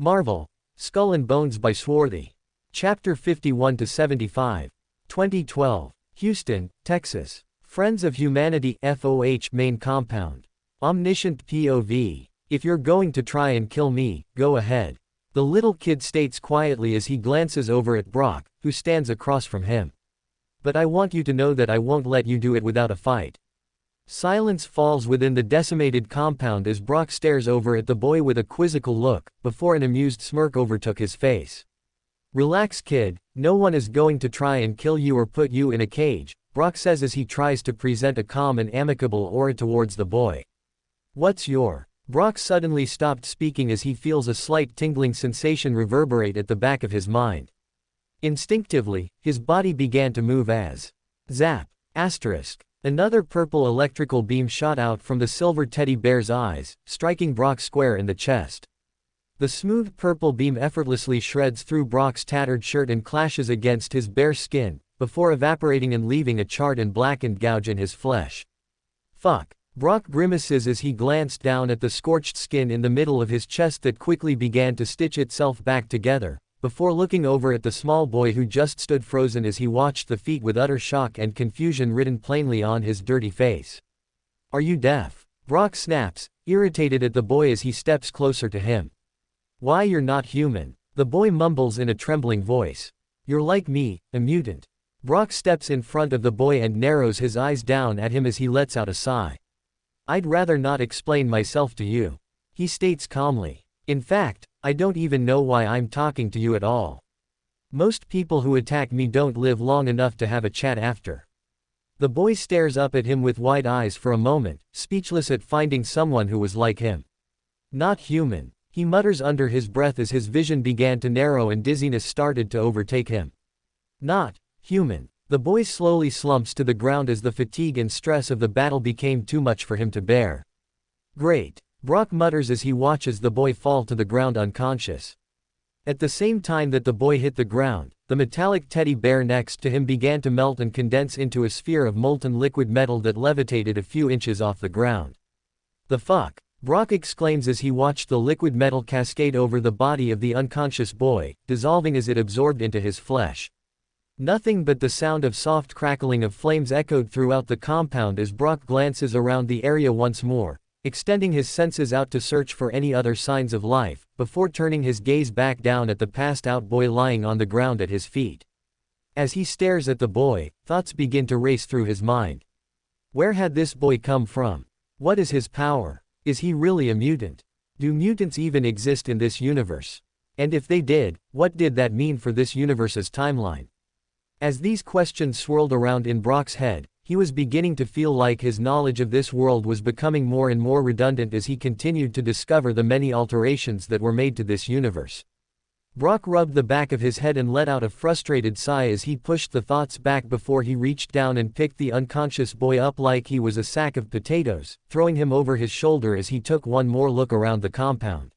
Marvel, Skull and Bones by Swarthy. Chapter 51-75. 2012. Houston, Texas. Friends of Humanity FOH Main Compound. Omniscient POV. If you're going to try and kill me, go ahead. The little kid states quietly as he glances over at Brock, who stands across from him. But I want you to know that I won't let you do it without a fight. Silence falls within the decimated compound as Brock stares over at the boy with a quizzical look, before an amused smirk overtook his face. Relax, kid, no one is going to try and kill you or put you in a cage, Brock says as he tries to present a calm and amicable aura towards the boy. What's your... Brock suddenly stopped speaking as he feels a slight tingling sensation reverberate at the back of his mind. Instinctively, his body began to move as... Zap! Asterisk. Another purple electrical beam shot out from the silver teddy bear's eyes, striking Brock square in the chest. The smooth purple beam effortlessly shreds through Brock's tattered shirt and clashes against his bare skin, before evaporating and leaving a charred and blackened gouge in his flesh. Fuck. Brock grimaces as he glanced down at the scorched skin in the middle of his chest that quickly began to stitch itself back together, before looking over at the small boy who just stood frozen as he watched the feat with utter shock and confusion written plainly on his dirty face. Are you deaf? Brock snaps, irritated at the boy as he steps closer to him. Why, you're not human, the boy mumbles in a trembling voice. You're like me, a mutant. Brock steps in front of the boy and narrows his eyes down at him as he lets out a sigh. I'd rather not explain myself to you, he states calmly. In fact, I don't even know why I'm talking to you at all. Most people who attack me don't live long enough to have a chat after. The boy stares up at him with wide eyes for a moment, speechless at finding someone who was like him. Not human, he mutters under his breath as his vision began to narrow and dizziness started to overtake him. Not human. The boy slowly slumps to the ground as the fatigue and stress of the battle became too much for him to bear. Great, Brock mutters as he watches the boy fall to the ground unconscious. At the same time that the boy hit the ground, the metallic teddy bear next to him began to melt and condense into a sphere of molten liquid metal that levitated a few inches off the ground. The fuck? Brock exclaims as he watched the liquid metal cascade over the body of the unconscious boy, dissolving as it absorbed into his flesh. Nothing but the sound of soft crackling of flames echoed throughout the compound as Brock glances around the area once more, extending his senses out to search for any other signs of life, before turning his gaze back down at the passed-out boy lying on the ground at his feet. As he stares at the boy, thoughts begin to race through his mind. Where had this boy come from? What is his power? Is he really a mutant? Do mutants even exist in this universe? And if they did, what did that mean for this universe's timeline? As these questions swirled around in Brock's head, he was beginning to feel like his knowledge of this world was becoming more and more redundant as he continued to discover the many alterations that were made to this universe. Brock rubbed the back of his head and let out a frustrated sigh as he pushed the thoughts back before he reached down and picked the unconscious boy up like he was a sack of potatoes, throwing him over his shoulder as he took one more look around the compound.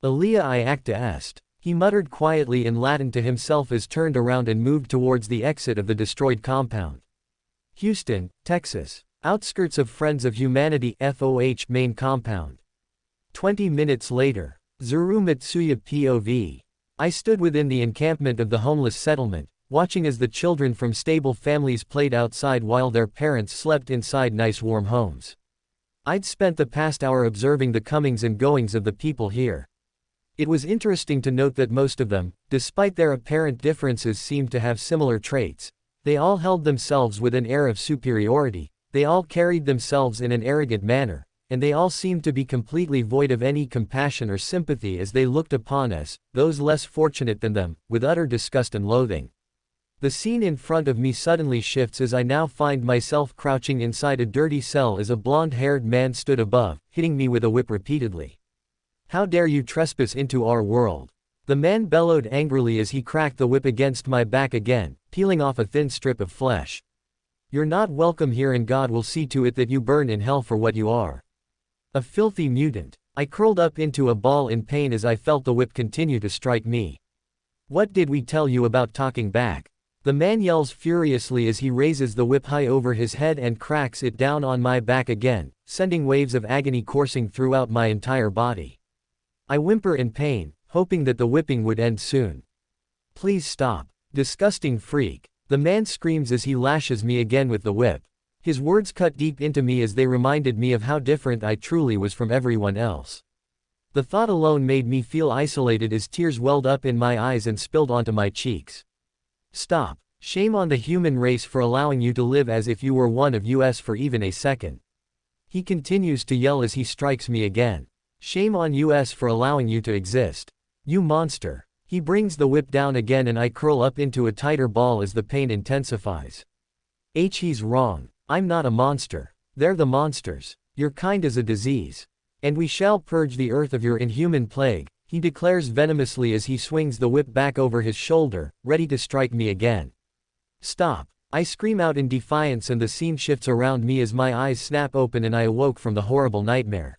Alia I acta est. He muttered quietly in Latin to himself as turned around and moved towards the exit of the destroyed compound. Houston, Texas. Outskirts of Friends of Humanity FOH Main Compound. 20 minutes later. Zuru Mitsuya POV. I stood within the encampment of the homeless settlement, watching as the children from stable families played outside while their parents slept inside nice warm homes. I'd spent the past hour observing the comings and goings of the people here. It was interesting to note that most of them, despite their apparent differences, seemed to have similar traits. They all held themselves with an air of superiority, they all carried themselves in an arrogant manner, and they all seemed to be completely void of any compassion or sympathy as they looked upon us, those less fortunate than them, with utter disgust and loathing. The scene in front of me suddenly shifts as I now find myself crouching inside a dirty cell as a blonde-haired man stood above, hitting me with a whip repeatedly. How dare you trespass into our world? The man bellowed angrily as he cracked the whip against my back again, peeling off a thin strip of flesh. You're not welcome here and God will see to it that you burn in hell for what you are. A filthy mutant. I curled up into a ball in pain as I felt the whip continue to strike me. What did we tell you about talking back? The man yells furiously as he raises the whip high over his head and cracks it down on my back again, sending waves of agony coursing throughout my entire body. I whimper in pain, hoping that the whipping would end soon. Please stop. Disgusting freak. The man screams as he lashes me again with the whip. His words cut deep into me as they reminded me of how different I truly was from everyone else. The thought alone made me feel isolated as tears welled up in my eyes and spilled onto my cheeks. Stop. Shame on the human race for allowing you to live as if you were one of us for even a second. He continues to yell as he strikes me again. Shame on us for allowing you to exist. You monster. He brings the whip down again and I curl up into a tighter ball as the pain intensifies. He's wrong. I'm not a monster. They're the monsters. Your kind is a disease. And we shall purge the earth of your inhuman plague, he declares venomously as he swings the whip back over his shoulder, ready to strike me again. Stop. I scream out in defiance and the scene shifts around me as my eyes snap open and I awoke from the horrible nightmare.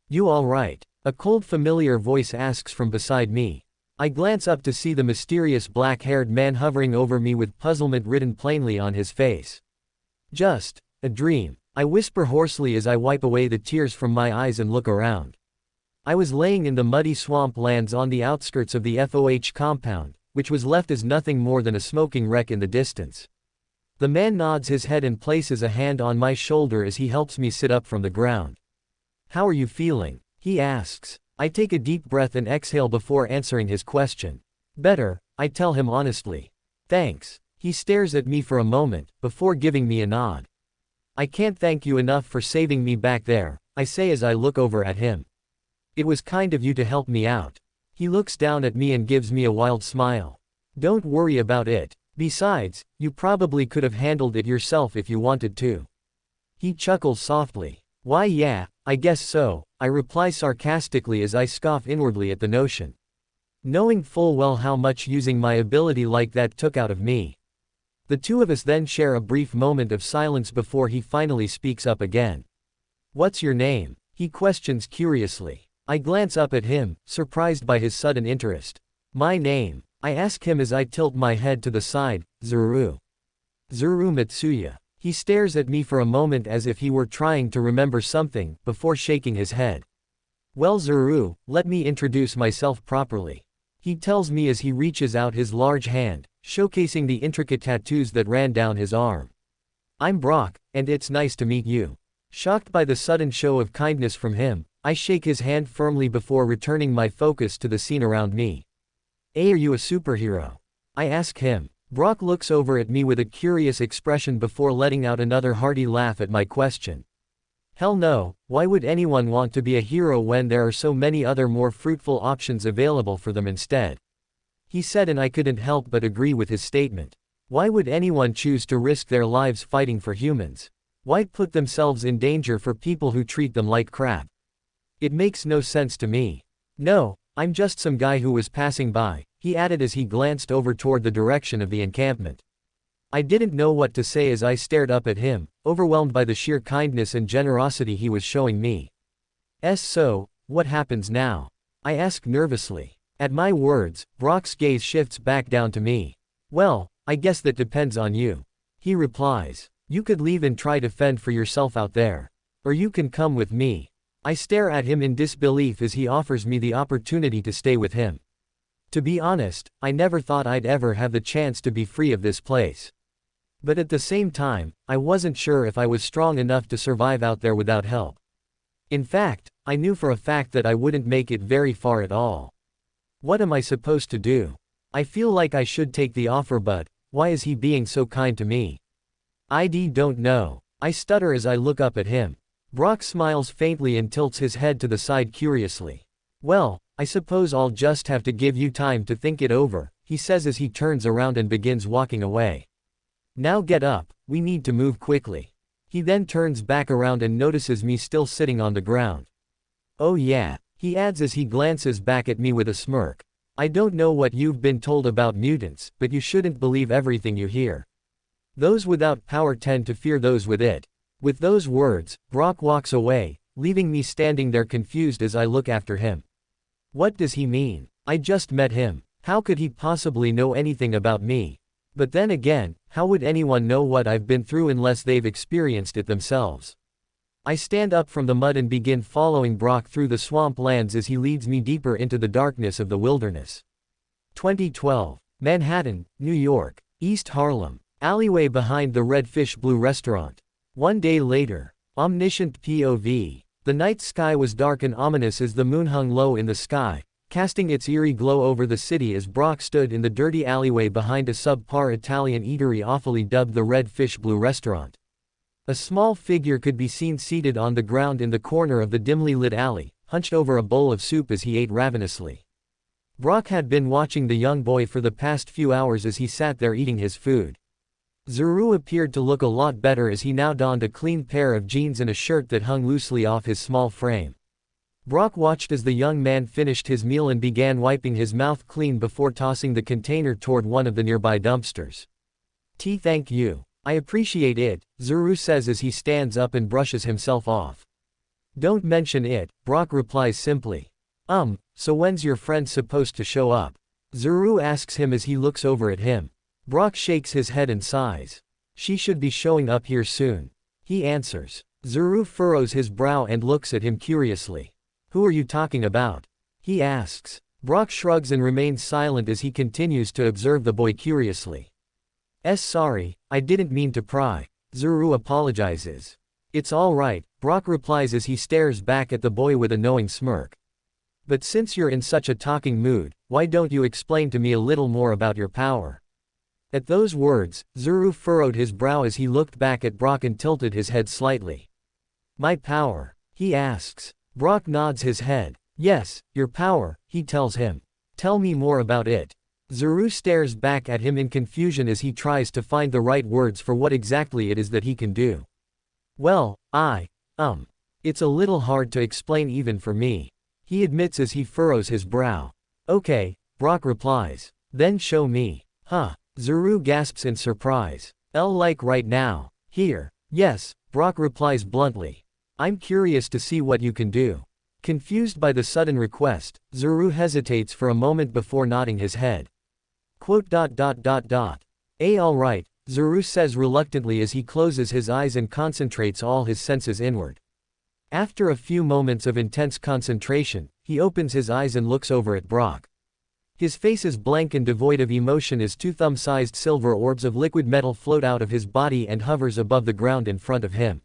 You all right? A cold familiar voice asks from beside me. I glance up to see the mysterious black-haired man hovering over me with puzzlement written plainly on his face. Just a dream, I whisper hoarsely as I wipe away the tears from my eyes and look around. I was laying in the muddy swamp lands on the outskirts of the FOH compound, which was left as nothing more than a smoking wreck in the distance. The man nods his head and places a hand on my shoulder as he helps me sit up from the ground. How are you feeling? He asks. I take a deep breath and exhale before answering his question. Better, I tell him honestly. Thanks. He stares at me for a moment, before giving me a nod. I can't thank you enough for saving me back there, I say as I look over at him. It was kind of you to help me out. He looks down at me and gives me a wild smile. Don't worry about it. Besides, you probably could have handled it yourself if you wanted to. He chuckles softly. Why yeah, I guess so, I reply sarcastically as I scoff inwardly at the notion. Knowing full well how much using my ability like that took out of me. The two of us then share a brief moment of silence before he finally speaks up again. What's your name? He questions curiously. I glance up at him, surprised by his sudden interest. My name, I ask him as I tilt my head to the side, Zuru. Zuru Mitsuya. He stares at me for a moment as if he were trying to remember something, before shaking his head. Well Zuru, let me introduce myself properly. He tells me as he reaches out his large hand, showcasing the intricate tattoos that ran down his arm. I'm Brock, and it's nice to meet you. Shocked by the sudden show of kindness from him, I shake his hand firmly before returning my focus to the scene around me. Are you a superhero? I ask him. Brock looks over at me with a curious expression before letting out another hearty laugh at my question. Hell no, why would anyone want to be a hero when there are so many other more fruitful options available for them instead? He said, and I couldn't help but agree with his statement. Why would anyone choose to risk their lives fighting for humans? Why put themselves in danger for people who treat them like crap? It makes no sense to me. No, I'm just some guy who was passing by, he added as he glanced over toward the direction of the encampment. I didn't know what to say as I stared up at him, overwhelmed by the sheer kindness and generosity he was showing me. So, what happens now? I ask nervously. At my words, Brock's gaze shifts back down to me. Well, I guess that depends on you. He replies. You could leave and try to fend for yourself out there. Or you can come with me. I stare at him in disbelief as he offers me the opportunity to stay with him. To be honest, I never thought I'd ever have the chance to be free of this place. But at the same time, I wasn't sure if I was strong enough to survive out there without help. In fact, I knew for a fact that I wouldn't make it very far at all. What am I supposed to do? I feel like I should take the offer, but why is he being so kind to me? I don't know. I stutter as I look up at him. Brock smiles faintly and tilts his head to the side curiously. Well, I suppose I'll just have to give you time to think it over, he says as he turns around and begins walking away. Now get up, we need to move quickly. He then turns back around and notices me still sitting on the ground. Oh yeah, he adds as he glances back at me with a smirk. I don't know what you've been told about mutants, but you shouldn't believe everything you hear. Those without power tend to fear those with it. With those words, Brock walks away, leaving me standing there confused as I look after him. What does he mean? I just met him. How could he possibly know anything about me? But then again, how would anyone know what I've been through unless they've experienced it themselves? I stand up from the mud and begin following Brock through the swamp lands as he leads me deeper into the darkness of the wilderness. 2012. Manhattan, New York. East Harlem. Alleyway behind the Red Fish Blue restaurant. One day later. Omniscient POV. The night sky was dark and ominous as the moon hung low in the sky, casting its eerie glow over the city as Brock stood in the dirty alleyway behind a subpar Italian eatery awfully dubbed the Red Fish Blue restaurant. A small figure could be seen seated on the ground in the corner of the dimly lit alley, hunched over a bowl of soup as he ate ravenously. Brock had been watching the young boy for the past few hours as he sat there eating his food. Zuru appeared to look a lot better as he now donned a clean pair of jeans and a shirt that hung loosely off his small frame. Brock watched as the young man finished his meal and began wiping his mouth clean before tossing the container toward one of the nearby dumpsters. Thank you. I appreciate it, Zuru says as he stands up and brushes himself off. Don't mention it, Brock replies simply. So when's your friend supposed to show up? Zuru asks him as he looks over at him. Brock shakes his head and sighs. She should be showing up here soon. He answers. Zuru furrows his brow and looks at him curiously. Who are you talking about? He asks. Brock shrugs and remains silent as he continues to observe the boy curiously. Sorry, I didn't mean to pry. Zuru apologizes. It's all right, Brock replies as he stares back at the boy with a knowing smirk. But since you're in such a talking mood, why don't you explain to me a little more about your power? At those words, Zuru furrowed his brow as he looked back at Brock and tilted his head slightly. My power? He asks. Brock nods his head. Yes, your power, he tells him. Tell me more about it. Zuru stares back at him in confusion as he tries to find the right words for what exactly it is that he can do. Well, it's a little hard to explain even for me. He admits as he furrows his brow. Okay, Brock replies. Then show me. Huh. Zuru gasps in surprise. Like right now. Here. Yes, Brock replies bluntly. I'm curious to see what you can do. Confused by the sudden request, Zuru hesitates for a moment before nodding his head. All right, Zuru says reluctantly as he closes his eyes and concentrates all his senses inward. After a few moments of intense concentration, he opens his eyes and looks over at Brock. His face is blank and devoid of emotion as two thumb-sized silver orbs of liquid metal float out of his body and hovers above the ground in front of him.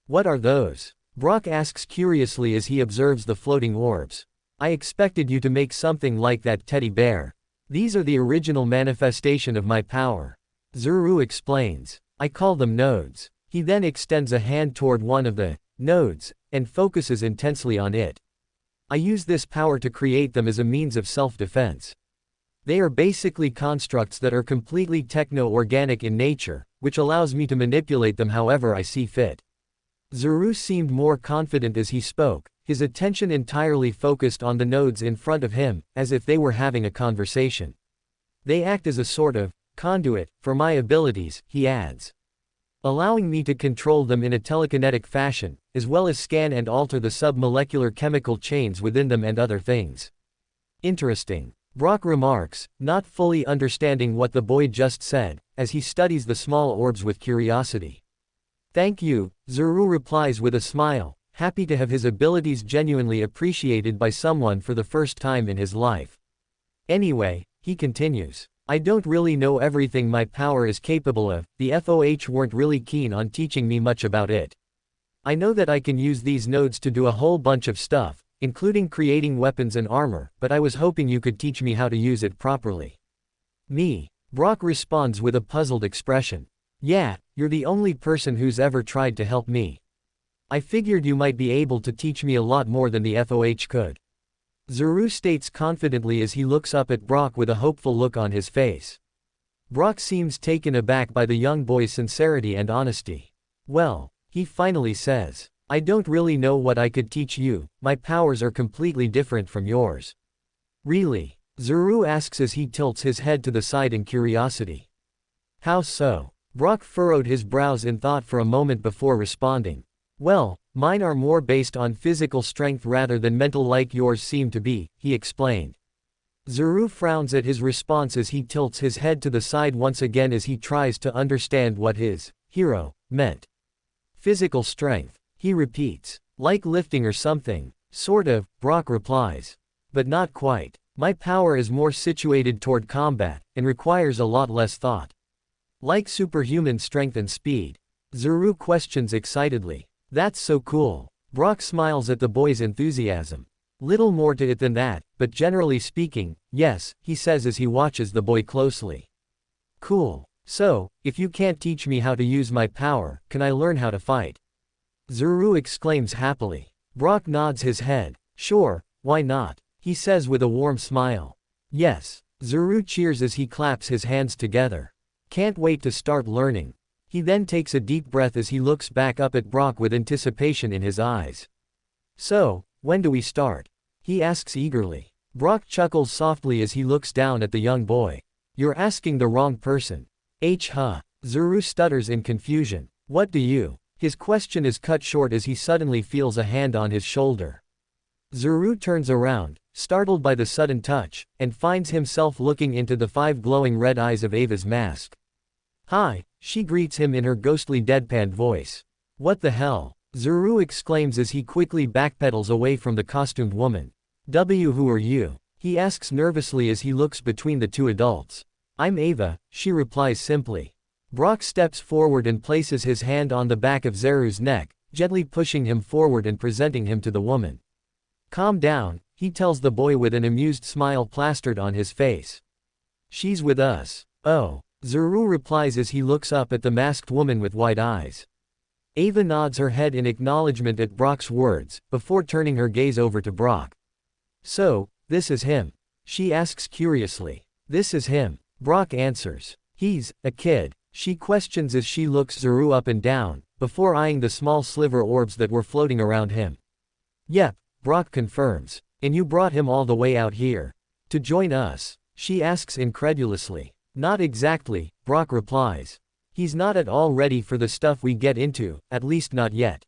What are those? Brock asks curiously as he observes the floating orbs. I expected you to make something like that teddy bear. These are the original manifestation of my power. Zuru explains. I call them nodes. He then extends a hand toward one of the nodes and focuses intensely on it. I use this power to create them as a means of self-defense. They are basically constructs that are completely techno-organic in nature, which allows me to manipulate them however I see fit. Zuru seemed more confident as he spoke, his attention entirely focused on the nodes in front of him, as if they were having a conversation. They act as a sort of conduit for my abilities, he adds, allowing me to control them in a telekinetic fashion, as well as scan and alter the sub-molecular chemical chains within them and other things. Interesting. Brock remarks, not fully understanding what the boy just said, as he studies the small orbs with curiosity. Thank you, Zuru replies with a smile, happy to have his abilities genuinely appreciated by someone for the first time in his life. Anyway, he continues, I don't really know everything my power is capable of, the FOH weren't really keen on teaching me much about it. I know that I can use these nodes to do a whole bunch of stuff, including creating weapons and armor, but I was hoping you could teach me how to use it properly. Me? Brock responds with a puzzled expression. Yeah, you're the only person who's ever tried to help me. I figured you might be able to teach me a lot more than the FOH could. Zuru states confidently as he looks up at Brock with a hopeful look on his face. Brock seems taken aback by the young boy's sincerity and honesty. Well, he finally says, I don't really know what I could teach you, my powers are completely different from yours. Really? Zuru asks as he tilts his head to the side in curiosity. How so? Brock furrowed his brows in thought for a moment before responding. Well, mine are more based on physical strength rather than mental like yours seem to be, he explained. Zuru frowns at his response as he tilts his head to the side once again as he tries to understand what his hero meant. Physical strength. He repeats. Like lifting or something. Sort of, Brock replies. But not quite. My power is more situated toward combat, and requires a lot less thought. Like superhuman strength and speed. Zuru questions excitedly. That's so cool. Brock smiles at the boy's enthusiasm. Little more to it than that, but generally speaking, yes, he says as he watches the boy closely. Cool. So, if you can't teach me how to use my power, can I learn how to fight? Zuru exclaims happily. Brock nods his head. Sure, why not? He says with a warm smile. Yes. Zuru cheers as he claps his hands together. Can't wait to start learning. He then takes a deep breath as he looks back up at Brock with anticipation in his eyes. So, when do we start? He asks eagerly. Brock chuckles softly as he looks down at the young boy. You're asking the wrong person. Huh. Zuru stutters in confusion. What do you? His question is cut short as he suddenly feels a hand on his shoulder. Zuru turns around, startled by the sudden touch, and finds himself looking into the 5 glowing red eyes of Ava's mask. Hi, she greets him in her ghostly deadpan voice. What the hell? Zuru exclaims as he quickly backpedals away from the costumed woman. Who are you? He asks nervously as he looks between the 2 adults. I'm Ava, she replies simply. Brock steps forward and places his hand on the back of Zeru's neck, gently pushing him forward and presenting him to the woman. Calm down, he tells the boy with an amused smile plastered on his face. She's with us. Oh. Zuru replies as he looks up at the masked woman with wide eyes. Ava nods her head in acknowledgement at Brock's words, before turning her gaze over to Brock. So, this is him? She asks curiously. This is him. Brock answers. He's a kid. She questions as she looks Zuru up and down, before eyeing the small sliver orbs that were floating around him. Yep, Brock confirms. And you brought him all the way out here. To join us? She asks incredulously. Not exactly, Brock replies. He's not at all ready for the stuff we get into, at least not yet.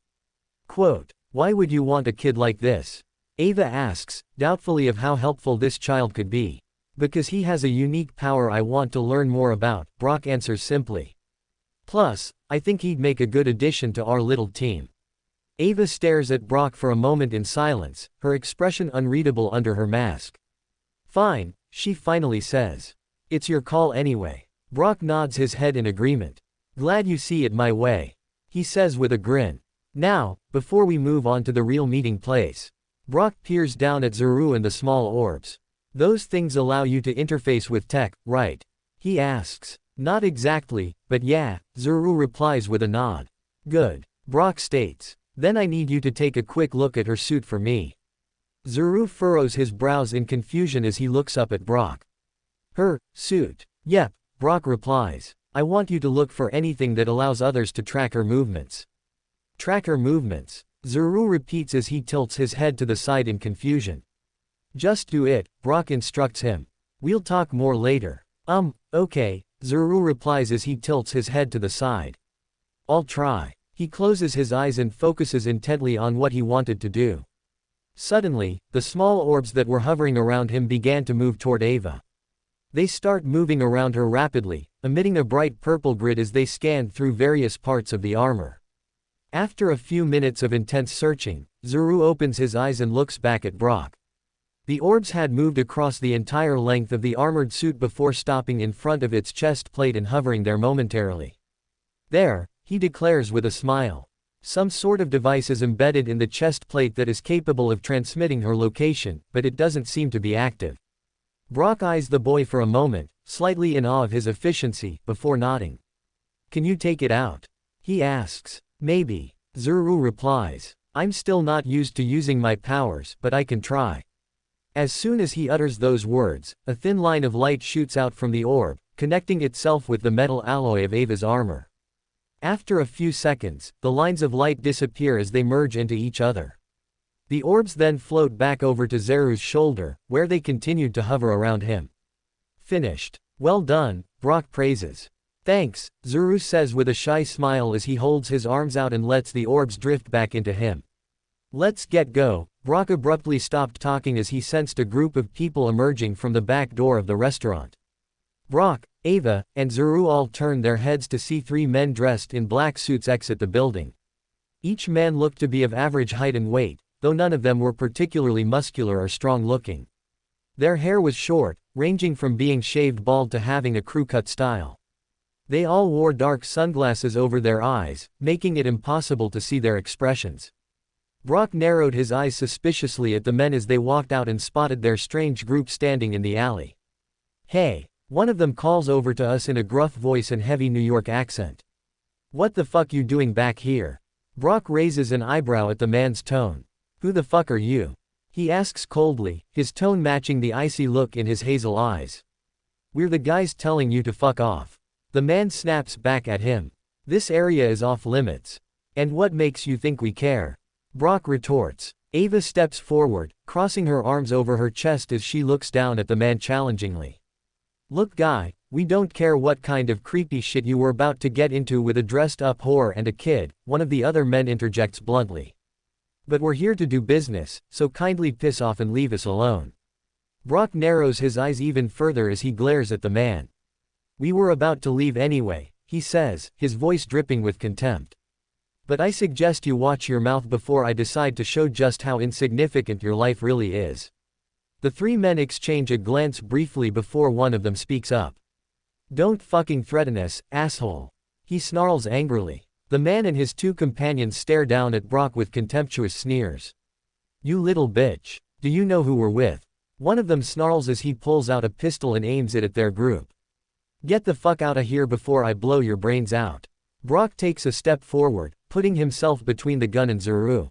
Quote, why would you want a kid like this? Ava asks, doubtfully of how helpful this child could be. Because he has a unique power I want to learn more about, Brock answers simply. Plus, I think he'd make a good addition to our little team. Ava stares at Brock for a moment in silence, her expression unreadable under her mask. Fine, she finally says. It's your call anyway. Brock nods his head in agreement. Glad you see it my way. He says with a grin. Now, before we move on to the real meeting place. Brock peers down at Zuru and the small orbs. Those things allow you to interface with tech, right? He asks. Not exactly, but yeah, Zuru replies with a nod. Good. Brock states. Then I need you to take a quick look at her suit for me. Zuru furrows his brows in confusion as he looks up at Brock. Her suit. Yep, Brock replies. I want you to look for anything that allows others to track her movements. Track her movements. Zuru repeats as he tilts his head to the side in confusion. Just do it, Brock instructs him. We'll talk more later. Okay, Zuru replies as he tilts his head to the side. I'll try. He closes his eyes and focuses intently on what he wanted to do. Suddenly, the small orbs that were hovering around him began to move toward Ava. They start moving around her rapidly, emitting a bright purple grid as they scanned through various parts of the armor. After a few minutes of intense searching, Zuru opens his eyes and looks back at Brock. The orbs had moved across the entire length of the armored suit before stopping in front of its chest plate and hovering there momentarily. There, he declares with a smile. Some sort of device is embedded in the chest plate that is capable of transmitting her location, but it doesn't seem to be active. Brock eyes the boy for a moment, slightly in awe of his efficiency, before nodding. Can you take it out? He asks. Maybe. Zuru replies. I'm still not used to using my powers, but I can try. As soon as he utters those words, a thin line of light shoots out from the orb, connecting itself with the metal alloy of Ava's armor. After a few seconds, the lines of light disappear as they merge into each other. The orbs then float back over to Zeru's shoulder, where they continued to hover around him. Finished. Well done, Brock praises. Thanks, Zuru says with a shy smile as he holds his arms out and lets the orbs drift back into him. Let's get go. Brock abruptly stopped talking as he sensed a group of people emerging from the back door of the restaurant. Brock, Ava, and Zuru all turned their heads to see 3 men dressed in black suits exit the building. Each man looked to be of average height and weight, though none of them were particularly muscular or strong-looking. Their hair was short, ranging from being shaved bald to having a crew-cut style. They all wore dark sunglasses over their eyes, making it impossible to see their expressions. Brock narrowed his eyes suspiciously at the men as they walked out and spotted their strange group standing in the alley. "Hey," one of them calls over to us in a gruff voice and heavy New York accent. "What the fuck you doing back here?" Brock raises an eyebrow at the man's tone. "Who the fuck are you?" he asks coldly, his tone matching the icy look in his hazel eyes. "We're the guys telling you to fuck off." The man snaps back at him. "This area is off limits. And what makes you think we care?" Brock retorts. Ava steps forward, crossing her arms over her chest as she looks down at the man challengingly. "Look guy, we don't care what kind of creepy shit you were about to get into with a dressed-up whore and a kid," one of the other men interjects bluntly. "But we're here to do business, so kindly piss off and leave us alone." Brock narrows his eyes even further as he glares at the man. "We were about to leave anyway," he says, his voice dripping with contempt. "But I suggest you watch your mouth before I decide to show just how insignificant your life really is." The three men exchange a glance briefly before one of them speaks up. "Don't fucking threaten us, asshole," he snarls angrily. The man and his two companions stare down at Brock with contemptuous sneers. "You little bitch. Do you know who we're with?" One of them snarls as he pulls out a pistol and aims it at their group. "Get the fuck outta here before I blow your brains out." Brock takes a step forward, putting himself between the gun and Zuru.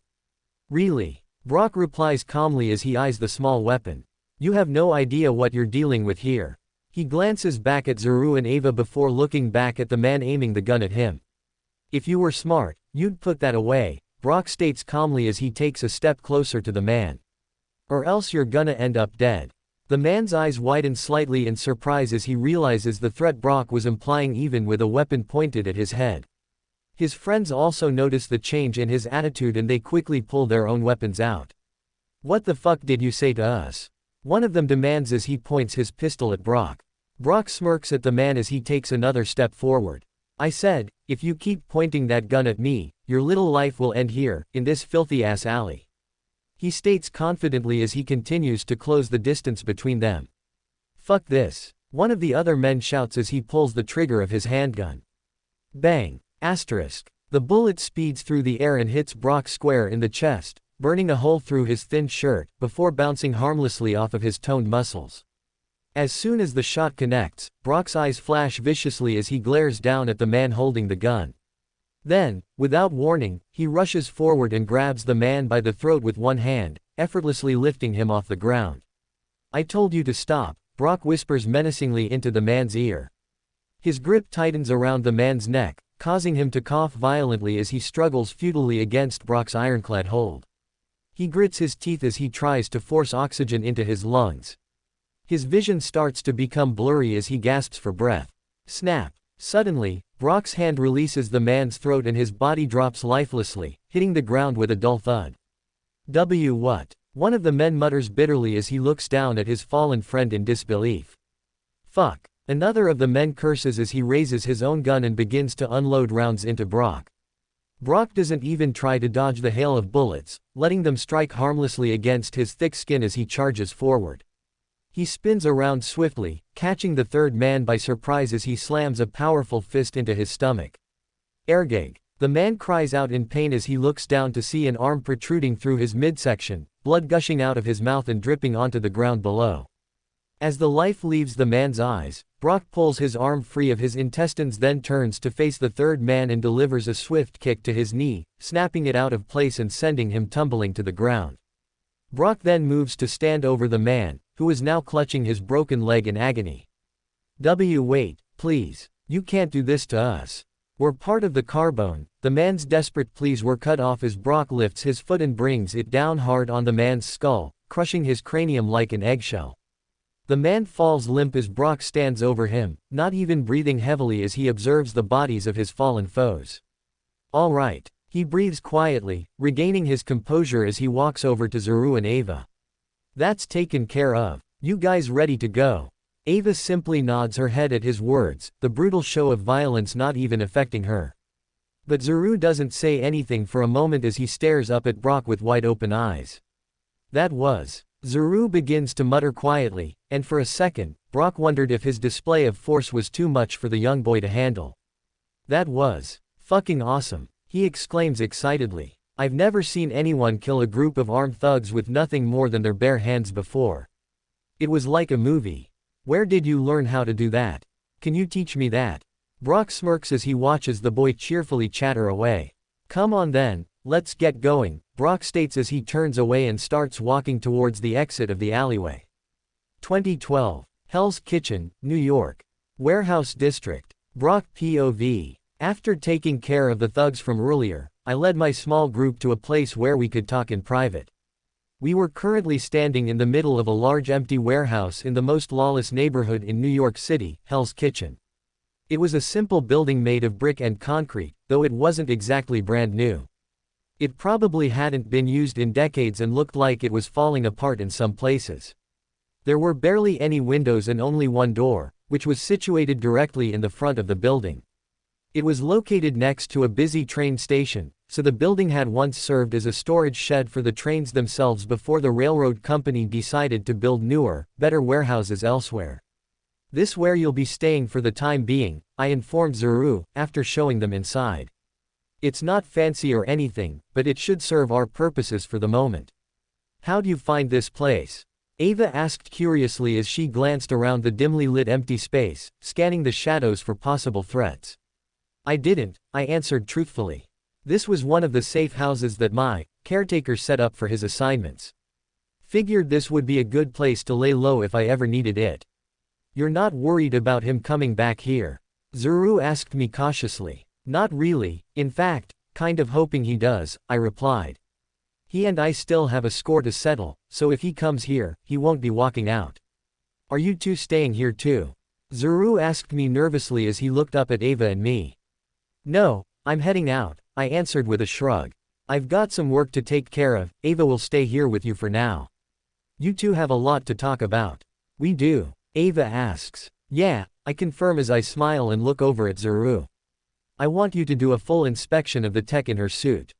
"Really?" Brock replies calmly as he eyes the small weapon. "You have no idea what you're dealing with here." He glances back at Zuru and Ava before looking back at the man aiming the gun at him. "If you were smart, you'd put that away," Brock states calmly as he takes a step closer to the man. "Or else you're gonna end up dead." The man's eyes widen slightly in surprise as he realizes the threat Brock was implying even with a weapon pointed at his head. His friends also notice the change in his attitude and they quickly pull their own weapons out. "What the fuck did you say to us?" one of them demands as he points his pistol at Brock. Brock smirks at the man as he takes another step forward. "I said, if you keep pointing that gun at me, your little life will end here, in this filthy-ass alley," he states confidently as he continues to close the distance between them. "Fuck this," one of the other men shouts as he pulls the trigger of his handgun. Bang! Asterisk. The bullet speeds through the air and hits Brock square in the chest, burning a hole through his thin shirt, before bouncing harmlessly off of his toned muscles. As soon as the shot connects, Brock's eyes flash viciously as he glares down at the man holding the gun. Then, without warning, he rushes forward and grabs the man by the throat with one hand, effortlessly lifting him off the ground. "I told you to stop," Brock whispers menacingly into the man's ear. His grip tightens around the man's neck, causing him to cough violently as he struggles futilely against Brock's ironclad hold. He grits his teeth as he tries to force oxygen into his lungs. His vision starts to become blurry as he gasps for breath. Snap! Suddenly, Brock's hand releases the man's throat and his body drops lifelessly, hitting the ground with a dull thud. What? One of the men mutters bitterly as he looks down at his fallen friend in disbelief. Fuck. Another of the men curses as he raises his own gun and begins to unload rounds into Brock. Brock doesn't even try to dodge the hail of bullets, letting them strike harmlessly against his thick skin as he charges forward. He spins around swiftly, catching the third man by surprise as he slams a powerful fist into his stomach. Ergeg. The man cries out in pain as he looks down to see an arm protruding through his midsection, blood gushing out of his mouth and dripping onto the ground below. As the life leaves the man's eyes, Brock pulls his arm free of his intestines, then turns to face the third man and delivers a swift kick to his knee, snapping it out of place and sending him tumbling to the ground. Brock then moves to stand over the man, who is now clutching his broken leg in agony. Wait, please. You can't do this to us. We're part of the Carbone." The man's desperate pleas were cut off as Brock lifts his foot and brings it down hard on the man's skull, crushing his cranium like an eggshell. The man falls limp as Brock stands over him, not even breathing heavily as he observes the bodies of his fallen foes. "All right," he breathes quietly, regaining his composure as he walks over to Zuru and Ava. "That's taken care of. You guys ready to go?" Ava simply nods her head at his words, the brutal show of violence not even affecting her. But Zuru doesn't say anything for a moment as he stares up at Brock with wide open eyes. That was. Zuru begins to mutter quietly, and for a second, Brock wondered if his display of force was too much for the young boy to handle. That was fucking awesome, he exclaims excitedly. I've never seen anyone kill a group of armed thugs with nothing more than their bare hands before. It was like a movie. Where did you learn how to do that? Can you teach me that? Brock smirks as he watches the boy cheerfully chatter away. Come on then, let's get going, Brock states as he turns away and starts walking towards the exit of the alleyway. 2012. Hell's Kitchen, New York. Warehouse District. Brock POV. After taking care of the thugs from earlier, I led my small group to a place where we could talk in private. We were currently standing in the middle of a large empty warehouse in the most lawless neighborhood in New York City, Hell's Kitchen. It was a simple building made of brick and concrete, though it wasn't exactly brand new. It probably hadn't been used in decades and looked like it was falling apart in some places. There were barely any windows and only one door, which was situated directly in the front of the building. It was located next to a busy train station, so the building had once served as a storage shed for the trains themselves before the railroad company decided to build newer, better warehouses elsewhere. This where you'll be staying for the time being, I informed Zuru, after showing them inside. It's not fancy or anything, but it should serve our purposes for the moment. How'd you find this place? Ava asked curiously as she glanced around the dimly lit empty space, scanning the shadows for possible threats. I didn't, I answered truthfully. This was one of the safe houses that my caretaker set up for his assignments. Figured this would be a good place to lay low if I ever needed it. You're not worried about him coming back here? Zuru asked me cautiously. Not really, in fact, kind of hoping he does, I replied. He and I still have a score to settle, so if he comes here, he won't be walking out. Are you two staying here too? Zuru asked me nervously as he looked up at Ava and me. No, I'm heading out, I answered with a shrug. I've got some work to take care of, Ava will stay here with you for now. You two have a lot to talk about. We do, Ava asks. Yeah, I confirm as I smile and look over at Zuru. I want you to do a full inspection of the tech in her suit.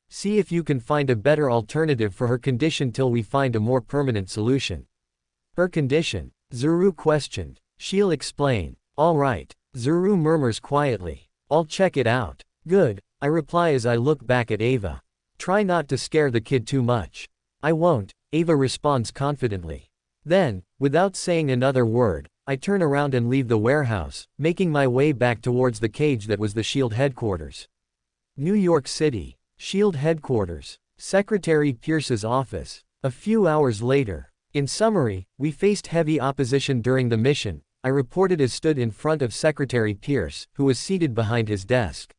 See if you can find a better alternative for her condition till we find a more permanent solution. Her condition? Zuru questioned. She'll explain. All right, Zuru murmurs quietly. I'll check it out. Good, I reply as I look back at Ava. Try not to scare the kid too much. I won't, Ava responds confidently. Then, without saying another word, I turn around and leave the warehouse, making my way back towards the cage that was the SHIELD headquarters. New York City. SHIELD headquarters. Secretary Pierce's office. A few hours later. In summary, we faced heavy opposition during the mission, I reported as stood in front of Secretary Pierce, who was seated behind his desk.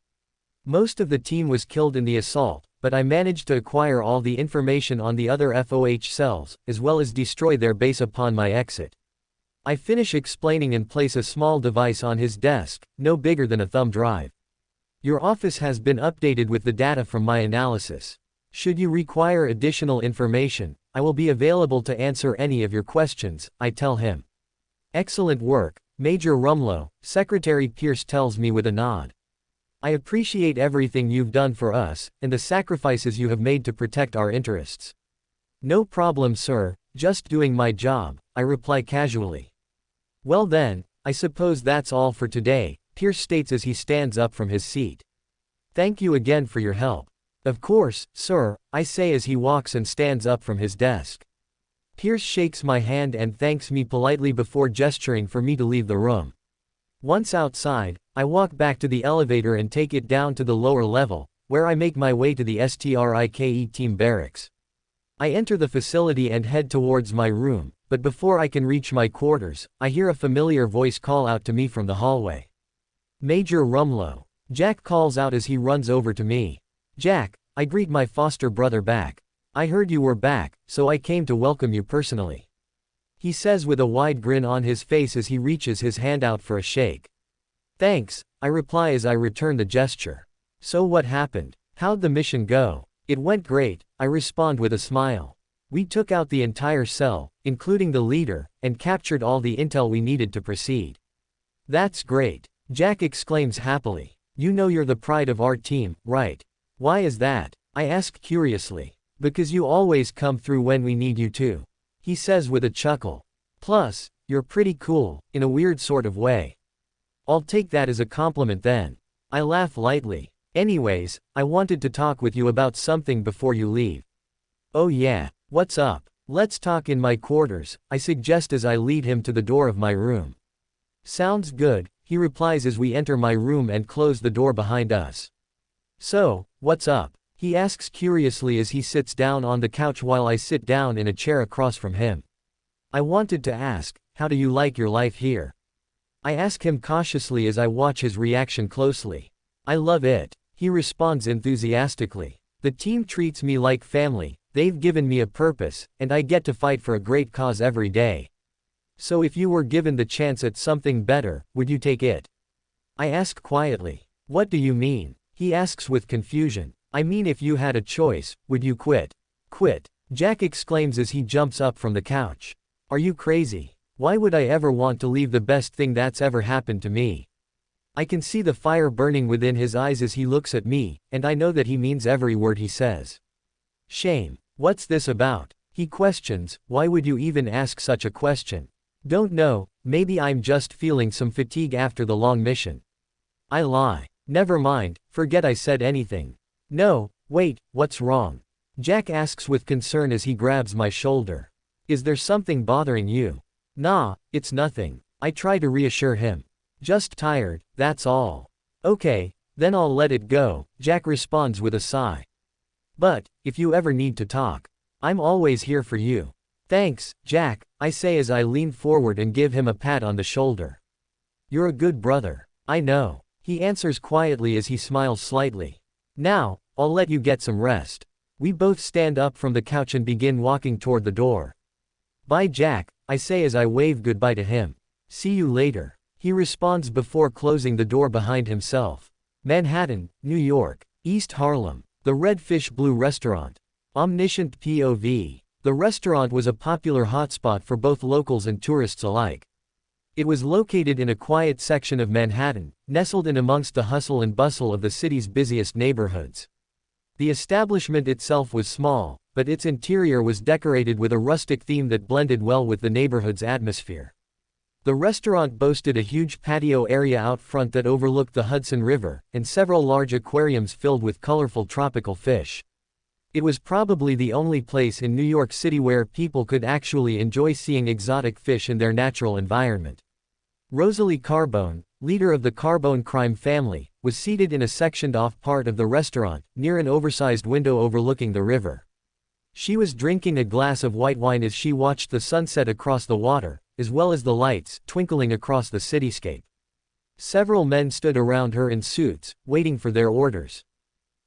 Most of the team was killed in the assault, but I managed to acquire all the information on the other FOH cells, as well as destroy their base upon my exit. I finish explaining and place a small device on his desk, no bigger than a thumb drive. Your office has been updated with the data from my analysis. Should you require additional information, I will be available to answer any of your questions, I tell him. Excellent work, Major Rumlow, Secretary Pierce tells me with a nod. I appreciate everything you've done for us, and the sacrifices you have made to protect our interests. No problem, sir, just doing my job, I reply casually. Well then, I suppose that's all for today, Pierce states as he stands up from his seat. Thank you again for your help. Of course, sir, I say as he walks and stands up from his desk. Pierce shakes my hand and thanks me politely before gesturing for me to leave the room. Once outside, I walk back to the elevator and take it down to the lower level, where I make my way to the STRIKE team barracks. I enter the facility and head towards my room, but before I can reach my quarters, I hear a familiar voice call out to me from the hallway. Major Rumlow. Jack calls out as he runs over to me. Jack, I greet my foster brother back. I heard you were back, so I came to welcome you personally. He says with a wide grin on his face as he reaches his hand out for a shake. Thanks, I reply as I return the gesture. So what happened? How'd the mission go? It went great, I respond with a smile. We took out the entire cell, including the leader, and captured all the intel we needed to proceed. That's great, Jack exclaims happily. You know you're the pride of our team, right? Why is that? I ask curiously. Because you always come through when we need you to. He says with a chuckle. Plus, you're pretty cool, in a weird sort of way. I'll take that as a compliment then. I laugh lightly. Anyways, I wanted to talk with you about something before you leave. Oh yeah, what's up? Let's talk in my quarters, I suggest as I lead him to the door of my room. Sounds good, he replies as we enter my room and close the door behind us. So, what's up? He asks curiously as he sits down on the couch while I sit down in a chair across from him. I wanted to ask, how do you like your life here? I ask him cautiously as I watch his reaction closely. I love it, he responds enthusiastically. The team treats me like family, they've given me a purpose, and I get to fight for a great cause every day. So if you were given the chance at something better, would you take it? I ask quietly. What do you mean? He asks with confusion. I mean if you had a choice, would you quit? Quit? Jack exclaims as he jumps up from the couch. Are you crazy? Why would I ever want to leave the best thing that's ever happened to me? I can see the fire burning within his eyes as he looks at me, and I know that he means every word he says. Shame. What's this about? He questions, why would you even ask such a question? Don't know, maybe I'm just feeling some fatigue after the long mission. I lie. Never mind, forget I said anything. No, wait, what's wrong? Jack asks with concern as he grabs my shoulder. Is there something bothering you? Nah, it's nothing. I try to reassure him. Just tired, that's all. Okay, then I'll let it go, Jack responds with a sigh. But, if you ever need to talk, I'm always here for you. Thanks, Jack, I say as I lean forward and give him a pat on the shoulder. You're a good brother. I know. He answers quietly as he smiles slightly. Now, I'll let you get some rest. We both stand up from the couch and begin walking toward the door. Bye Jack, I say as I wave goodbye to him. See you later. He responds before closing the door behind himself. Manhattan, New York, East Harlem, the Redfish Blue Restaurant. Omniscient POV. The restaurant was a popular hotspot for both locals and tourists alike. It was located in a quiet section of Manhattan, nestled in amongst the hustle and bustle of the city's busiest neighborhoods. The establishment itself was small, but its interior was decorated with a rustic theme that blended well with the neighborhood's atmosphere. The restaurant boasted a huge patio area out front that overlooked the Hudson River, and several large aquariums filled with colorful tropical fish. It was probably the only place in New York City where people could actually enjoy seeing exotic fish in their natural environment. Rosalie Carbone, leader of the Carbone crime family, was seated in a sectioned-off part of the restaurant, near an oversized window overlooking the river. She was drinking a glass of white wine as she watched the sunset across the water, as well as the lights twinkling across the cityscape. Several men stood around her in suits, waiting for their orders.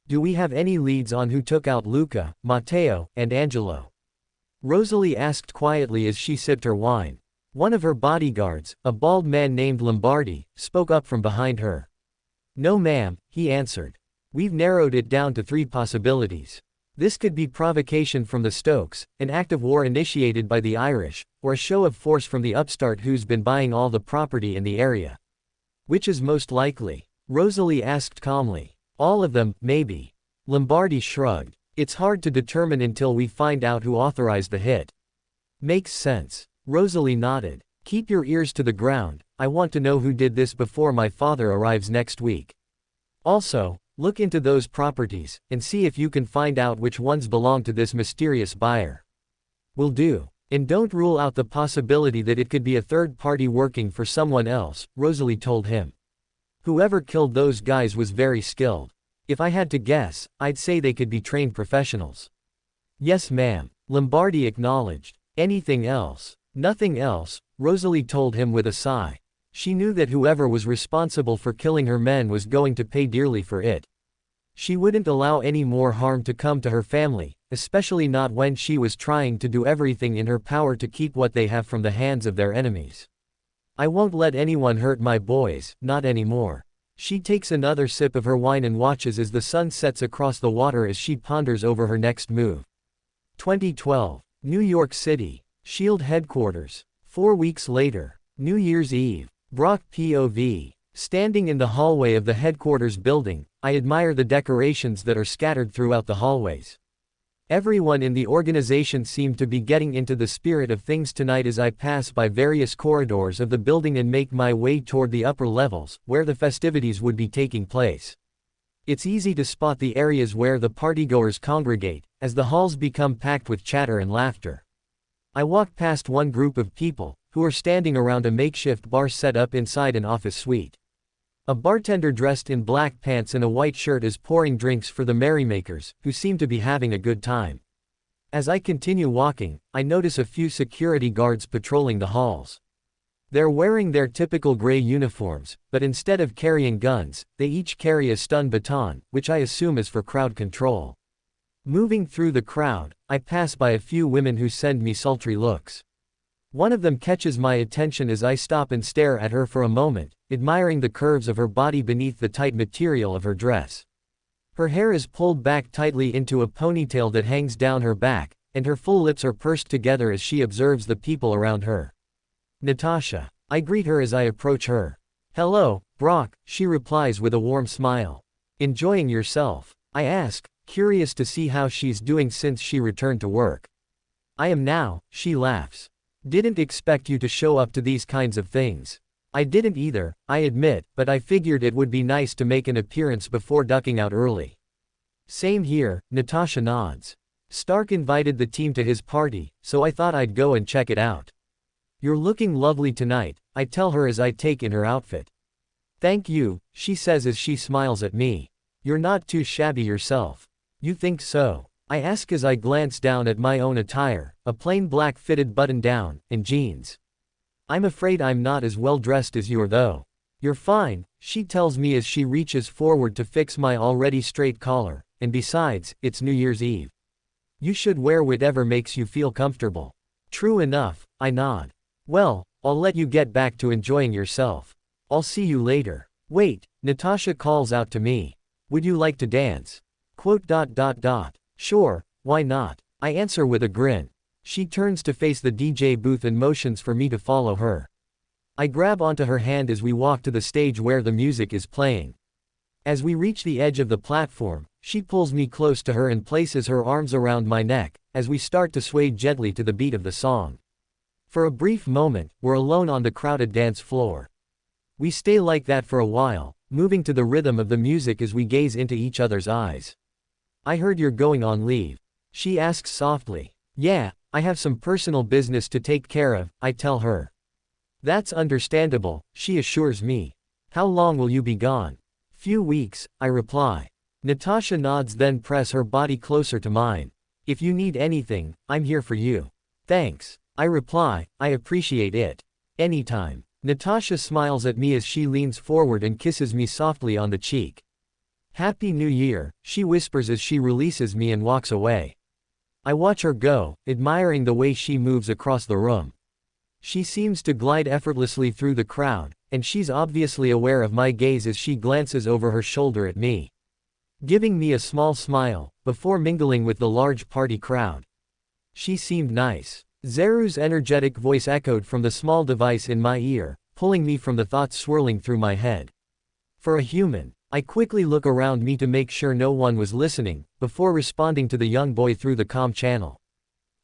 Do we have any leads on who took out Luca, Matteo, and Angelo? Rosalie asked quietly as she sipped her wine. One of her bodyguards, a bald man named Lombardi, spoke up from behind her. No ma'am, he answered. We've narrowed it down to 3 possibilities. This could be provocation from the Stokes, an act of war initiated by the Irish, or a show of force from the upstart who's been buying all the property in the area. Which is most likely? Rosalie asked calmly. All of them, maybe. Lombardi shrugged. It's hard to determine until we find out who authorized the hit. Makes sense. Rosalie nodded. Keep your ears to the ground, I want to know who did this before my father arrives next week. Also, look into those properties, and see if you can find out which ones belong to this mysterious buyer. Will do. And don't rule out the possibility that it could be a third party working for someone else, Rosalie told him. Whoever killed those guys was very skilled. If I had to guess, I'd say they could be trained professionals. Yes ma'am, Lombardi acknowledged. Anything else? Nothing else, Rosalie told him with a sigh. She knew that whoever was responsible for killing her men was going to pay dearly for it. She wouldn't allow any more harm to come to her family, especially not when she was trying to do everything in her power to keep what they have from the hands of their enemies. I won't let anyone hurt my boys, not anymore. She takes another sip of her wine and watches as the sun sets across the water as she ponders over her next move. 2012. New York City. SHIELD headquarters. 4 weeks later. New Year's Eve. Brock POV. Standing in the hallway of the headquarters building, I admire the decorations that are scattered throughout the hallways. Everyone in the organization seemed to be getting into the spirit of things tonight as I pass by various corridors of the building and make my way toward the upper levels, where the festivities would be taking place. It's easy to spot the areas where the partygoers congregate, as the halls become packed with chatter and laughter. I walk past one group of people, who are standing around a makeshift bar set up inside an office suite. A bartender dressed in black pants and a white shirt is pouring drinks for the merrymakers, who seem to be having a good time. As I continue walking, I notice a few security guards patrolling the halls. They're wearing their typical gray uniforms, but instead of carrying guns, they each carry a stun baton, which I assume is for crowd control. Moving through the crowd, I pass by a few women who send me sultry looks. One of them catches my attention as I stop and stare at her for a moment, admiring the curves of her body beneath the tight material of her dress. Her hair is pulled back tightly into a ponytail that hangs down her back, and her full lips are pursed together as she observes the people around her. Natasha. I greet her as I approach her. Hello, Brock, she replies with a warm smile. Enjoying yourself? I ask, curious to see how she's doing since she returned to work. I am now, she laughs. Didn't expect you to show up to these kinds of things. I didn't either, I admit, but I figured it would be nice to make an appearance before ducking out early. Same here, Natasha nods. Stark invited the team to his party, so I thought I'd go and check it out. You're looking lovely tonight, I tell her as I take in her outfit. Thank you, she says as she smiles at me. You're not too shabby yourself. You think so? I ask as I glance down at my own attire, a plain black fitted button-down, and jeans. I'm afraid I'm not as well dressed as you are though. You're fine, she tells me as she reaches forward to fix my already straight collar, and besides, it's New Year's Eve. You should wear whatever makes you feel comfortable. True enough, I nod. Well, I'll let you get back to enjoying yourself. I'll see you later. Wait, Natasha calls out to me. Would you like to dance? Sure, why not? I answer with a grin. She turns to face the DJ booth and motions for me to follow her. I grab onto her hand as we walk to the stage where the music is playing. As we reach the edge of the platform, she pulls me close to her and places her arms around my neck, as we start to sway gently to the beat of the song. For a brief moment, we're alone on the crowded dance floor. We stay like that for a while, moving to the rhythm of the music as we gaze into each other's eyes. I heard you're going on leave. She asks softly. Yeah, I have some personal business to take care of, I tell her. That's understandable, she assures me. How long will you be gone? Few weeks, I reply. Natasha nods, then press her body closer to mine. If you need anything, I'm here for you. Thanks, I reply, I appreciate it. Anytime. Natasha smiles at me as she leans forward and kisses me softly on the cheek. Happy New Year, she whispers as she releases me and walks away. I watch her go, admiring the way she moves across the room. She seems to glide effortlessly through the crowd, and she's obviously aware of my gaze as she glances over her shoulder at me, giving me a small smile, before mingling with the large party crowd. She seemed nice. Zeru's energetic voice echoed from the small device in my ear, pulling me from the thoughts swirling through my head. For a human, I quickly look around me to make sure no one was listening, before responding to the young boy through the comm channel.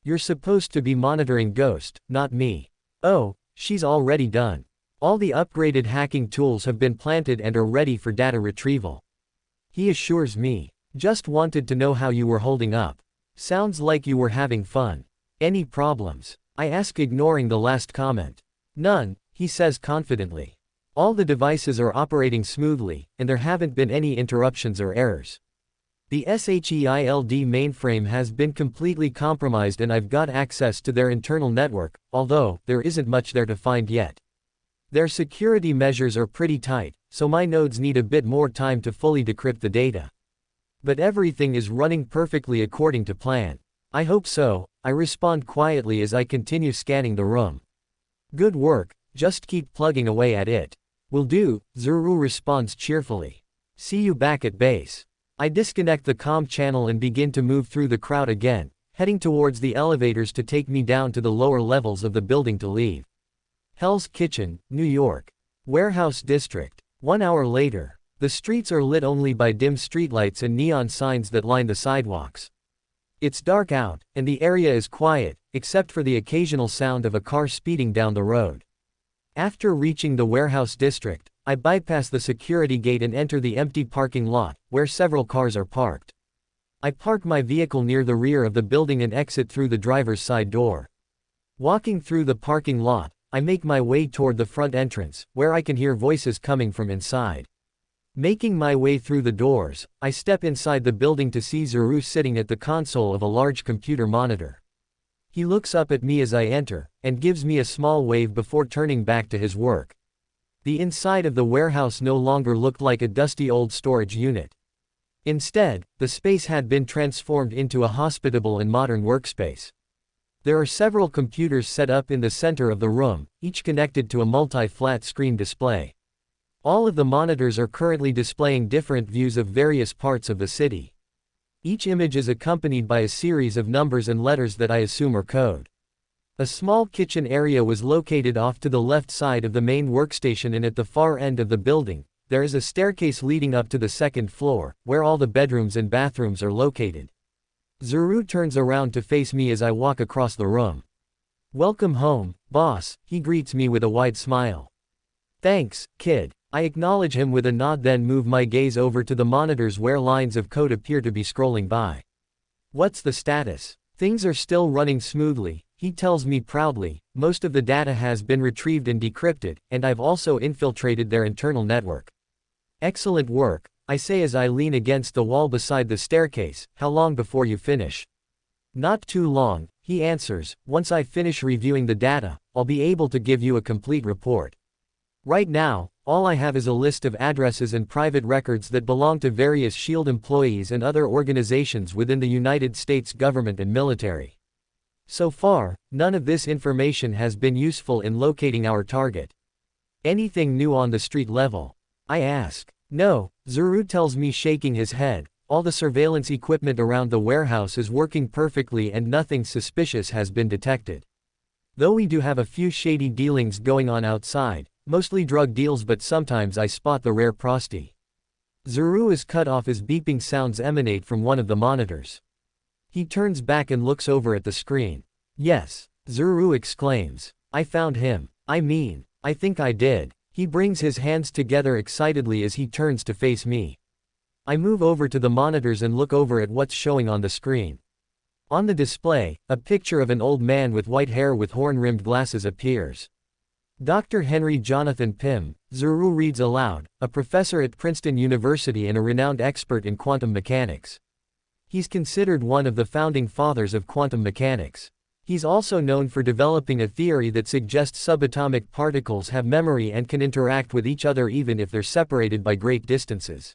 You're supposed to be monitoring Ghost, not me. Oh, she's already done. All the upgraded hacking tools have been planted and are ready for data retrieval. He assures me. Just wanted to know how you were holding up. Sounds like you were having fun. Any problems? I ask, ignoring the last comment. None, he says confidently. All the devices are operating smoothly, and there haven't been any interruptions or errors. The SHIELD mainframe has been completely compromised and I've got access to their internal network, although there isn't much there to find yet. Their security measures are pretty tight, so my nodes need a bit more time to fully decrypt the data. But everything is running perfectly according to plan. I hope so, I respond quietly as I continue scanning the room. Good work, just keep plugging away at it. Will do, Zeru responds cheerfully. See you back at base. I disconnect the comm channel and begin to move through the crowd again, heading towards the elevators to take me down to the lower levels of the building to leave. Hell's Kitchen, New York. Warehouse District. 1 hour later. The streets are lit only by dim streetlights and neon signs that line the sidewalks. It's dark out, and the area is quiet, except for the occasional sound of a car speeding down the road. After reaching the warehouse district, I bypass the security gate and enter the empty parking lot, where several cars are parked. I park my vehicle near the rear of the building and exit through the driver's side door. Walking through the parking lot, I make my way toward the front entrance, where I can hear voices coming from inside. Making my way through the doors, I step inside the building to see Zuru sitting at the console of a large computer monitor. He looks up at me as I enter, and gives me a small wave before turning back to his work. The inside of the warehouse no longer looked like a dusty old storage unit. Instead, the space had been transformed into a hospitable and modern workspace. There are several computers set up in the center of the room, each connected to a multi-flat screen display. All of the monitors are currently displaying different views of various parts of the city. Each image is accompanied by a series of numbers and letters that I assume are code. A small kitchen area was located off to the left side of the main workstation, and at the far end of the building, there is a staircase leading up to the second floor, where all the bedrooms and bathrooms are located. Zuru turns around to face me as I walk across the room. "Welcome home, boss," he greets me with a wide smile. "Thanks, kid." I acknowledge him with a nod, then move my gaze over to the monitors where lines of code appear to be scrolling by. "What's the status?" "Things are still running smoothly," he tells me proudly. "Most of the data has been retrieved and decrypted, and I've also infiltrated their internal network." "Excellent work," I say as I lean against the wall beside the staircase. "How long before you finish?" "Not too long," he answers. "Once I finish reviewing the data, I'll be able to give you a complete report. Right now, all I have is a list of addresses and private records that belong to various SHIELD employees and other organizations within the United States government and military. So far, none of this information has been useful in locating our target." "Anything new on the street level?" I ask. "No," Zuru tells me, shaking his head. "All the surveillance equipment around the warehouse is working perfectly and nothing suspicious has been detected. Though we do have a few shady dealings going on outside, mostly drug deals, but sometimes I spot the rare prosty." Zuru is cut off as beeping sounds emanate from one of the monitors. He turns back and looks over at the screen. "Yes," Zuru exclaims. "I found him. I think I did." He brings his hands together excitedly as he turns to face me. I move over to the monitors and look over at what's showing on the screen. On the display, a picture of an old man with white hair with horn-rimmed glasses appears. "Dr. Henry Jonathan Pym," Zuru reads aloud, "a professor at Princeton University and a renowned expert in quantum mechanics. He's considered one of the founding fathers of quantum mechanics. He's also known for developing a theory that suggests subatomic particles have memory and can interact with each other even if they're separated by great distances."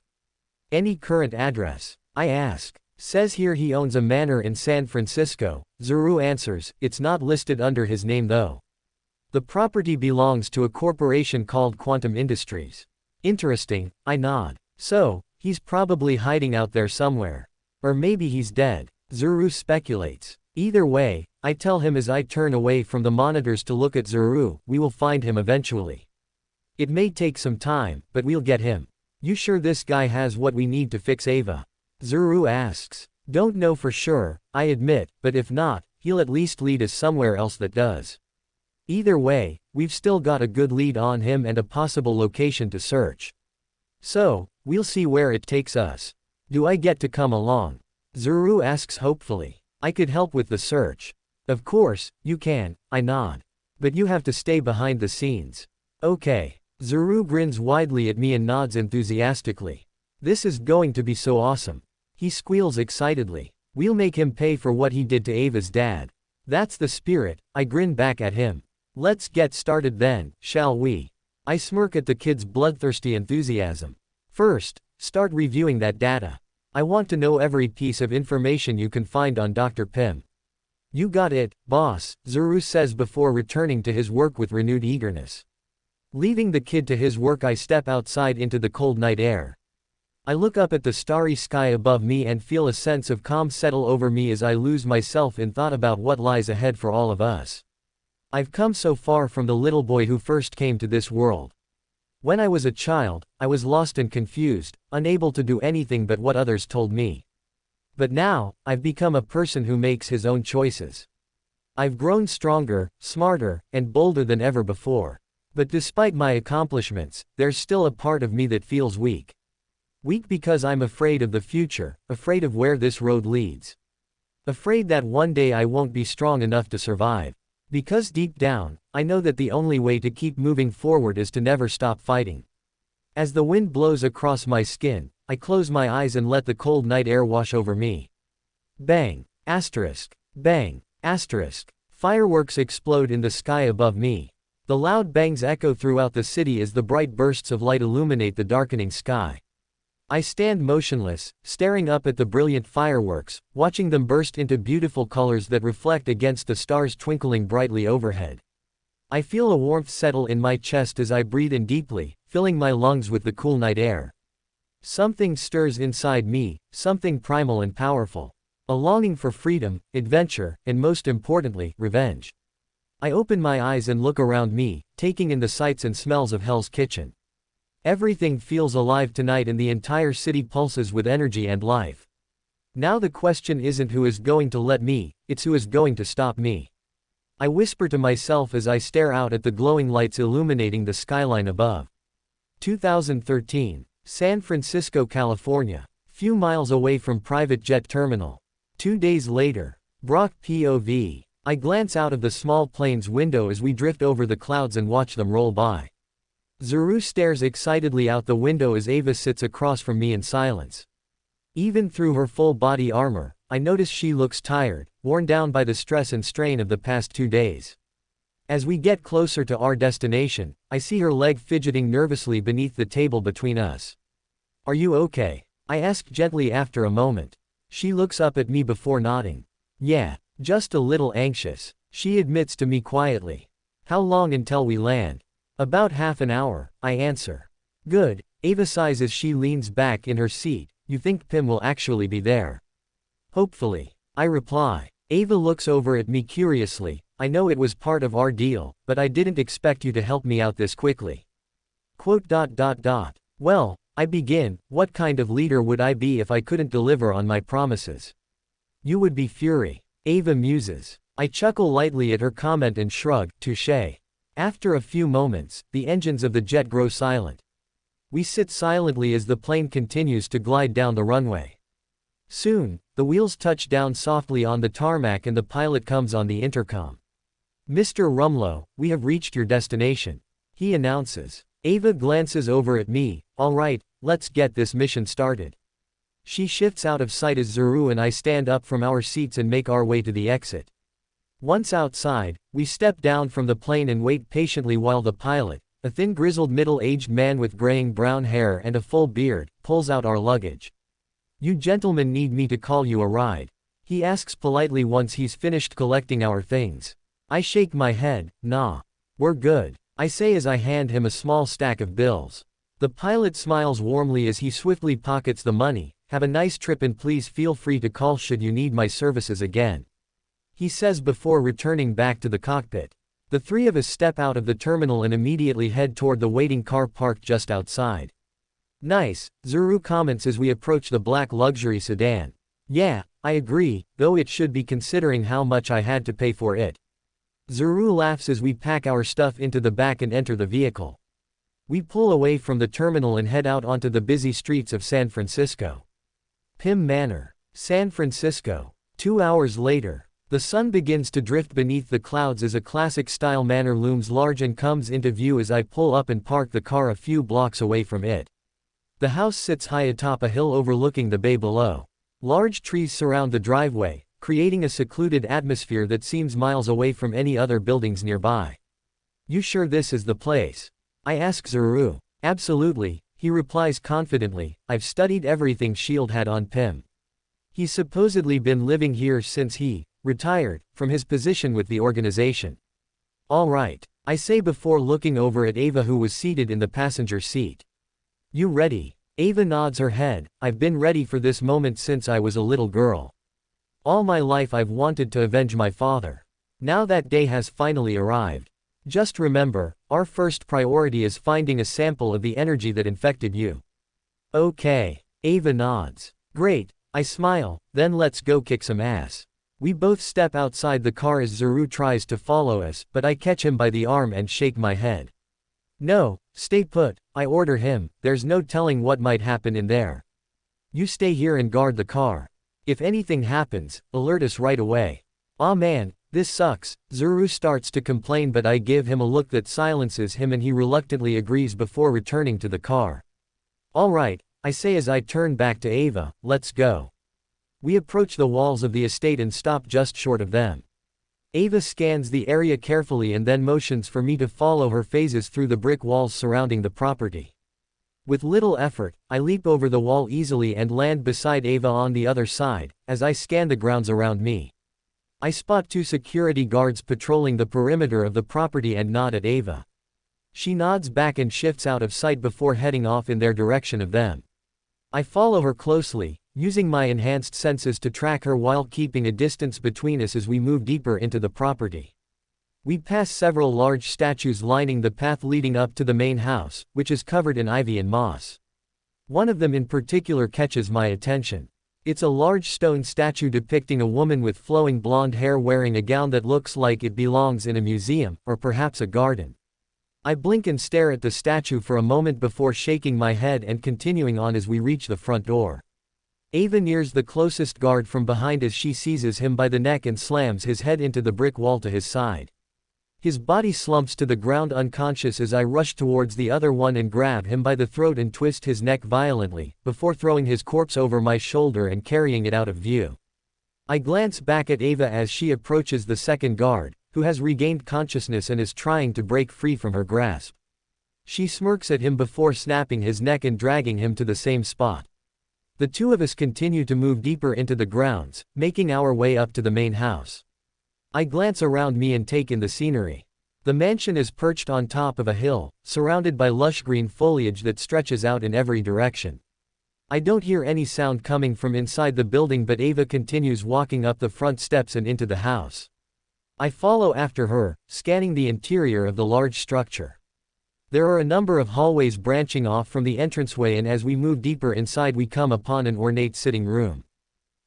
"Any current address?" I ask. "Says here he owns a manor in San Francisco," Zuru answers. "It's not listed under his name though. The property belongs to a corporation called Quantum Industries." "Interesting," I nod. "So, he's probably hiding out there somewhere. Or maybe he's dead," Zuru speculates. "Either way," I tell him as I turn away from the monitors to look at Zuru, "we will find him eventually. It may take some time, but we'll get him." "You sure this guy has what we need to fix Ava?" Zuru asks. "Don't know for sure," I admit, "but if not, he'll at least lead us somewhere else that does. Either way, we've still got a good lead on him and a possible location to search. So, we'll see where it takes us." "Do I get to come along?" Zuru asks hopefully. "I could help with the search." "Of course, you can," I nod. "But you have to stay behind the scenes." "Okay." Zuru grins widely at me and nods enthusiastically. "This is going to be so awesome." He squeals excitedly. "We'll make him pay for what he did to Ava's dad." "That's the spirit," I grin back at him. "Let's get started then, shall we?" I smirk at the kid's bloodthirsty enthusiasm. "First, start reviewing that data. I want to know every piece of information you can find on Dr. Pym." "You got it, boss," Zuru says before returning to his work with renewed eagerness. Leaving the kid to his work, I step outside into the cold night air. I look up at the starry sky above me and feel a sense of calm settle over me as I lose myself in thought about what lies ahead for all of us. I've come so far from the little boy who first came to this world. When I was a child, I was lost and confused, unable to do anything but what others told me. But now, I've become a person who makes his own choices. I've grown stronger, smarter, and bolder than ever before. But despite my accomplishments, there's still a part of me that feels weak. Weak because I'm afraid of the future, afraid of where this road leads. Afraid that one day I won't be strong enough to survive. Because deep down, I know that the only way to keep moving forward is to never stop fighting. As the wind blows across my skin, I close my eyes and let the cold night air wash over me. Bang! Asterisk. Bang! Asterisk. Fireworks explode in the sky above me. The loud bangs echo throughout the city as the bright bursts of light illuminate the darkening sky. I stand motionless, staring up at the brilliant fireworks, watching them burst into beautiful colors that reflect against the stars twinkling brightly overhead. I feel a warmth settle in my chest as I breathe in deeply, filling my lungs with the cool night air. Something stirs inside me, something primal and powerful. A longing for freedom, adventure, and most importantly, revenge. I open my eyes and look around me, taking in the sights and smells of Hell's Kitchen. Everything feels alive tonight and the entire city pulses with energy and life. Now the question isn't who is going to let me, it's who is going to stop me. I whisper to myself as I stare out at the glowing lights illuminating the skyline above. 2013. San Francisco, California. Few miles away from private jet terminal. 2 days later. Brock POV. I glance out of the small plane's window as we drift over the clouds and watch them roll by. Zuru stares excitedly out the window as Ava sits across from me in silence. Even through her full body armor, I notice she looks tired, worn down by the stress and strain of the past 2 days. As we get closer to our destination, I see her leg fidgeting nervously beneath the table between us. "Are you okay?" I ask gently after a moment. She looks up at me before nodding. "Yeah, just a little anxious," she admits to me quietly. "How long until we land?" "About half an hour," I answer. "Good," Ava sighs as she leans back in her seat. "You think Pim will actually be there?" "Hopefully," I reply. Ava looks over at me curiously. "I know it was part of our deal, but I didn't expect you to help me out this quickly." Well, I begin, what kind of leader would I be if I couldn't deliver on my promises? "You would be Fury," Ava muses. I chuckle lightly at her comment and shrug, touché. After a few moments, the engines of the jet grow silent. We sit silently as the plane continues to glide down the runway. Soon, the wheels touch down softly on the tarmac and the pilot comes on the intercom. "Mr. Rumlow, we have reached your destination," he announces. Ava glances over at me. "All right, let's get this mission started." She shifts out of sight as Zuru and I stand up from our seats and make our way to the exit. Once outside, we step down from the plane and wait patiently while the pilot, a thin grizzled middle-aged man with graying brown hair and a full beard, pulls out our luggage. "You gentlemen need me to call you a ride?" he asks politely once he's finished collecting our things. I shake my head. "Nah. We're good," I say as I hand him a small stack of bills. The pilot smiles warmly as he swiftly pockets the money. "Have a nice trip and please feel free to call should you need my services again," he says before returning back to the cockpit. The three of us step out of the terminal and immediately head toward the waiting car parked just outside. "Nice," Zuru comments as we approach the black luxury sedan. "Yeah, I agree, though it should be considering how much I had to pay for it." Zuru laughs as we pack our stuff into the back and enter the vehicle. We pull away from the terminal and head out onto the busy streets of San Francisco. Pim Manor, San Francisco. 2 hours later. The sun begins to drift beneath the clouds as a classic-style manor looms large and comes into view as I pull up and park the car a few blocks away from it. The house sits high atop a hill overlooking the bay below. Large trees surround the driveway, creating a secluded atmosphere that seems miles away from any other buildings nearby. "You sure this is the place?" I ask Zuru. "Absolutely," he replies confidently. "I've studied everything S.H.I.E.L.D. had on Pim. He's supposedly been living here since he retired from his position with the organization." "All right," I say before looking over at Ava who was seated in the passenger seat. "You ready?" Ava nods her head. "I've been ready for this moment since I was a little girl. All my life I've wanted to avenge my father. Now that day has finally arrived." Just remember, our first priority is finding a sample of the energy that infected you. Okay. Ava nods. Great, I smile, then let's go kick some ass. We both step outside the car as Zuru tries to follow us, but I catch him by the arm and shake my head. No, stay put, I order him, there's no telling what might happen in there. You stay here and guard the car. If anything happens, alert us right away. Aw man, this sucks, Zuru starts to complain but I give him a look that silences him and he reluctantly agrees before returning to the car. Alright, I say as I turn back to Ava, let's go. We approach the walls of the estate and stop just short of them. Ava scans the area carefully and then motions for me to follow her phases through the brick walls surrounding the property. With little effort, I leap over the wall easily and land beside Ava on the other side, as I scan the grounds around me. I spot 2 security guards patrolling the perimeter of the property and nod at Ava. She nods back and shifts out of sight before heading off in their direction of them. I follow her closely, using my enhanced senses to track her while keeping a distance between us as we move deeper into the property. We pass several large statues lining the path leading up to the main house, which is covered in ivy and moss. One of them in particular catches my attention. It's a large stone statue depicting a woman with flowing blonde hair wearing a gown that looks like it belongs in a museum, or perhaps a garden. I blink and stare at the statue for a moment before shaking my head and continuing on as we reach the front door. Ava nears the closest guard from behind as she seizes him by the neck and slams his head into the brick wall to his side. His body slumps to the ground unconscious as I rush towards the other one and grab him by the throat and twist his neck violently, before throwing his corpse over my shoulder and carrying it out of view. I glance back at Ava as she approaches the second guard, who has regained consciousness and is trying to break free from her grasp. She smirks at him before snapping his neck and dragging him to the same spot. The two of us continue to move deeper into the grounds, making our way up to the main house. I glance around me and take in the scenery. The mansion is perched on top of a hill, surrounded by lush green foliage that stretches out in every direction. I don't hear any sound coming from inside the building, but Ava continues walking up the front steps and into the house. I follow after her, scanning the interior of the large structure. There are a number of hallways branching off from the entranceway, and as we move deeper inside we come upon an ornate sitting room.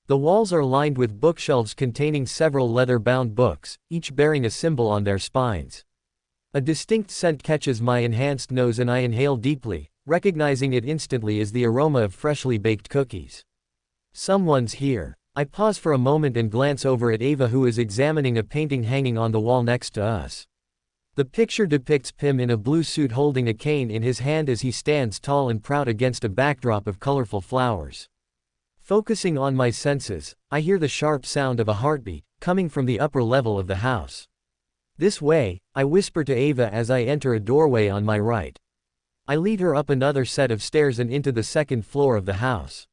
The walls are lined with bookshelves containing several leather-bound books, each bearing a symbol on their spines. A distinct scent catches my enhanced nose and I inhale deeply, recognizing it instantly as the aroma of freshly baked cookies. Someone's here. I pause for a moment and glance over at Ava, who is examining a painting hanging on the wall next to us. The picture depicts Pym in a blue suit holding a cane in his hand as he stands tall and proud against a backdrop of colorful flowers. Focusing on my senses, I hear the sharp sound of a heartbeat, coming from the upper level of the house. This way, I whisper to Ava as I enter a doorway on my right. I lead her up another set of stairs and into the second floor of the house.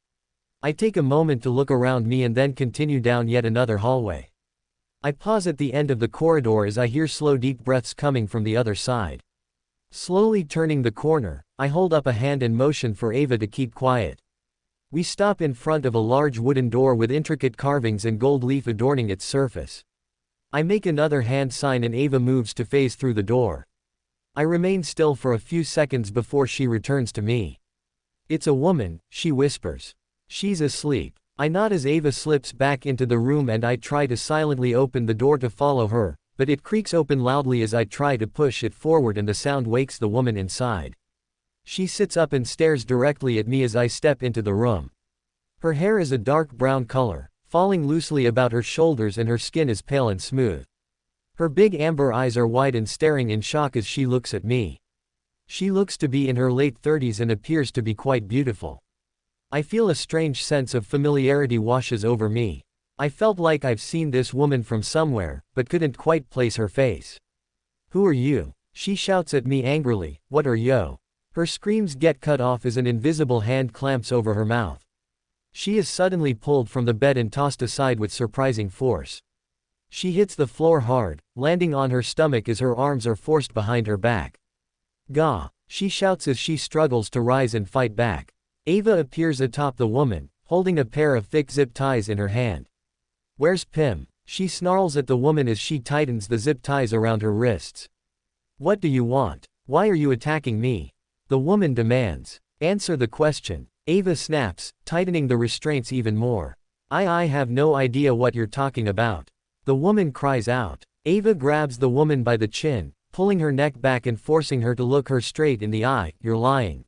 I take a moment to look around me and then continue down yet another hallway. I pause at the end of the corridor as I hear slow deep breaths coming from the other side. Slowly turning the corner, I hold up a hand and motion for Ava to keep quiet. We stop in front of a large wooden door with intricate carvings and gold leaf adorning its surface. I make another hand sign and Ava moves to phase through the door. I remain still for a few seconds before she returns to me. "It's a woman," she whispers. "She's asleep." I nod as Ava slips back into the room and I try to silently open the door to follow her, but it creaks open loudly as I try to push it forward and the sound wakes the woman inside. She sits up and stares directly at me as I step into the room. Her hair is a dark brown color, falling loosely about her shoulders, and her skin is pale and smooth. Her big amber eyes are wide and staring in shock as she looks at me. She looks to be in her late 30s and appears to be quite beautiful. I feel a strange sense of familiarity washes over me. I felt like I've seen this woman from somewhere, but couldn't quite place her face. "Who are you?" she shouts at me angrily. "What are yo?" Her screams get cut off as an invisible hand clamps over her mouth. She is suddenly pulled from the bed and tossed aside with surprising force. She hits the floor hard, landing on her stomach as her arms are forced behind her back. "Gah!" she shouts as she struggles to rise and fight back. Ava appears atop the woman, holding a pair of thick zip ties in her hand. "Where's Pym?" she snarls at the woman as she tightens the zip ties around her wrists. What do you want? Why are you attacking me? The woman demands. Answer the question. Ava snaps, tightening the restraints even more. I have no idea what you're talking about. The woman cries out. Ava grabs the woman by the chin, pulling her neck back and forcing her to look her straight in the eye. You're lying.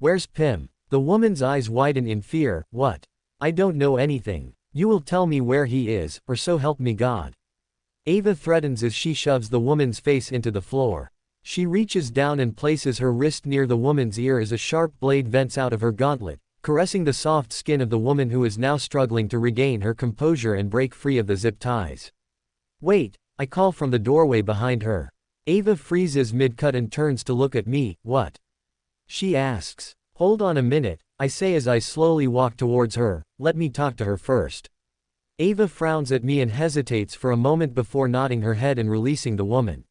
Where's Pim? The woman's eyes widen in fear. What? I don't know anything. You will tell me where he is, or so help me God. Ava threatens as she shoves the woman's face into the floor. She reaches down and places her wrist near the woman's ear as a sharp blade vents out of her gauntlet, caressing the soft skin of the woman who is now struggling to regain her composure and break free of the zip ties. Wait, I call from the doorway behind her. Ava freezes mid-cut and turns to look at me. What? She asks. Hold on a minute, I say as I slowly walk towards her. Let me talk to her first. Ava frowns at me and hesitates for a moment before nodding her head and releasing the woman.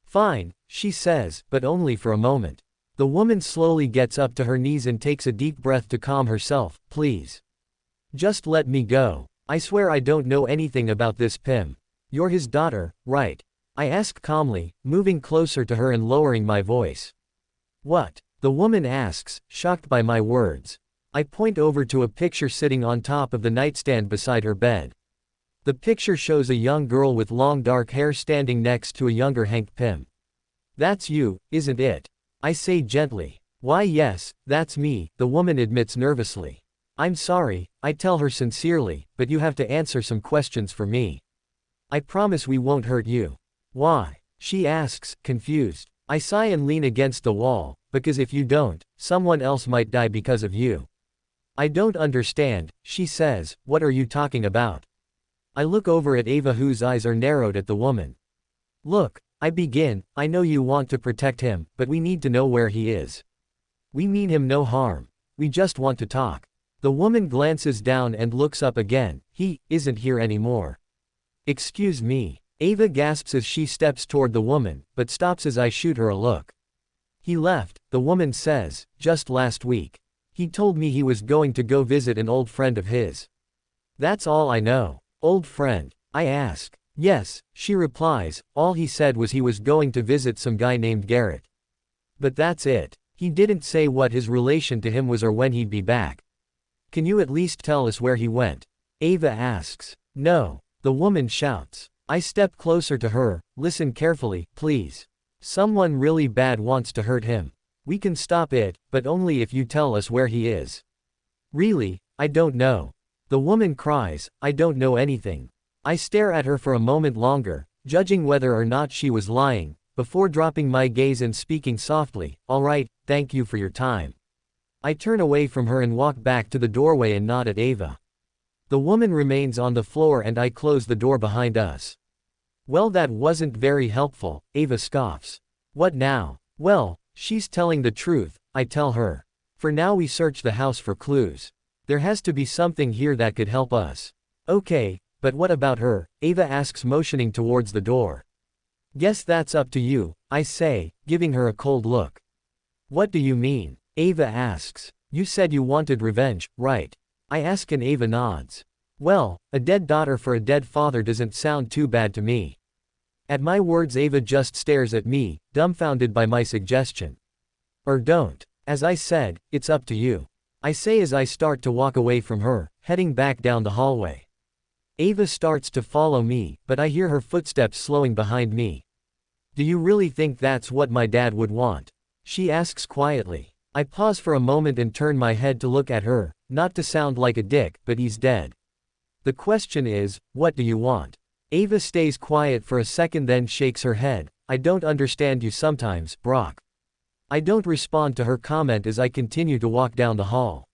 Fine, she says, but only for a moment. The woman slowly gets up to her knees and takes a deep breath to calm herself. Please. Just let me go. I swear I don't know anything about this Pim. You're his daughter, right? I ask calmly, moving closer to her and lowering my voice. What? The woman asks, shocked by my words. I point over to a picture sitting on top of the nightstand beside her bed. The picture shows a young girl with long dark hair standing next to a younger Hank Pym. That's you, isn't it? I say gently. Why yes, that's me, the woman admits nervously. I'm sorry, I tell her sincerely, but you have to answer some questions for me. I promise we won't hurt you. Why? She asks, confused. I sigh and lean against the wall, because if you don't, someone else might die because of you. I don't understand, she says, what are you talking about? I look over at Ava whose eyes are narrowed at the woman. Look, I begin, I know you want to protect him, but we need to know where he is. We mean him no harm. We just want to talk. The woman glances down and looks up again. He isn't here anymore. Excuse me. Ava gasps as she steps toward the woman, but stops as I shoot her a look. He left, the woman says, just last week. He told me he was going to go visit an old friend of his. That's all I know. Old friend? I ask. Yes, she replies, all he said was he was going to visit some guy named Garrett. But that's it. He didn't say what his relation to him was or when he'd be back. Can you at least tell us where he went? Ava asks. No. The woman shouts. I step closer to her. Listen carefully, please. Someone really bad wants to hurt him. We can stop it, but only if you tell us where he is. Really, I don't know. The woman cries, I don't know anything. I stare at her for a moment longer, judging whether or not she was lying, before dropping my gaze and speaking softly. All right, thank you for your time. I turn away from her and walk back to the doorway and nod at Ava. The woman remains on the floor and I close the door behind us. Well, that wasn't very helpful, Ava scoffs. What now? Well, she's telling the truth, I tell her. For now we search the house for clues. There has to be something here that could help us. Okay, but what about her? Ava asks, motioning towards the door. Guess that's up to you, I say, giving her a cold look. What do you mean? Ava asks. You said you wanted revenge, right? I ask and Ava nods. Well, a dead daughter for a dead father doesn't sound too bad to me. At my words Ava just stares at me, dumbfounded by my suggestion. Or don't. As I said, it's up to you. I say as I start to walk away from her, heading back down the hallway. Ava starts to follow me, but I hear her footsteps slowing behind me. Do you really think that's what my dad would want? She asks quietly. I pause for a moment and turn my head to look at her, not to sound like a dick, but he's dead. The question is, what do you want? Ava stays quiet for a second then shakes her head. I don't understand you sometimes, Brock. I don't respond to her comment as I continue to walk down the hall.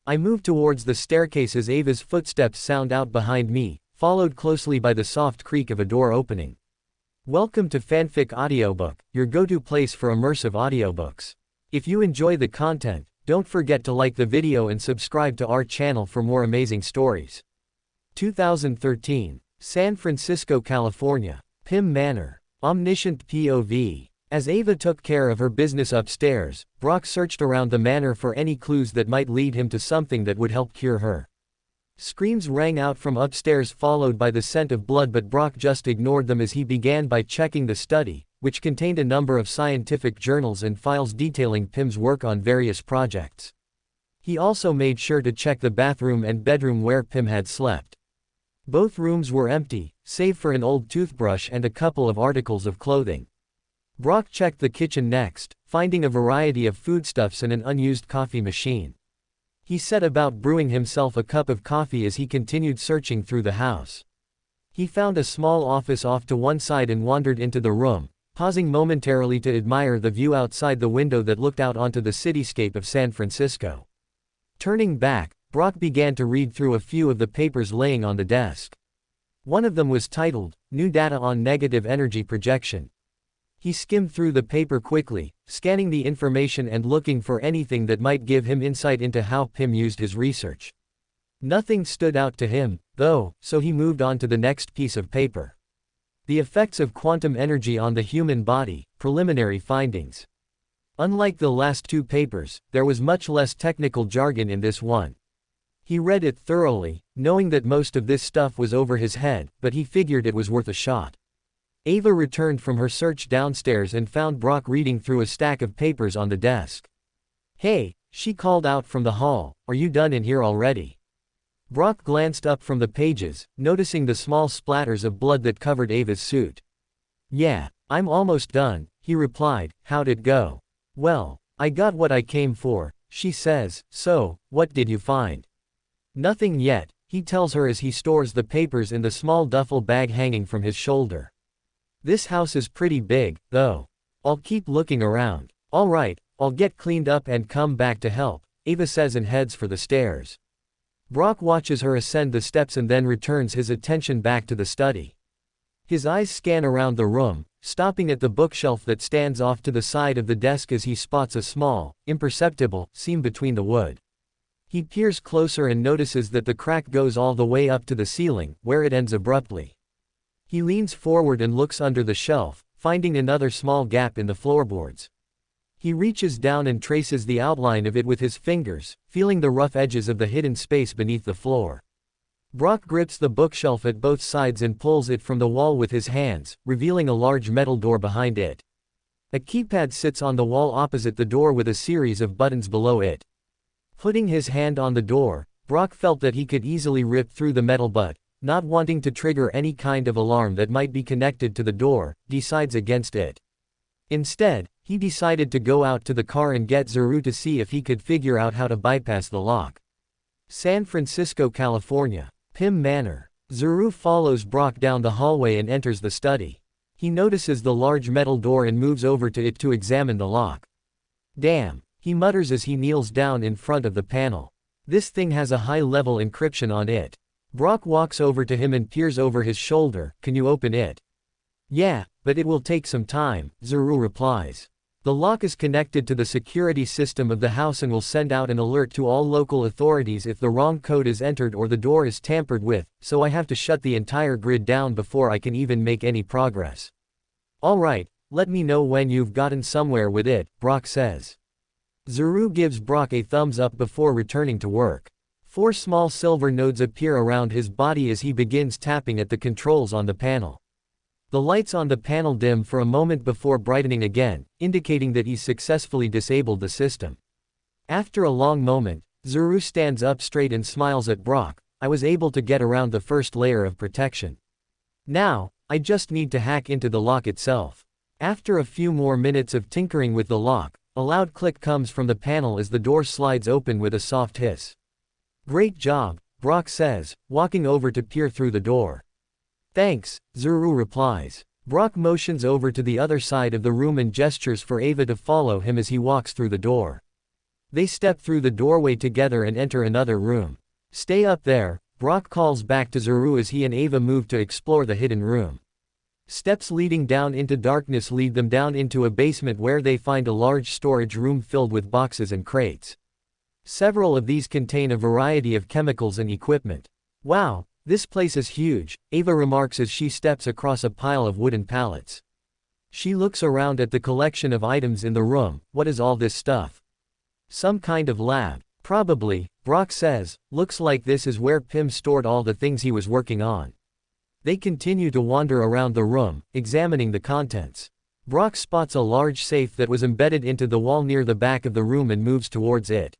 I move towards the staircase as Ava's footsteps sound out behind me, followed closely by the soft creak of a door opening. Welcome to Fanfic Audiobook, your go-to place for immersive audiobooks. If you enjoy the content, don't forget to like the video and subscribe to our channel for more amazing stories. 2013. San Francisco, California. Pym Manor. Omniscient POV. As Ava took care of her business upstairs, Brock searched around the manor for any clues that might lead him to something that would help cure her. Screams rang out from upstairs followed by the scent of blood, but Brock just ignored them as he began by checking the study, which contained a number of scientific journals and files detailing Pym's work on various projects. He also made sure to check the bathroom and bedroom where Pym had slept. Both rooms were empty, save for an old toothbrush and a couple of articles of clothing. Brock checked the kitchen next, finding a variety of foodstuffs and an unused coffee machine. He set about brewing himself a cup of coffee as he continued searching through the house. He found a small office off to one side and wandered into the room, pausing momentarily to admire the view outside the window that looked out onto the cityscape of San Francisco. Turning back, Brock began to read through a few of the papers laying on the desk. One of them was titled, "New Data on Negative Energy Projection." He skimmed through the paper quickly, scanning the information and looking for anything that might give him insight into how Pym used his research. Nothing stood out to him, though, so he moved on to the next piece of paper. The effects of quantum energy on the human body, preliminary findings. Unlike the last two papers, there was much less technical jargon in this one. He read it thoroughly, knowing that most of this stuff was over his head, but he figured it was worth a shot. Ava returned from her search downstairs and found Brock reading through a stack of papers on the desk. "Hey," she called out from the hall, "are you done in here already?" Brock glanced up from the pages, noticing the small splatters of blood that covered Ava's suit. "Yeah, I'm almost done," he replied. "How'd it go?" "Well, I got what I came for," she says. "So, what did you find?" "Nothing yet," he tells her as he stores the papers in the small duffel bag hanging from his shoulder. "This house is pretty big, though. I'll keep looking around." "All right, I'll get cleaned up and come back to help," Ava says and heads for the stairs. Brock watches her ascend the steps and then returns his attention back to the study. His eyes scan around the room, stopping at the bookshelf that stands off to the side of the desk as he spots a small, imperceptible, seam between the wood. He peers closer and notices that the crack goes all the way up to the ceiling, where it ends abruptly. He leans forward and looks under the shelf, finding another small gap in the floorboards. He reaches down and traces the outline of it with his fingers, feeling the rough edges of the hidden space beneath the floor. Brock grips the bookshelf at both sides and pulls it from the wall with his hands, revealing a large metal door behind it. A keypad sits on the wall opposite the door with a series of buttons below it. Putting his hand on the door, Brock felt that he could easily rip through the metal but, not wanting to trigger any kind of alarm that might be connected to the door, decides against it. Instead, he decided to go out to the car and get Zuru to see if he could figure out how to bypass the lock. San Francisco, California. Pym Manor. Zuru follows Brock down the hallway and enters the study. He notices the large metal door and moves over to it to examine the lock. "Damn," he mutters as he kneels down in front of the panel. "This thing has a high-level encryption on it." Brock walks over to him and peers over his shoulder. "Can you open it?" "Yeah, but it will take some time," Zuru replies. "The lock is connected to the security system of the house and will send out an alert to all local authorities if the wrong code is entered or the door is tampered with, so I have to shut the entire grid down before I can even make any progress." "All right, let me know when you've gotten somewhere with it," Brock says. Zuru gives Brock a thumbs up before returning to work. 4 small silver nodes appear around his body as he begins tapping at the controls on the panel. The lights on the panel dim for a moment before brightening again, indicating that he's successfully disabled the system. After a long moment, Zuru stands up straight and smiles at Brock. "I was able to get around the first layer of protection. Now, I just need to hack into the lock itself." After a few more minutes of tinkering with the lock, a loud click comes from the panel as the door slides open with a soft hiss. "Great job," Brock says, walking over to peer through the door. "Thanks," Zuru replies. Brock motions over to the other side of the room and gestures for Ava to follow him as he walks through the door. They step through the doorway together and enter another room. "Stay up there," Brock calls back to Zuru as he and Ava move to explore the hidden room. Steps leading down into darkness lead them down into a basement where they find a large storage room filled with boxes and crates. Several of these contain a variety of chemicals and equipment. "Wow, this place is huge," Ava remarks as she steps across a pile of wooden pallets. She looks around at the collection of items in the room. "What is all this stuff?" "Some kind of lab. Probably," Brock says. "Looks like this is where Pym stored all the things he was working on." They continue to wander around the room, examining the contents. Brock spots a large safe that was embedded into the wall near the back of the room and moves towards it.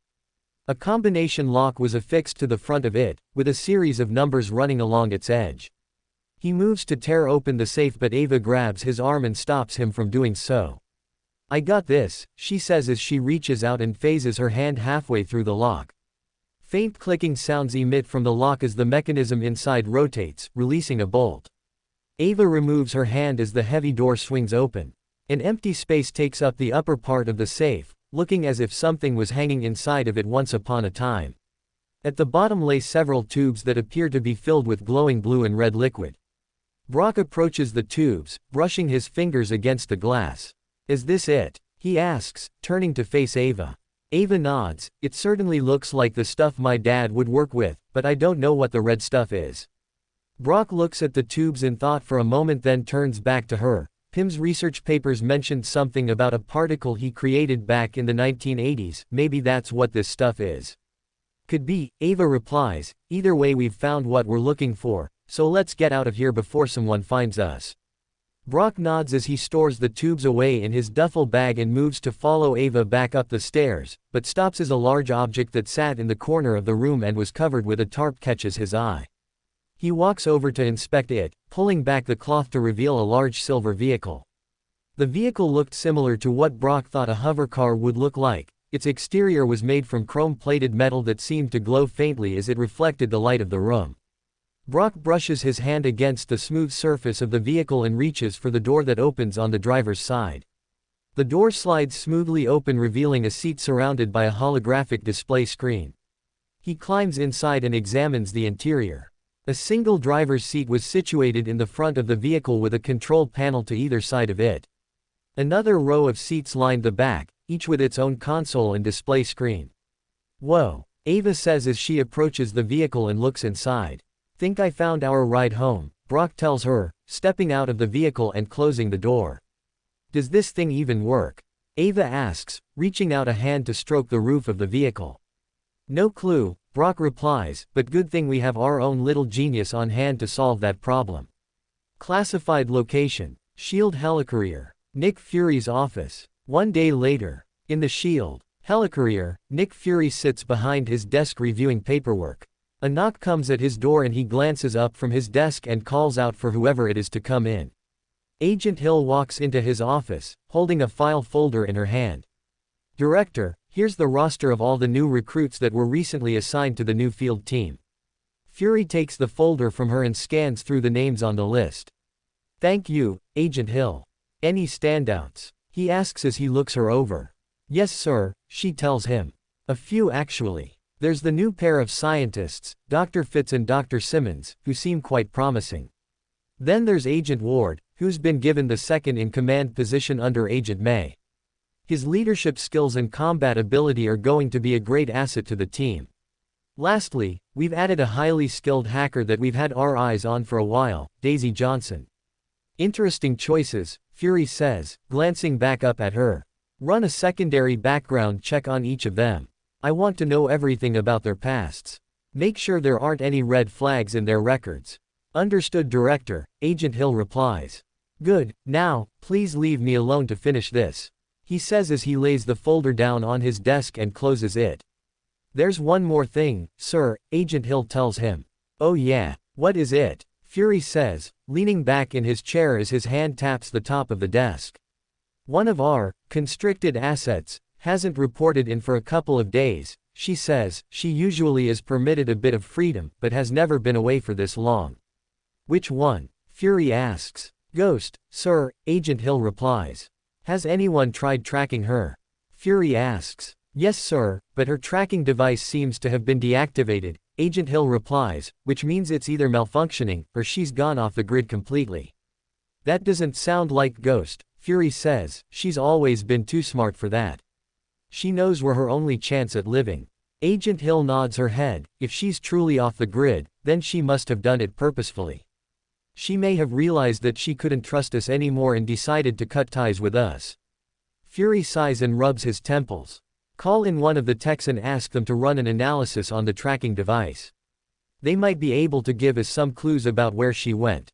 A combination lock was affixed to the front of it, with a series of numbers running along its edge. He moves to tear open the safe, but Ava grabs his arm and stops him from doing so. "I got this," she says as she reaches out and phases her hand halfway through the lock. Faint clicking sounds emit from the lock as the mechanism inside rotates, releasing a bolt. Ava removes her hand as the heavy door swings open. An empty space takes up the upper part of the safe, looking as if something was hanging inside of it once upon a time. At the bottom lay several tubes that appear to be filled with glowing blue and red liquid. Brock approaches the tubes, brushing his fingers against the glass. "Is this it?" he asks, turning to face Ava. Ava nods. "It certainly looks like the stuff my dad would work with, but I don't know what the red stuff is." Brock looks at the tubes in thought for a moment, then turns back to her. "Pym's research papers mentioned something about a particle he created back in the 1980s, maybe that's what this stuff is." "Could be," Ava replies. "Either way, we've found what we're looking for, so let's get out of here before someone finds us." Brock nods as he stores the tubes away in his duffel bag and moves to follow Ava back up the stairs, but stops as a large object that sat in the corner of the room and was covered with a tarp catches his eye. He walks over to inspect it, pulling back the cloth to reveal a large silver vehicle. The vehicle looked similar to what Brock thought a hover car would look like. Its exterior was made from chrome-plated metal that seemed to glow faintly as it reflected the light of the room. Brock brushes his hand against the smooth surface of the vehicle and reaches for the door that opens on the driver's side. The door slides smoothly open, revealing a seat surrounded by a holographic display screen. He climbs inside and examines the interior. A single driver's seat was situated in the front of the vehicle with a control panel to either side of it. Another row of seats lined the back, each with its own console and display screen. "Whoa," Ava says as she approaches the vehicle and looks inside. "Think I found our ride home," Brock tells her, stepping out of the vehicle and closing the door. "Does this thing even work?" Ava asks, reaching out a hand to stroke the roof of the vehicle. "No clue," Brock replies, "but good thing we have our own little genius on hand to solve that problem." Classified location: SHIELD Helicourier. Nick Fury's office. One day later. In the SHIELD Helicourier, Nick Fury sits behind his desk reviewing paperwork. A knock comes at his door and he glances up from his desk and calls out for whoever it is to come in. Agent Hill walks into his office, holding a file folder in her hand. "Director, here's the roster of all the new recruits that were recently assigned to the new field team." Fury takes the folder from her and scans through the names on the list. "Thank you, Agent Hill. Any standouts?" he asks as he looks her over. "Yes sir," she tells him. "A few actually. There's the new pair of scientists, Dr. Fitz and Dr. Simmons, who seem quite promising. Then there's Agent Ward, who's been given the second-in-command position under Agent May. His leadership skills and combat ability are going to be a great asset to the team. Lastly, we've added a highly skilled hacker that we've had our eyes on for a while, Daisy Johnson." "Interesting choices," Fury says, glancing back up at her. "Run a secondary background check on each of them. I want to know everything about their pasts. Make sure there aren't any red flags in their records." "Understood, Director," Agent Hill replies. "Good, now, please leave me alone to finish this," he says as he lays the folder down on his desk and closes it. "There's one more thing, sir," Agent Hill tells him. "Oh yeah, what is it?" Fury says, leaning back in his chair as his hand taps the top of the desk. "One of our constricted assets hasn't reported in for a couple of days," she says. "She usually is permitted a bit of freedom, but has never been away for this long." "Which one?" Fury asks. "Ghost, sir," Agent Hill replies. "Has anyone tried tracking her?" Fury asks. "Yes sir, but her tracking device seems to have been deactivated," Agent Hill replies, "which means it's either malfunctioning, or she's gone off the grid completely." "That doesn't sound like Ghost," Fury says. "She's always been too smart for that. She knows we're her only chance at living." Agent Hill nods her head. "If she's truly off the grid, then she must have done it purposefully. She may have realized that she couldn't trust us anymore and decided to cut ties with us." Fury sighs and rubs his temples. "Call in one of the techs and ask them to run an analysis on the tracking device. They might be able to give us some clues about where she went."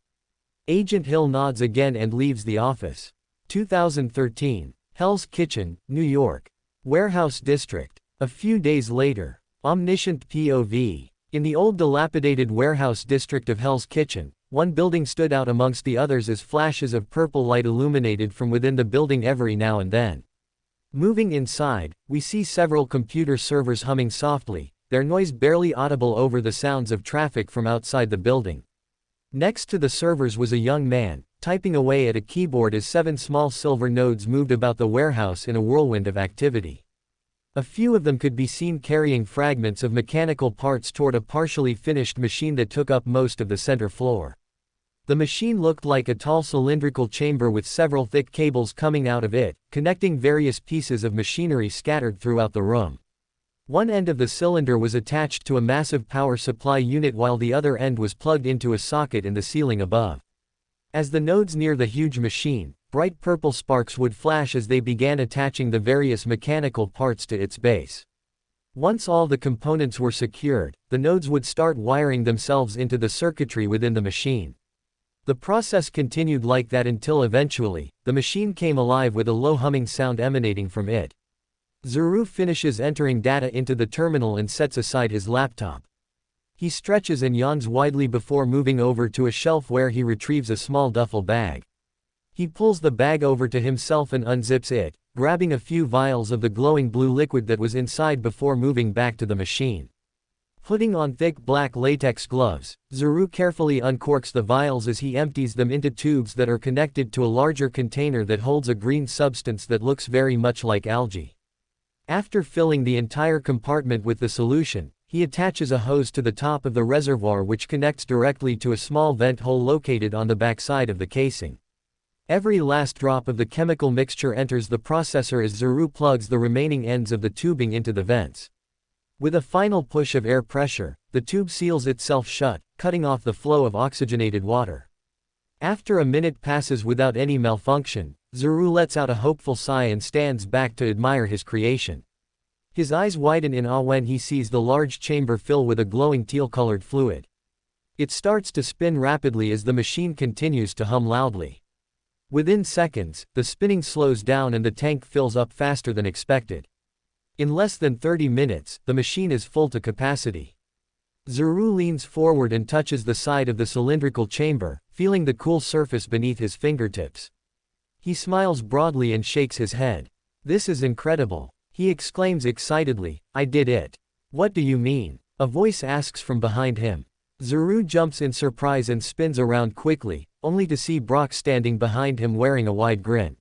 Agent Hill nods again and leaves the office. 2013. Hell's Kitchen, New York. Warehouse District. A few days later. Omniscient POV. In the old dilapidated warehouse district of Hell's Kitchen, one building stood out amongst the others as flashes of purple light illuminated from within the building every now and then. Moving inside, we see several computer servers humming softly, their noise barely audible over the sounds of traffic from outside the building. Next to the servers was a young man, typing away at a keyboard as 7 small silver nodes moved about the warehouse in a whirlwind of activity. A few of them could be seen carrying fragments of mechanical parts toward a partially finished machine that took up most of the center floor. The machine looked like a tall cylindrical chamber with several thick cables coming out of it, connecting various pieces of machinery scattered throughout the room. One end of the cylinder was attached to a massive power supply unit while the other end was plugged into a socket in the ceiling above. As the nodes near the huge machine, bright purple sparks would flash as they began attaching the various mechanical parts to its base. Once all the components were secured, the nodes would start wiring themselves into the circuitry within the machine. The process continued like that until eventually, the machine came alive with a low humming sound emanating from it. Zuru finishes entering data into the terminal and sets aside his laptop. He stretches and yawns widely before moving over to a shelf where he retrieves a small duffel bag. He pulls the bag over to himself and unzips it, grabbing a few vials of the glowing blue liquid that was inside before moving back to the machine. Putting on thick black latex gloves, Zuru carefully uncorks the vials as he empties them into tubes that are connected to a larger container that holds a green substance that looks very much like algae. After filling the entire compartment with the solution, he attaches a hose to the top of the reservoir which connects directly to a small vent hole located on the backside of the casing. Every last drop of the chemical mixture enters the processor as Zuru plugs the remaining ends of the tubing into the vents. With a final push of air pressure, the tube seals itself shut, cutting off the flow of oxygenated water. After a minute passes without any malfunction, Zuru lets out a hopeful sigh and stands back to admire his creation. His eyes widen in awe when he sees the large chamber fill with a glowing teal-colored fluid. It starts to spin rapidly as the machine continues to hum loudly. Within seconds, the spinning slows down and the tank fills up faster than expected. In less than 30 minutes, the machine is full to capacity. Zuru leans forward and touches the side of the cylindrical chamber, feeling the cool surface beneath his fingertips. He smiles broadly and shakes his head. "This is incredible," he exclaims excitedly. "I did it." "What do you mean?" a voice asks from behind him. Zuru jumps in surprise and spins around quickly, only to see Brock standing behind him wearing a wide grin.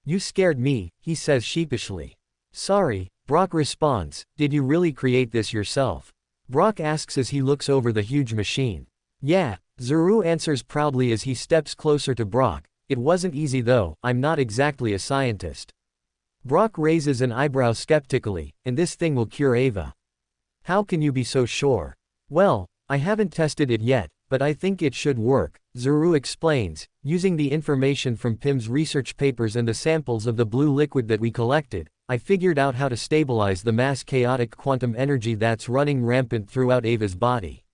"You scared me," he says sheepishly. "Sorry," Brock responds. "Did you really create this yourself?" Brock asks as he looks over the huge machine. "Yeah," Zuru answers proudly as he steps closer to Brock. "It wasn't easy though, I'm not exactly a scientist." Brock raises an eyebrow skeptically. "And this thing will cure Ava?" "How can you be so sure?" "Well, I haven't tested it yet, but I think it should work," Zuru explains. "Using the information from Pim's research papers and the samples of the blue liquid that we collected, I figured out how to stabilize the mass chaotic quantum energy that's running rampant throughout Ava's body.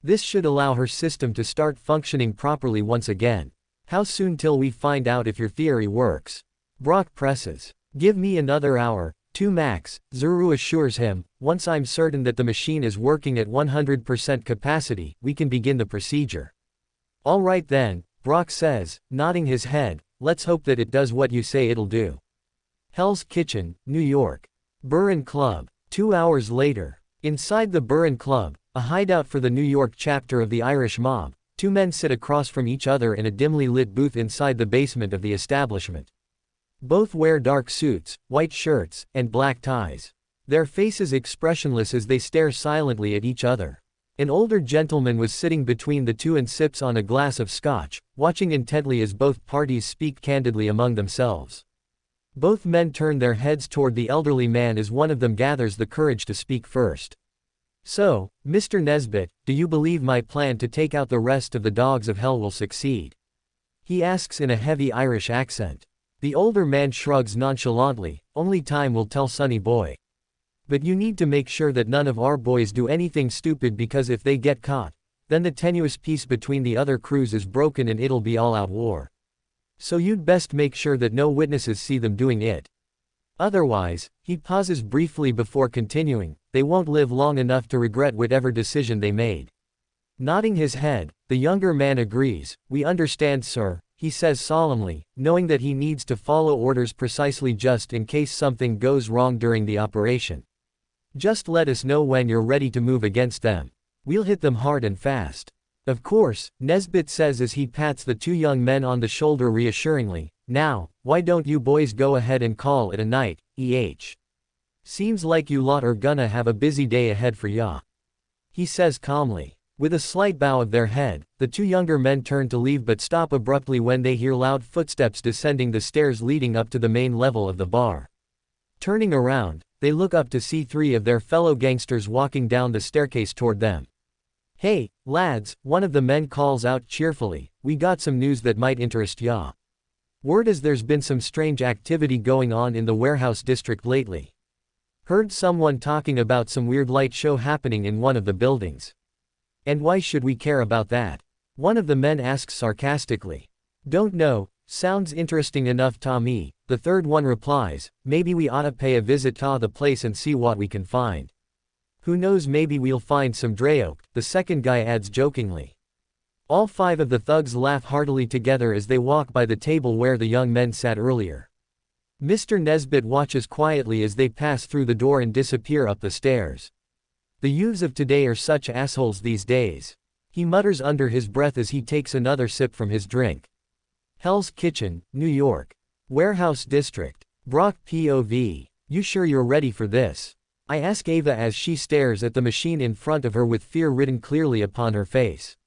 This should allow her system to start functioning properly once again. How soon till we find out if your theory works?" Brock presses. "Give me another hour, 2 max," Zuru assures him. "Once I'm certain that the machine is working at 100% capacity, we can begin the procedure." "All right then," Brock says, nodding his head. "Let's hope that it does what you say it'll do." Hell's Kitchen, New York. Burin Club. 2 hours later. Inside the Burin Club, a hideout for the New York chapter of the Irish mob, 2 men sit across from each other in a dimly lit booth inside the basement of the establishment. Both wear dark suits, white shirts, and black ties. Their faces expressionless as they stare silently at each other. An older gentleman was sitting between the two and sips on a glass of scotch, watching intently as both parties speak candidly among themselves. Both men turn their heads toward the elderly man as one of them gathers the courage to speak first. "So, Mr. Nesbitt, do you believe my plan to take out the rest of the dogs of hell will succeed?" he asks in a heavy Irish accent. The older man shrugs nonchalantly. "Only time will tell, sonny boy. But you need to make sure that none of our boys do anything stupid, because if they get caught, then the tenuous peace between the other crews is broken and it'll be all-out war." So you'd best make sure that no witnesses see them doing it. Otherwise, he pauses briefly before continuing, they won't live long enough to regret whatever decision they made. Nodding his head, the younger man agrees. We understand, sir, he says solemnly, knowing that he needs to follow orders precisely just in case something goes wrong during the operation. Just let us know when you're ready to move against them. We'll hit them hard and fast. Of course, Nesbit says as he pats the two young men on the shoulder reassuringly. Now, why don't you boys go ahead and call it a night, Seems like you lot are gonna have a busy day ahead for ya. He says calmly. With a slight bow of their head, the two younger men turn to leave but stop abruptly when they hear loud footsteps descending the stairs leading up to the main level of the bar. Turning around, they look up to see three of their fellow gangsters walking down the staircase toward them. Hey, lads, one of the men calls out cheerfully, we got some news that might interest ya. Word is there's been some strange activity going on in the warehouse district lately. Heard someone talking about some weird light show happening in one of the buildings. And why should we care about that? One of the men asks sarcastically. Don't know, sounds interesting enough to me, the third one replies, maybe we oughta pay a visit to the place and see what we can find. Who knows, maybe we'll find some Drayoke, the second guy adds jokingly. All five of the thugs laugh heartily together as they walk by the table where the young men sat earlier. Mr. Nesbit watches quietly as they pass through the door and disappear up the stairs. The youths of today are such assholes these days. He mutters under his breath as he takes another sip from his drink. Hell's Kitchen, New York. Warehouse District. Brock POV. You sure you're ready for this? I ask Ava as she stares at the machine in front of her with fear written clearly upon her face.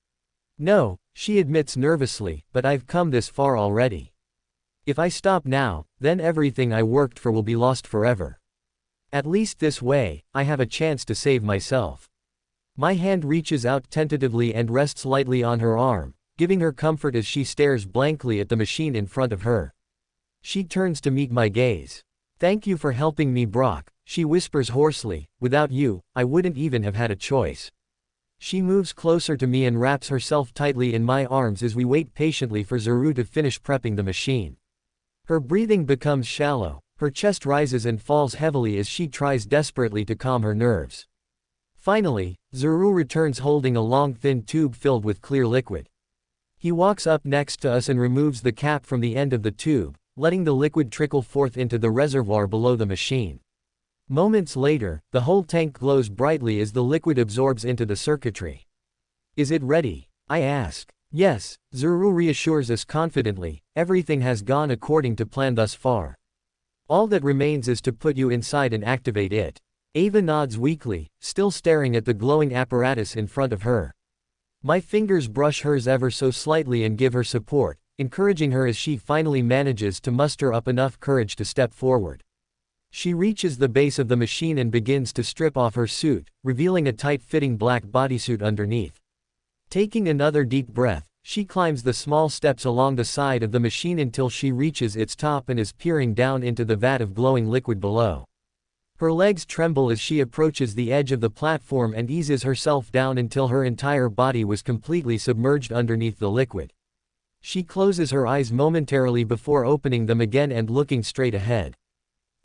No, she admits nervously, but I've come this far already. If I stop now, then everything I worked for will be lost forever. At least this way, I have a chance to save myself. My hand reaches out tentatively and rests lightly on her arm, giving her comfort as she stares blankly at the machine in front of her. She turns to meet my gaze. Thank you for helping me, Brock, she whispers hoarsely, without you, I wouldn't even have had a choice. She moves closer to me and wraps herself tightly in my arms as we wait patiently for Zuru to finish prepping the machine. Her breathing becomes shallow, her chest rises and falls heavily as she tries desperately to calm her nerves. Finally, Zuru returns holding a long thin tube filled with clear liquid. He walks up next to us and removes the cap from the end of the tube, letting the liquid trickle forth into the reservoir below the machine. Moments later, the whole tank glows brightly as the liquid absorbs into the circuitry. Is it ready? I ask. Yes, Zuru reassures us confidently, everything has gone according to plan thus far. All that remains is to put you inside and activate it. Ava nods weakly, still staring at the glowing apparatus in front of her. My fingers brush hers ever so slightly and give her support, encouraging her as she finally manages to muster up enough courage to step forward. She reaches the base of the machine and begins to strip off her suit, revealing a tight-fitting black bodysuit underneath. Taking another deep breath, she climbs the small steps along the side of the machine until she reaches its top and is peering down into the vat of glowing liquid below. Her legs tremble as she approaches the edge of the platform and eases herself down until her entire body was completely submerged underneath the liquid. She closes her eyes momentarily before opening them again and looking straight ahead.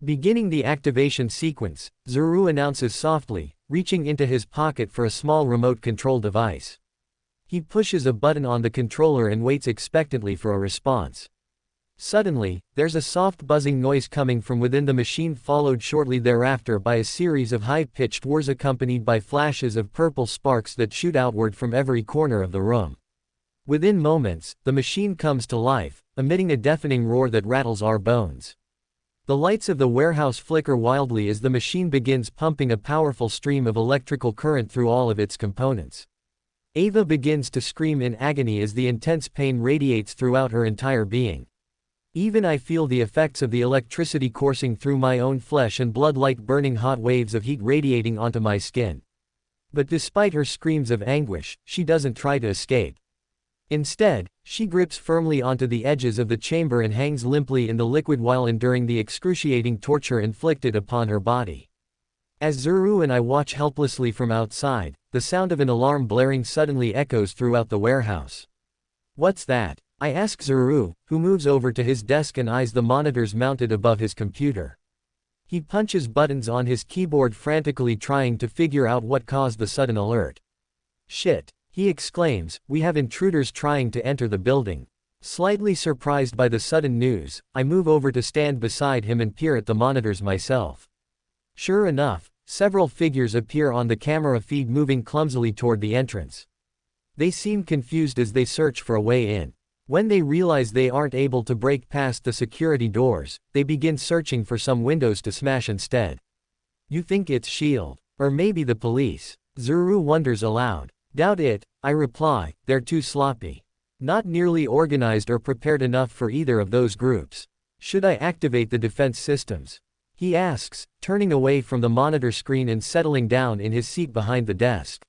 Beginning the activation sequence, Zuru announces softly, reaching into his pocket for a small remote control device. He pushes a button on the controller and waits expectantly for a response. Suddenly, there's a soft buzzing noise coming from within the machine, followed shortly thereafter by a series of high-pitched whirs accompanied by flashes of purple sparks that shoot outward from every corner of the room. Within moments, the machine comes to life, emitting a deafening roar that rattles our bones. The lights of the warehouse flicker wildly as the machine begins pumping a powerful stream of electrical current through all of its components. Ava begins to scream in agony as the intense pain radiates throughout her entire being. Even I feel the effects of the electricity coursing through my own flesh and blood like burning hot waves of heat radiating onto my skin. But despite her screams of anguish, she doesn't try to escape. Instead, she grips firmly onto the edges of the chamber and hangs limply in the liquid while enduring the excruciating torture inflicted upon her body. As Zuru and I watch helplessly from outside, the sound of an alarm blaring suddenly echoes throughout the warehouse. What's that? I ask Zuru, who moves over to his desk and eyes the monitors mounted above his computer. He punches buttons on his keyboard frantically trying to figure out what caused the sudden alert. Shit, he exclaims, we have intruders trying to enter the building. Slightly surprised by the sudden news, I move over to stand beside him and peer at the monitors myself. Sure enough, several figures appear on the camera feed moving clumsily toward the entrance. They seem confused as they search for a way in. When they realize they aren't able to break past the security doors, they begin searching for some windows to smash instead. You think it's S.H.I.E.L.D. Or maybe the police? Zuru wonders aloud. Doubt it, I reply, they're too sloppy. Not nearly organized or prepared enough for either of those groups. Should I activate the defense systems? He asks, turning away from the monitor screen and settling down in his seat behind the desk.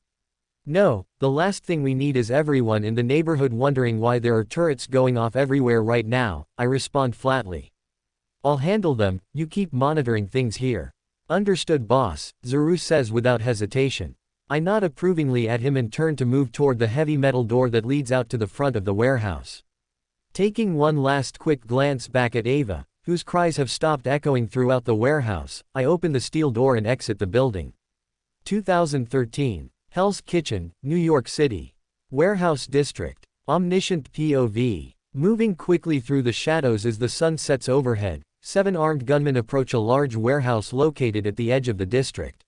No, the last thing we need is everyone in the neighborhood wondering why there are turrets going off everywhere right now, I respond flatly. I'll handle them, you keep monitoring things here. Understood, boss, Zuru says without hesitation. I nod approvingly at him and turn to move toward the heavy metal door that leads out to the front of the warehouse. Taking one last quick glance back at Ava, whose cries have stopped echoing throughout the warehouse, I open the steel door and exit the building. 2013. Hell's Kitchen, New York City. Warehouse District. Omniscient POV. Moving quickly through the shadows as the sun sets overhead, 7 armed gunmen approach a large warehouse located at the edge of the district.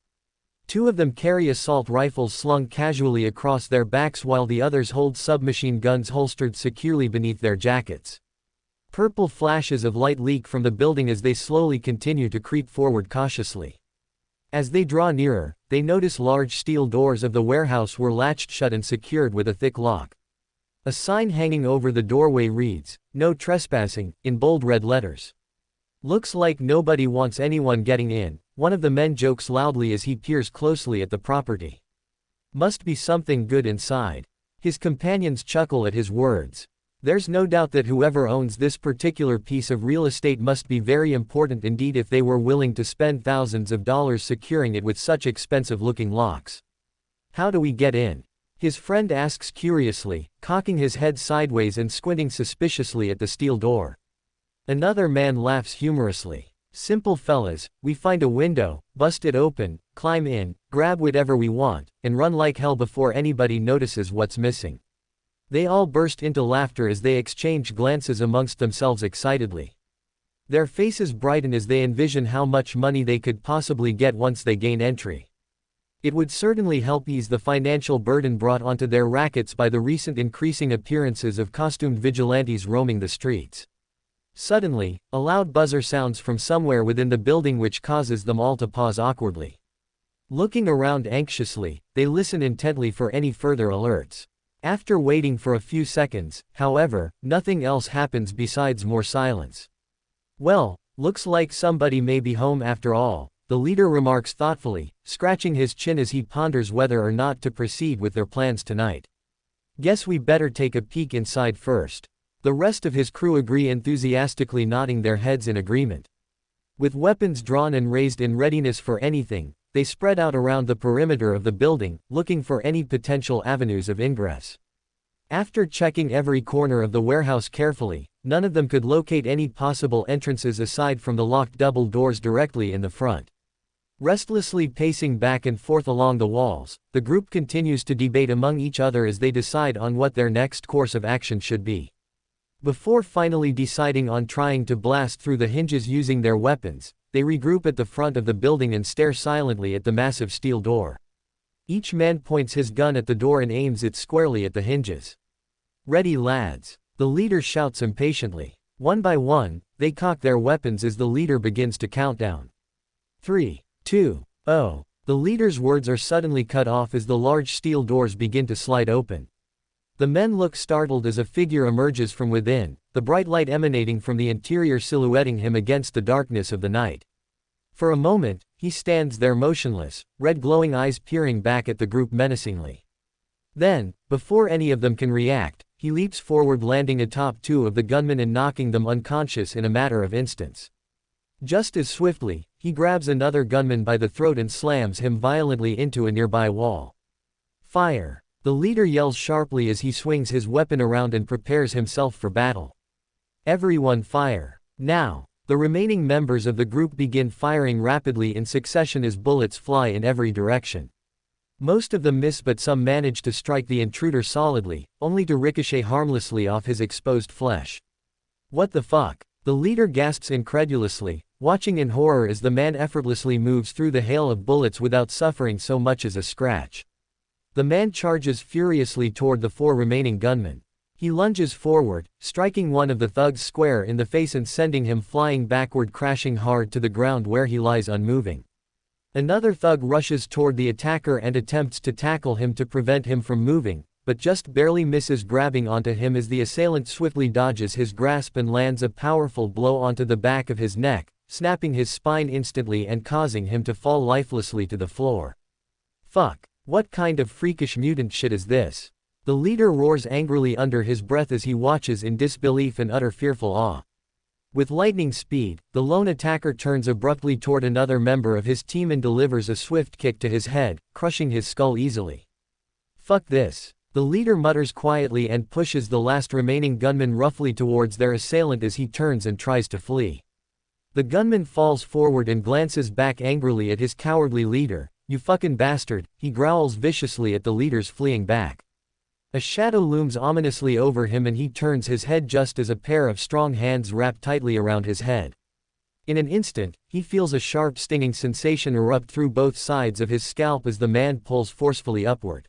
2 of them carry assault rifles slung casually across their backs while the others hold submachine guns holstered securely beneath their jackets. Purple flashes of light leak from the building as they slowly continue to creep forward cautiously. As they draw nearer, they notice large steel doors of the warehouse were latched shut and secured with a thick lock. A sign hanging over the doorway reads, "No trespassing," in bold red letters. Looks like nobody wants anyone getting in, one of the men jokes loudly as he peers closely at the property. Must be something good inside. His companions chuckle at his words. There's no doubt that whoever owns this particular piece of real estate must be very important indeed if they were willing to spend thousands of dollars securing it with such expensive-looking locks. How do we get in? His friend asks curiously, cocking his head sideways and squinting suspiciously at the steel door. Another man laughs humorously. Simple fellas, we find a window, bust it open, climb in, grab whatever we want, and run like hell before anybody notices what's missing. They all burst into laughter as they exchange glances amongst themselves excitedly. Their faces brighten as they envision how much money they could possibly get once they gain entry. It would certainly help ease the financial burden brought onto their rackets by the recent increasing appearances of costumed vigilantes roaming the streets. Suddenly, a loud buzzer sounds from somewhere within the building which causes them all to pause awkwardly. Looking around anxiously, they listen intently for any further alerts. After waiting for a few seconds, however, nothing else happens besides more silence. Well, looks like somebody may be home after all, the leader remarks thoughtfully, scratching his chin as he ponders whether or not to proceed with their plans tonight. Guess we better take a peek inside first. The rest of his crew agree, enthusiastically nodding their heads in agreement. With weapons drawn and raised in readiness for anything, they spread out around the perimeter of the building, looking for any potential avenues of ingress. After checking every corner of the warehouse carefully, none of them could locate any possible entrances aside from the locked double doors directly in the front. Restlessly pacing back and forth along the walls, the group continues to debate among each other as they decide on what their next course of action should be. Before finally deciding on trying to blast through the hinges using their weapons, they regroup at the front of the building and stare silently at the massive steel door. Each man points his gun at the door and aims it squarely at the hinges. "Ready, lads," the leader shouts impatiently. One by one, they cock their weapons as the leader begins to count down. 3, 2, 0. The leader's words are suddenly cut off as the large steel doors begin to slide open. The men look startled as a figure emerges from within, the bright light emanating from the interior silhouetting him against the darkness of the night. For a moment, he stands there motionless, red glowing eyes peering back at the group menacingly. Then, before any of them can react, he leaps forward, landing atop 2 of the gunmen and knocking them unconscious in a matter of instants. Just as swiftly, he grabs another gunman by the throat and slams him violently into a nearby wall. Fire! The leader yells sharply as he swings his weapon around and prepares himself for battle. Everyone fire. Now. The remaining members of the group begin firing rapidly in succession as bullets fly in every direction. Most of them miss, but some manage to strike the intruder solidly, only to ricochet harmlessly off his exposed flesh. What the fuck? The leader gasps incredulously, watching in horror as the man effortlessly moves through the hail of bullets without suffering so much as a scratch. The man charges furiously toward the 4 remaining gunmen. He lunges forward, striking one of the thugs square in the face and sending him flying backward, crashing hard to the ground where he lies unmoving. Another thug rushes toward the attacker and attempts to tackle him to prevent him from moving, but just barely misses grabbing onto him as the assailant swiftly dodges his grasp and lands a powerful blow onto the back of his neck, snapping his spine instantly and causing him to fall lifelessly to the floor. Fuck, what kind of freakish mutant shit is this? The leader roars angrily under his breath as he watches in disbelief and utter fearful awe. With lightning speed, the lone attacker turns abruptly toward another member of his team and delivers a swift kick to his head, crushing his skull easily. Fuck this. The leader mutters quietly and pushes the last remaining gunman roughly towards their assailant as he turns and tries to flee. The gunman falls forward and glances back angrily at his cowardly leader. You fucking bastard, he growls viciously at the leader's fleeing back. A shadow looms ominously over him and he turns his head just as a pair of strong hands wrap tightly around his head. In an instant, he feels a sharp stinging sensation erupt through both sides of his scalp as the man pulls forcefully upward.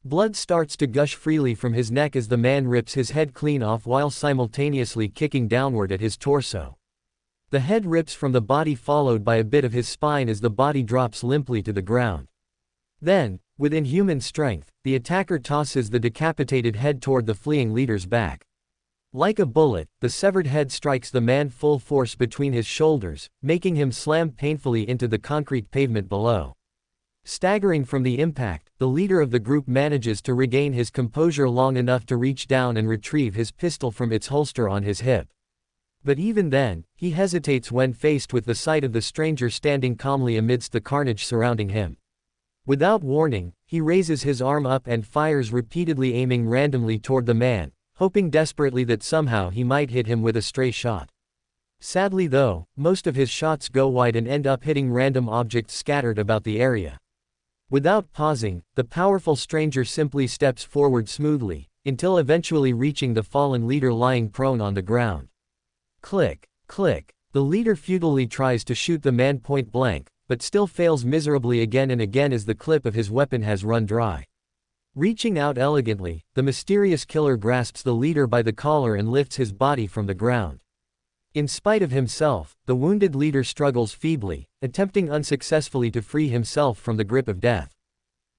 Blood starts to gush freely from his neck as the man rips his head clean off while simultaneously kicking downward at his torso. The head rips from the body, followed by a bit of his spine as the body drops limply to the ground. Then, with inhuman strength, the attacker tosses the decapitated head toward the fleeing leader's back. Like a bullet, the severed head strikes the man full force between his shoulders, making him slam painfully into the concrete pavement below. Staggering from the impact, the leader of the group manages to regain his composure long enough to reach down and retrieve his pistol from its holster on his hip. But even then, he hesitates when faced with the sight of the stranger standing calmly amidst the carnage surrounding him. Without warning, he raises his arm up and fires repeatedly, aiming randomly toward the man, hoping desperately that somehow he might hit him with a stray shot. Sadly though, most of his shots go wide and end up hitting random objects scattered about the area. Without pausing, the powerful stranger simply steps forward smoothly, until eventually reaching the fallen leader lying prone on the ground. Click, click. The leader futilely tries to shoot the man point blank, but still fails miserably again and again as the clip of his weapon has run dry. Reaching out elegantly, the mysterious killer grasps the leader by the collar and lifts his body from the ground. In spite of himself, the wounded leader struggles feebly, attempting unsuccessfully to free himself from the grip of death.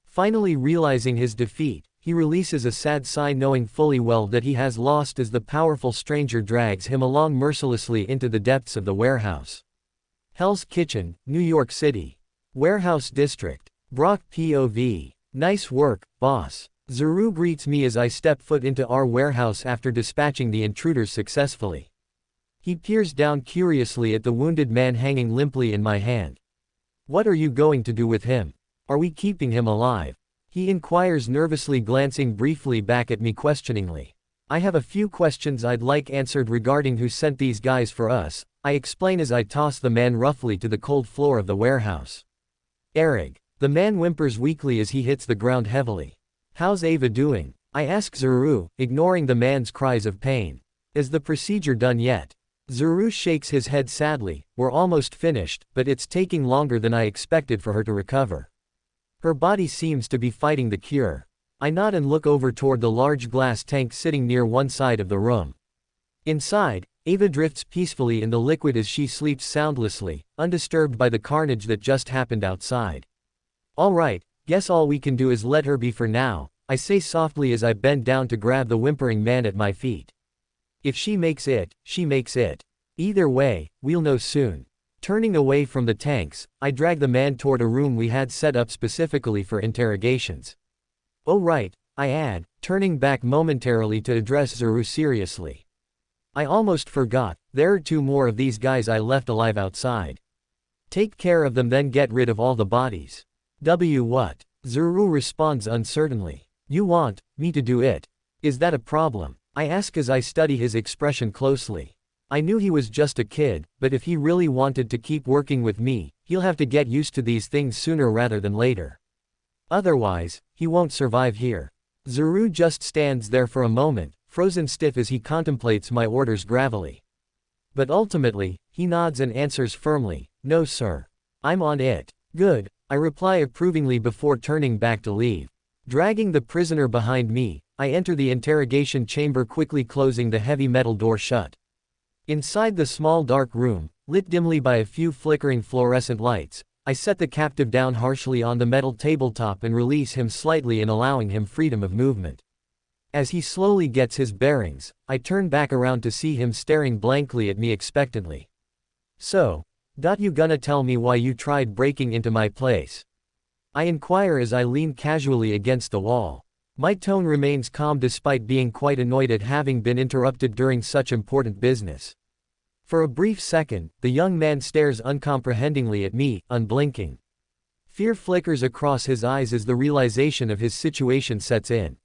Finally realizing his defeat, he releases a sad sigh, knowing fully well that he has lost as the powerful stranger drags him along mercilessly into the depths of the warehouse. Hell's Kitchen, New York City. Warehouse District. Brock POV. Nice work, boss. Zuru greets me as I step foot into our warehouse after dispatching the intruders successfully. He peers down curiously at the wounded man hanging limply in my hand. What are you going to do with him? Are we keeping him alive? He inquires nervously, glancing briefly back at me questioningly. I have a few questions I'd like answered regarding who sent these guys for us, I explain as I toss the man roughly to the cold floor of the warehouse. Eric. The man whimpers weakly as he hits the ground heavily. How's Ava doing? I ask Zuru, ignoring the man's cries of pain. Is the procedure done yet? Zuru shakes his head sadly. We're almost finished, but it's taking longer than I expected for her to recover. Her body seems to be fighting the cure. I nod and look over toward the large glass tank sitting near one side of the room. Inside, Ava drifts peacefully in the liquid as she sleeps soundlessly, undisturbed by the carnage that just happened outside. Alright, guess all we can do is let her be for now, I say softly as I bend down to grab the whimpering man at my feet. If she makes it, she makes it. Either way, we'll know soon. Turning away from the tanks, I drag the man toward a room we had set up specifically for interrogations. Oh right, I add, turning back momentarily to address Zuru seriously. I almost forgot, there are 2 more of these guys I left alive outside. Take care of them, then get rid of all the bodies. What? Zuru responds uncertainly. You want me to do it? Is that a problem? I ask as I study his expression closely. I knew he was just a kid, but if he really wanted to keep working with me, he'll have to get used to these things sooner rather than later. Otherwise, he won't survive here. Zuru just stands there for a moment, frozen stiff as he contemplates my orders gravely. But ultimately, he nods and answers firmly, "No sir. I'm on it." "Good," I reply approvingly before turning back to leave. Dragging the prisoner behind me, I enter the interrogation chamber, quickly closing the heavy metal door shut. Inside the small dark room, lit dimly by a few flickering fluorescent lights, I set the captive down harshly on the metal tabletop and release him slightly in allowing him freedom of movement. As he slowly gets his bearings, I turn back around to see him staring blankly at me expectantly. "So, you gonna tell me why you tried breaking into my place?" I inquire as I lean casually against the wall. My tone remains calm despite being quite annoyed at having been interrupted during such important business. For a brief second, the young man stares uncomprehendingly at me, unblinking. Fear flickers across his eyes as the realization of his situation sets in.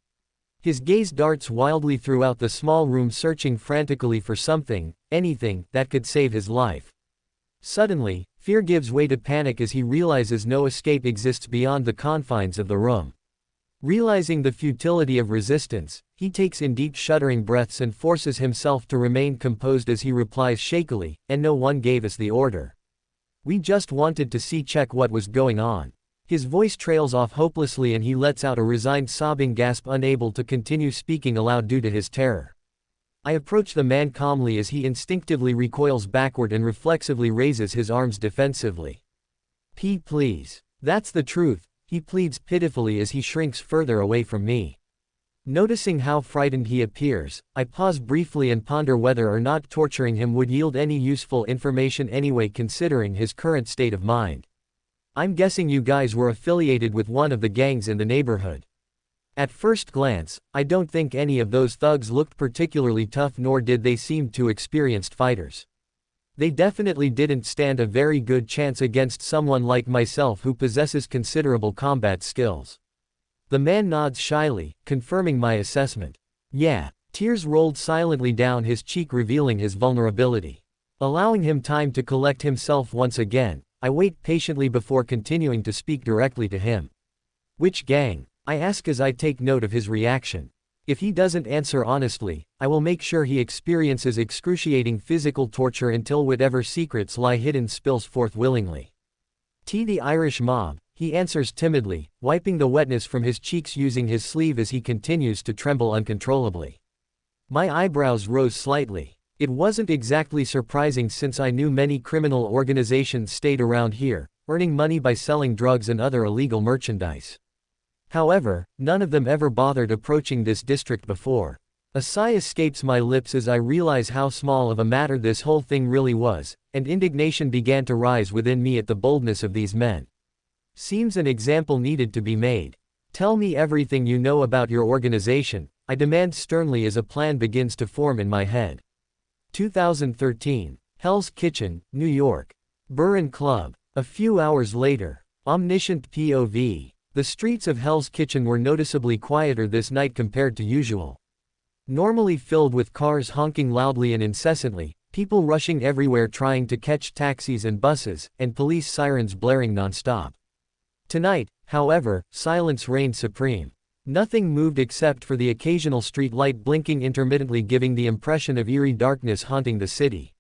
His gaze darts wildly throughout the small room, searching frantically for something, anything, that could save his life. Suddenly, fear gives way to panic as he realizes no escape exists beyond the confines of the room. Realizing the futility of resistance, he takes in deep shuddering breaths and forces himself to remain composed as he replies shakily, "And no one gave us the order. We just wanted to check what was going on." His voice trails off hopelessly and he lets out a resigned sobbing gasp, unable to continue speaking aloud due to his terror. I approach the man calmly as he instinctively recoils backward and reflexively raises his arms defensively. Please. That's the truth," he pleads pitifully as he shrinks further away from me. Noticing how frightened he appears, I pause briefly and ponder whether or not torturing him would yield any useful information anyway, considering his current state of mind. "I'm guessing you guys were affiliated with one of the gangs in the neighborhood." At first glance, I don't think any of those thugs looked particularly tough, nor did they seem too experienced fighters. They definitely didn't stand a very good chance against someone like myself who possesses considerable combat skills. The man nods shyly, confirming my assessment. "Yeah." Tears rolled silently down his cheek, revealing his vulnerability. Allowing him time to collect himself once again, I wait patiently before continuing to speak directly to him. "Which gang?" I ask as I take note of his reaction. If he doesn't answer honestly, I will make sure he experiences excruciating physical torture until whatever secrets lie hidden spills forth willingly. "The Irish mob," he answers timidly, wiping the wetness from his cheeks using his sleeve as he continues to tremble uncontrollably. My eyebrows rose slightly. It wasn't exactly surprising since I knew many criminal organizations stayed around here, earning money by selling drugs and other illegal merchandise. However, none of them ever bothered approaching this district before. A sigh escapes my lips as I realize how small of a matter this whole thing really was, and indignation began to rise within me at the boldness of these men. Seems an example needed to be made. "Tell me everything you know about your organization," I demand sternly as a plan begins to form in my head. 2013. Hell's Kitchen, New York. Burren Club. A few hours later. Omniscient POV. The streets of Hell's Kitchen were noticeably quieter this night compared to usual. Normally filled with cars honking loudly and incessantly, people rushing everywhere trying to catch taxis and buses, and police sirens blaring nonstop. Tonight, however, silence reigned supreme. Nothing moved except for the occasional street light blinking intermittently, giving the impression of eerie darkness haunting the city.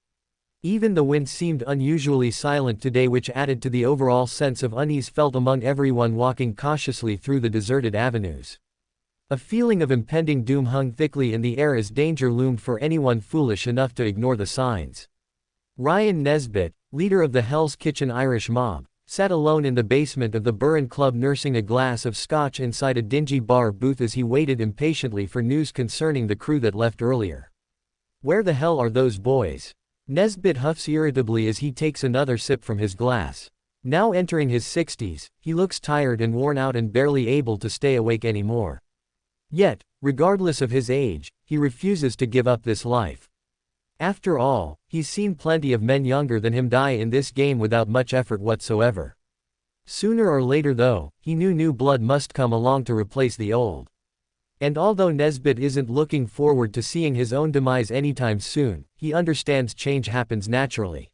Even the wind seemed unusually silent today, which added to the overall sense of unease felt among everyone walking cautiously through the deserted avenues. A feeling of impending doom hung thickly in the air as danger loomed for anyone foolish enough to ignore the signs. Ryan Nesbitt, leader of the Hell's Kitchen Irish mob, sat alone in the basement of the Burren Club, nursing a glass of scotch inside a dingy bar booth as he waited impatiently for news concerning the crew that left earlier. "Where the hell are those boys?" Nesbitt huffs irritably as he takes another sip from his glass. Now entering his 60s, he looks tired and worn out and barely able to stay awake anymore. Yet, regardless of his age, he refuses to give up this life. After all, he's seen plenty of men younger than him die in this game without much effort whatsoever. Sooner or later though, he knew new blood must come along to replace the old. And although Nesbit isn't looking forward to seeing his own demise anytime soon, he understands change happens naturally.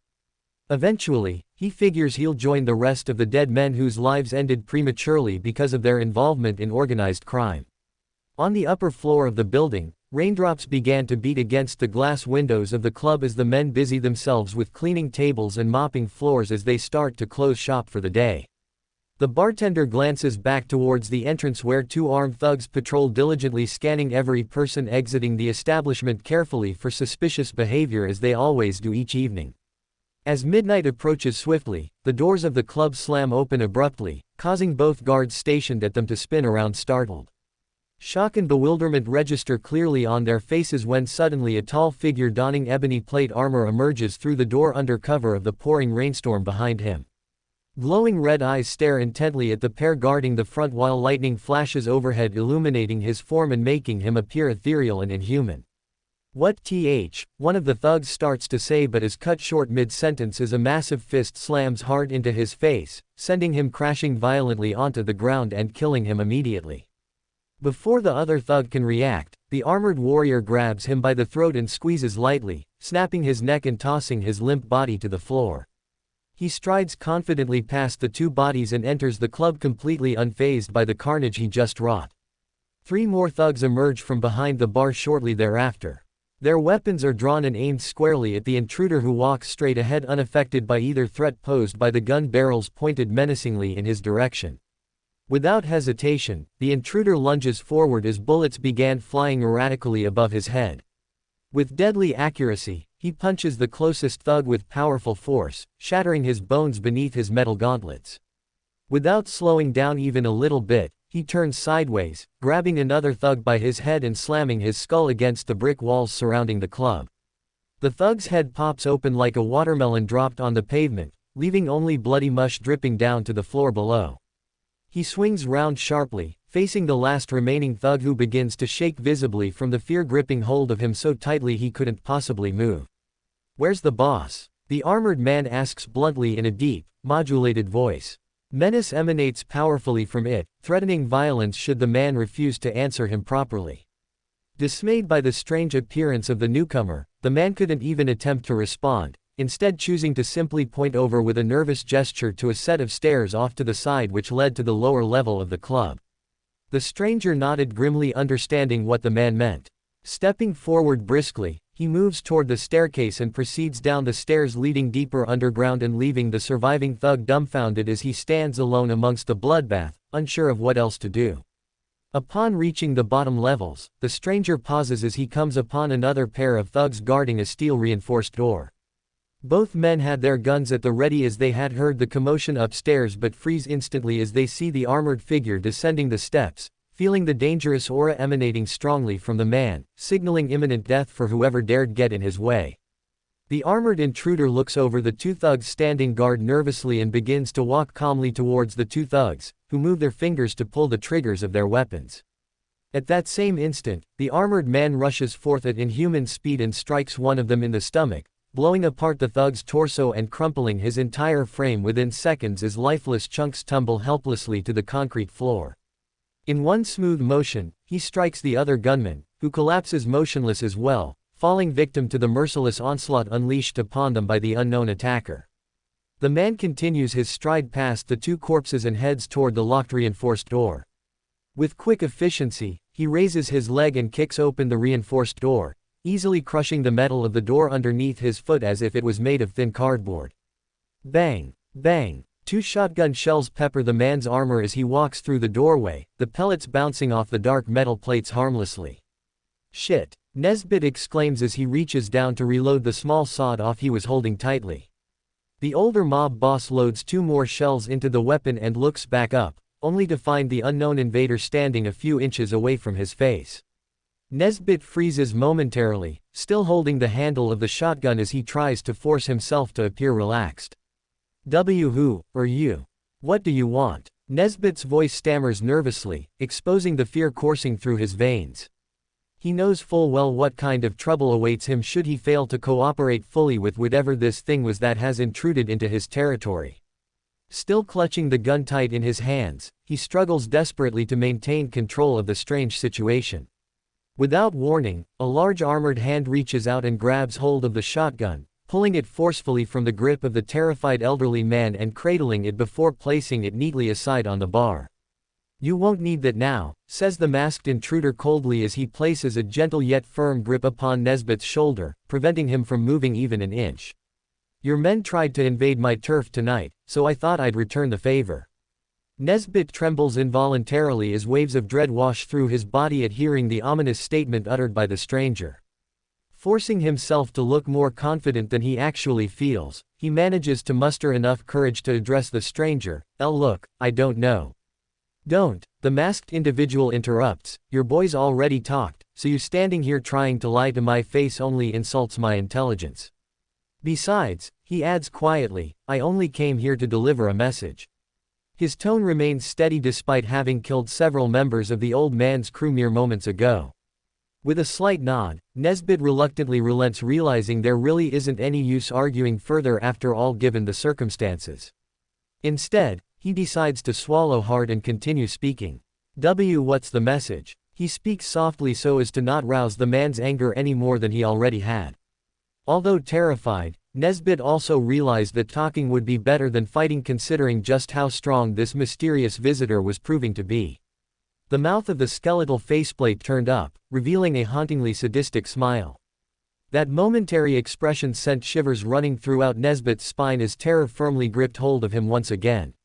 Eventually, he figures he'll join the rest of the dead men whose lives ended prematurely because of their involvement in organized crime. On the upper floor of the building, raindrops began to beat against the glass windows of the club as the men busy themselves with cleaning tables and mopping floors as they start to close shop for the day. The bartender glances back towards the entrance where two armed thugs patrol diligently, scanning every person exiting the establishment carefully for suspicious behavior, as they always do each evening. As midnight approaches swiftly, the doors of the club slam open abruptly, causing both guards stationed at them to spin around startled. Shock and bewilderment register clearly on their faces when suddenly a tall figure donning ebony plate armor emerges through the door under cover of the pouring rainstorm behind him. Glowing red eyes stare intently at the pair guarding the front while lightning flashes overhead, illuminating his form and making him appear ethereal and inhuman. "What one of the thugs starts to say, but is cut short mid-sentence as a massive fist slams hard into his face, sending him crashing violently onto the ground and killing him immediately. Before the other thug can react, the armored warrior grabs him by the throat and squeezes lightly, snapping his neck and tossing his limp body to the floor. He strides confidently past the two bodies and enters the club completely unfazed by the carnage he just wrought. Three more thugs emerge from behind the bar shortly thereafter. Their weapons are drawn and aimed squarely at the intruder, who walks straight ahead unaffected by either threat posed by the gun barrels pointed menacingly in his direction. Without hesitation, the intruder lunges forward as bullets began flying erratically above his head. With deadly accuracy, he punches the closest thug with powerful force, shattering his bones beneath his metal gauntlets. Without slowing down even a little bit, he turns sideways, grabbing another thug by his head and slamming his skull against the brick walls surrounding the club. The thug's head pops open like a watermelon dropped on the pavement, leaving only bloody mush dripping down to the floor below. He swings round sharply, facing the last remaining thug, who begins to shake visibly from the fear gripping hold of him so tightly he couldn't possibly move. "Where's the boss?" the armored man asks bluntly in a deep, modulated voice. Menace emanates powerfully from it, threatening violence should the man refuse to answer him properly. Dismayed by the strange appearance of the newcomer, the man couldn't even attempt to respond, instead choosing to simply point over with a nervous gesture to a set of stairs off to the side which led to the lower level of the club. The stranger nodded grimly, understanding what the man meant. Stepping forward briskly, he moves toward the staircase and proceeds down the stairs leading deeper underground and leaving the surviving thug dumbfounded as he stands alone amongst the bloodbath, unsure of what else to do. Upon reaching the bottom levels, the stranger pauses as he comes upon another pair of thugs guarding a steel-reinforced door. Both men had their guns at the ready as they had heard the commotion upstairs, but freeze instantly as they see the armored figure descending the steps, feeling the dangerous aura emanating strongly from the man, signaling imminent death for whoever dared get in his way. The armored intruder looks over the two thugs standing guard nervously and begins to walk calmly towards the two thugs, who move their fingers to pull the triggers of their weapons. At that same instant, the armored man rushes forth at inhuman speed and strikes one of them in the stomach, blowing apart the thug's torso and crumpling his entire frame within seconds as lifeless chunks tumble helplessly to the concrete floor. In one smooth motion, he strikes the other gunman, who collapses motionless as well, falling victim to the merciless onslaught unleashed upon them by the unknown attacker. The man continues his stride past the two corpses and heads toward the locked reinforced door. With quick efficiency, he raises his leg and kicks open the reinforced door, easily crushing the metal of the door underneath his foot as if it was made of thin cardboard. Bang! Bang! Two shotgun shells pepper the man's armor as he walks through the doorway, the pellets bouncing off the dark metal plates harmlessly. "Shit!" Nesbit exclaims as he reaches down to reload the small sawed-off he was holding tightly. The older mob boss loads two more shells into the weapon and looks back up, only to find the unknown invader standing a few inches away from his face. Nesbit freezes momentarily, still holding the handle of the shotgun as he tries to force himself to appear relaxed. "Who are you? What do you want?" Nesbit's voice stammers nervously, exposing the fear coursing through his veins. He knows full well what kind of trouble awaits him should he fail to cooperate fully with whatever this thing was that has intruded into his territory. Still clutching the gun tight in his hands, he struggles desperately to maintain control of the strange situation. Without warning, a large armored hand reaches out and grabs hold of the shotgun, pulling it forcefully from the grip of the terrified elderly man and cradling it before placing it neatly aside on the bar. "You won't need that now," says the masked intruder coldly as he places a gentle yet firm grip upon Nesbitt's shoulder, preventing him from moving even an inch. "Your men tried to invade my turf tonight, so I thought I'd return the favor." Nesbitt trembles involuntarily as waves of dread wash through his body at hearing the ominous statement uttered by the stranger. Forcing himself to look more confident than he actually feels, he manages to muster enough courage to address the stranger. Look, I don't know." "Don't," the masked individual interrupts, "your boys already talked, so you standing here trying to lie to my face only insults my intelligence. Besides," he adds quietly, "I only came here to deliver a message." His tone remains steady despite having killed several members of the old man's crew mere moments ago. With a slight nod, Nesbitt reluctantly relents, realizing there really isn't any use arguing further after all given the circumstances. Instead, he decides to swallow hard and continue speaking. What's the message?" He speaks softly so as to not rouse the man's anger any more than he already had. Although terrified, Nesbitt also realized that talking would be better than fighting considering just how strong this mysterious visitor was proving to be. The mouth of the skeletal faceplate turned up, revealing a hauntingly sadistic smile. That momentary expression sent shivers running throughout Nesbitt's spine as terror firmly gripped hold of him once again.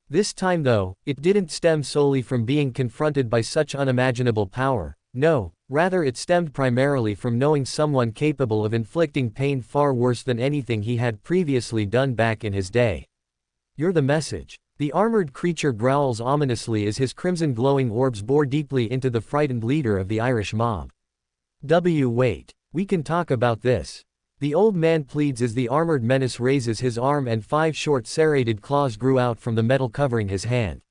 This time though, it didn't stem solely from being confronted by such unimaginable power. No, rather it stemmed primarily from knowing someone capable of inflicting pain far worse than anything he had previously done back in his day. "You're the message." The armored creature growls ominously as his crimson glowing orbs bore deeply into the frightened leader of the Irish mob. Wait. We can talk about this." The old man pleads as the armored menace raises his arm and 5 short serrated claws grew out from the metal covering his hand.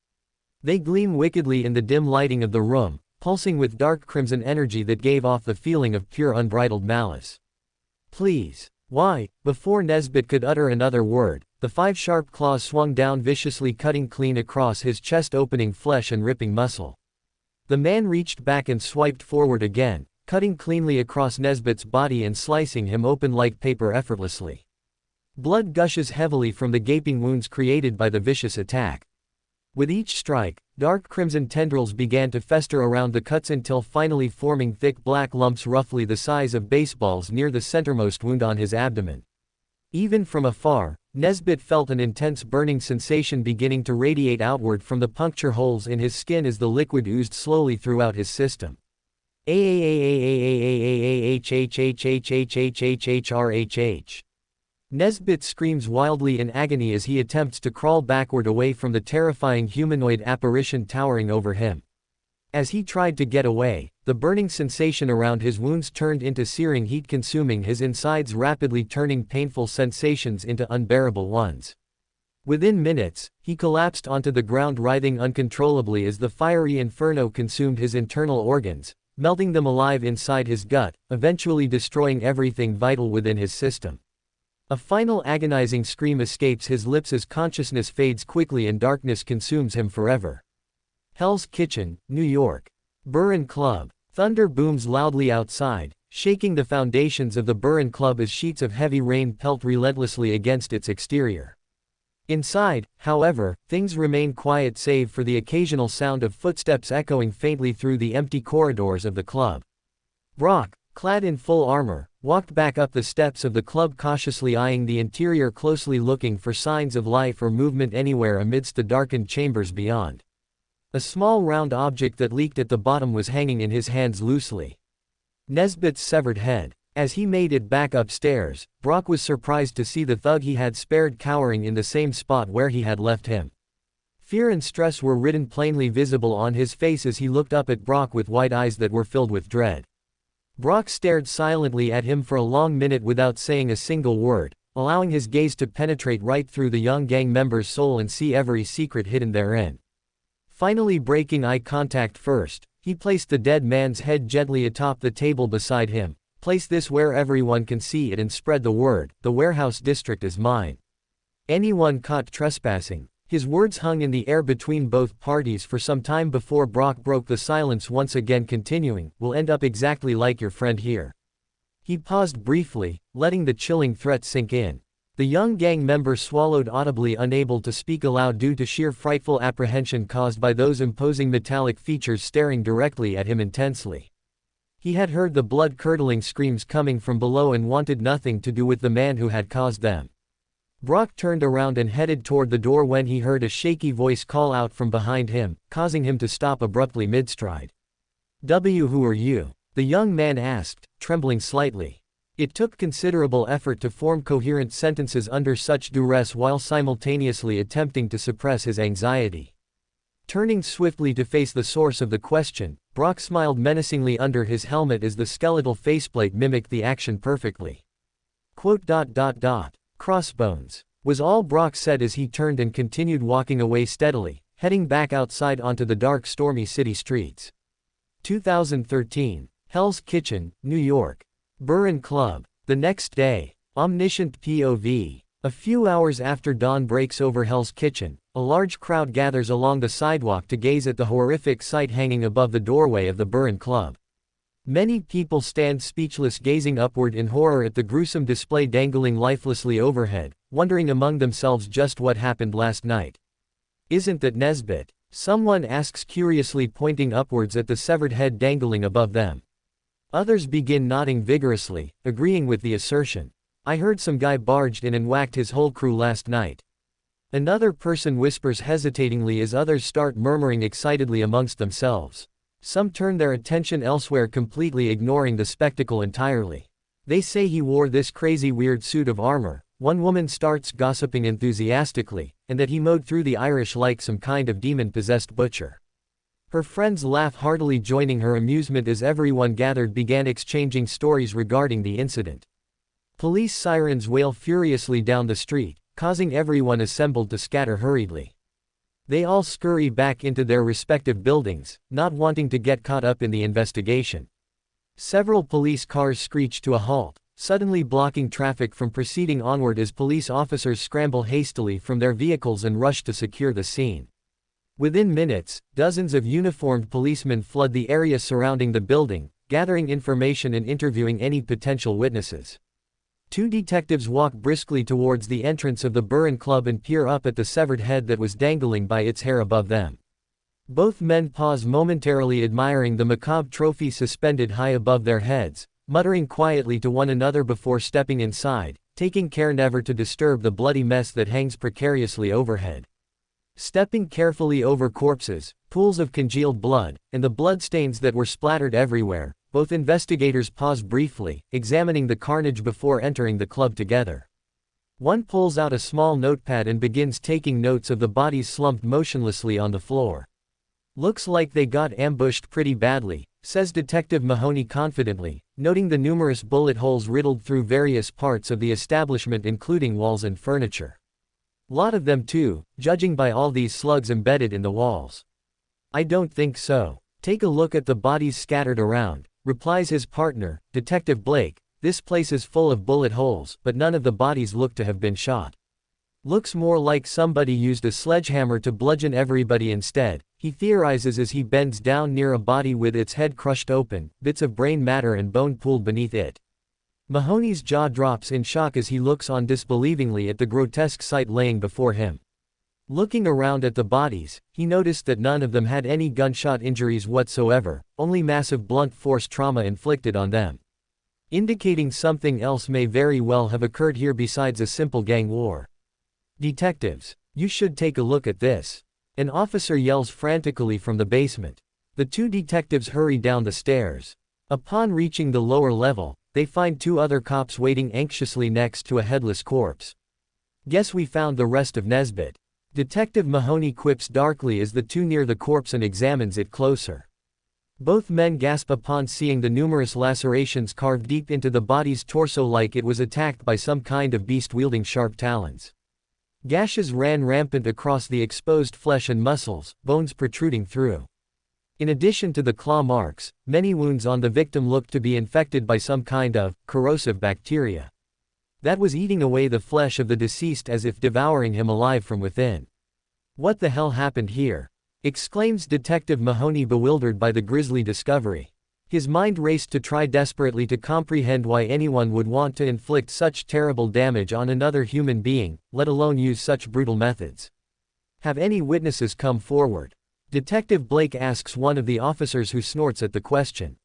They gleam wickedly in the dim lighting of the room, pulsing with dark crimson energy that gave off the feeling of pure unbridled malice. "Please." "Why?" Before Nesbitt could utter another word, the 5 sharp claws swung down viciously, cutting clean across his chest, opening flesh and ripping muscle. The man reached back and swiped forward again, cutting cleanly across Nesbitt's body and slicing him open like paper effortlessly. Blood gushes heavily from the gaping wounds created by the vicious attack. With each strike, dark crimson tendrils began to fester around the cuts until finally forming thick black lumps roughly the size of baseballs near the centermost wound on his abdomen. Even from afar, Nesbitt felt an intense burning sensation beginning to radiate outward from the puncture holes in his skin as the liquid oozed slowly throughout his system. Nesbitt screams wildly in agony as he attempts to crawl backward away from the terrifying humanoid apparition towering over him. As he tried to get away, the burning sensation around his wounds turned into searing heat, consuming his insides, rapidly turning painful sensations into unbearable ones. Within minutes, he collapsed onto the ground, writhing uncontrollably as the fiery inferno consumed his internal organs, melting them alive inside his gut, eventually destroying everything vital within his system. A final agonizing scream escapes his lips as consciousness fades quickly and darkness consumes him forever. Hell's Kitchen, New York. Burren Club. Thunder booms loudly outside, shaking the foundations of the Burren Club as sheets of heavy rain pelt relentlessly against its exterior. Inside, however, things remain quiet save for the occasional sound of footsteps echoing faintly through the empty corridors of the club. Brock, clad in full armor, walked back up the steps of the club, cautiously eyeing the interior, closely looking for signs of life or movement anywhere amidst the darkened chambers beyond. A small round object that leaked at the bottom was hanging in his hands loosely. Nesbitt's severed head. As he made it back upstairs, Brock was surprised to see the thug he had spared cowering in the same spot where he had left him. Fear and stress were written plainly visible on his face as he looked up at Brock with wide eyes that were filled with dread. Brock stared silently at him for a long minute without saying a single word, allowing his gaze to penetrate right through the young gang member's soul and see every secret hidden therein. Finally breaking eye contact first, he placed the dead man's head gently atop the table beside him. "Place this where everyone can see it and spread the word. The warehouse district is mine. Anyone caught trespassing, His words hung in the air between both parties for some time before Brock broke the silence once again, continuing, "We'll end up exactly like your friend here." He paused briefly, letting the chilling threat sink in. The young gang member swallowed audibly, unable to speak aloud due to sheer frightful apprehension caused by those imposing metallic features staring directly at him intensely. He had heard the blood-curdling screams coming from below and wanted nothing to do with the man who had caused them. Brock turned around and headed toward the door when he heard a shaky voice call out from behind him, causing him to stop abruptly mid-stride. "Who are you?" the young man asked, trembling slightly. It took considerable effort to form coherent sentences under such duress while simultaneously attempting to suppress his anxiety. Turning swiftly to face the source of the question, Brock smiled menacingly under his helmet as the skeletal faceplate mimicked the action perfectly. "Crossbones," was all Brock said as he turned and continued walking away steadily, heading back outside onto the dark, stormy city streets. 2013. Hell's Kitchen, New York. Burren Club. The next day. Omniscient POV. A few hours after dawn breaks over Hell's Kitchen, a large crowd gathers along the sidewalk to gaze at the horrific sight hanging above the doorway of the Burren Club. Many people stand speechless, gazing upward in horror at the gruesome display dangling lifelessly overhead, wondering among themselves just what happened last night. "Isn't that Nesbit?" someone asks curiously, pointing upwards at the severed head dangling above them. Others begin nodding vigorously, agreeing with the assertion. "I heard some guy barged in and whacked his whole crew last night." Another person whispers hesitatingly as others start murmuring excitedly amongst themselves. Some turn their attention elsewhere, completely ignoring the spectacle entirely. "They say he wore this crazy weird suit of armor," one woman starts gossiping enthusiastically, "and that he mowed through the Irish like some kind of demon-possessed butcher." Her friends laugh heartily, joining her amusement as everyone gathered began exchanging stories regarding the incident. Police sirens wail furiously down the street, causing everyone assembled to scatter hurriedly. They all scurry back into their respective buildings, not wanting to get caught up in the investigation. Several police cars screech to a halt, suddenly blocking traffic from proceeding onward as police officers scramble hastily from their vehicles and rush to secure the scene. Within minutes, dozens of uniformed policemen flood the area surrounding the building, gathering information and interviewing any potential witnesses. Two detectives walk briskly towards the entrance of the Burren Club and peer up at the severed head that was dangling by its hair above them. Both men pause momentarily, admiring the macabre trophy suspended high above their heads, muttering quietly to one another before stepping inside, taking care never to disturb the bloody mess that hangs precariously overhead. Stepping carefully over corpses, pools of congealed blood, and the bloodstains that were splattered everywhere, both investigators pause briefly, examining the carnage before entering the club together. One pulls out a small notepad and begins taking notes of the bodies slumped motionlessly on the floor. "Looks like they got ambushed pretty badly," says Detective Mahoney confidently, noting the numerous bullet holes riddled through various parts of the establishment, including walls and furniture. "Lot of them too, judging by all these slugs embedded in the walls." "I don't think so. Take a look at the bodies scattered around," replies his partner, Detective Blake. "This place is full of bullet holes, but none of the bodies look to have been shot. Looks more like somebody used a sledgehammer to bludgeon everybody instead," he theorizes as he bends down near a body with its head crushed open, bits of brain matter and bone pooled beneath it. Mahoney's jaw drops in shock as he looks on disbelievingly at the grotesque sight laying before him. Looking around at the bodies, he noticed that none of them had any gunshot injuries whatsoever, only massive blunt force trauma inflicted on them. Indicating something else may very well have occurred here besides a simple gang war. "Detectives, you should take a look at this," an officer yells frantically from the basement. The two detectives hurry down the stairs. Upon reaching the lower level, they find two other cops waiting anxiously next to a headless corpse. "Guess we found the rest of Nesbit," Detective Mahoney quips darkly as the two near the corpse and examines it closer. Both men gasp upon seeing the numerous lacerations carved deep into the body's torso like it was attacked by some kind of beast wielding sharp talons. Gashes ran rampant across the exposed flesh and muscles, bones protruding through. In addition to the claw marks, many wounds on the victim looked to be infected by some kind of corrosive bacteria that was eating away the flesh of the deceased as if devouring him alive from within. What the hell happened here? Exclaims Detective Mahoney, bewildered by the grisly discovery. His mind raced to try desperately to comprehend why anyone would want to inflict such terrible damage on another human being, let alone use such brutal methods. Have any witnesses come forward? Detective Blake asks one of the officers, who snorts at the question.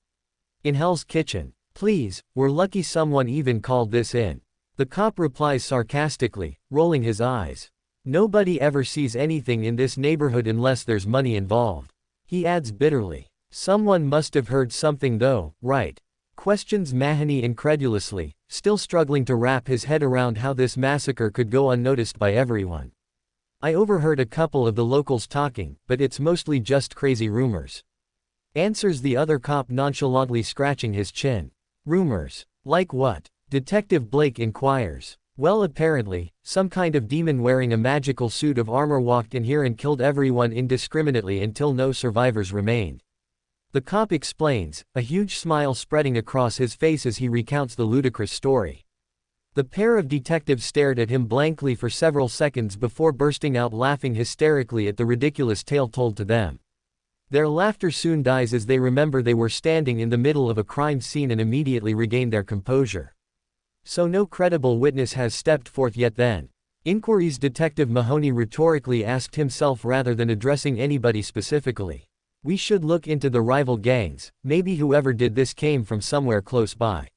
In Hell's Kitchen. Please, we're lucky someone even called this in. The cop replies sarcastically, rolling his eyes. Nobody ever sees anything in this neighborhood unless there's money involved. He adds bitterly. Someone must have heard something though, right? Questions Mahoney incredulously, still struggling to wrap his head around how this massacre could go unnoticed by everyone. I overheard a couple of the locals talking, but it's mostly just crazy rumors. Answers the other cop, nonchalantly scratching his chin. Rumors? Like what? Detective Blake inquires. Well, apparently, some kind of demon wearing a magical suit of armor walked in here and killed everyone indiscriminately until no survivors remained. The cop explains, a huge smile spreading across his face as he recounts the ludicrous story. The pair of detectives stared at him blankly for several seconds before bursting out laughing hysterically at the ridiculous tale told to them. Their laughter soon dies as they remember they were standing in the middle of a crime scene and immediately regain their composure. So no credible witness has stepped forth yet then? Inquiries Detective Mahoney rhetorically asked himself rather than addressing anybody specifically. We should look into the rival gangs, maybe whoever did this came from somewhere close by.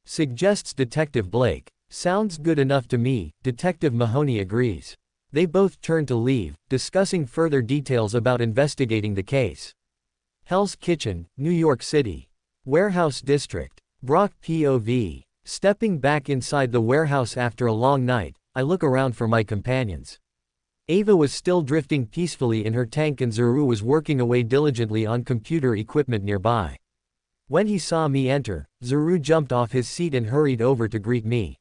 Suggests Detective Blake. Sounds good enough to me, Detective Mahoney agrees. They both turn to leave, discussing further details about investigating the case. Hell's Kitchen, New York City. Warehouse District. Brock POV. Stepping back inside the warehouse after a long night, I look around for my companions. Ava was still drifting peacefully in her tank and Zuru was working away diligently on computer equipment nearby. When he saw me enter, Zuru jumped off his seat and hurried over to greet me.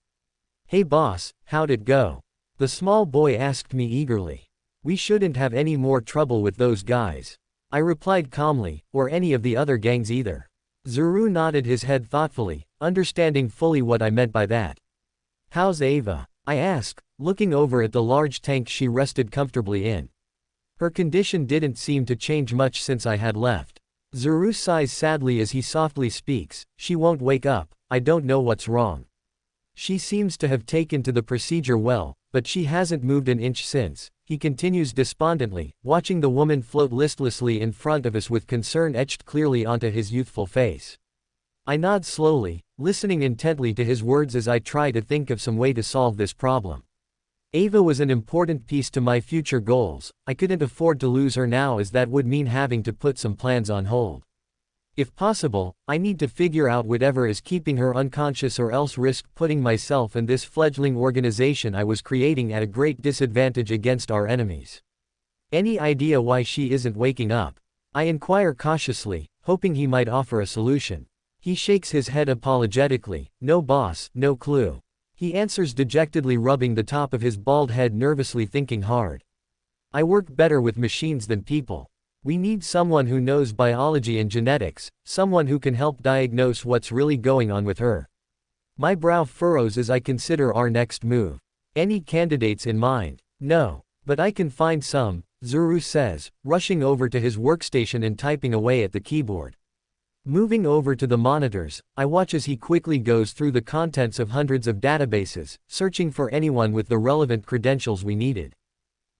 Hey boss, how'd it go? The small boy asked me eagerly. We shouldn't have any more trouble with those guys. I replied calmly, or any of the other gangs either. Zuru nodded his head thoughtfully, understanding fully what I meant by that. How's Ava? I asked, looking over at the large tank she rested comfortably in. Her condition didn't seem to change much since I had left. Zuru sighs sadly as he softly speaks, she won't wake up, I don't know what's wrong. She seems to have taken to the procedure well, but she hasn't moved an inch since, he continues despondently, watching the woman float listlessly in front of us with concern etched clearly onto his youthful face. I nod slowly, listening intently to his words as I try to think of some way to solve this problem. Ava was an important piece to my future goals, I couldn't afford to lose her now as that would mean having to put some plans on hold. If possible, I need to figure out whatever is keeping her unconscious or else risk putting myself and this fledgling organization I was creating at a great disadvantage against our enemies. Any idea why she isn't waking up? I inquire cautiously, hoping he might offer a solution. He shakes his head apologetically, no boss, no clue. He answers dejectedly, rubbing the top of his bald head nervously, thinking hard. I work better with machines than people. We need someone who knows biology and genetics, someone who can help diagnose what's really going on with her. My brow furrows as I consider our next move. Any candidates in mind? No, but I can find some, Zuru says, rushing over to his workstation and typing away at the keyboard. Moving over to the monitors, I watch as he quickly goes through the contents of hundreds of databases, searching for anyone with the relevant credentials we needed.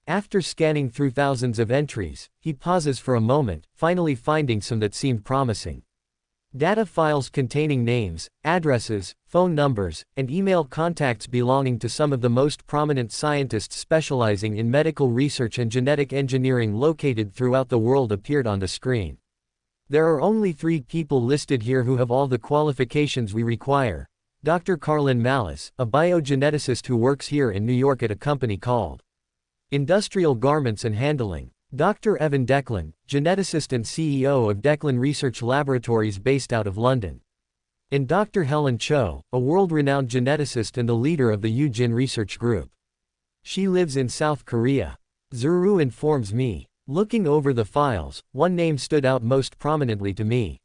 After scanning through thousands of entries, he pauses for a moment, finally finding some that seemed promising. Data files containing names, addresses, phone numbers, and email contacts belonging to some of the most prominent scientists specializing in medical research and genetic engineering located throughout the world appeared on the screen. There are only 3 people listed here who have all the qualifications we require. Dr. Carlin Malice, a biogeneticist who works here in New York at a company called Industrial Garments and Handling. Dr. Evan Declan, geneticist and CEO of Declan Research Laboratories based out of London. And Dr. Helen Cho, a world-renowned geneticist and the leader of the Eugene Research Group. She lives in South Korea. Zuru informs me. Looking over the files, one name stood out most prominently to me.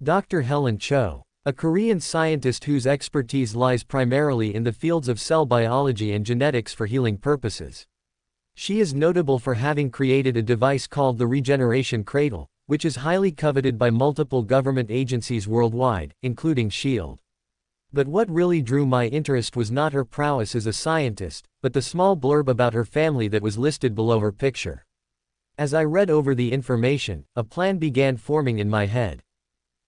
Dr. Helen Cho, a Korean scientist whose expertise lies primarily in the fields of cell biology and genetics for healing purposes. She is notable for having created a device called the Regeneration Cradle, which is highly coveted by multiple government agencies worldwide, including S.H.I.E.L.D. But what really drew my interest was not her prowess as a scientist, but the small blurb about her family that was listed below her picture. As I read over the information, a plan began forming in my head.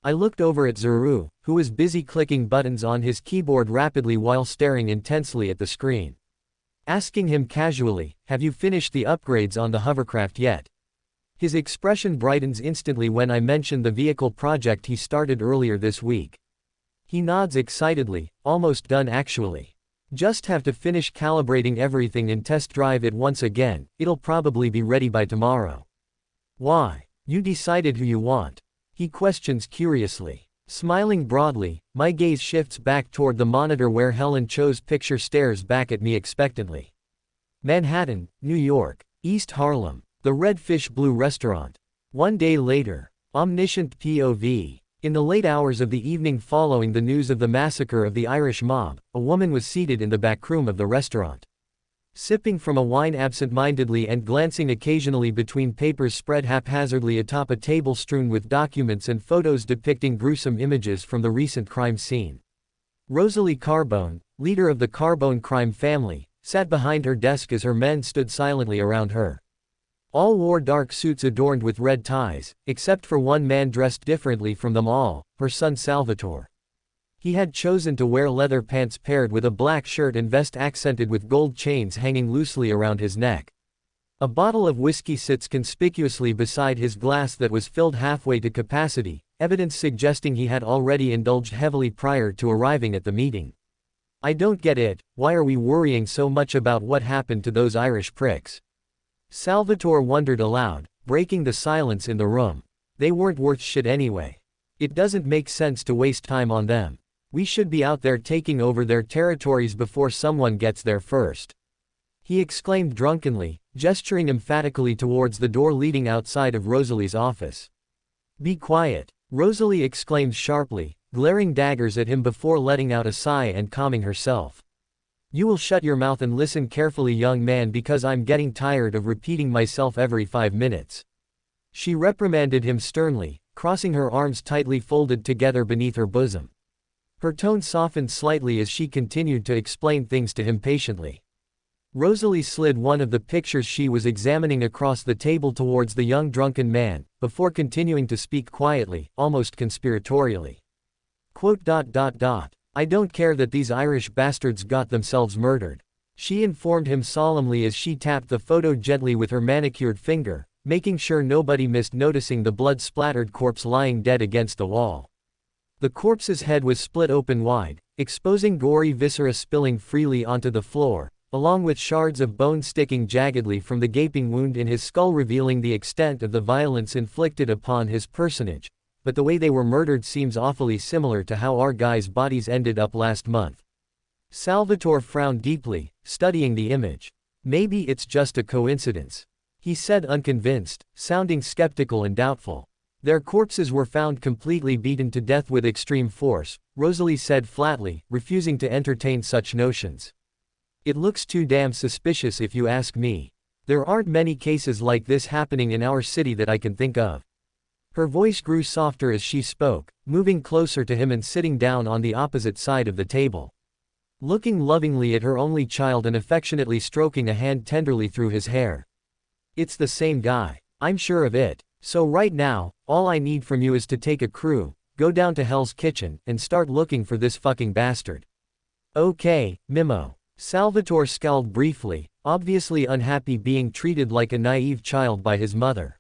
I looked over at Zuru, who was busy clicking buttons on his keyboard rapidly while staring intensely at the screen. Asking him casually, "Have you finished the upgrades on the hovercraft yet?" His expression brightens instantly when I mention the vehicle project he started earlier this week. He nods excitedly, "Almost done actually. Just have to finish calibrating everything and test drive it once again, it'll probably be ready by tomorrow." "Why? You decided who you want?" he questions curiously. Smiling broadly, my gaze shifts back toward the monitor where Helen Cho's picture stares back at me expectantly. Manhattan, New York, East Harlem, the Redfish Blue Restaurant. One day later. Omniscient POV. In the late hours of the evening following the news of the massacre of the Irish mob, a woman was seated in the back room of the restaurant. Sipping from a wine absent-mindedly and glancing occasionally between papers spread haphazardly atop a table strewn with documents and photos depicting gruesome images from the recent crime scene. Rosalie Carbone, leader of the Carbone crime family, sat behind her desk as her men stood silently around her. All wore dark suits adorned with red ties, except for one man dressed differently from them all, her son Salvatore. He had chosen to wear leather pants paired with a black shirt and vest accented with gold chains hanging loosely around his neck. A bottle of whiskey sits conspicuously beside his glass that was filled halfway to capacity, evidence suggesting he had already indulged heavily prior to arriving at the meeting. "I don't get it, why are we worrying so much about what happened to those Irish pricks?" Salvatore wondered aloud, breaking the silence in the room. "They weren't worth shit anyway. It doesn't make sense to waste time on them. We should be out there taking over their territories before someone gets there first," he exclaimed drunkenly, gesturing emphatically towards the door leading outside of Rosalie's office. "Be quiet," Rosalie exclaimed sharply, glaring daggers at him before letting out a sigh and calming herself. "You will shut your mouth and listen carefully, young man, because I'm getting tired of repeating myself every 5 minutes." She reprimanded him sternly, crossing her arms tightly folded together beneath her bosom. Her tone softened slightly as she continued to explain things to him patiently. Rosalie slid one of the pictures she was examining across the table towards the young drunken man, before continuing to speak quietly, almost conspiratorially. "I don't care that these Irish bastards got themselves murdered," she informed him solemnly as she tapped the photo gently with her manicured finger, making sure nobody missed noticing the blood-splattered corpse lying dead against the wall. The corpse's head was split open wide, exposing gory viscera spilling freely onto the floor, along with shards of bone sticking jaggedly from the gaping wound in his skull, revealing the extent of the violence inflicted upon his personage. But the way they were murdered seems awfully similar to how our guys' bodies ended up last month. Salvatore frowned deeply, studying the image. "Maybe it's just a coincidence," he said, unconvinced, sounding skeptical and doubtful. "Their corpses were found completely beaten to death with extreme force," Rosalie said flatly, refusing to entertain such notions. "It looks too damn suspicious if you ask me. There aren't many cases like this happening in our city that I can think of." Her voice grew softer as she spoke, moving closer to him and sitting down on the opposite side of the table. Looking lovingly at her only child and affectionately stroking a hand tenderly through his hair. "It's the same guy. I'm sure of it. So right now, all I need from you is to take a crew, go down to Hell's Kitchen, and start looking for this fucking bastard." "Okay, Mimo." Salvatore scowled briefly, obviously unhappy being treated like a naive child by his mother.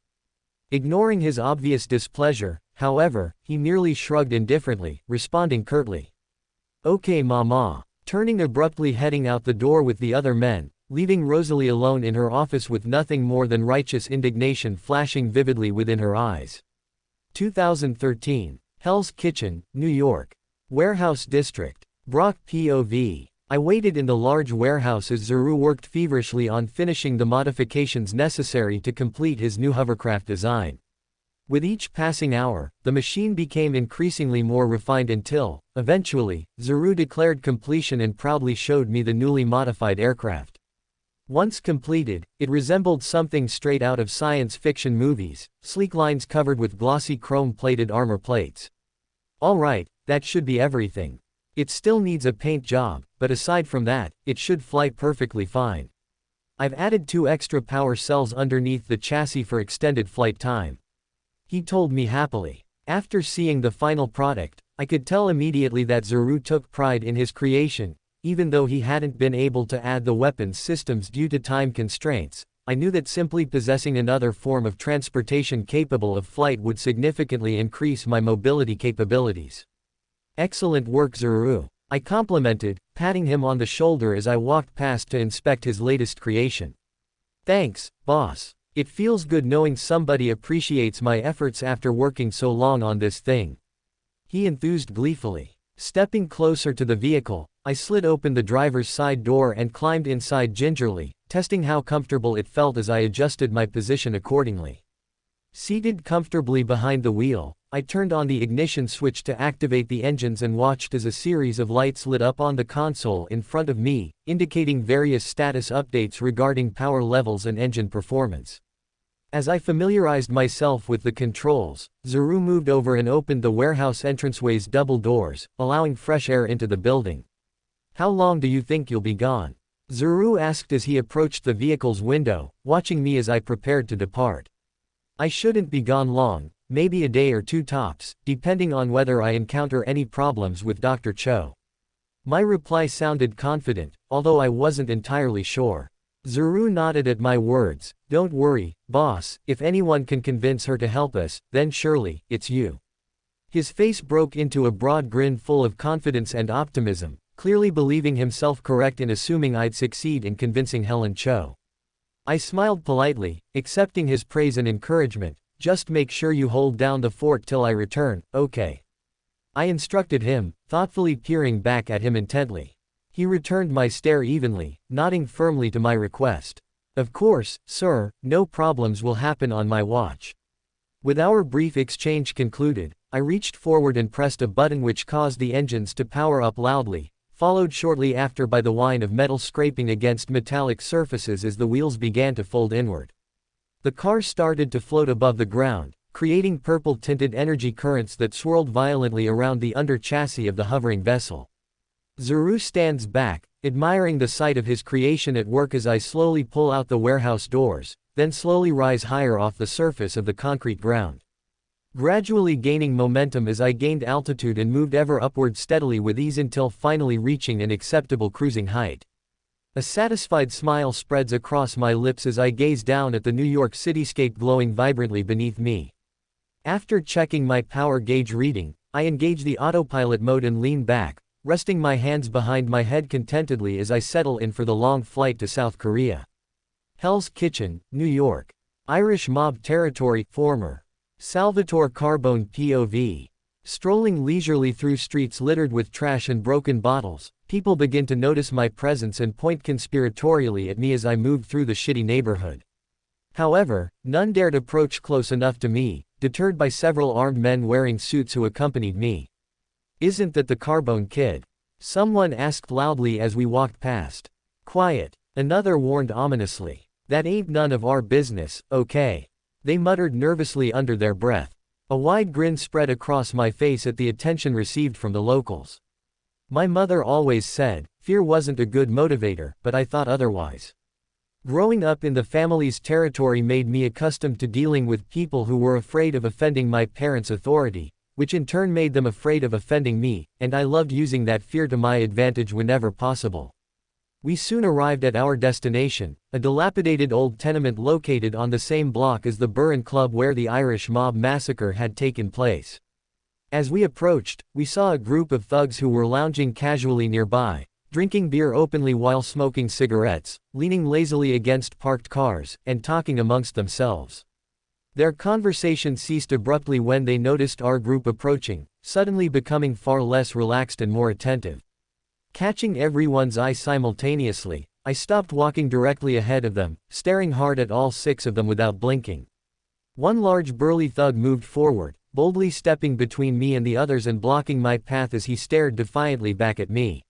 Ignoring his obvious displeasure, however, he merely shrugged indifferently, responding curtly, "Okay, mama," turning abruptly heading out the door with the other men, leaving Rosalie alone in her office with nothing more than righteous indignation flashing vividly within her eyes. 2013. Hell's Kitchen, New York. Warehouse District. Brock POV. I waited in the large warehouse as Zuru worked feverishly on finishing the modifications necessary to complete his new hovercraft design. With each passing hour, the machine became increasingly more refined until, eventually, Zuru declared completion and proudly showed me the newly modified aircraft. Once completed, it resembled something straight out of science fiction movies, sleek lines covered with glossy chrome-plated armor plates. Alright, that should be everything. It still needs a paint job, but aside from that, it should fly perfectly fine. I've added 2 extra power cells underneath the chassis for extended flight time. He told me happily. After seeing the final product, I could tell immediately that Zuru took pride in his creation. Even though he hadn't been able to add the weapons systems due to time constraints, I knew that simply possessing another form of transportation capable of flight would significantly increase my mobility capabilities. Excellent work, Zuru, I complimented, patting him on the shoulder as I walked past to inspect his latest creation. Thanks, boss. It feels good knowing somebody appreciates my efforts after working so long on this thing. He enthused gleefully. Stepping closer to the vehicle, I slid open the driver's side door and climbed inside gingerly, testing how comfortable it felt as I adjusted my position accordingly. Seated comfortably behind the wheel, I turned on the ignition switch to activate the engines and watched as a series of lights lit up on the console in front of me, indicating various status updates regarding power levels and engine performance. As I familiarized myself with the controls, Zuru moved over and opened the warehouse entranceway's double doors, allowing fresh air into the building. How long do you think you'll be gone? Zuru asked as he approached the vehicle's window, watching me as I prepared to depart. I shouldn't be gone long, maybe a day or 2 tops, depending on whether I encounter any problems with Dr. Cho. My reply sounded confident, although I wasn't entirely sure. Zuru nodded at my words. Don't worry, boss, if anyone can convince her to help us, then surely, it's you. His face broke into a broad grin full of confidence and optimism, clearly believing himself correct in assuming I'd succeed in convincing Helen Cho. I smiled politely, accepting his praise and encouragement. Just make sure you hold down the fort till I return, okay? I instructed him, thoughtfully peering back at him intently. He returned my stare evenly, nodding firmly to my request. Of course, sir, no problems will happen on my watch. With our brief exchange concluded, I reached forward and pressed a button which caused the engines to power up loudly, followed shortly after by the whine of metal scraping against metallic surfaces as the wheels began to fold inward. The car started to float above the ground, creating purple-tinted energy currents that swirled violently around the under chassis of the hovering vessel. Zuru stands back, admiring the sight of his creation at work as I slowly pull out the warehouse doors, then slowly rise higher off the surface of the concrete ground. Gradually gaining momentum as I gained altitude and moved ever upward steadily with ease until finally reaching an acceptable cruising height. A satisfied smile spreads across my lips as I gaze down at the New York cityscape glowing vibrantly beneath me. After checking my power gauge reading, I engage the autopilot mode and lean back, resting my hands behind my head contentedly as I settle in for the long flight to South Korea. Hell's Kitchen, New York. Irish mob territory, former. Salvatore Carbone POV. Strolling leisurely through streets littered with trash and broken bottles, people begin to notice my presence and point conspiratorially at me as I move through the shitty neighborhood. However, none dared approach close enough to me, deterred by several armed men wearing suits who accompanied me. Isn't that the Carbone kid? Someone asked loudly as we walked past. Quiet, another warned ominously. That ain't none of our business, okay? They muttered nervously under their breath. A wide grin spread across my face at the attention received from the locals. My mother always said, fear wasn't a good motivator, but I thought otherwise. Growing up in the family's territory made me accustomed to dealing with people who were afraid of offending my parents' authority, which in turn made them afraid of offending me, and I loved using that fear to my advantage whenever possible. We soon arrived at our destination, a dilapidated old tenement located on the same block as the Burren Club where the Irish mob massacre had taken place. As we approached, we saw a group of thugs who were lounging casually nearby, drinking beer openly while smoking cigarettes, leaning lazily against parked cars, and talking amongst themselves. Their conversation ceased abruptly when they noticed our group approaching, suddenly becoming far less relaxed and more attentive. Catching everyone's eye simultaneously, I stopped walking directly ahead of them, staring hard at all 6 of them without blinking. One large burly thug moved forward, boldly stepping between me and the others and blocking my path as he stared defiantly back at me.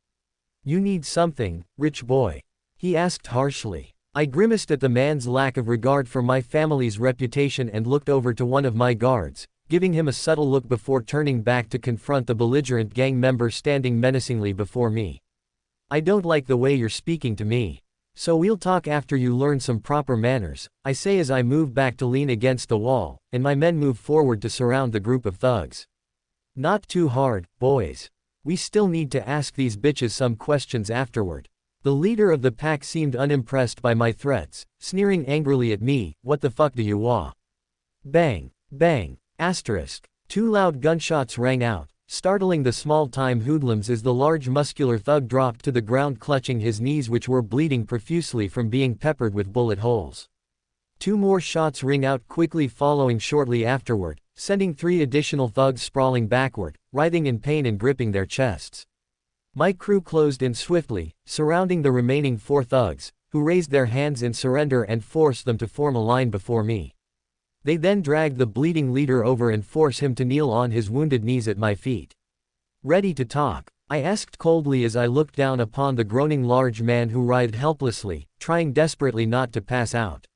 You need something, rich boy? He asked harshly. I grimaced at the man's lack of regard for my family's reputation and looked over to one of my guards, giving him a subtle look before turning back to confront the belligerent gang member standing menacingly before me. I don't like the way you're speaking to me. So we'll talk after you learn some proper manners, I say as I move back to lean against the wall, and my men move forward to surround the group of thugs. Not too hard, boys. We still need to ask these bitches some questions afterward. The leader of the pack seemed unimpressed by my threats, sneering angrily at me. What the fuck do you want? Bang, bang, asterisk. 2 loud gunshots rang out, startling the small-time hoodlums as the large muscular thug dropped to the ground clutching his knees which were bleeding profusely from being peppered with bullet holes. 2 more shots ring out quickly following shortly afterward, sending 3 additional thugs sprawling backward, writhing in pain and gripping their chests. My crew closed in swiftly, surrounding the remaining 4 thugs, who raised their hands in surrender and forced them to form a line before me. They then dragged the bleeding leader over and forced him to kneel on his wounded knees at my feet. Ready to talk? I asked coldly as I looked down upon the groaning large man who writhed helplessly, trying desperately not to pass out.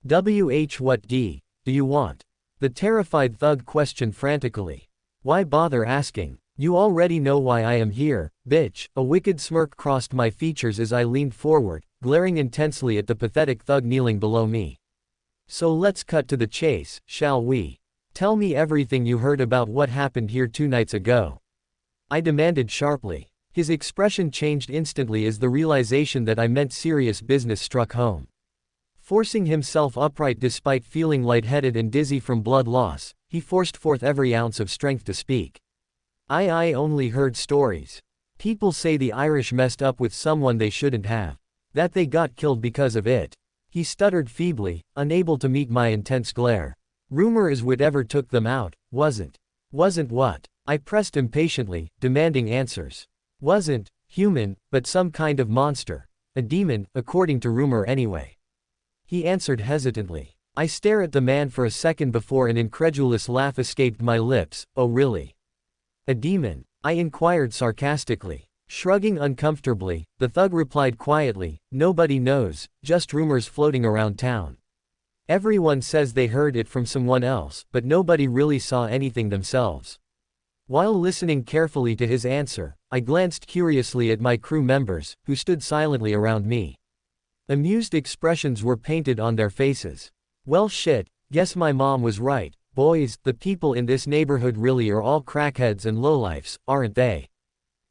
What do you want? The terrified thug questioned frantically. Why bother asking? You already know why I am here, bitch. A wicked smirk crossed my features as I leaned forward, glaring intensely at the pathetic thug kneeling below me. So let's cut to the chase, shall we? Tell me everything you heard about what happened here 2 nights ago. I demanded sharply. His expression changed instantly as the realization that I meant serious business struck home. Forcing himself upright despite feeling lightheaded and dizzy from blood loss, he forced forth every ounce of strength to speak. I only heard stories. People say the Irish messed up with someone they shouldn't have. That they got killed because of it. He stuttered feebly, unable to meet my intense glare. Rumor is whatever took them out, wasn't. Wasn't what? I pressed impatiently, demanding answers. Wasn't human, but some kind of monster. A demon, according to rumor anyway. He answered hesitantly. I stared at the man for a second before an incredulous laugh escaped my lips. Oh really? A demon? I inquired sarcastically. Shrugging uncomfortably, the thug replied quietly, nobody knows, just rumors floating around town. Everyone says they heard it from someone else, but nobody really saw anything themselves. While listening carefully to his answer, I glanced curiously at my crew members, who stood silently around me. Amused expressions were painted on their faces. Well shit, guess my mom was right. Boys, the people in this neighborhood really are all crackheads and lowlifes, aren't they?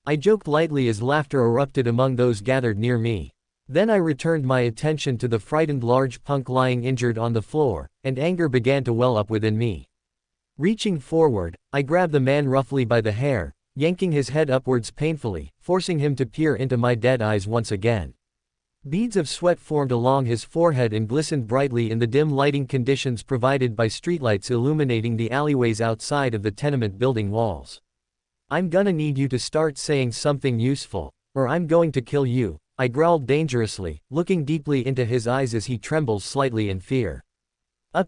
I joked lightly as laughter erupted among those gathered near me. Then I returned my attention to the frightened large punk lying injured on the floor, and anger began to well up within me. Reaching forward, I grabbed the man roughly by the hair, yanking his head upwards painfully, forcing him to peer into my dead eyes once again. Beads of sweat formed along his forehead and glistened brightly in the dim lighting conditions provided by streetlights illuminating the alleyways outside of the tenement building walls. I'm gonna need you to start saying something useful, or I'm going to kill you, I growled dangerously, looking deeply into his eyes as he trembles slightly in fear.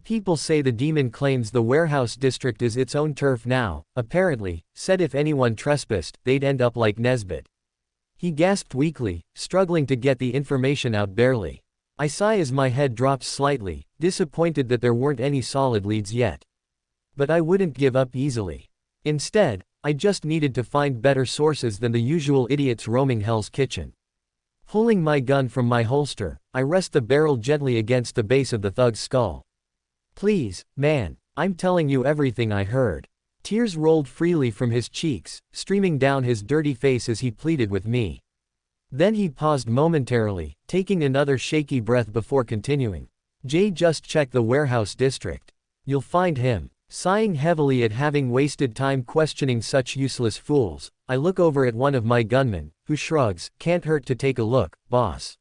People say the demon claims the warehouse district is its own turf now, apparently, said if anyone trespassed, they'd end up like Nesbit. He gasped weakly, struggling to get the information out barely. I sigh as my head drops slightly, disappointed that there weren't any solid leads yet. But I wouldn't give up easily. Instead, I just needed to find better sources than the usual idiots roaming Hell's Kitchen. Pulling my gun from my holster, I rest the barrel gently against the base of the thug's skull. Please, man, I'm telling you everything I heard. Tears rolled freely from his cheeks, streaming down his dirty face as he pleaded with me. Then he paused momentarily, taking another shaky breath before continuing. Jay, just check the warehouse district. You'll find him. Sighing heavily at having wasted time questioning such useless fools, I look over at one of my gunmen, who shrugs, can't hurt to take a look, boss.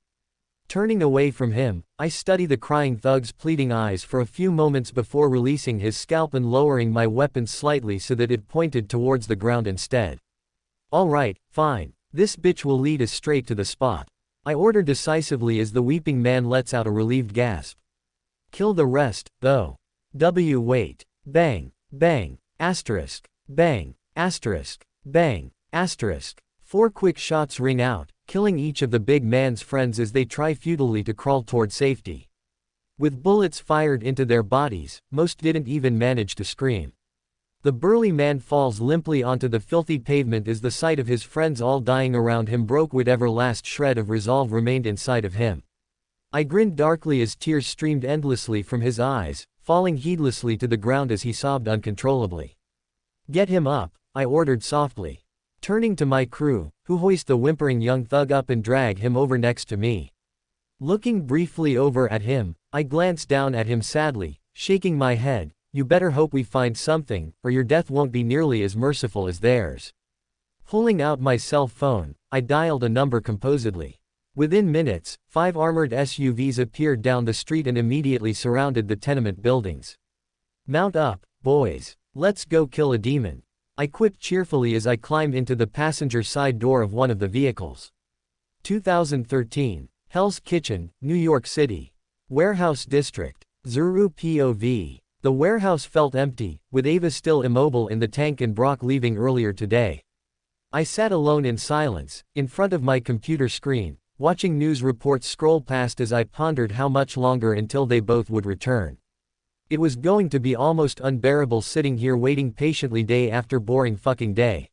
Turning away from him, I study the crying thug's pleading eyes for a few moments before releasing his scalp and lowering my weapon slightly so that it pointed towards the ground instead. Alright, fine. This bitch will lead us straight to the spot. I order decisively as the weeping man lets out a relieved gasp. Kill the rest, though. Wait. Bang, bang, asterisk, bang, asterisk, bang, asterisk. 4 quick shots ring out, killing each of the big man's friends as they try futilely to crawl toward safety. With bullets fired into their bodies, most didn't even manage to scream. The burly man falls limply onto the filthy pavement as the sight of his friends all dying around him broke whatever last shred of resolve remained inside of him. I grinned darkly as tears streamed endlessly from his eyes, falling heedlessly to the ground as he sobbed uncontrollably. "Get him up," I ordered softly. Turning to my crew, who hoist the whimpering young thug up and drag him over next to me. Looking briefly over at him, I glanced down at him sadly, shaking my head. "You better hope we find something, or your death won't be nearly as merciful as theirs." Pulling out my cell phone, I dialed a number composedly. Within minutes, 5 armored SUVs appeared down the street and immediately surrounded the tenement buildings. "Mount up, boys. Let's go kill a demon," I quipped cheerfully as I climbed into the passenger side door of one of the vehicles. 2013. Hell's Kitchen, New York City. Warehouse District. Zuru POV. The warehouse felt empty, with Ava still immobile in the tank and Brock leaving earlier today. I sat alone in silence, in front of my computer screen, watching news reports scroll past as I pondered how much longer until they both would return. It was going to be almost unbearable sitting here waiting patiently day after boring fucking day.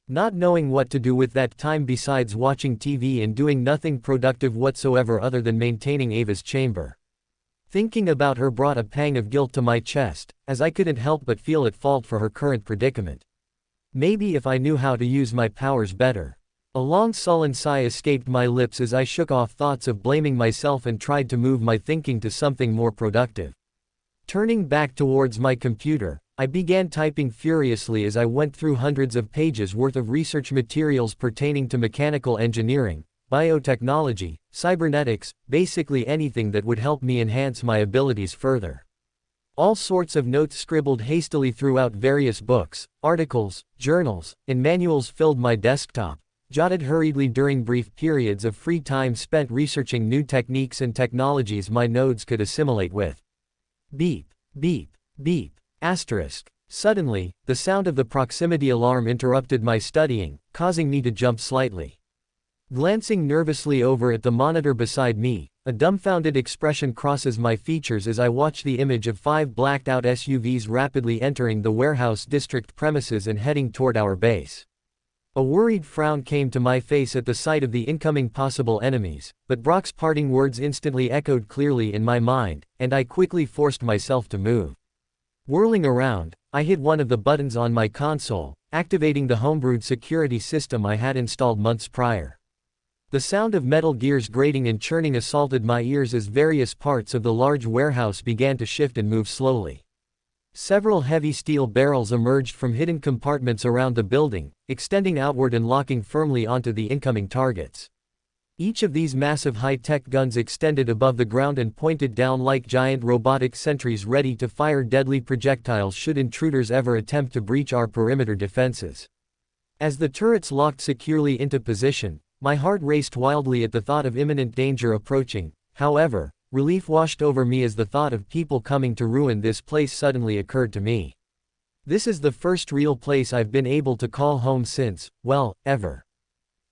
Not knowing what to do with that time besides watching TV and doing nothing productive whatsoever other than maintaining Ava's chamber. Thinking about her brought a pang of guilt to my chest, as I couldn't help but feel at fault for her current predicament. Maybe if I knew how to use my powers better. A long sullen sigh escaped my lips as I shook off thoughts of blaming myself and tried to move my thinking to something more productive. Turning back towards my computer, I began typing furiously as I went through hundreds of pages worth of research materials pertaining to mechanical engineering, biotechnology, cybernetics, basically anything that would help me enhance my abilities further. All sorts of notes scribbled hastily throughout various books, articles, journals, and manuals filled my desktop, jotted hurriedly during brief periods of free time spent researching new techniques and technologies my nodes could assimilate with. Beep, beep, beep, asterisk. Suddenly, the sound of the proximity alarm interrupted my studying, causing me to jump slightly. Glancing nervously over at the monitor beside me, a dumbfounded expression crosses my features as I watch the image of 5 blacked-out SUVs rapidly entering the warehouse district premises and heading toward our base. A worried frown came to my face at the sight of the incoming possible enemies, but Brock's parting words instantly echoed clearly in my mind, and I quickly forced myself to move. Whirling around, I hit one of the buttons on my console, activating the homebrewed security system I had installed months prior. The sound of metal gears grating and churning assaulted my ears as various parts of the large warehouse began to shift and move slowly. Several heavy steel barrels emerged from hidden compartments around the building, extending outward and locking firmly onto the incoming targets. Each of these massive high-tech guns extended above the ground and pointed down like giant robotic sentries ready to fire deadly projectiles should intruders ever attempt to breach our perimeter defenses. As the turrets locked securely into position, my heart raced wildly at the thought of imminent danger approaching. However, relief washed over me as the thought of people coming to ruin this place suddenly occurred to me. This is the first real place I've been able to call home since, well, ever.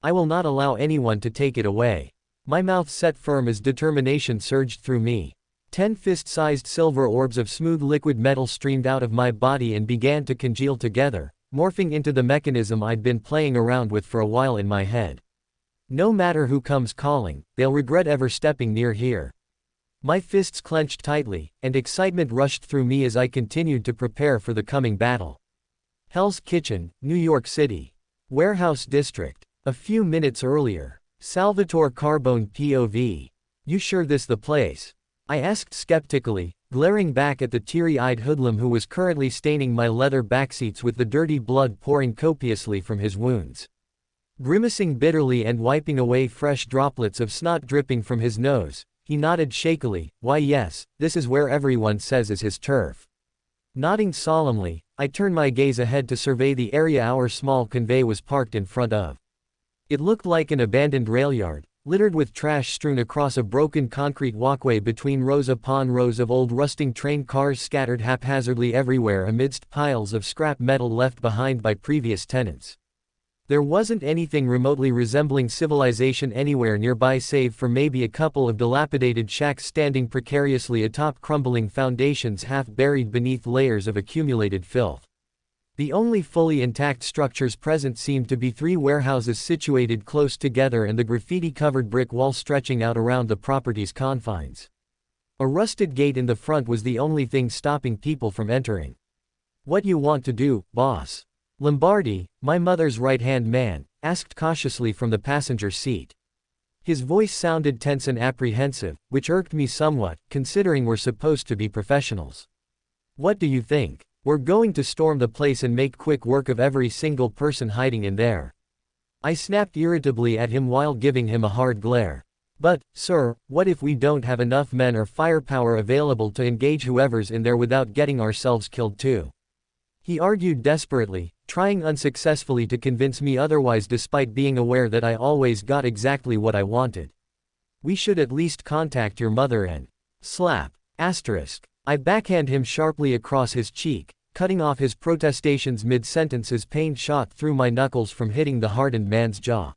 I will not allow anyone to take it away. My mouth set firm as determination surged through me. 10 fist-sized silver orbs of smooth liquid metal streamed out of my body and began to congeal together, morphing into the mechanism I'd been playing around with for a while in my head. No matter who comes calling, they'll regret ever stepping near here. My fists clenched tightly, and excitement rushed through me as I continued to prepare for the coming battle. Hell's Kitchen, New York City. Warehouse District. A few minutes earlier. Salvatore Carbone POV. You sure this the place? I asked skeptically, glaring back at the teary-eyed hoodlum who was currently staining my leather backseats with the dirty blood pouring copiously from his wounds. Grimacing bitterly and wiping away fresh droplets of snot dripping from his nose, he nodded shakily. Why yes, this is where everyone says is his turf. Nodding solemnly, I turned my gaze ahead to survey the area our small convey was parked in front of. It looked like an abandoned railyard, littered with trash strewn across a broken concrete walkway between rows upon rows of old rusting train cars scattered haphazardly everywhere amidst piles of scrap metal left behind by previous tenants. There wasn't anything remotely resembling civilization anywhere nearby save for maybe a couple of dilapidated shacks standing precariously atop crumbling foundations half buried beneath layers of accumulated filth. The only fully intact structures present seemed to be 3 warehouses situated close together and the graffiti-covered brick wall stretching out around the property's confines. A rusted gate in the front was the only thing stopping people from entering. "What you want to do, boss?" Lombardi, my mother's right-hand man, asked cautiously from the passenger seat. His voice sounded tense and apprehensive, which irked me somewhat, considering we're supposed to be professionals. "What do you think? We're going to storm the place and make quick work of every single person hiding in there." I snapped irritably at him while giving him a hard glare. "But, sir, what if we don't have enough men or firepower available to engage whoever's in there without getting ourselves killed too?" He argued desperately, trying unsuccessfully to convince me otherwise despite being aware that I always got exactly what I wanted. "We should at least contact your mother and slap. Asterisk. I backhand him sharply across his cheek, cutting off his protestations mid-sentence as pain shot through my knuckles from hitting the hardened man's jaw.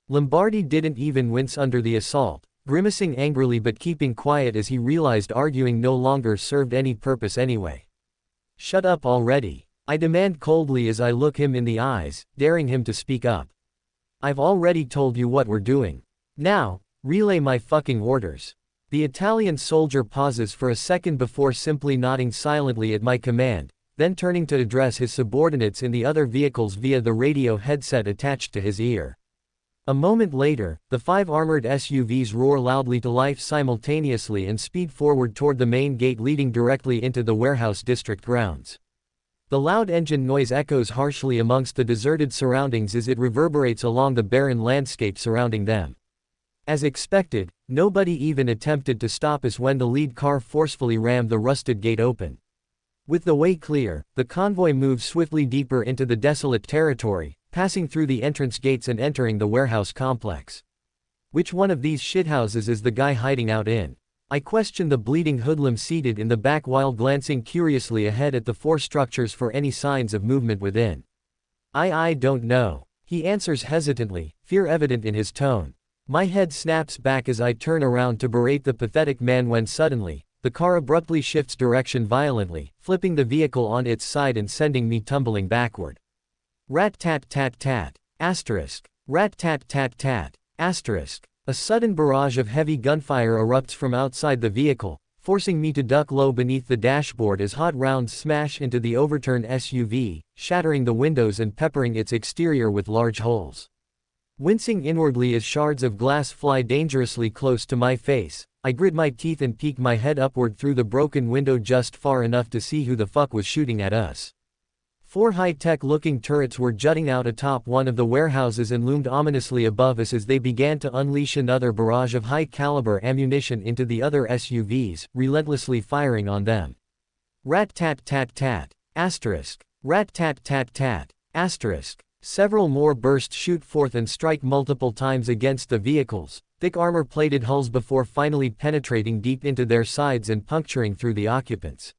Lombardi didn't even wince under the assault, grimacing angrily but keeping quiet as he realized arguing no longer served any purpose anyway. "Shut up already," I demand coldly as I look him in the eyes, daring him to speak up. "I've already told you what we're doing. Now, relay my fucking orders." The Italian soldier pauses for a second before simply nodding silently at my command, then turning to address his subordinates in the other vehicles via the radio headset attached to his ear. A moment later, the 5 armored SUVs roar loudly to life simultaneously and speed forward toward the main gate leading directly into the warehouse district grounds. The loud engine noise echoes harshly amongst the deserted surroundings as it reverberates along the barren landscape surrounding them. As expected, nobody even attempted to stop us when the lead car forcefully rammed the rusted gate open. With the way clear, the convoy moves swiftly deeper into the desolate territory, passing through the entrance gates and entering the warehouse complex. "Which one of these shithouses is the guy hiding out in?" I question the bleeding hoodlum seated in the back while glancing curiously ahead at the 4 structures for any signs of movement within. I don't know," he answers hesitantly, fear evident in his tone. My head snaps back as I turn around to berate the pathetic man when suddenly, the car abruptly shifts direction violently, flipping the vehicle on its side and sending me tumbling backward. Rat-tat-tat-tat. Asterisk. Rat-tat-tat-tat. Asterisk. A sudden barrage of heavy gunfire erupts from outside the vehicle, forcing me to duck low beneath the dashboard as hot rounds smash into the overturned SUV, shattering the windows and peppering its exterior with large holes. Wincing inwardly as shards of glass fly dangerously close to my face, I grit my teeth and peek my head upward through the broken window just far enough to see who the fuck was shooting at us. 4 high-tech looking turrets were jutting out atop one of the warehouses and loomed ominously above us as they began to unleash another barrage of high-caliber ammunition into the other SUVs, relentlessly firing on them. Rat-tat-tat-tat. Asterisk. Rat-tat-tat-tat. Asterisk. Several more bursts shoot forth and strike multiple times against the vehicles, thick armor-plated hulls before finally penetrating deep into their sides and puncturing through the occupants.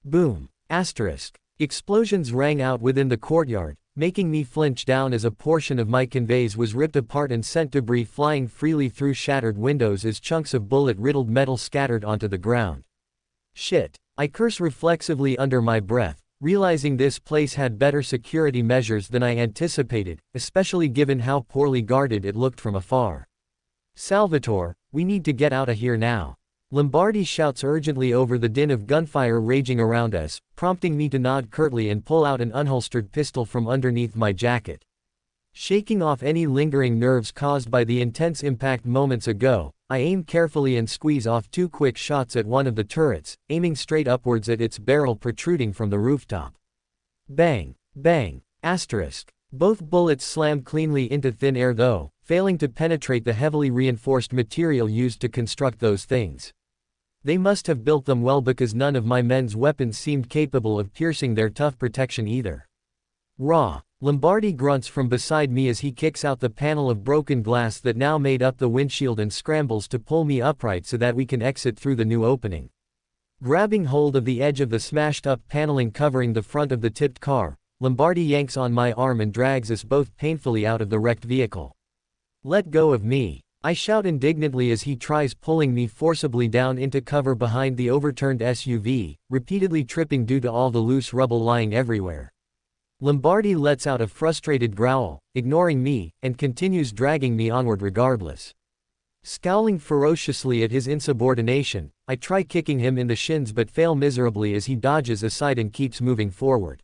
Boom. Asterisk. Explosions rang out within the courtyard, making me flinch down as a portion of my conveys was ripped apart and sent debris flying freely through shattered windows as chunks of bullet-riddled metal scattered onto the ground. Shit. I curse reflexively under my breath, realizing this place had better security measures than I anticipated, especially given how poorly guarded it looked from afar. "Salvatore, we need to get out of here now." Lombardi shouts urgently over the din of gunfire raging around us, prompting me to nod curtly and pull out an unholstered pistol from underneath my jacket. Shaking off any lingering nerves caused by the intense impact moments ago, I aim carefully and squeeze off 2 quick shots at one of the turrets, aiming straight upwards at its barrel protruding from the rooftop. Bang! Bang! Asterisk. Both bullets slammed cleanly into thin air though, failing to penetrate the heavily reinforced material used to construct those things. They must have built them well because none of my men's weapons seemed capable of piercing their tough protection either. Raw. Lombardi grunts from beside me as he kicks out the panel of broken glass that now made up the windshield and scrambles to pull me upright so that we can exit through the new opening. Grabbing hold of the edge of the smashed-up paneling covering the front of the tipped car, Lombardi yanks on my arm and drags us both painfully out of the wrecked vehicle. "Let go of me," I shout indignantly as he tries pulling me forcibly down into cover behind the overturned SUV, repeatedly tripping due to all the loose rubble lying everywhere. Lombardi lets out a frustrated growl, ignoring me, and continues dragging me onward regardless. Scowling ferociously at his insubordination, I try kicking him in the shins but fail miserably as he dodges aside and keeps moving forward.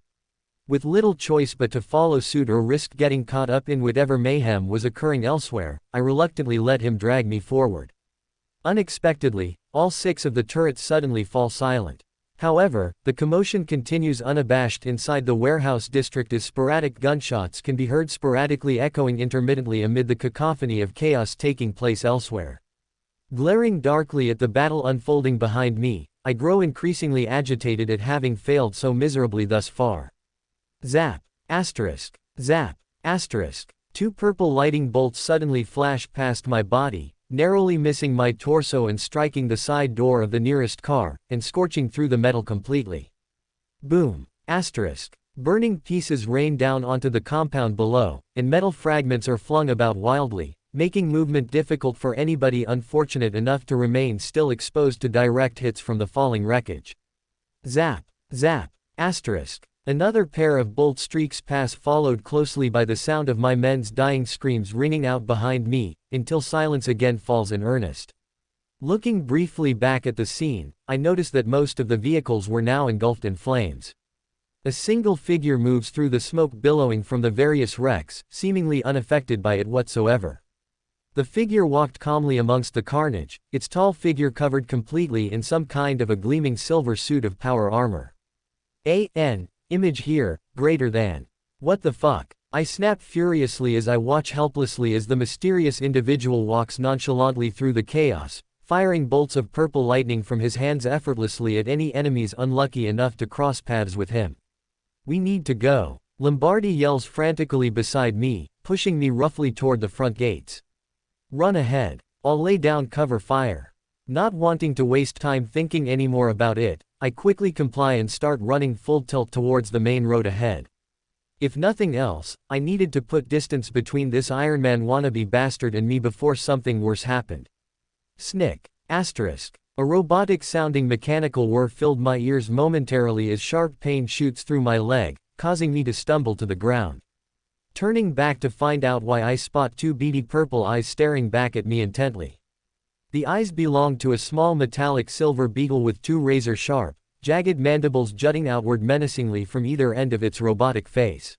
With little choice but to follow suit or risk getting caught up in whatever mayhem was occurring elsewhere, I reluctantly let him drag me forward. Unexpectedly, all 6 of the turrets suddenly fall silent. However, the commotion continues unabashed inside the warehouse district as sporadic gunshots can be heard sporadically echoing intermittently amid the cacophony of chaos taking place elsewhere. Glaring darkly at the battle unfolding behind me, I grow increasingly agitated at having failed so miserably thus far. Zap! Asterisk. Zap! Asterisk. 2 purple lighting bolts suddenly flash past my body, narrowly missing my torso and striking the side door of the nearest car, and scorching through the metal completely. Boom! Asterisk. Burning pieces rain down onto the compound below, and metal fragments are flung about wildly, making movement difficult for anybody unfortunate enough to remain still exposed to direct hits from the falling wreckage. Zap! Zap! Asterisk. Another pair of bolt streaks pass, followed closely by the sound of my men's dying screams ringing out behind me, until silence again falls in earnest. Looking briefly back at the scene, I notice that most of the vehicles were now engulfed in flames. A single figure moves through the smoke billowing from the various wrecks, seemingly unaffected by it whatsoever. The figure walked calmly amongst the carnage, its tall figure covered completely in some kind of a gleaming silver suit of power armor. Image here, greater than. What the fuck? I snap furiously as I watch helplessly as the mysterious individual walks nonchalantly through the chaos, firing bolts of purple lightning from his hands effortlessly at any enemies unlucky enough to cross paths with him. "We need to go," Lombardi yells frantically beside me, pushing me roughly toward the front gates. "Run ahead. I'll lay down cover fire." Not wanting to waste time thinking anymore about it, I quickly comply and start running full tilt towards the main road ahead. If nothing else, I needed to put distance between this Iron Man wannabe bastard and me before something worse happened. Snick. Asterisk. A robotic-sounding mechanical whir filled my ears momentarily as sharp pain shoots through my leg, causing me to stumble to the ground. Turning back to find out why, I spot 2 beady purple eyes staring back at me intently. The eyes belong to a small metallic silver beetle with 2 razor-sharp, jagged mandibles jutting outward menacingly from either end of its robotic face.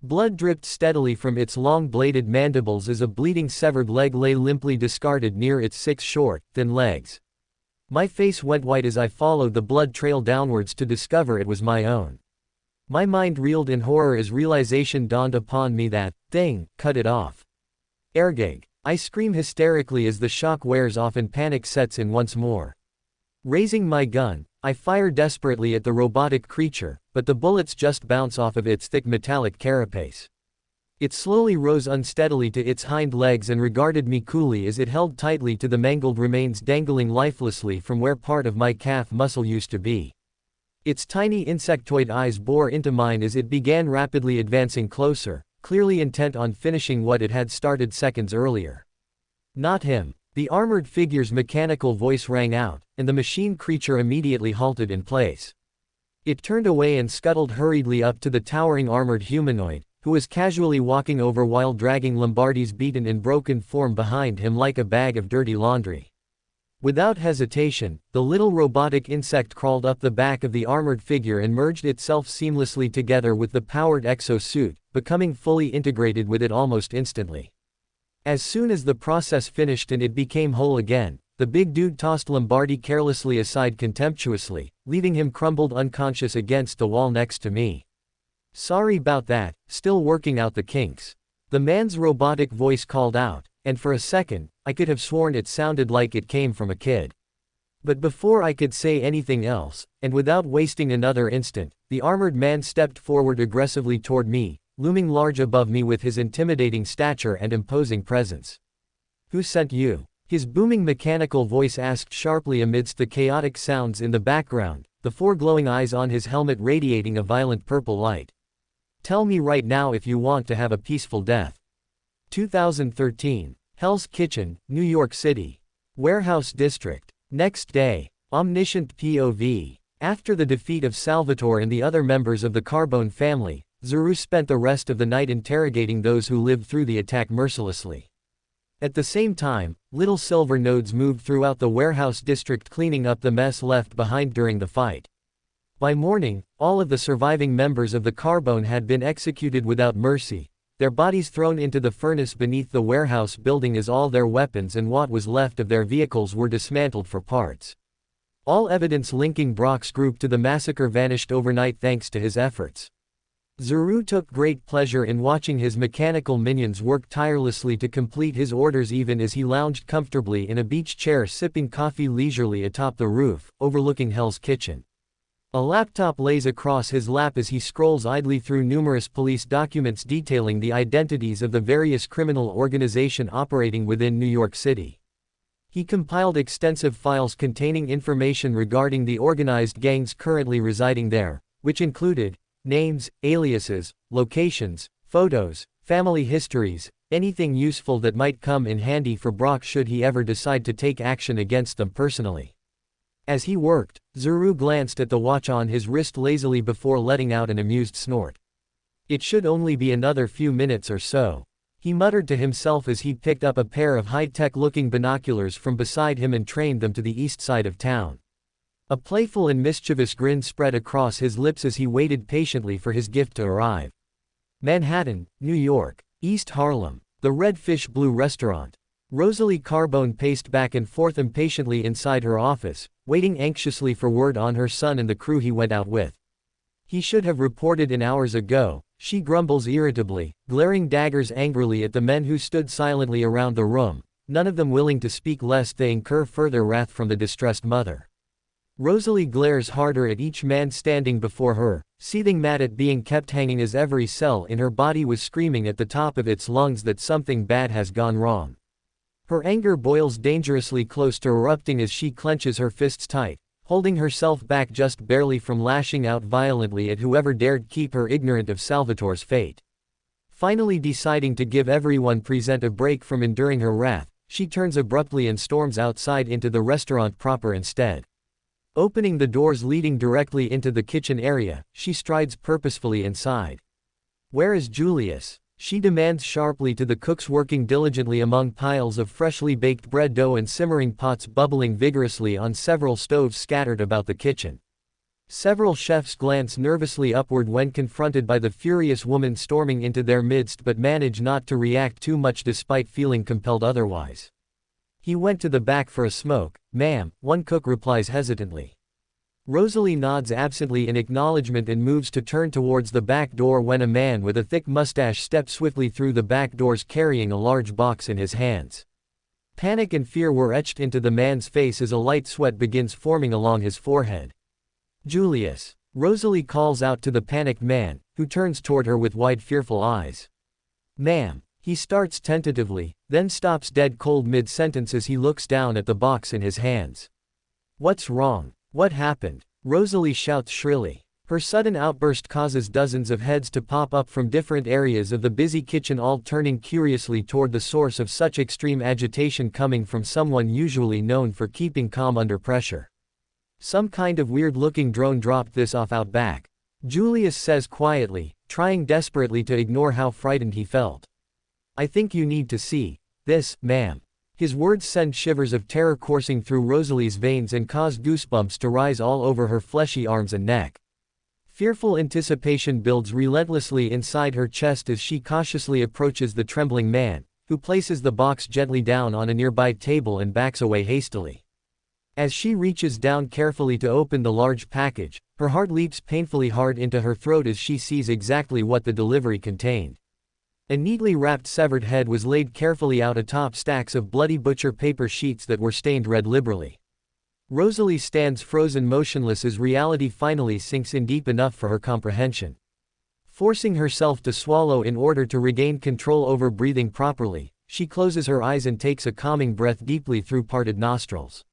Blood dripped steadily from its long-bladed mandibles as a bleeding severed leg lay limply discarded near its 6 short, thin legs. My face went white as I followed the blood trail downwards to discover it was my own. My mind reeled in horror as realization dawned upon me that, thing, cut it off. Ergeg. I scream hysterically as the shock wears off and panic sets in once more. Raising my gun, I fire desperately at the robotic creature, but the bullets just bounce off of its thick metallic carapace. It slowly rose unsteadily to its hind legs and regarded me coolly as it held tightly to the mangled remains dangling lifelessly from where part of my calf muscle used to be. Its tiny insectoid eyes bore into mine as it began rapidly advancing closer, clearly intent on finishing what it had started seconds earlier. Not him. The armored figure's mechanical voice rang out, and the machine creature immediately halted in place. It turned away and scuttled hurriedly up to the towering armored humanoid, who was casually walking over while dragging Lombardi's beaten and broken form behind him like a bag of dirty laundry. Without hesitation, the little robotic insect crawled up the back of the armored figure and merged itself seamlessly together with the powered exosuit, becoming fully integrated with it almost instantly. As soon as the process finished and it became whole again, the big dude tossed Lombardi carelessly aside contemptuously, leaving him crumbled unconscious against the wall next to me. "Sorry 'bout that, still working out the kinks," the man's robotic voice called out, and for a second, I could have sworn it sounded like it came from a kid. But before I could say anything else, and without wasting another instant, the armored man stepped forward aggressively toward me, looming large above me with his intimidating stature and imposing presence. "Who sent you?" his booming mechanical voice asked sharply amidst the chaotic sounds in the background, the 4 glowing eyes on his helmet radiating a violent purple light. Tell me right now if you want to have a peaceful death. 2013. Hell's Kitchen, New York City. Warehouse District. Next day. Omniscient POV. After the defeat of Salvatore and the other members of the Carbone family, Zuru spent the rest of the night interrogating those who lived through the attack mercilessly. At the same time, little silver nodes moved throughout the warehouse district cleaning up the mess left behind during the fight. By morning, all of the surviving members of the Carbone had been executed without mercy, their bodies thrown into the furnace beneath the warehouse building as all their weapons and what was left of their vehicles were dismantled for parts. All evidence linking Brock's group to the massacre vanished overnight thanks to his efforts. Zuru took great pleasure in watching his mechanical minions work tirelessly to complete his orders even as he lounged comfortably in a beach chair sipping coffee leisurely atop the roof, overlooking Hell's Kitchen. A laptop lays across his lap as he scrolls idly through numerous police documents detailing the identities of the various criminal organizations operating within New York City. He compiled extensive files containing information regarding the organized gangs currently residing there, which included names, aliases, locations, photos, family histories, anything useful that might come in handy for Brock should he ever decide to take action against them personally. As he worked, Zuru glanced at the watch on his wrist lazily before letting out an amused snort. It should only be another few minutes or so, he muttered to himself as he picked up a pair of high-tech looking binoculars from beside him and trained them to the east side of town. A playful and mischievous grin spread across his lips as he waited patiently for his gift to arrive. Manhattan, New York. East Harlem. The Red Fish Blue Restaurant. Rosalie Carbone paced back and forth impatiently inside her office, waiting anxiously for word on her son and the crew he went out with. He should have reported in hours ago, she grumbles irritably, glaring daggers angrily at the men who stood silently around the room, none of them willing to speak lest they incur further wrath from the distressed mother. Rosalie glares harder at each man standing before her, seething mad at being kept hanging as every cell in her body was screaming at the top of its lungs that something bad has gone wrong. Her anger boils dangerously close to erupting as she clenches her fists tight, holding herself back just barely from lashing out violently at whoever dared keep her ignorant of Salvatore's fate. Finally deciding to give everyone present a break from enduring her wrath, she turns abruptly and storms outside into the restaurant proper instead. Opening the doors leading directly into the kitchen area, she strides purposefully inside. "Where is Julius?" she demands sharply to the cooks working diligently among piles of freshly baked bread dough and simmering pots bubbling vigorously on several stoves scattered about the kitchen. Several chefs glance nervously upward when confronted by the furious woman storming into their midst but manage not to react too much despite feeling compelled otherwise. "He went to the back for a smoke, ma'am," one cook replies hesitantly. Rosalie nods absently in acknowledgement and moves to turn towards the back door when a man with a thick mustache steps swiftly through the back doors carrying a large box in his hands. Panic and fear were etched into the man's face as a light sweat begins forming along his forehead. "Julius," Rosalie calls out to the panicked man, who turns toward her with wide fearful eyes. "Ma'am," he starts tentatively, then stops dead cold mid-sentence as he looks down at the box in his hands. "What's wrong? What happened?" Rosalie shouts shrilly. Her sudden outburst causes dozens of heads to pop up from different areas of the busy kitchen, all turning curiously toward the source of such extreme agitation coming from someone usually known for keeping calm under pressure. "Some kind of weird-looking drone dropped this off out back," Julius says quietly, trying desperately to ignore how frightened he felt. "I think you need to see this, ma'am." His words send shivers of terror coursing through Rosalie's veins and cause goosebumps to rise all over her fleshy arms and neck. Fearful anticipation builds relentlessly inside her chest as she cautiously approaches the trembling man, who places the box gently down on a nearby table and backs away hastily. As she reaches down carefully to open the large package, her heart leaps painfully hard into her throat as she sees exactly what the delivery contained. A neatly wrapped severed head was laid carefully out atop stacks of bloody butcher paper sheets that were stained red liberally. Rosalie stands frozen motionless as reality finally sinks in deep enough for her comprehension. Forcing herself to swallow in order to regain control over breathing properly, she closes her eyes and takes a calming breath deeply through parted nostrils.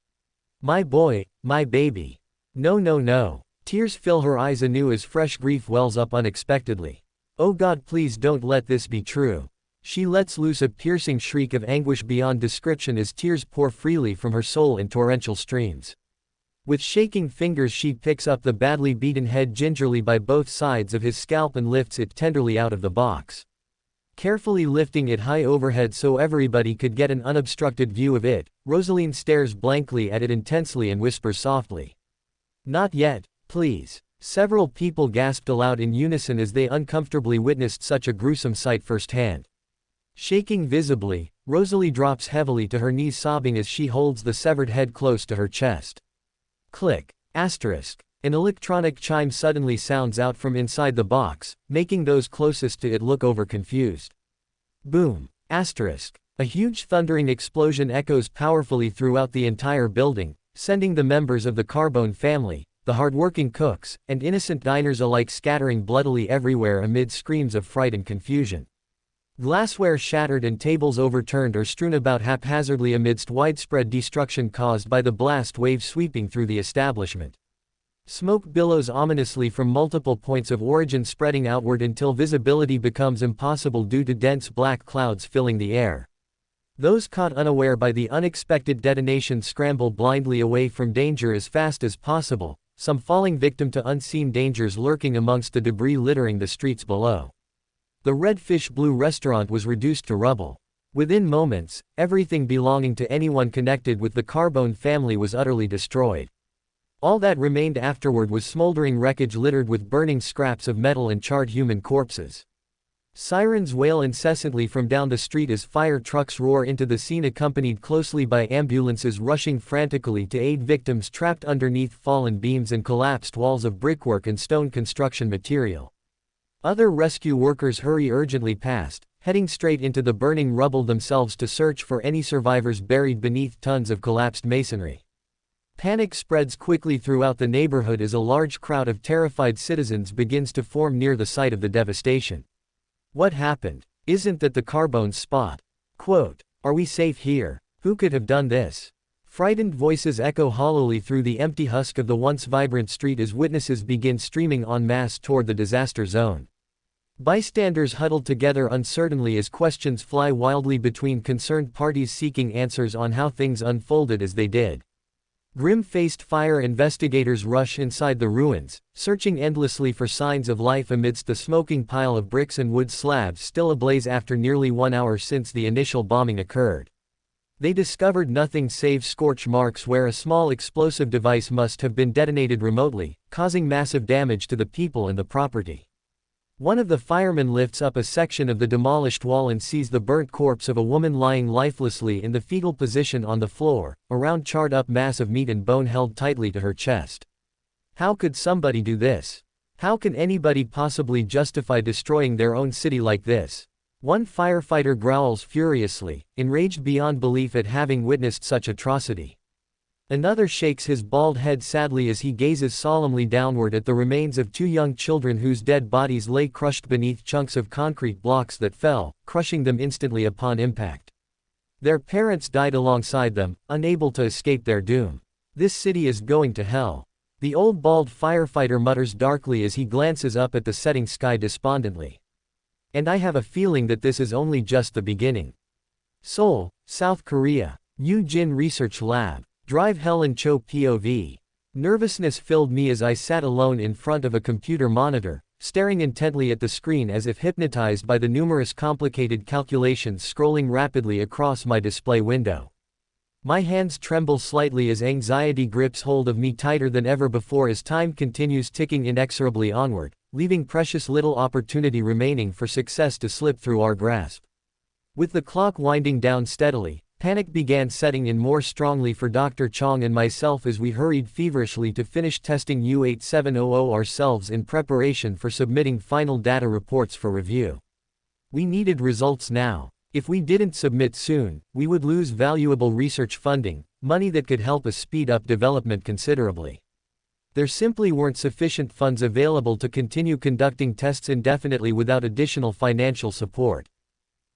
"My boy, my baby. No, no, no." Tears fill her eyes anew as fresh grief wells up unexpectedly. Oh God, please don't let this be true. She lets loose a piercing shriek of anguish beyond description as tears pour freely from her soul in torrential streams. With shaking fingers she picks up the badly beaten head gingerly by both sides of his scalp and lifts it tenderly out of the box. Carefully lifting it high overhead so everybody could get an unobstructed view of it, Rosaline stares blankly at it intensely and whispers softly. Not yet, please. Several people gasped aloud in unison as they uncomfortably witnessed such a gruesome sight firsthand. Shaking visibly, Rosalie drops heavily to her knees sobbing as she holds the severed head close to her chest. Click. Asterisk. An electronic chime suddenly sounds out from inside the box, making those closest to it look over confused. Boom. Asterisk. A huge thundering explosion echoes powerfully throughout the entire building, sending the members of the Carbone family, the hardworking cooks, and innocent diners alike scattering bloodily everywhere amid screams of fright and confusion. Glassware shattered and tables overturned or strewn about haphazardly amidst widespread destruction caused by the blast wave sweeping through the establishment. Smoke billows ominously from multiple points of origin, spreading outward until visibility becomes impossible due to dense black clouds filling the air. Those caught unaware by the unexpected detonation scramble blindly away from danger as fast as possible, some falling victim to unseen dangers lurking amongst the debris littering the streets below. The Redfish Blue restaurant was reduced to rubble. Within moments, everything belonging to anyone connected with the Carbone family was utterly destroyed. All that remained afterward was smoldering wreckage littered with burning scraps of metal and charred human corpses. Sirens wail incessantly from down the street as fire trucks roar into the scene, accompanied closely by ambulances rushing frantically to aid victims trapped underneath fallen beams and collapsed walls of brickwork and stone construction material. Other rescue workers hurry urgently past, heading straight into the burning rubble themselves to search for any survivors buried beneath tons of collapsed masonry. Panic spreads quickly throughout the neighborhood as a large crowd of terrified citizens begins to form near the site of the devastation. What happened? Isn't that the Carbone's spot? Quote, are we safe here? Who could have done this? Frightened voices echo hollowly through the empty husk of the once vibrant street as witnesses begin streaming en masse toward the disaster zone. Bystanders huddle together uncertainly as questions fly wildly between concerned parties seeking answers on how things unfolded as they did. Grim-faced fire investigators rush inside the ruins, searching endlessly for signs of life amidst the smoking pile of bricks and wood slabs still ablaze after nearly 1 hour since the initial bombing occurred. They discovered nothing save scorch marks where a small explosive device must have been detonated remotely, causing massive damage to the people and the property. One of the firemen lifts up a section of the demolished wall and sees the burnt corpse of a woman lying lifelessly in the fetal position on the floor, a round charred-up mass of meat and bone held tightly to her chest. How could somebody do this? How can anybody possibly justify destroying their own city like this? One firefighter growls furiously, enraged beyond belief at having witnessed such atrocity. Another shakes his bald head sadly as he gazes solemnly downward at the remains of 2 young children whose dead bodies lay crushed beneath chunks of concrete blocks that fell, crushing them instantly upon impact. Their parents died alongside them, unable to escape their doom. This city is going to hell. The old bald firefighter mutters darkly as he glances up at the setting sky despondently. And I have a feeling that this is only just the beginning. Seoul, South Korea. Yu-Jin Research Lab. Drive Helen Cho POV. Nervousness filled me as I sat alone in front of a computer monitor, staring intently at the screen as if hypnotized by the numerous complicated calculations scrolling rapidly across my display window. My hands tremble slightly as anxiety grips hold of me tighter than ever before as time continues ticking inexorably onward, leaving precious little opportunity remaining for success to slip through our grasp. With the clock winding down steadily, panic began setting in more strongly for Dr. Chong and myself as we hurried feverishly to finish testing U8700 ourselves in preparation for submitting final data reports for review. We needed results now. If we didn't submit soon, we would lose valuable research funding, money that could help us speed up development considerably. There simply weren't sufficient funds available to continue conducting tests indefinitely without additional financial support.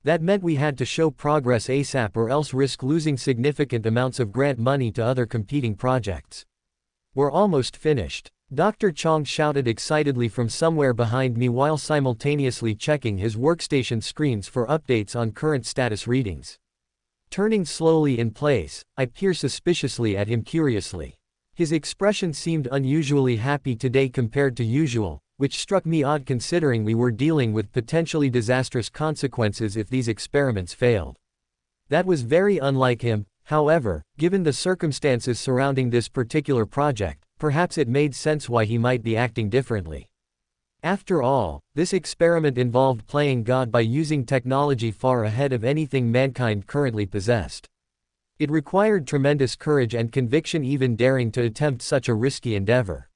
That meant we had to show progress ASAP or else risk losing significant amounts of grant money to other competing projects. We're almost finished. Dr. Chong shouted excitedly from somewhere behind me while simultaneously checking his workstation screens for updates on current status readings. Turning slowly in place, I peered suspiciously at him curiously. His expression seemed unusually happy today compared to usual, which struck me odd considering we were dealing with potentially disastrous consequences if these experiments failed. That was very unlike him, however, given the circumstances surrounding this particular project. Perhaps it made sense why he might be acting differently. After all, this experiment involved playing God by using technology far ahead of anything mankind currently possessed. It required tremendous courage and conviction even daring to attempt such a risky endeavor.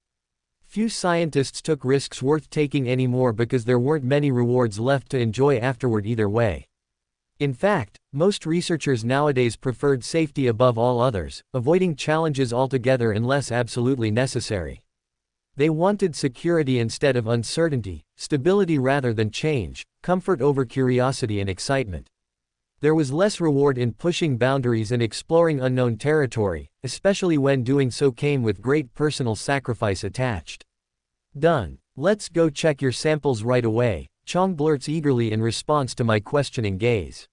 Few scientists took risks worth taking anymore because there weren't many rewards left to enjoy afterward either way. In fact, most researchers nowadays preferred safety above all others, avoiding challenges altogether unless absolutely necessary. They wanted security instead of uncertainty, stability rather than change, comfort over curiosity and excitement. There was less reward in pushing boundaries and exploring unknown territory, especially when doing so came with great personal sacrifice attached. Done. Let's go check your samples right away, Chong blurts eagerly in response to my questioning gaze.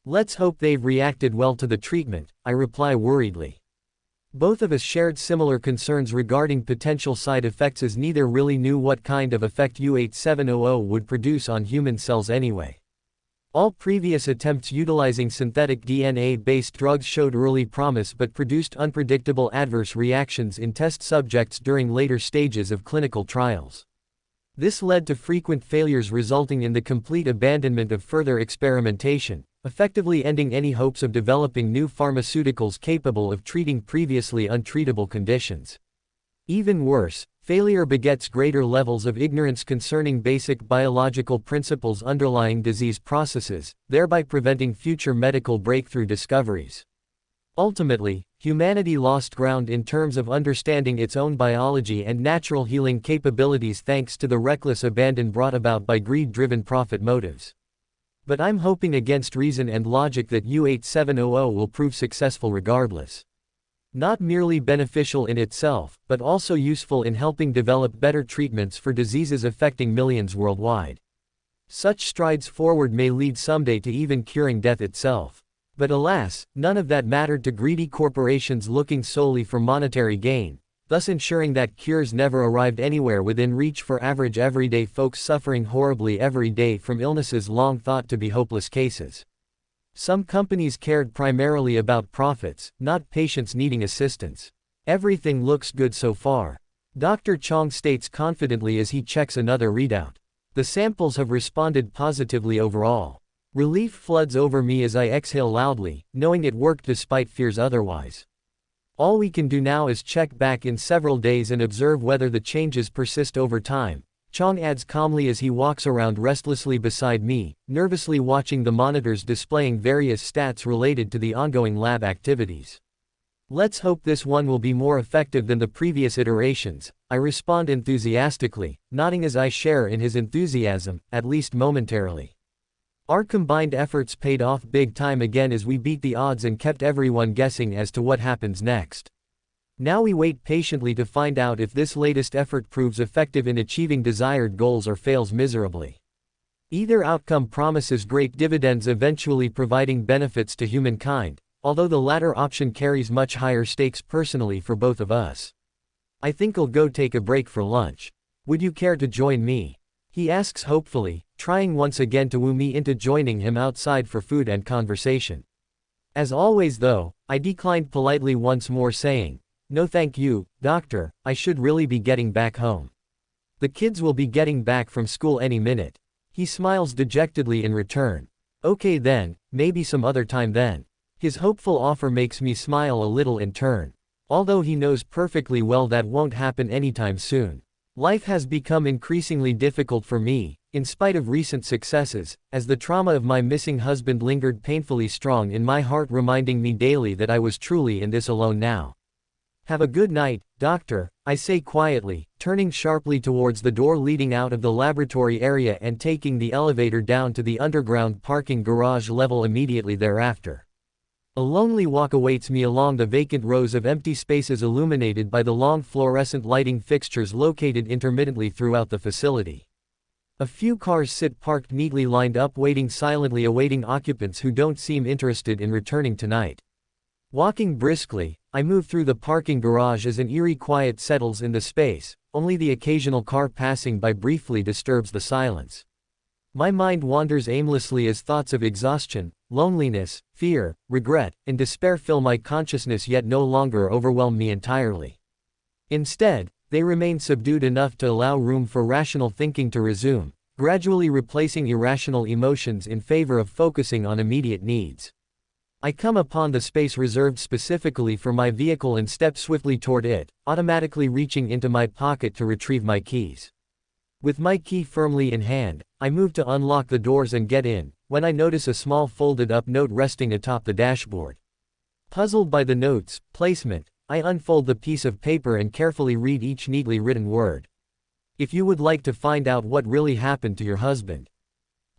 Let's hope they've reacted well to the treatment, I reply worriedly. Both of us shared similar concerns regarding potential side effects as neither really knew what kind of effect U8700 would produce on human cells anyway. All previous attempts utilizing synthetic DNA-based drugs showed early promise but produced unpredictable adverse reactions in test subjects during later stages of clinical trials. This led to frequent failures resulting in the complete abandonment of further experimentation, effectively ending any hopes of developing new pharmaceuticals capable of treating previously untreatable conditions. Even worse, failure begets greater levels of ignorance concerning basic biological principles underlying disease processes, thereby preventing future medical breakthrough discoveries. Ultimately, humanity lost ground in terms of understanding its own biology and natural healing capabilities thanks to the reckless abandon brought about by greed-driven profit motives. But I'm hoping against reason and logic that U8700 will prove successful regardless. Not merely beneficial in itself, but also useful in helping develop better treatments for diseases affecting millions worldwide. Such strides forward may lead someday to even curing death itself. But alas, none of that mattered to greedy corporations looking solely for monetary gain, thus ensuring that cures never arrived anywhere within reach for average everyday folks suffering horribly every day from illnesses long thought to be hopeless cases. Some companies cared primarily about profits, not patients needing assistance. Everything looks good so far, Dr. Chong states confidently as he checks another readout. The samples have responded positively overall. Relief floods over me as I exhale loudly, knowing it worked despite fears otherwise. All we can do now is check back in several days and observe whether the changes persist over time, Chong adds calmly as he walks around restlessly beside me, nervously watching the monitors displaying various stats related to the ongoing lab activities. Let's hope this one will be more effective than the previous iterations, I respond enthusiastically, nodding as I share in his enthusiasm, at least momentarily. Our combined efforts paid off big time again as we beat the odds and kept everyone guessing as to what happens next. Now we wait patiently to find out if this latest effort proves effective in achieving desired goals or fails miserably. Either outcome promises great dividends, eventually providing benefits to humankind, although the latter option carries much higher stakes personally for both of us. I think I'll go take a break for lunch. Would you care to join me? He asks hopefully, trying once again to woo me into joining him outside for food and conversation. As always though, I declined politely once more, saying, "No thank you, doctor, I should really be getting back home. The kids will be getting back from school any minute." He smiles dejectedly in return. "Okay then, maybe some other time then." His hopeful offer makes me smile a little in turn. Although he knows perfectly well that won't happen anytime soon. Life has become increasingly difficult for me, in spite of recent successes, as the trauma of my missing husband lingered painfully strong in my heart, reminding me daily that I was truly in this alone now. "Have a good night, doctor," I say quietly, turning sharply towards the door leading out of the laboratory area and taking the elevator down to the underground parking garage level immediately thereafter. A lonely walk awaits me along the vacant rows of empty spaces illuminated by the long fluorescent lighting fixtures located intermittently throughout the facility. A few cars sit parked neatly lined up silently awaiting occupants who don't seem interested in returning tonight. Walking briskly, I move through the parking garage as an eerie quiet settles in the space, only the occasional car passing by briefly disturbs the silence. My mind wanders aimlessly as thoughts of exhaustion, loneliness, fear, regret, and despair fill my consciousness yet no longer overwhelm me entirely. Instead, they remain subdued enough to allow room for rational thinking to resume, gradually replacing irrational emotions in favor of focusing on immediate needs. I come upon the space reserved specifically for my vehicle and step swiftly toward it, automatically reaching into my pocket to retrieve my keys. With my key firmly in hand, I move to unlock the doors and get in, when I notice a small folded-up note resting atop the dashboard. Puzzled by the note's placement, I unfold the piece of paper and carefully read each neatly written word. If you would like to find out what really happened to your husband,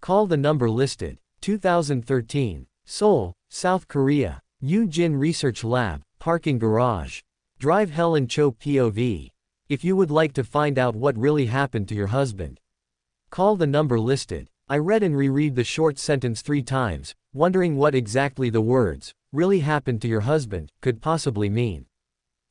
call the number listed. 2013. Seoul, South Korea. Yoo-Jin Research Lab, Parking Garage. Drive Helen Cho POV. If you would like to find out what really happened to your husband, call the number listed. I read and reread the short sentence 3 times, wondering what exactly the words, really happened to your husband, could possibly mean.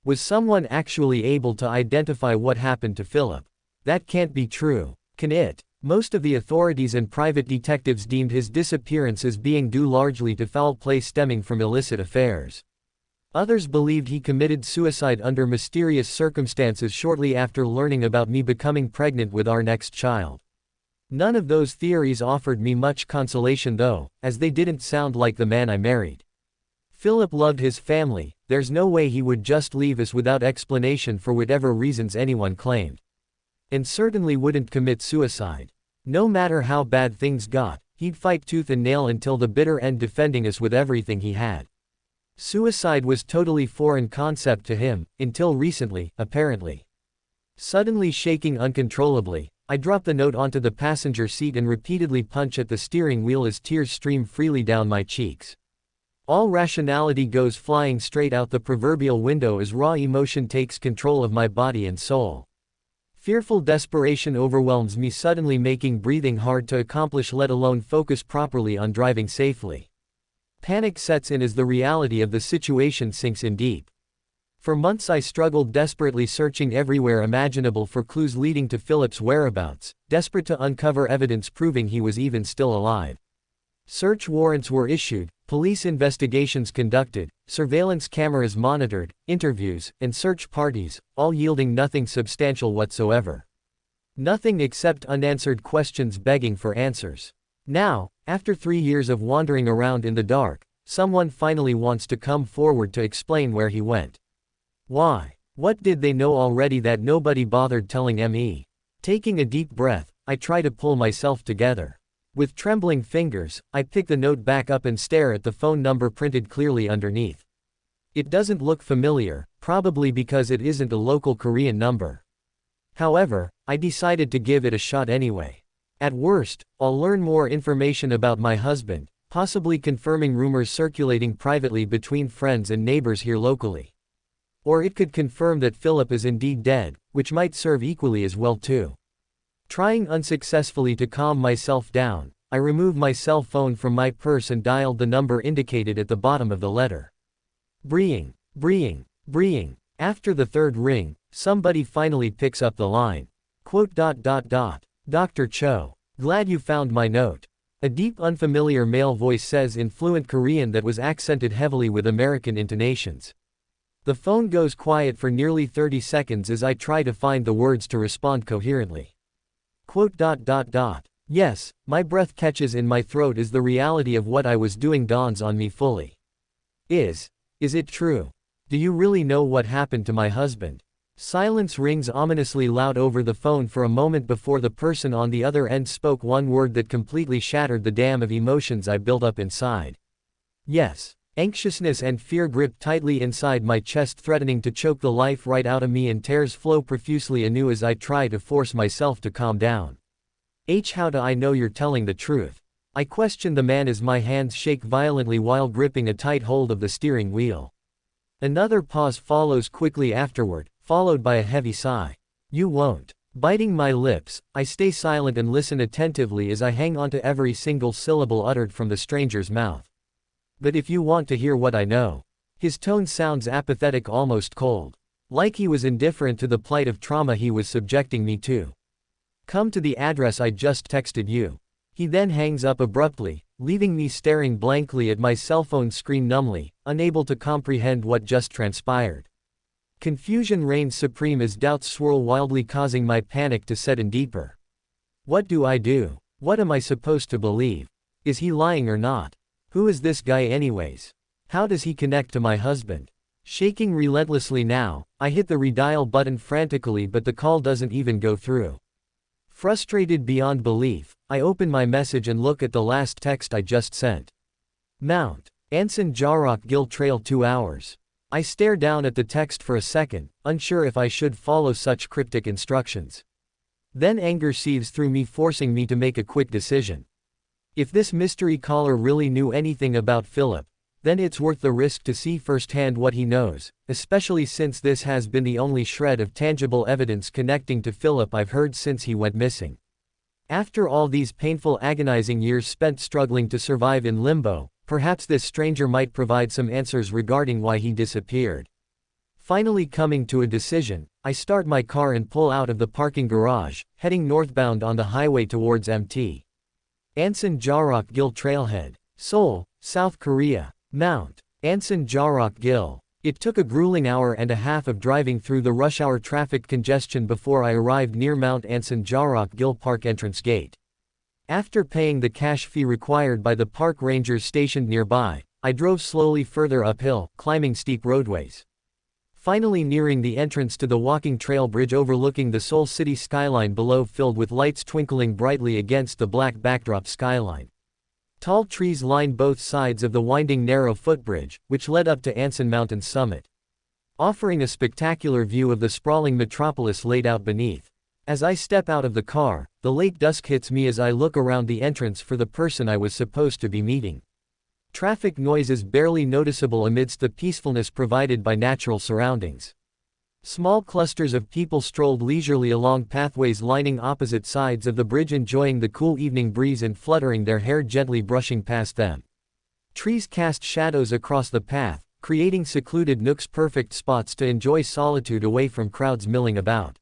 Was someone actually able to identify what happened to Philip? That can't be true, can it? Most of the authorities and private detectives deemed his disappearance as being due largely to foul play stemming from illicit affairs. Others believed he committed suicide under mysterious circumstances shortly after learning about me becoming pregnant with our next child. None of those theories offered me much consolation though, as they didn't sound like the man I married. Philip loved his family, there's no way he would just leave us without explanation for whatever reasons anyone claimed. And certainly wouldn't commit suicide. No matter how bad things got, he'd fight tooth and nail until the bitter end defending us with everything he had. Suicide was totally foreign concept to him, until recently, apparently. Suddenly shaking uncontrollably, I drop the note onto the passenger seat and repeatedly punch at the steering wheel as tears stream freely down my cheeks. All rationality goes flying straight out the proverbial window as raw emotion takes control of my body and soul. Fearful desperation overwhelms me, suddenly making breathing hard to accomplish, let alone focus properly on driving safely. Panic sets in as the reality of the situation sinks in deep. For months I struggled desperately, searching everywhere imaginable for clues leading to Philip's whereabouts, desperate to uncover evidence proving he was even still alive. Search warrants were issued, police investigations conducted, surveillance cameras monitored, interviews, and search parties, all yielding nothing substantial whatsoever. Nothing except unanswered questions begging for answers. Now, after 3 years of wandering around in the dark, someone finally wants to come forward to explain where he went. Why? What did they know already that nobody bothered telling me? Taking a deep breath, I try to pull myself together. With trembling fingers, I pick the note back up and stare at the phone number printed clearly underneath. It doesn't look familiar, probably because it isn't a local Korean number. However, I decided to give it a shot anyway. At worst, I'll learn more information about my husband, possibly confirming rumors circulating privately between friends and neighbors here locally. Or it could confirm that Philip is indeed dead, which might serve equally as well too. Trying unsuccessfully to calm myself down, I removed my cell phone from my purse and dialed the number indicated at the bottom of the letter. Breeing. After the third ring, somebody finally picks up the line. Dr. Cho. Glad you found my note. A deep unfamiliar male voice says in fluent Korean that was accented heavily with American intonations. The phone goes quiet for nearly 30 seconds as I try to find the words to respond coherently. Yes, my breath catches in my throat as the reality of what I was doing dawns on me fully. Is it true? Do you really know what happened to my husband? Silence rings ominously loud over the phone for a moment before the person on the other end spoke one word that completely shattered the dam of emotions I built up inside. Yes. Anxiousness and fear grip tightly inside my chest, threatening to choke the life right out of me, and tears flow profusely anew as I try to force myself to calm down. How do I know you're telling the truth? I question the man as my hands shake violently while gripping a tight hold of the steering wheel. Another pause follows quickly afterward, followed by a heavy sigh. You won't. Biting my lips, I stay silent and listen attentively as I hang on to every single syllable uttered from the stranger's mouth. But if you want to hear what I know. His tone sounds apathetic, almost cold. Like he was indifferent to the plight of trauma he was subjecting me to. Come to the address I just texted you. He then hangs up abruptly, leaving me staring blankly at my cell phone screen numbly, unable to comprehend what just transpired. Confusion reigns supreme as doubts swirl wildly, causing my panic to set in deeper. What do I do? What am I supposed to believe? Is he lying or not? Who is this guy anyways? How does he connect to my husband? Shaking relentlessly now, I hit the redial button frantically, but the call doesn't even go through. Frustrated beyond belief, I open my message and look at the last text I just sent. Mount Anson Jarrock Gill Trail 2 hours. I stare down at the text for a second, unsure if I should follow such cryptic instructions. Then anger seethes through me, forcing me to make a quick decision. If this mystery caller really knew anything about Philip, then it's worth the risk to see firsthand what he knows, especially since this has been the only shred of tangible evidence connecting to Philip I've heard since he went missing. After all these painful, agonizing years spent struggling to survive in limbo, perhaps this stranger might provide some answers regarding why he disappeared. Finally coming to a decision, I start my car and pull out of the parking garage, heading northbound on the highway towards Mt. Anson Jarrock Gill Trailhead, Seoul, South Korea. Mount Anson Jarrock Gill. It took a grueling hour and a half of driving through the rush hour traffic congestion before I arrived near Mount Anson Jarrock Gill Park entrance gate. After paying the cash fee required by the park rangers stationed nearby, I drove slowly further uphill, climbing steep roadways. Finally nearing the entrance to the walking trail bridge overlooking the Seoul city skyline below, filled with lights twinkling brightly against the black backdrop skyline. Tall trees lined both sides of the winding narrow footbridge, which led up to Anson Mountain's summit, offering a spectacular view of the sprawling metropolis laid out beneath. As I step out of the car, the late dusk hits me as I look around the entrance for the person I was supposed to be meeting. Traffic noise is barely noticeable amidst the peacefulness provided by natural surroundings. Small clusters of people strolled leisurely along pathways lining opposite sides of the bridge, enjoying the cool evening breeze and fluttering their hair gently brushing past them. Trees cast shadows across the path, creating secluded nooks, perfect spots to enjoy solitude away from crowds milling about.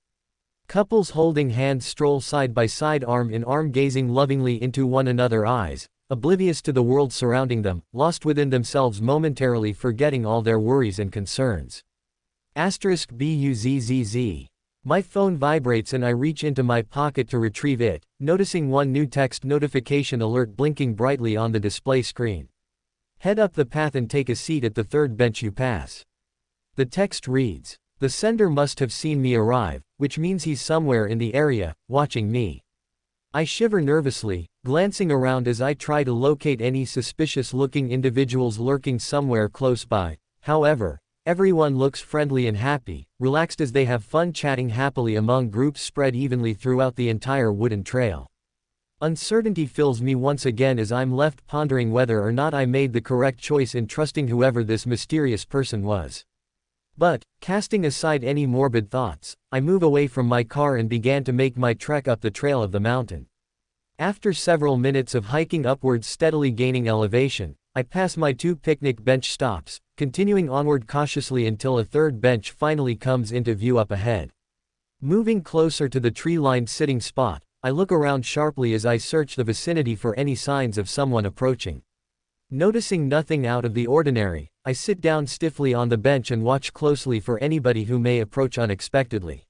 Couples holding hands stroll side by side, arm in arm, gazing lovingly into one another's eyes, oblivious to the world surrounding them, lost within themselves, momentarily forgetting all their worries and concerns. *BUZZZ. My phone vibrates and I reach into my pocket to retrieve it, noticing one new text notification alert blinking brightly on the display screen. Head up the path and take a seat at the third bench you pass. The text reads, "The sender must have seen me arrive, which means he's somewhere in the area, watching me." I shiver nervously, glancing around as I try to locate any suspicious-looking individuals lurking somewhere close by. However, everyone looks friendly and happy, relaxed as they have fun chatting happily among groups spread evenly throughout the entire wooden trail. Uncertainty fills me once again as I'm left pondering whether or not I made the correct choice in trusting whoever this mysterious person was. But, casting aside any morbid thoughts, I move away from my car and began to make my trek up the trail of the mountain. After several minutes of hiking upwards, steadily gaining elevation, I pass my 2 picnic bench stops, continuing onward cautiously until a third bench finally comes into view up ahead. Moving closer to the tree-lined sitting spot, I look around sharply as I search the vicinity for any signs of someone approaching. Noticing nothing out of the ordinary, I sit down stiffly on the bench and watch closely for anybody who may approach unexpectedly.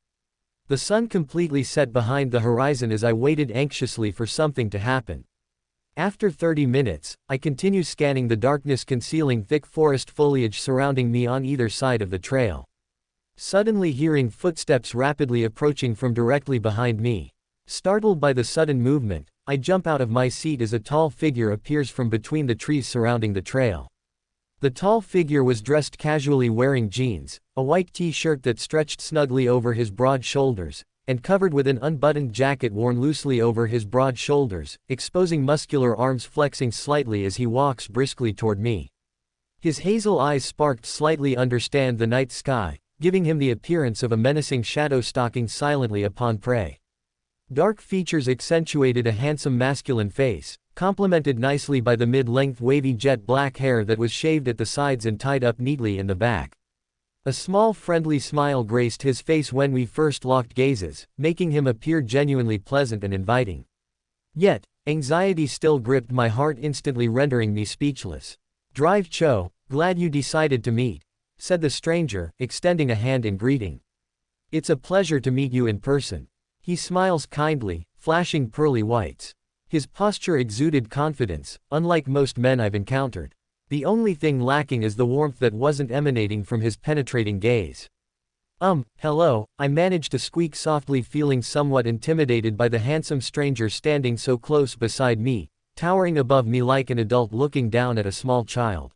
The sun completely set behind the horizon as I waited anxiously for something to happen. After 30 minutes, I continue scanning the darkness concealing thick forest foliage surrounding me on either side of the trail. Suddenly hearing footsteps rapidly approaching from directly behind me. Startled by the sudden movement, I jump out of my seat as a tall figure appears from between the trees surrounding the trail. The tall figure was dressed casually, wearing jeans, a white t-shirt that stretched snugly over his broad shoulders, and covered with an unbuttoned jacket worn loosely over his broad shoulders, exposing muscular arms flexing slightly as he walks briskly toward me. His hazel eyes sparked slightly understand the night sky, giving him the appearance of a menacing shadow stalking silently upon prey. Dark features accentuated a handsome masculine face, complemented nicely by the mid-length wavy jet black hair that was shaved at the sides and tied up neatly in the back. A small friendly smile graced his face when we first locked gazes, making him appear genuinely pleasant and inviting. Yet, anxiety still gripped my heart, instantly rendering me speechless. "Drive Cho, glad you decided to meet," said the stranger, extending a hand in greeting. "It's a pleasure to meet you in person." He smiles kindly, flashing pearly whites. His posture exuded confidence, unlike most men I've encountered. The only thing lacking is the warmth that wasn't emanating from his penetrating gaze. Hello," I managed to squeak softly, feeling somewhat intimidated by the handsome stranger standing so close beside me, towering above me like an adult looking down at a small child.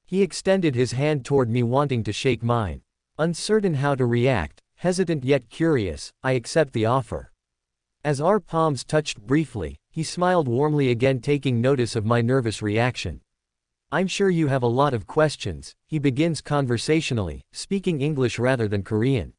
He extended his hand toward me, wanting to shake mine. Uncertain how to react, hesitant yet curious, I accept the offer. As our palms touched briefly, he smiled warmly again, taking notice of my nervous reaction. "I'm sure you have a lot of questions," he begins conversationally, speaking English rather than Korean.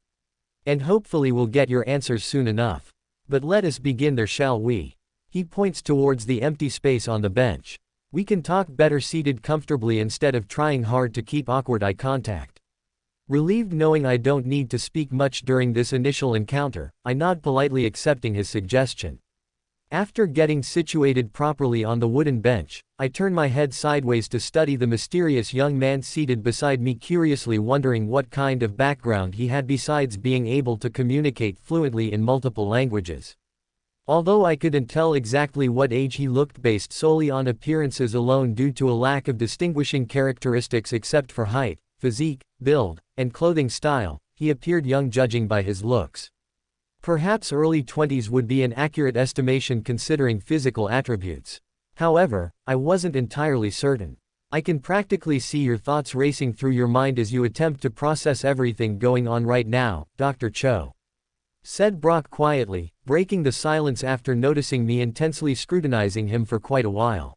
"And hopefully we'll get your answers soon enough. But let us begin there, shall we?" He points towards the empty space on the bench. "We can talk better seated comfortably instead of trying hard to keep awkward eye contact." Relieved knowing I don't need to speak much during this initial encounter, I nod politely, accepting his suggestion. After getting situated properly on the wooden bench, I turn my head sideways to study the mysterious young man seated beside me, curiously wondering what kind of background he had besides being able to communicate fluently in multiple languages. Although I couldn't tell exactly what age he looked based solely on appearances alone due to a lack of distinguishing characteristics except for height, physique, build, and clothing style, he appeared young judging by his looks. Perhaps early 20s would be an accurate estimation considering physical attributes. However, I wasn't entirely certain. "I can practically see your thoughts racing through your mind as you attempt to process everything going on right now, Dr. Cho," said Brock quietly, breaking the silence after noticing me intensely scrutinizing him for quite a while.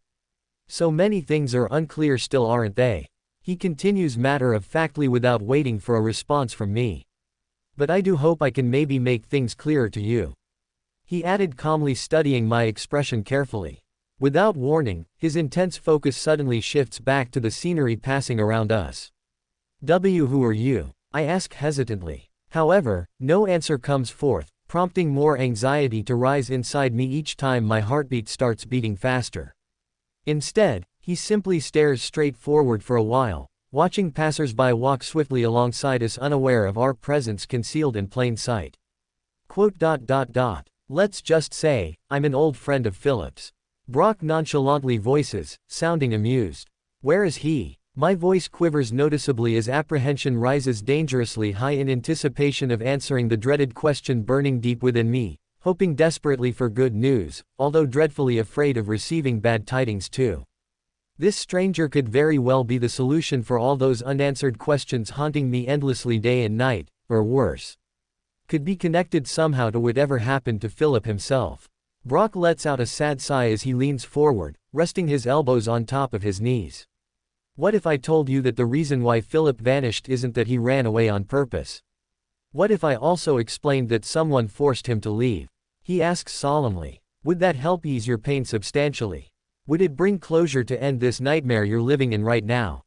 "So many things are unclear still, aren't they?" he continues matter-of-factly without waiting for a response from me. "But I do hope I can maybe make things clearer to you," he added calmly, studying my expression carefully. Without warning, his intense focus suddenly shifts back to the scenery passing around us. Who are you?" I ask hesitantly. However, no answer comes forth, prompting more anxiety to rise inside me each time my heartbeat starts beating faster. Instead, he simply stares straight forward for a while, watching passers-by walk swiftly alongside us, unaware of our presence concealed in plain sight. "Let's just say, I'm an old friend of Philip's," Brock nonchalantly voices, sounding amused. "Where is he?" My voice quivers noticeably as apprehension rises dangerously high in anticipation of answering the dreaded question burning deep within me, hoping desperately for good news, although dreadfully afraid of receiving bad tidings too. This stranger could very well be the solution for all those unanswered questions haunting me endlessly day and night, or worse, could be connected somehow to whatever happened to Philip himself. Brock lets out a sad sigh as he leans forward, resting his elbows on top of his knees. "What if I told you that the reason why Philip vanished isn't that he ran away on purpose? What if I also explained that someone forced him to leave?" he asks solemnly. "Would that help ease your pain substantially? Would it bring closure to end this nightmare you're living in right now?"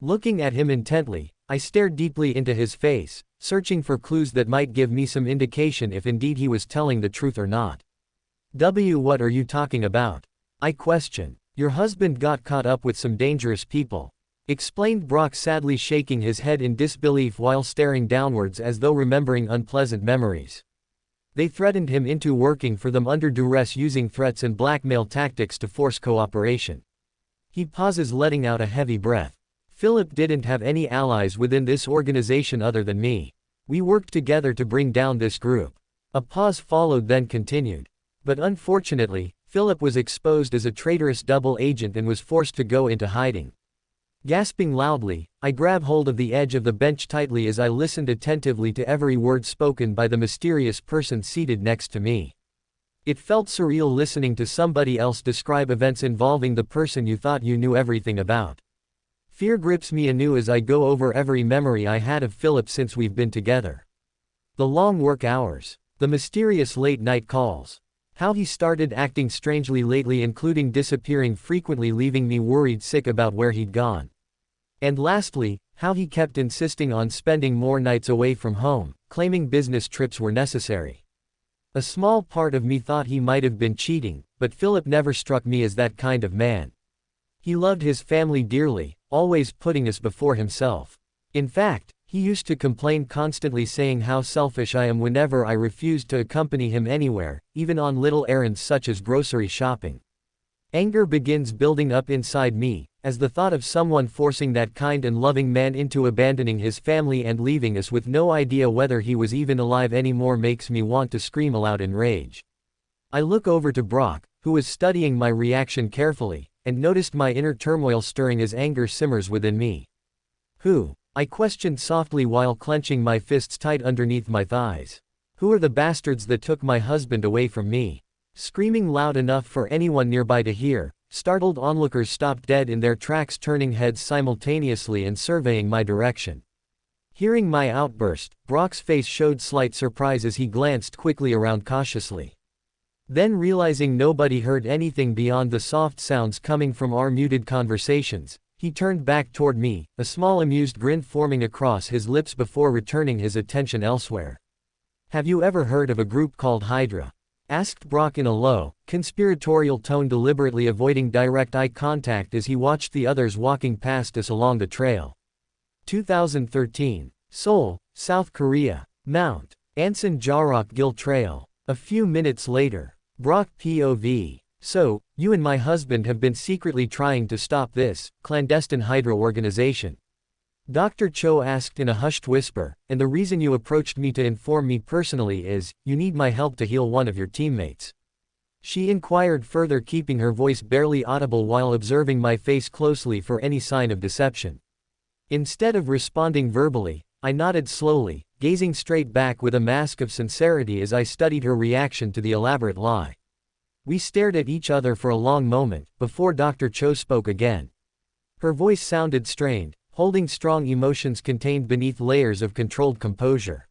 Looking at him intently, I stared deeply into his face, searching for clues that might give me some indication if indeed he was telling the truth or not. What are you talking about?" I question. "Your husband got caught up with some dangerous people," explained Brock, sadly shaking his head in disbelief while staring downwards as though remembering unpleasant memories. "They threatened him into working for them under duress, using threats and blackmail tactics to force cooperation." He pauses, letting out a heavy breath. "Philip didn't have any allies within this organization other than me. We worked together to bring down this group." A pause followed, then continued. "But unfortunately, Philip was exposed as a traitorous double agent and was forced to go into hiding. Gasping loudly, I grab hold of the edge of the bench tightly as I listened attentively to every word spoken by the mysterious person seated next to me. It felt surreal listening to somebody else describe events involving the person you thought you knew everything about. Fear grips me anew as I go over every memory I had of Philip since we've been together. The long work hours. The mysterious late-night calls. How he started acting strangely lately, including disappearing frequently, leaving me worried sick about where he'd gone. And lastly, how he kept insisting on spending more nights away from home, claiming business trips were necessary. A small part of me thought he might have been cheating, but Philip never struck me as that kind of man. He loved his family dearly, always putting us before himself. In fact, he used to complain constantly, saying how selfish I am whenever I refused to accompany him anywhere, even on little errands such as grocery shopping. Anger begins building up inside me, as the thought of someone forcing that kind and loving man into abandoning his family and leaving us with no idea whether he was even alive anymore makes me want to scream aloud in rage. I look over to Brock, who was studying my reaction carefully, and noticed my inner turmoil stirring as anger simmers within me. Who? I questioned softly while clenching my fists tight underneath my thighs. Who are the bastards that took my husband away from me? Screaming loud enough for anyone nearby to hear, startled onlookers stopped dead in their tracks, turning heads simultaneously and surveying my direction. Hearing my outburst, Brock's face showed slight surprise as he glanced quickly around cautiously. Then, realizing nobody heard anything beyond the soft sounds coming from our muted conversations, he turned back toward me, a small amused grin forming across his lips before returning his attention elsewhere. "Have you ever heard of a group called Hydra?" asked Brock in a low, conspiratorial tone, deliberately avoiding direct eye contact as he watched the others walking past us along the trail. 2013. Seoul, South Korea. Mount Anson Jarok Gil Trail. A few minutes later. Brock POV. "So, you and my husband have been secretly trying to stop this clandestine Hydra organization?" Dr. Cho asked in a hushed whisper, "And the reason you approached me to inform me personally is, you need my help to heal one of your teammates?" She inquired further, keeping her voice barely audible while observing my face closely for any sign of deception. Instead of responding verbally, I nodded slowly, gazing straight back with a mask of sincerity as I studied her reaction to the elaborate lie. We stared at each other for a long moment, before Dr. Cho spoke again. Her voice sounded strained, holding strong emotions contained beneath layers of controlled composure.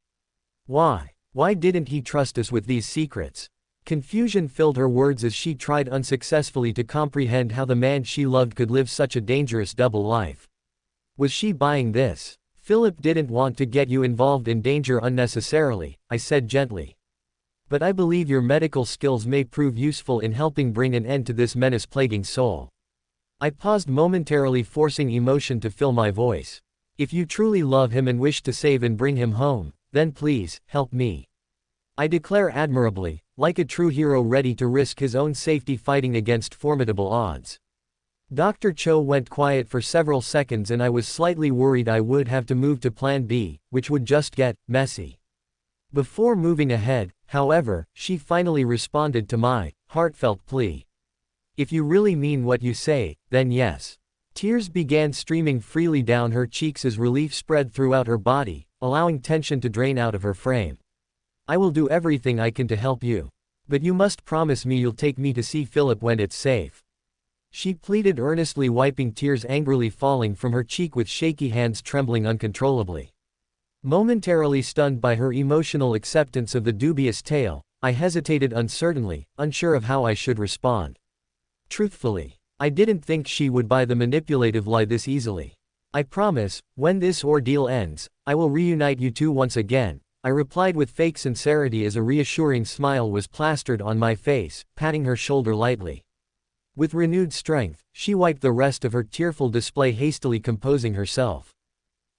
Why didn't he trust us with these secrets? Confusion filled her words as she tried unsuccessfully to comprehend how the man she loved could live such a dangerous double life. Was she buying this? "Philip didn't want to get you involved in danger unnecessarily," I said gently. "But I believe your medical skills may prove useful in helping bring an end to this menace plaguing Seoul." I paused momentarily, forcing emotion to fill my voice. "If you truly love him and wish to save and bring him home, then please, help me. I declare admirably, like a true hero ready to risk his own safety fighting against formidable odds." Dr. Cho went quiet for several seconds and I was slightly worried I would have to move to plan B, which would just get messy. Before moving ahead, however, she finally responded to my heartfelt plea. "If you really mean what you say, then yes." Tears began streaming freely down her cheeks as relief spread throughout her body, allowing tension to drain out of her frame. "I will do everything I can to help you. But you must promise me you'll take me to see Philip when it's safe." She pleaded earnestly, wiping tears angrily falling from her cheek with shaky hands trembling uncontrollably. Momentarily stunned by her emotional acceptance of the dubious tale, I hesitated uncertainly, unsure of how I should respond. Truthfully, I didn't think she would buy the manipulative lie this easily. "I promise, when this ordeal ends, I will reunite you two once again," I replied with fake sincerity as a reassuring smile was plastered on my face, patting her shoulder lightly. With renewed strength, she wiped the rest of her tearful display, hastily composing herself.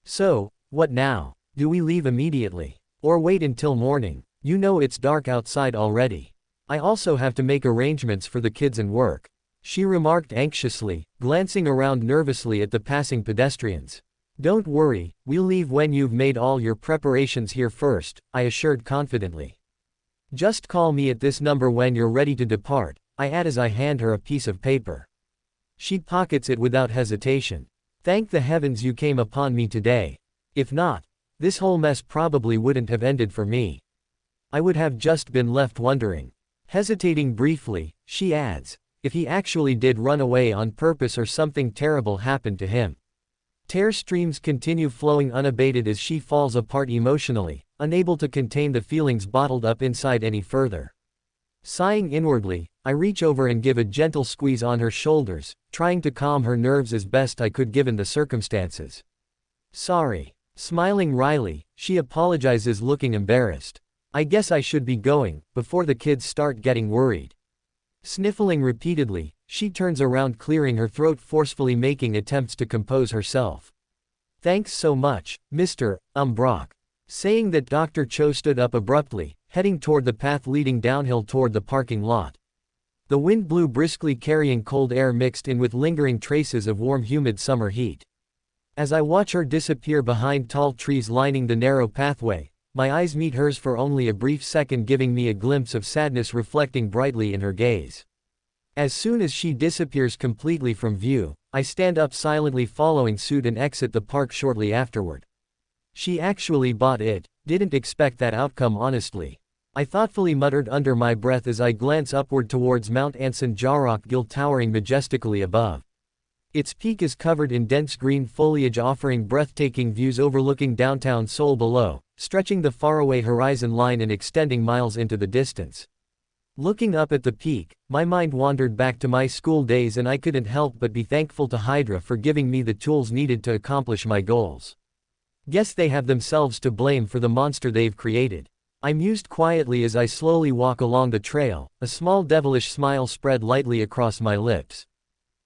"So, what now? Do we leave immediately? Or wait until morning? You know it's dark outside already. I also have to make arrangements for the kids and work," she remarked anxiously, glancing around nervously at the passing pedestrians. "Don't worry, we'll leave when you've made all your preparations here first," I assured confidently. "Just call me at this number when you're ready to depart," I add as I hand her a piece of paper. She pockets it without hesitation. Thank the heavens you came upon me today. If not, this whole mess probably wouldn't have ended for me. I would have just been left wondering. Hesitating briefly, she adds, if he actually did run away on purpose or something terrible happened to him. Tear streams continue flowing unabated as she falls apart emotionally, unable to contain the feelings bottled up inside any further. Sighing inwardly, I reach over and give a gentle squeeze on her shoulders, trying to calm her nerves as best I could given the circumstances. Sorry. Smiling wryly, she apologizes, looking embarrassed. I guess I should be going, before the kids start getting worried. Sniffling repeatedly, she turns around, clearing her throat forcefully, making attempts to compose herself. Thanks so much, Mr. Brock. Saying that, Dr. Cho stood up abruptly, heading toward the path leading downhill toward the parking lot. The wind blew briskly, carrying cold air mixed in with lingering traces of warm, humid summer heat. As I watch her disappear behind tall trees lining the narrow pathway, my eyes meet hers for only a brief second, giving me a glimpse of sadness reflecting brightly in her gaze. As soon as she disappears completely from view, I stand up silently, following suit, and exit the park shortly afterward. She actually bought it, didn't expect that outcome honestly. I thoughtfully muttered under my breath as I glance upward towards Mount Ansan Jarok Gil, towering majestically above. Its peak is covered in dense green foliage, offering breathtaking views overlooking downtown Seoul below, stretching the faraway horizon line and extending miles into the distance. Looking up at the peak, my mind wandered back to my school days, and I couldn't help but be thankful to Hydra for giving me the tools needed to accomplish my goals. Guess they have themselves to blame for the monster they've created. I mused quietly as I slowly walk along the trail, a small devilish smile spread lightly across my lips.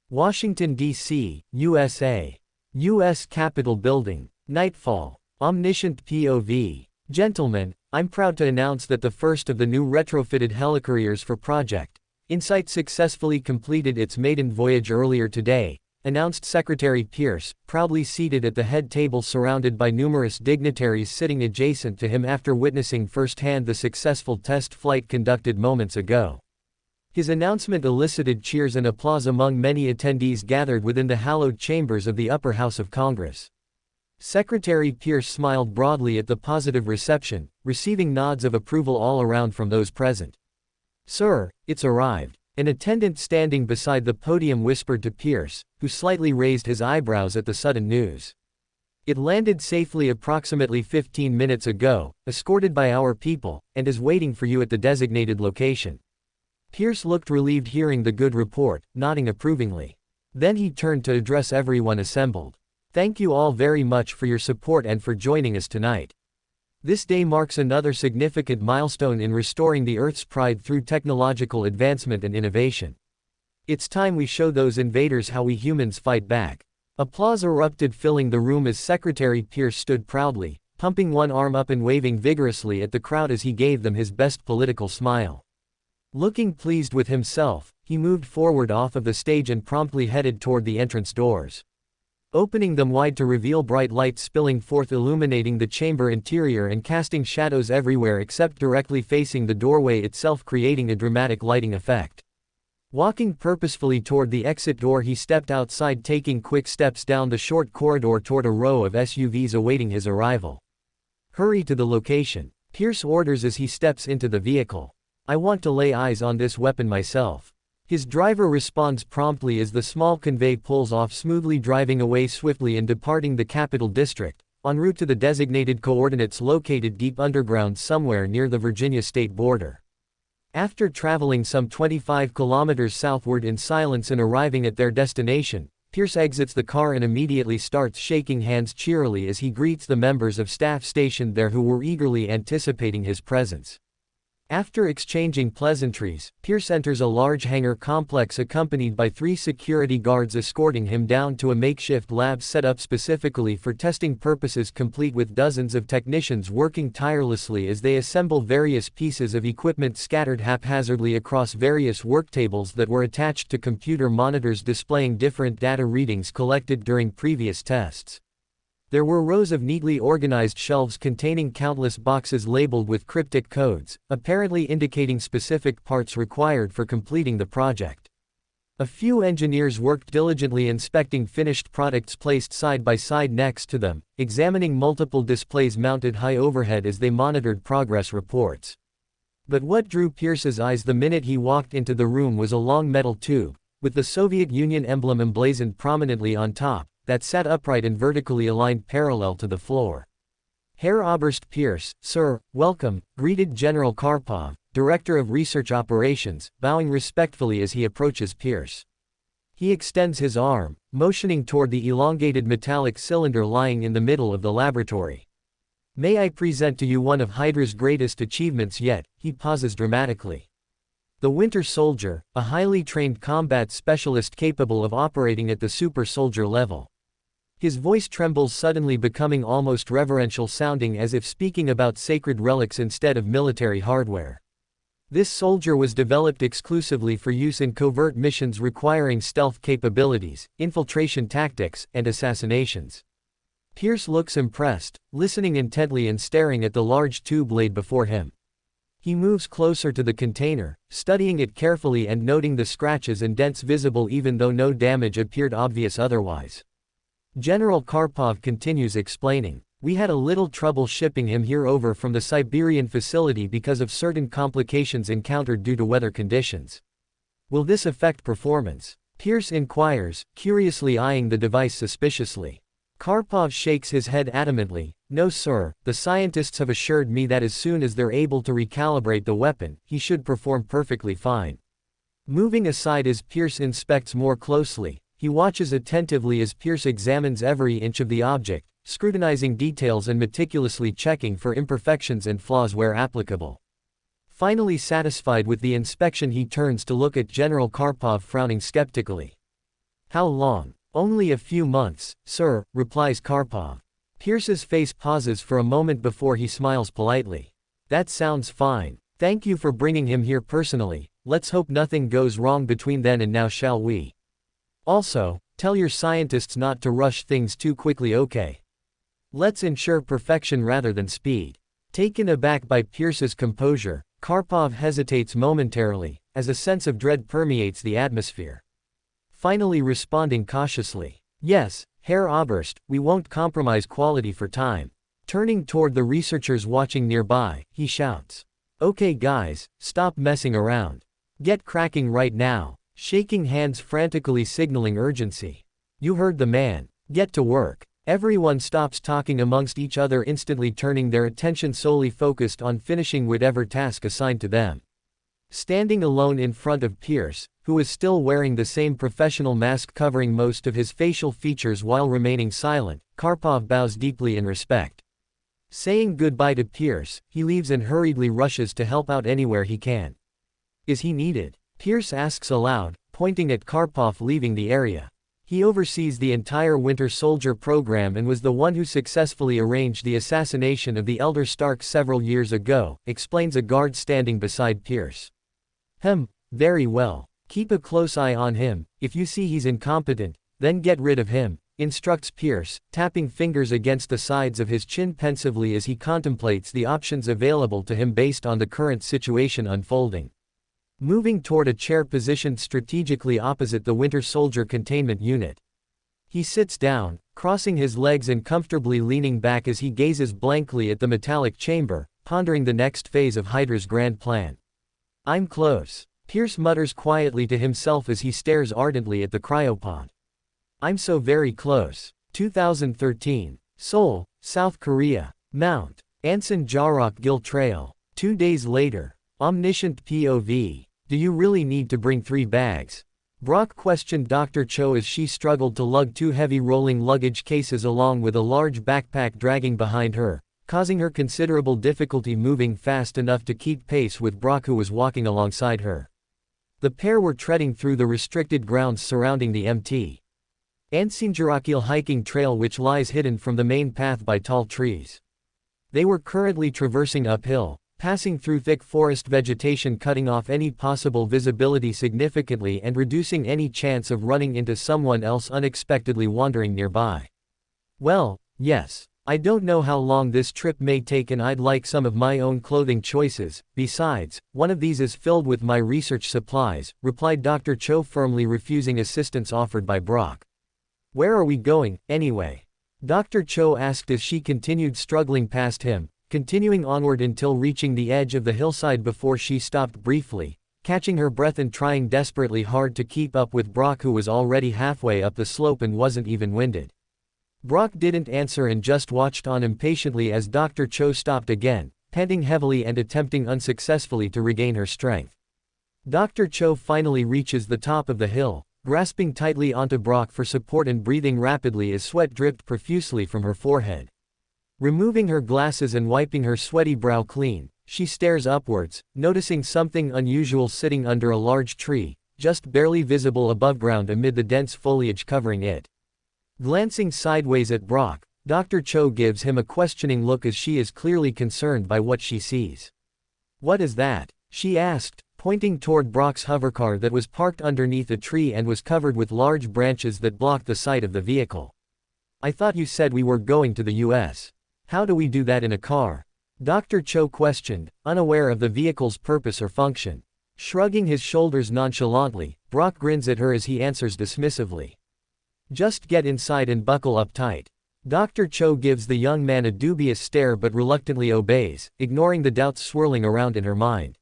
Washington, D.C., USA. U.S. Capitol Building. Nightfall. Omniscient POV. Gentlemen, I'm proud to announce that the first of the new retrofitted helicarriers for Project Insight successfully completed its maiden voyage earlier today, announced Secretary Pierce, proudly seated at the head table surrounded by numerous dignitaries sitting adjacent to him after witnessing firsthand the successful test flight conducted moments ago. His announcement elicited cheers and applause among many attendees gathered within the hallowed chambers of the upper house of Congress. Secretary Pierce smiled broadly at the positive reception, receiving nods of approval all around from those present. Sir, it's arrived. An attendant standing beside the podium whispered to Pierce, who slightly raised his eyebrows at the sudden news. It landed safely approximately 15 minutes ago, escorted by our people, and is waiting for you at the designated location. Pierce looked relieved hearing the good report, nodding approvingly. Then he turned to address everyone assembled. Thank you all very much for your support and for joining us tonight. This day marks another significant milestone in restoring the Earth's pride through technological advancement and innovation. It's time we show those invaders how we humans fight back. Applause erupted, filling the room as Secretary Pierce stood proudly, pumping one arm up and waving vigorously at the crowd as he gave them his best political smile. Looking pleased with himself, he moved forward off of the stage and promptly headed toward the entrance doors. Opening them wide to reveal bright lights spilling forth, illuminating the chamber interior and casting shadows everywhere except directly facing the doorway itself, creating a dramatic lighting effect. Walking purposefully toward the exit door, he stepped outside, taking quick steps down the short corridor toward a row of SUVs awaiting his arrival. Hurry to the location, Pierce orders as he steps into the vehicle. I want to lay eyes on this weapon myself. His driver responds promptly as the small convoy pulls off smoothly, driving away swiftly and departing the Capital District, en route to the designated coordinates located deep underground somewhere near the Virginia state border. After traveling some 25 kilometers southward in silence and arriving at their destination, Pierce exits the car and immediately starts shaking hands cheerily as he greets the members of staff stationed there who were eagerly anticipating his presence. After exchanging pleasantries, Pierce enters a large hangar complex accompanied by 3 security guards escorting him down to a makeshift lab set up specifically for testing purposes, complete with dozens of technicians working tirelessly as they assemble various pieces of equipment scattered haphazardly across various worktables that were attached to computer monitors displaying different data readings collected during previous tests. There were rows of neatly organized shelves containing countless boxes labeled with cryptic codes, apparently indicating specific parts required for completing the project. A few engineers worked diligently inspecting finished products placed side by side next to them, examining multiple displays mounted high overhead as they monitored progress reports. But what drew Pierce's eyes the minute he walked into the room was a long metal tube, with the Soviet Union emblem emblazoned prominently on top, that sat upright and vertically aligned parallel to the floor. Herr Oberst Pierce, sir, welcome, greeted General Karpov, Director of Research Operations, bowing respectfully as he approaches Pierce. He extends his arm, motioning toward the elongated metallic cylinder lying in the middle of the laboratory. May I present to you one of Hydra's greatest achievements yet, he pauses dramatically. The Winter Soldier, a highly trained combat specialist capable of operating at the super soldier level. His voice trembles suddenly, becoming almost reverential, sounding as if speaking about sacred relics instead of military hardware. This soldier was developed exclusively for use in covert missions requiring stealth capabilities, infiltration tactics, and assassinations. Pierce looks impressed, listening intently and staring at the large tube laid before him. He moves closer to the container, studying it carefully and noting the scratches and dents visible even though no damage appeared obvious otherwise. General Karpov continues explaining, "We had a little trouble shipping him here over from the Siberian facility because of certain complications encountered due to weather conditions. Will this affect performance?" Pierce inquires, curiously eyeing the device suspiciously. Karpov shakes his head adamantly, "No sir, the scientists have assured me that as soon as they're able to recalibrate the weapon, he should perform perfectly fine." Moving aside as Pierce inspects more closely, he watches attentively as Pierce examines every inch of the object, scrutinizing details and meticulously checking for imperfections and flaws where applicable. Finally satisfied with the inspection, he turns to look at General Karpov, frowning skeptically. "How long?" "Only a few months, sir," replies Karpov. Pierce's face pauses for a moment before he smiles politely. "That sounds fine. Thank you for bringing him here personally. Let's hope nothing goes wrong between then and now, shall we? Also, tell your scientists not to rush things too quickly, okay? Let's ensure perfection rather than speed." Taken aback by Pierce's composure, Karpov hesitates momentarily, as a sense of dread permeates the atmosphere. Finally responding cautiously, "Yes, Herr Oberst, we won't compromise quality for time." Turning toward the researchers watching nearby, he shouts, "Okay guys, stop messing around. Get cracking right now," shaking hands frantically signaling urgency. "You heard the man. Get to work." Everyone stops talking amongst each other, instantly turning their attention solely focused on finishing whatever task assigned to them. Standing alone in front of Pierce, who is still wearing the same professional mask covering most of his facial features while remaining silent, Karpov bows deeply in respect. Saying goodbye to Pierce, he leaves and hurriedly rushes to help out anywhere he can. "Is he needed?" Pierce asks aloud, pointing at Karpov leaving the area. He oversees the entire Winter Soldier program and was the one who successfully arranged the assassination of the Elder Stark several years ago, explains a guard standing beside Pierce. Very well. Keep a close eye on him. If you see he's incompetent, then get rid of him," instructs Pierce, tapping fingers against the sides of his chin pensively as he contemplates the options available to him based on the current situation unfolding. Moving toward a chair positioned strategically opposite the Winter Soldier containment unit. He sits down, crossing his legs and comfortably leaning back as he gazes blankly at the metallic chamber, pondering the next phase of Hydra's grand plan. "I'm close," Pierce mutters quietly to himself as he stares ardently at the cryopod. "I'm so very close." 2013. Seoul, South Korea. Mount Anson Jarok Gil Trail. 2 days later. Omniscient POV. "Do you really need to bring 3 bags?" Brock questioned Dr. Cho as she struggled to lug 2 heavy rolling luggage cases along with a large backpack dragging behind her, causing her considerable difficulty moving fast enough to keep pace with Brock, who was walking alongside her. The pair were treading through the restricted grounds surrounding the Mt. Anson Jarok hiking trail, which lies hidden from the main path by tall trees. They were currently traversing uphill, passing through thick forest vegetation, cutting off any possible visibility significantly and reducing any chance of running into someone else unexpectedly wandering nearby. "Well, yes. I don't know how long this trip may take and I'd like some of my own clothing choices. Besides, one of these is filled with my research supplies, replied Dr. Cho, firmly refusing assistance offered by Brock. Where are we going, anyway? Dr. Cho asked as she continued struggling past him, continuing onward until reaching the edge of the hillside before she stopped briefly, catching her breath and trying desperately hard to keep up with Brock, who was already halfway up the slope and wasn't even winded. Brock didn't answer and just watched on impatiently as Dr. Cho stopped again, panting heavily and attempting unsuccessfully to regain her strength. Dr. Cho finally reaches the top of the hill, grasping tightly onto Brock for support and breathing rapidly as sweat dripped profusely from her forehead. Removing her glasses and wiping her sweaty brow clean, she stares upwards, noticing something unusual sitting under a large tree, just barely visible above ground amid the dense foliage covering it. Glancing sideways at Brock, Dr. Cho gives him a questioning look as she is clearly concerned by what she sees. "What is that?" she asked, pointing toward Brock's hovercar that was parked underneath a tree and was covered with large branches that blocked the sight of the vehicle. "I thought you said we were going to the US. How do we do that in a car?" Dr. Cho questioned, unaware of the vehicle's purpose or function. Shrugging his shoulders nonchalantly, Brock grins at her as he answers dismissively. "Just get inside and buckle up tight." Dr. Cho gives the young man a dubious stare but reluctantly obeys, ignoring the doubts swirling around in her mind.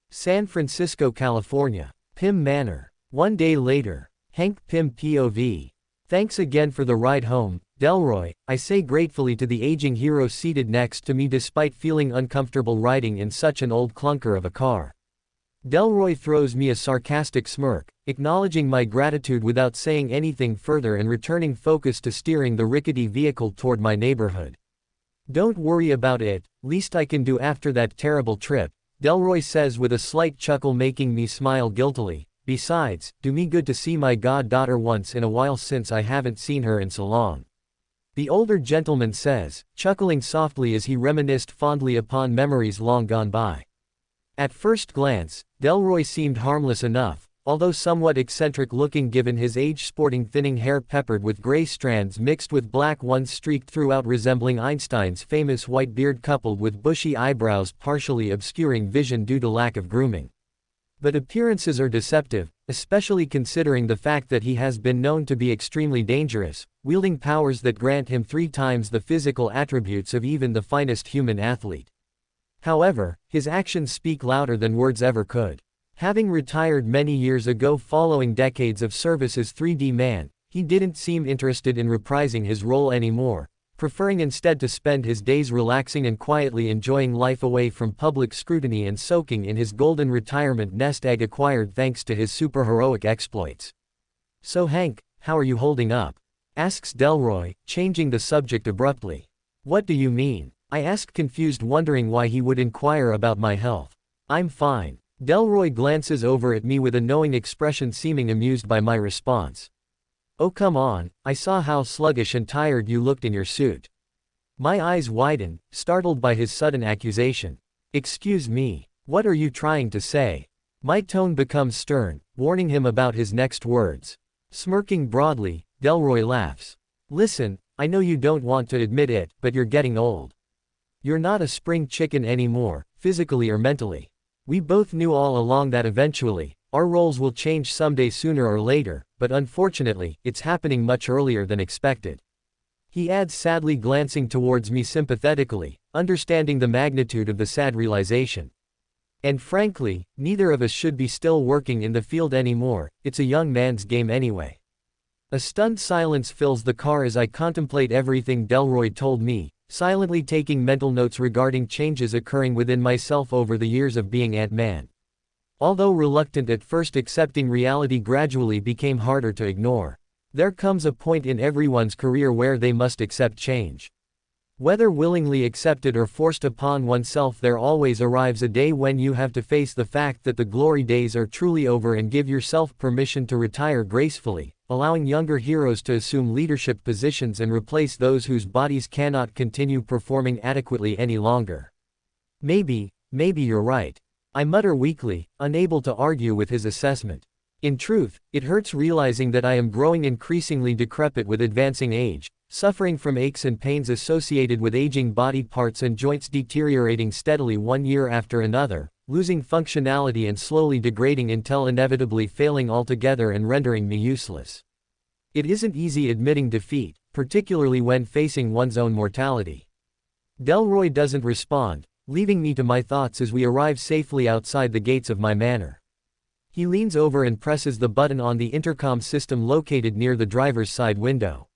San Francisco, California. Pym Manor. One day later. Hank Pym POV. "Thanks again for the ride home, Delroy," I say gratefully to the aging hero seated next to me despite feeling uncomfortable riding in such an old clunker of a car. Delroy throws me a sarcastic smirk, acknowledging my gratitude without saying anything further and returning focus to steering the rickety vehicle toward my neighborhood. "Don't worry about it, least I can do after that terrible trip," Delroy says with a slight chuckle, making me smile guiltily. "Besides, do me good to see my goddaughter once in a while since I haven't seen her in so long," the older gentleman says, chuckling softly as he reminisced fondly upon memories long gone by. At first glance, Delroy seemed harmless enough, although somewhat eccentric looking given his age, sporting thinning hair peppered with gray strands mixed with black ones streaked throughout, resembling Einstein's famous white beard coupled with bushy eyebrows partially obscuring vision due to lack of grooming. But appearances are deceptive, especially considering the fact that he has been known to be extremely dangerous, wielding powers that grant him 3 times the physical attributes of even the finest human athlete. However, his actions speak louder than words ever could. Having retired many years ago following decades of service as 3D man, he didn't seem interested in reprising his role anymore, preferring instead to spend his days relaxing and quietly enjoying life away from public scrutiny and soaking in his golden retirement nest egg acquired thanks to his superheroic exploits. "So Hank, how are you holding up?" asks Delroy, changing the subject abruptly. "What do you mean?" I asked, confused, wondering why he would inquire about my health. "I'm fine." Delroy glances over at me with a knowing expression, seeming amused by my response. "Oh come on, I saw how sluggish and tired you looked in your suit." My eyes widen, startled by his sudden accusation. "Excuse me, what are you trying to say?" My tone becomes stern, warning him about his next words. Smirking broadly, Delroy laughs. "Listen, I know you don't want to admit it, but you're getting old. You're not a spring chicken anymore, physically or mentally. We both knew all along that eventually, our roles will change someday sooner or later, but unfortunately, it's happening much earlier than expected." He adds, sadly, glancing towards me sympathetically, understanding the magnitude of the sad realization. "And frankly, neither of us should be still working in the field anymore, it's a young man's game anyway." A stunned silence fills the car as I contemplate everything Delroy told me, silently taking mental notes regarding changes occurring within myself over the years of being Ant-Man. Although reluctant at first, accepting reality gradually became harder to ignore. There comes a point in everyone's career where they must accept change. Whether willingly accepted or forced upon oneself, there always arrives a day when you have to face the fact that the glory days are truly over and give yourself permission to retire gracefully, allowing younger heroes to assume leadership positions and replace those whose bodies cannot continue performing adequately any longer. Maybe you're right," I mutter weakly, unable to argue with his assessment. In truth, it hurts realizing that I am growing increasingly decrepit with advancing age, suffering from aches and pains associated with aging body parts and joints deteriorating steadily 1 year after another, losing functionality and slowly degrading until inevitably failing altogether and rendering me useless. It isn't easy admitting defeat, particularly when facing one's own mortality. Delroy doesn't respond, leaving me to my thoughts as we arrive safely outside the gates of my manor. He leans over and presses the button on the intercom system located near the driver's side window.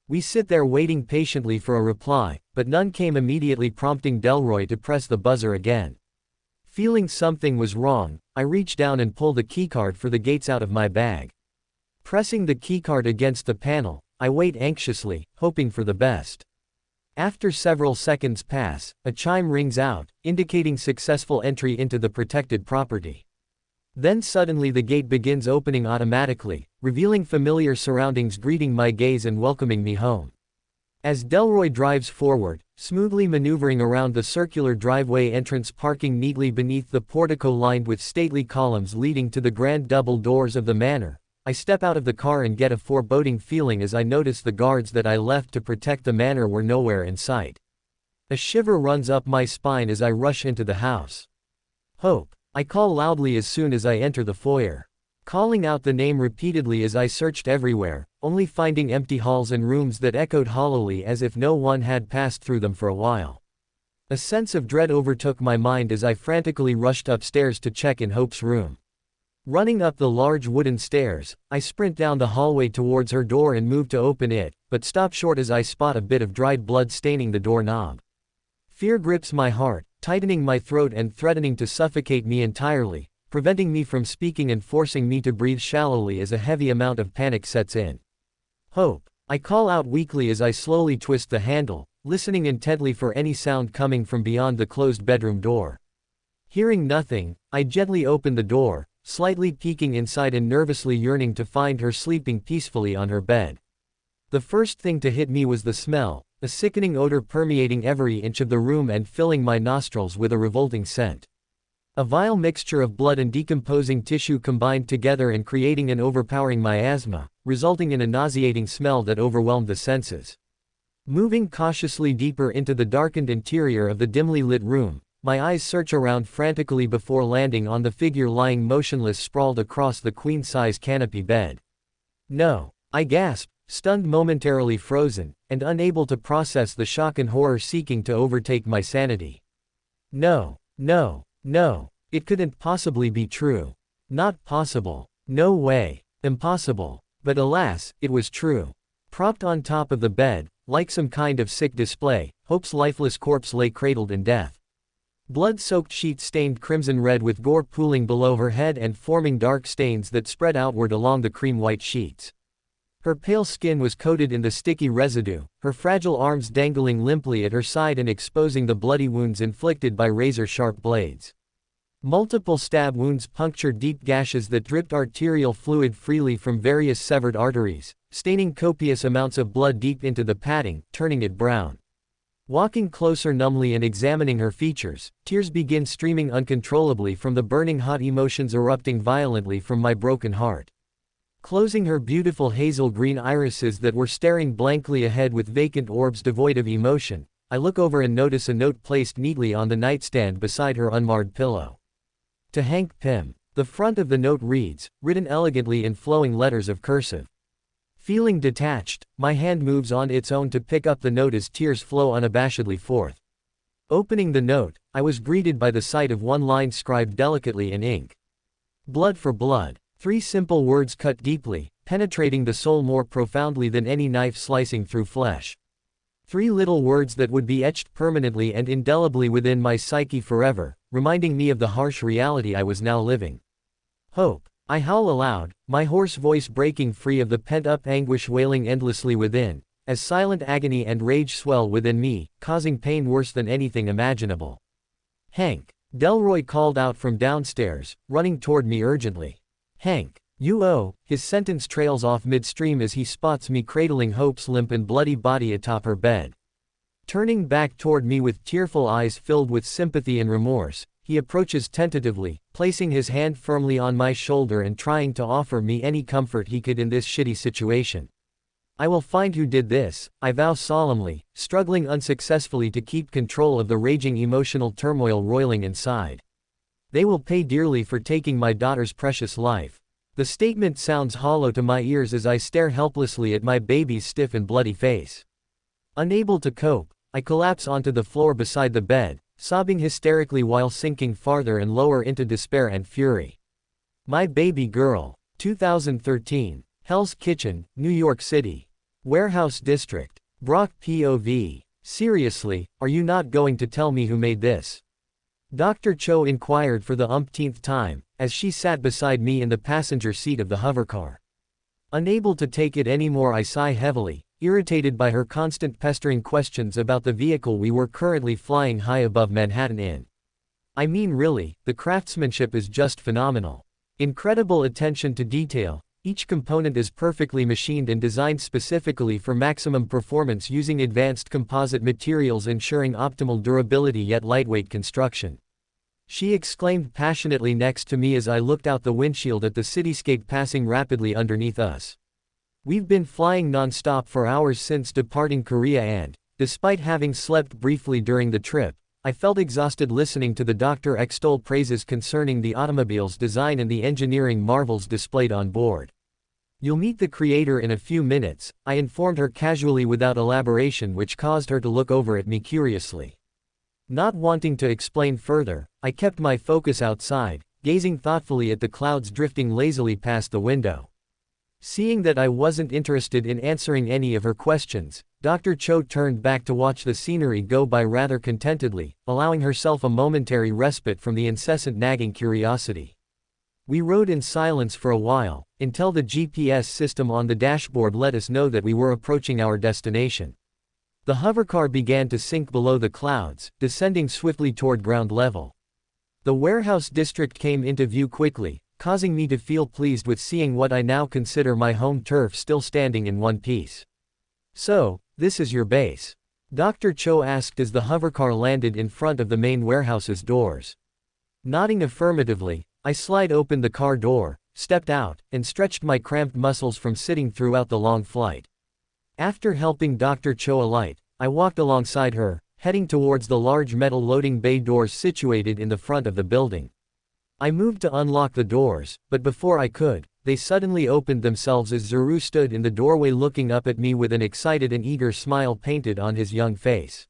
We sit there waiting patiently for a reply, but none came immediately, prompting Delroy to press the buzzer again. Feeling something was wrong, I reach down and pull the keycard for the gates out of my bag. Pressing the keycard against the panel, I wait anxiously, hoping for the best. After several seconds pass, a chime rings out, indicating successful entry into the protected property. Then suddenly the gate begins opening automatically, revealing familiar surroundings greeting my gaze and welcoming me home. As Delroy drives forward, smoothly maneuvering around the circular driveway entrance, parking neatly beneath the portico lined with stately columns leading to the grand double doors of the manor, I step out of the car and get a foreboding feeling as I notice the guards that I left to protect the manor were nowhere in sight. A shiver runs up my spine as I rush into the house. Hope, I call loudly as soon as I enter the foyer. Calling out the name repeatedly as I searched everywhere, only finding empty halls and rooms that echoed hollowly as if no one had passed through them for a while. A sense of dread overtook my mind as I frantically rushed upstairs to check in Hope's room. Running up the large wooden stairs, I sprint down the hallway towards her door and move to open it, but stop short as I spot a bit of dried blood staining the doorknob. Fear grips my heart, tightening my throat and threatening to suffocate me entirely, preventing me from speaking and forcing me to breathe shallowly as a heavy amount of panic sets in. Hope, I call out weakly as I slowly twist the handle, listening intently for any sound coming from beyond the closed bedroom door. Hearing nothing, I gently open the door, slightly peeking inside and nervously yearning to find her sleeping peacefully on her bed. The first thing to hit me was the smell, a sickening odor permeating every inch of the room and filling my nostrils with a revolting scent. A vile mixture of blood and decomposing tissue combined together and creating an overpowering miasma, resulting in a nauseating smell that overwhelmed the senses. Moving cautiously deeper into the darkened interior of the dimly lit room, my eyes search around frantically before landing on the figure lying motionless sprawled across the queen-size canopy bed. No, I gasp, stunned, momentarily frozen, and unable to process the shock and horror seeking to overtake my sanity. No, it couldn't possibly be true. Not possible. No way. Impossible. But alas, it was true. Propped on top of the bed, like some kind of sick display, Hope's lifeless corpse lay cradled in death. Blood-soaked sheets stained crimson red with gore pooling below her head and forming dark stains that spread outward along the cream-white sheets. Her pale skin was coated in the sticky residue, her fragile arms dangling limply at her side and exposing the bloody wounds inflicted by razor-sharp blades. Multiple stab wounds punctured deep gashes that dripped arterial fluid freely from various severed arteries, staining copious amounts of blood deep into the padding, turning it brown. Walking closer numbly and examining her features, tears begin streaming uncontrollably from the burning hot emotions erupting violently from my broken heart. Closing her beautiful hazel-green irises that were staring blankly ahead with vacant orbs devoid of emotion, I look over and notice a note placed neatly on the nightstand beside her unmarred pillow. To Hank Pym. The front of the note reads, written elegantly in flowing letters of cursive. Feeling detached, my hand moves on its own to pick up the note as tears flow unabashedly forth. Opening the note, I was greeted by the sight of one line scribed delicately in ink. Blood for blood. 3 simple words cut deeply, penetrating the soul more profoundly than any knife slicing through flesh. 3 little words that would be etched permanently and indelibly within my psyche forever, reminding me of the harsh reality I was now living. Hope. I howl aloud, my hoarse voice breaking free of the pent-up anguish wailing endlessly within, as silent agony and rage swell within me, causing pain worse than anything imaginable. Hank. Delroy called out from downstairs, running toward me urgently. Hank. His sentence trails off midstream as he spots me cradling Hope's limp and bloody body atop her bed. Turning back toward me with tearful eyes filled with sympathy and remorse, he approaches tentatively, placing his hand firmly on my shoulder and trying to offer me any comfort he could in this shitty situation. I will find who did this, I vow solemnly, struggling unsuccessfully to keep control of the raging emotional turmoil roiling inside. They will pay dearly for taking my daughter's precious life. The statement sounds hollow to my ears as I stare helplessly at my baby's stiff and bloody face. Unable to cope, I collapse onto the floor beside the bed, sobbing hysterically while sinking farther and lower into despair and fury. My baby girl. 2013. Hell's Kitchen, New York City. Warehouse District. Brock POV. Seriously, are you not going to tell me who made this? Dr. Cho inquired for the umpteenth time, as she sat beside me in the passenger seat of the hovercar. Unable to take it anymore, I sigh heavily, irritated by her constant pestering questions about the vehicle we were currently flying high above Manhattan in. I mean really, the craftsmanship is just phenomenal. Incredible attention to detail. Each component is perfectly machined and designed specifically for maximum performance using advanced composite materials ensuring optimal durability yet lightweight construction. She exclaimed passionately next to me as I looked out the windshield at the cityscape passing rapidly underneath us. We've been flying non-stop for hours since departing Korea and, despite having slept briefly during the trip, I felt exhausted listening to the doctor extol praises concerning the automobile's design and the engineering marvels displayed on board. You'll meet the creator in a few minutes, I informed her casually without elaboration, which caused her to look over at me curiously. Not wanting to explain further, I kept my focus outside, gazing thoughtfully at the clouds drifting lazily past the window. Seeing that I wasn't interested in answering any of her questions, Dr. Cho turned back to watch the scenery go by rather contentedly, allowing herself a momentary respite from the incessant nagging curiosity. We rode in silence for a while, until the GPS system on the dashboard let us know that we were approaching our destination. The hovercar began to sink below the clouds, descending swiftly toward ground level. The warehouse district came into view quickly, causing me to feel pleased with seeing what I now consider my home turf still standing in one piece. So, this is your base? Dr. Cho asked as the hovercar landed in front of the main warehouse's doors. Nodding affirmatively, I slid open the car door, stepped out, and stretched my cramped muscles from sitting throughout the long flight. After helping Dr. Cho alight, I walked alongside her, heading towards the large metal loading bay doors situated in the front of the building. I moved to unlock the doors, but before I could, they suddenly opened themselves as Zuru stood in the doorway looking up at me with an excited and eager smile painted on his young face.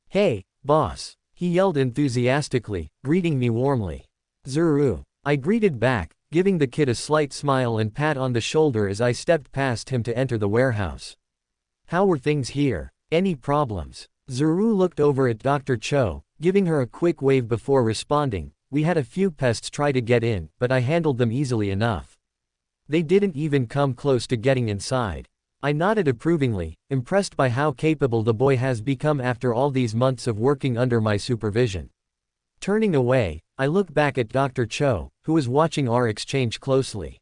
"Hey, boss," he yelled enthusiastically, greeting me warmly. "Zuru," I greeted back, giving the kid a slight smile and pat on the shoulder as I stepped past him to enter the warehouse. "How were things here? Any problems?" Zuru looked over at Dr. Cho, giving her a quick wave before responding. "We had a few pests try to get in, but I handled them easily enough. They didn't even come close to getting inside." I nodded approvingly, impressed by how capable the boy has become after all these months of working under my supervision. Turning away, I looked back at Dr. Cho, who was watching our exchange closely.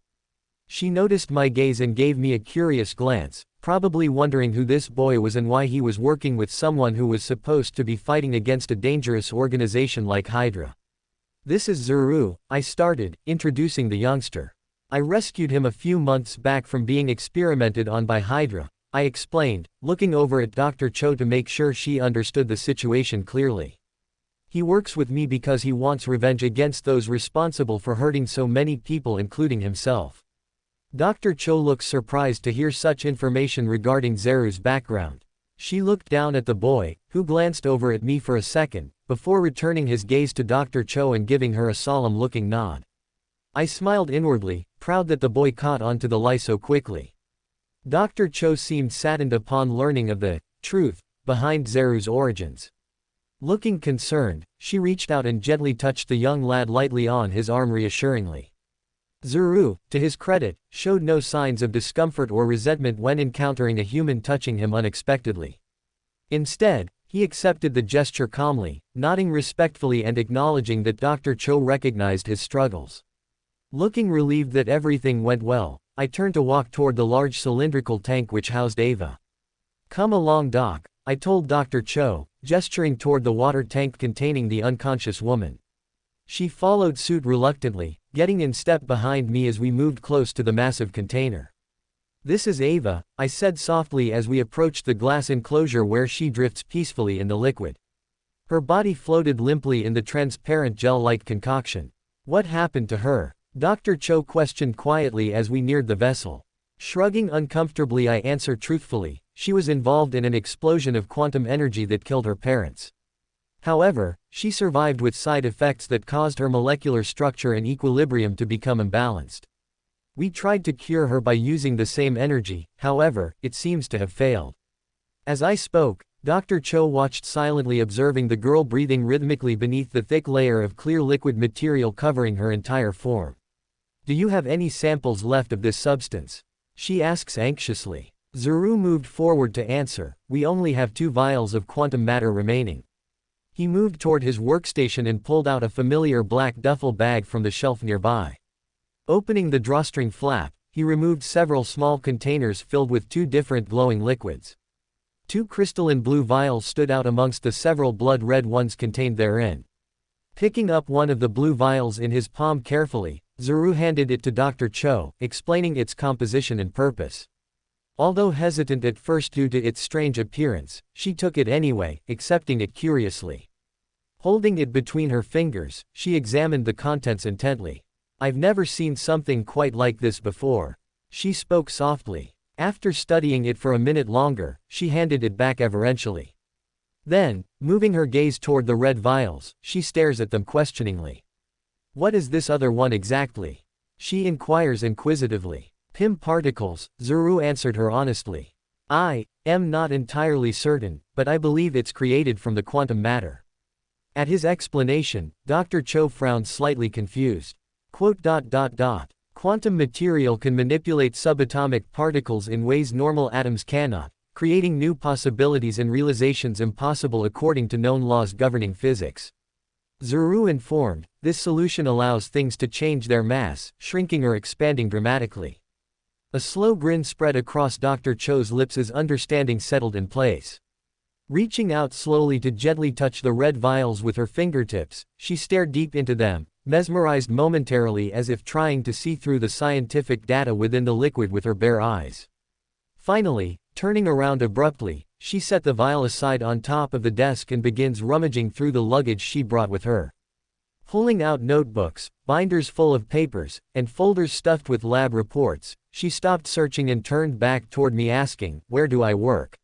She noticed my gaze and gave me a curious glance, probably wondering who this boy was and why he was working with someone who was supposed to be fighting against a dangerous organization like Hydra. "This is Zuru," I started, introducing the youngster. "I rescued him a few months back from being experimented on by Hydra," I explained, looking over at Dr. Cho to make sure she understood the situation clearly. "He works with me because he wants revenge against those responsible for hurting so many people, including himself." Dr. Cho looked surprised to hear such information regarding Zeru's background. She looked down at the boy, who glanced over at me for a second, before returning his gaze to Dr. Cho and giving her a solemn-looking nod. I smiled inwardly, proud that the boy caught on to the lie so quickly. Dr. Cho seemed saddened upon learning of the truth behind Zeru's origins. Looking concerned, she reached out and gently touched the young lad lightly on his arm reassuringly. Zuru, to his credit, showed no signs of discomfort or resentment when encountering a human touching him unexpectedly. Instead, he accepted the gesture calmly, nodding respectfully and acknowledging that Dr. Cho recognized his struggles. Looking relieved that everything went well, I turned to walk toward the large cylindrical tank which housed Ava. "Come along, Doc," I told Dr. Cho, gesturing toward the water tank containing the unconscious woman. She followed suit reluctantly, getting in step behind me as we moved close to the massive container. This is Ava, I said softly as we approached the glass enclosure where she drifts peacefully in the liquid. Her body floated limply in the transparent gel-like concoction. What happened to her? Dr. Cho questioned quietly as we neared the vessel. Shrugging uncomfortably, I answered truthfully, she was involved in an explosion of quantum energy that killed her parents. However, she survived with side effects that caused her molecular structure and equilibrium to become imbalanced. We tried to cure her by using the same energy, however, it seems to have failed. As I spoke, Dr. Cho watched silently, observing the girl breathing rhythmically beneath the thick layer of clear liquid material covering her entire form. Do you have any samples left of this substance? She asks anxiously. Zuru moved forward to answer, we only have 2 vials of quantum matter remaining. He moved toward his workstation and pulled out a familiar black duffel bag from the shelf nearby. Opening the drawstring flap, he removed several small containers filled with 2 different glowing liquids. 2 crystalline blue vials stood out amongst the several blood-red ones contained therein. Picking up one of the blue vials in his palm carefully, Zuru handed it to Dr. Cho, explaining its composition and purpose. Although hesitant at first due to its strange appearance, she took it anyway, accepting it curiously. Holding it between her fingers, she examined the contents intently. I've never seen something quite like this before. She spoke softly. After studying it for a minute longer, she handed it back reverentially. Then, moving her gaze toward the red vials, she stares at them questioningly. What is this other one exactly? She inquires inquisitively. PIM particles, Zuru answered her honestly. I am not entirely certain, but I believe it's created from the quantum matter. At his explanation, Dr. Cho frowned, slightly confused. Quantum material can manipulate subatomic particles in ways normal atoms cannot, creating new possibilities and realizations impossible according to known laws governing physics. Zuru informed, this solution allows things to change their mass, shrinking or expanding dramatically. A slow grin spread across Dr. Cho's lips as understanding settled in place. Reaching out slowly to gently touch the red vials with her fingertips, she stared deep into them, mesmerized momentarily as if trying to see through the scientific data within the liquid with her bare eyes. Finally, turning around abruptly, she set the vial aside on top of the desk and begins rummaging through the luggage she brought with her. Pulling out notebooks, binders full of papers, and folders stuffed with lab reports, she stopped searching and turned back toward me asking, "Where do I work?"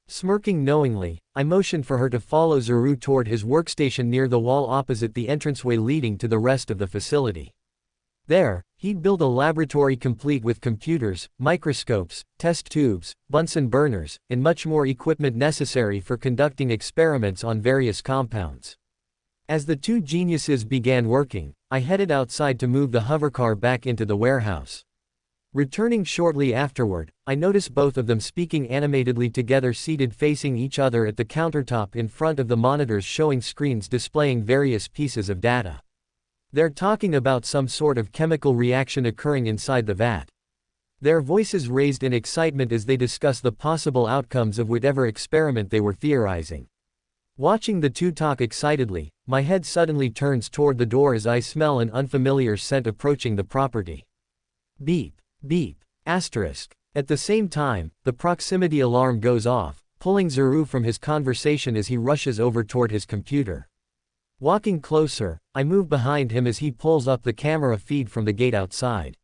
Smirking knowingly, I motioned for her to follow Zuru toward his workstation near the wall opposite the entranceway leading to the rest of the facility. There, he'd build a laboratory complete with computers, microscopes, test tubes, Bunsen burners, and much more equipment necessary for conducting experiments on various compounds. As the 2 geniuses began working, I headed outside to move the hovercar back into the warehouse. Returning shortly afterward, I noticed both of them speaking animatedly together, seated facing each other at the countertop in front of the monitors showing screens displaying various pieces of data. They're talking about some sort of chemical reaction occurring inside the vat. Their voices raised in excitement as they discuss the possible outcomes of whatever experiment they were theorizing. Watching the 2 talk excitedly, my head suddenly turns toward the door as I smell an unfamiliar scent approaching the property. Beep. Beep. Asterisk. At the same time, the proximity alarm goes off, pulling Zuru from his conversation as he rushes over toward his computer. Walking closer, I move behind him as he pulls up the camera feed from the gate outside.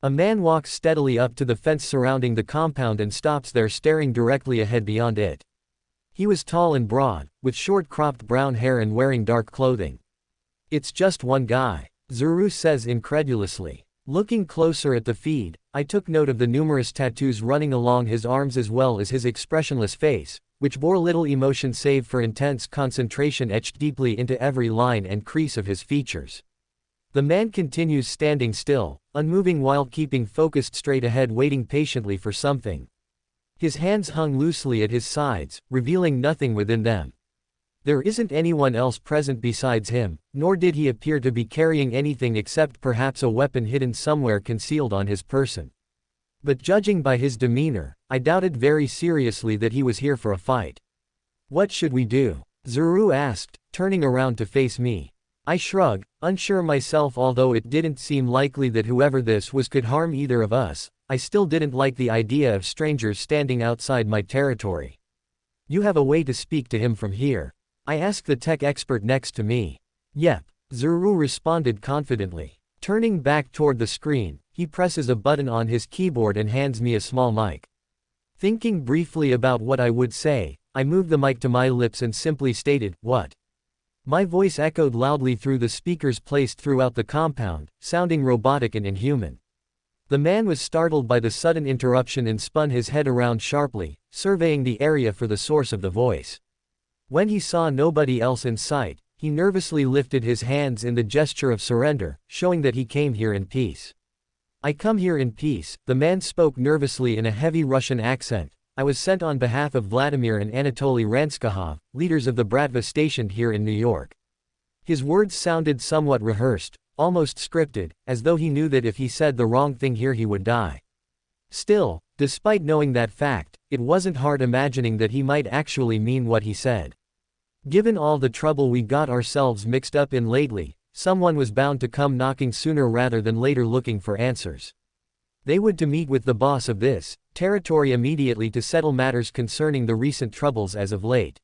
A man walks steadily up to the fence surrounding the compound and stops there, staring directly ahead beyond it. He was tall and broad, with short cropped brown hair and wearing dark clothing. It's just one guy, Zuru says incredulously. Looking closer at the feed, I took note of the numerous tattoos running along his arms as well as his expressionless face, which bore little emotion save for intense concentration etched deeply into every line and crease of his features. The man continues standing still, unmoving while keeping focused straight ahead, waiting patiently for something. His hands hung loosely at his sides, revealing nothing within them. There isn't anyone else present besides him, nor did he appear to be carrying anything except perhaps a weapon hidden somewhere concealed on his person. But judging by his demeanor, I doubted very seriously that he was here for a fight. What should we do? Zuru asked, turning around to face me. I shrugged, unsure myself. Although it didn't seem likely that whoever this was could harm either of us, I still didn't like the idea of strangers standing outside my territory. You have a way to speak to him from here? I asked the tech expert next to me. Yep, Zuru responded confidently. Turning back toward the screen, he presses a button on his keyboard and hands me a small mic. Thinking briefly about what I would say, I moved the mic to my lips and simply stated, "What?" My voice echoed loudly through the speakers placed throughout the compound, sounding robotic and inhuman. The man was startled by the sudden interruption and spun his head around sharply, surveying the area for the source of the voice. When he saw nobody else in sight, he nervously lifted his hands in the gesture of surrender, showing that he came here in peace. I come here in peace, the man spoke nervously in a heavy Russian accent. I was sent on behalf of Vladimir and Anatoly Ranskahov, leaders of the Bratva stationed here in New York. His words sounded somewhat rehearsed, almost scripted, as though he knew that if he said the wrong thing here he would die. Still, despite knowing that fact, it wasn't hard imagining that he might actually mean what he said. Given all the trouble we got ourselves mixed up in lately, someone was bound to come knocking sooner rather than later looking for answers. They would to meet with the boss of this territory immediately to settle matters concerning the recent troubles as of late.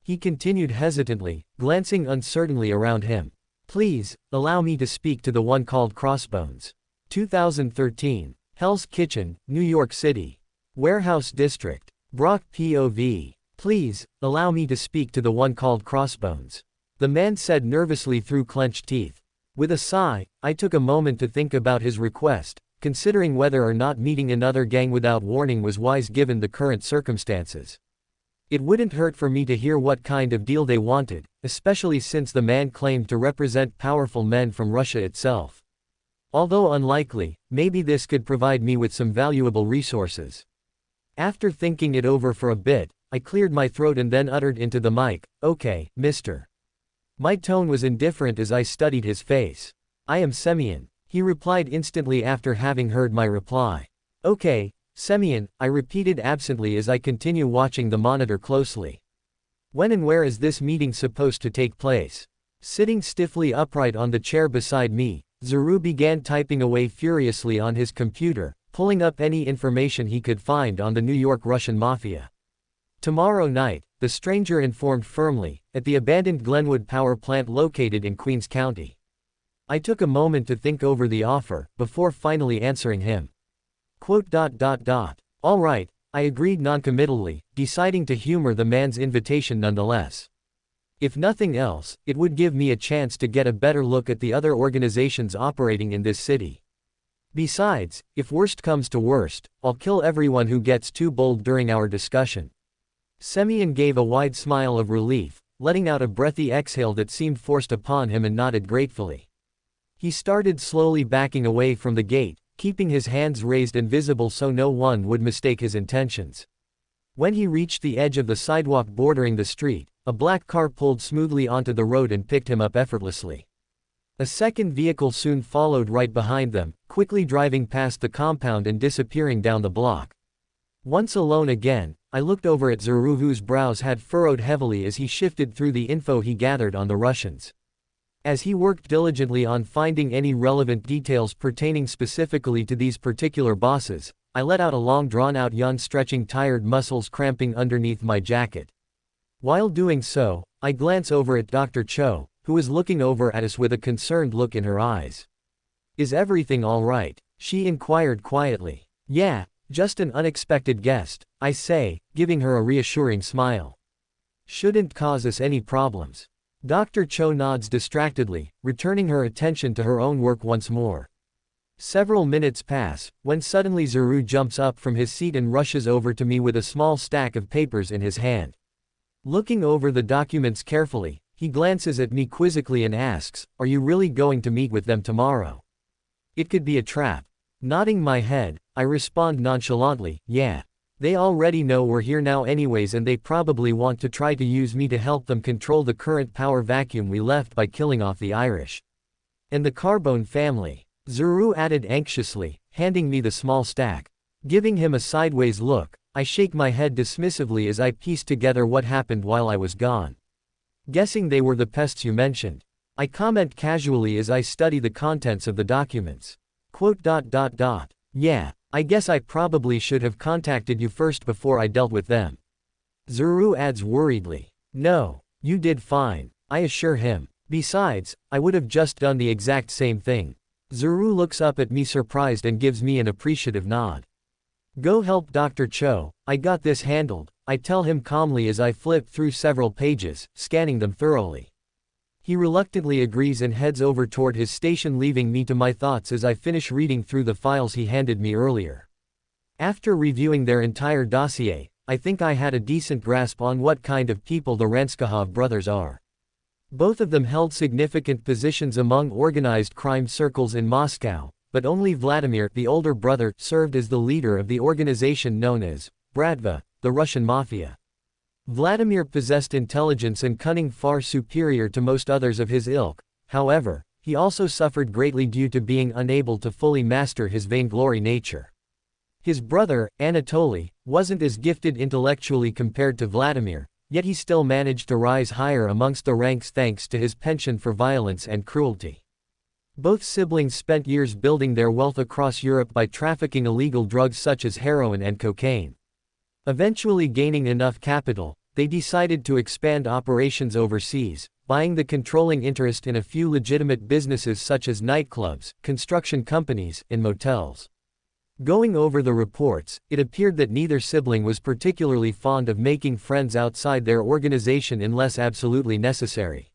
He continued hesitantly, glancing uncertainly around him. Please, allow me to speak to the one called Crossbones. 2013. Hell's Kitchen, New York City. Warehouse District. Brock POV. Please, allow me to speak to the one called Crossbones. The man said nervously through clenched teeth. With a sigh, I took a moment to think about his request, considering whether or not meeting another gang without warning was wise given the current circumstances. It wouldn't hurt for me to hear what kind of deal they wanted, especially since the man claimed to represent powerful men from Russia itself. Although unlikely, maybe this could provide me with some valuable resources. After thinking it over for a bit, I cleared my throat and then uttered into the mic, "Okay, mister." My tone was indifferent as I studied his face. "I am Semyon," he replied instantly after having heard my reply. "Okay, Semyon," I repeated absently as I continue watching the monitor closely. "When and where is this meeting supposed to take place?" Sitting stiffly upright on the chair beside me, Zuru began typing away furiously on his computer, pulling up any information he could find on the New York Russian Mafia. "Tomorrow night," the stranger informed firmly, "at the abandoned Glenwood power plant located in Queens County." I took a moment to think over the offer, before finally answering him. "All right," I agreed noncommittally, deciding to humor the man's invitation nonetheless. If nothing else, it would give me a chance to get a better look at the other organizations operating in this city. Besides, if worst comes to worst, I'll kill everyone who gets too bold during our discussion. Semyon gave a wide smile of relief, letting out a breathy exhale that seemed forced upon him and nodded gratefully. He started slowly backing away from the gate, keeping his hands raised and visible so no one would mistake his intentions. When he reached the edge of the sidewalk bordering the street, a black car pulled smoothly onto the road and picked him up effortlessly. A second vehicle soon followed right behind them, quickly driving past the compound and disappearing down the block. Once alone again, I looked over at Zuru, whose brows had furrowed heavily as he shifted through the info he gathered on the Russians. As he worked diligently on finding any relevant details pertaining specifically to these particular bosses, I let out a long drawn-out yawn, stretching tired muscles cramping underneath my jacket. While doing so, I glance over at Dr. Cho, who was looking over at us with a concerned look in her eyes. "Is everything all right?" she inquired quietly. "Yeah, just an unexpected guest," I say, giving her a reassuring smile. "Shouldn't cause us any problems." Dr. Cho nods distractedly, returning her attention to her own work once more. Several minutes pass, when suddenly Zuru jumps up from his seat and rushes over to me with a small stack of papers in his hand. Looking over the documents carefully, he glances at me quizzically and asks, "Are you really going to meet with them tomorrow? It could be a trap." Nodding my head, I respond nonchalantly, "Yeah. They already know we're here now anyways, and they probably want to try to use me to help them control the current power vacuum we left by killing off the Irish and the Carbone family," Zuru added anxiously, handing me the small stack. Giving him a sideways look, I shake my head dismissively as I piece together what happened while I was gone. "Guessing they were the pests you mentioned," I comment casually as I study the contents of the documents. "Yeah, I guess I probably should have contacted you first before I dealt with them. Zuru adds worriedly. No, you did fine, I assure him. Besides, I would have just done the exact same thing. Zuru looks up at me surprised and gives me an appreciative nod. Go help Dr. Cho, I got this handled, I tell him calmly as I flip through several pages, scanning them thoroughly. He reluctantly agrees and heads over toward his station, leaving me to my thoughts as I finish reading through the files he handed me earlier. After reviewing their entire dossier, I think I had a decent grasp on what kind of people the Ranskahov brothers are. Both of them held significant positions among organized crime circles in Moscow, but only Vladimir, the older brother, served as the leader of the organization known as Bratva, the Russian Mafia. Vladimir possessed intelligence and cunning far superior to most others of his ilk. However, he also suffered greatly due to being unable to fully master his vainglory nature. His brother, Anatoly, wasn't as gifted intellectually compared to Vladimir, yet he still managed to rise higher amongst the ranks thanks to his penchant for violence and cruelty. Both siblings spent years building their wealth across Europe by trafficking illegal drugs such as heroin and cocaine. Eventually gaining enough capital, they decided to expand operations overseas, buying the controlling interest in a few legitimate businesses such as nightclubs, construction companies, and motels. Going over the reports, it appeared that neither sibling was particularly fond of making friends outside their organization unless absolutely necessary.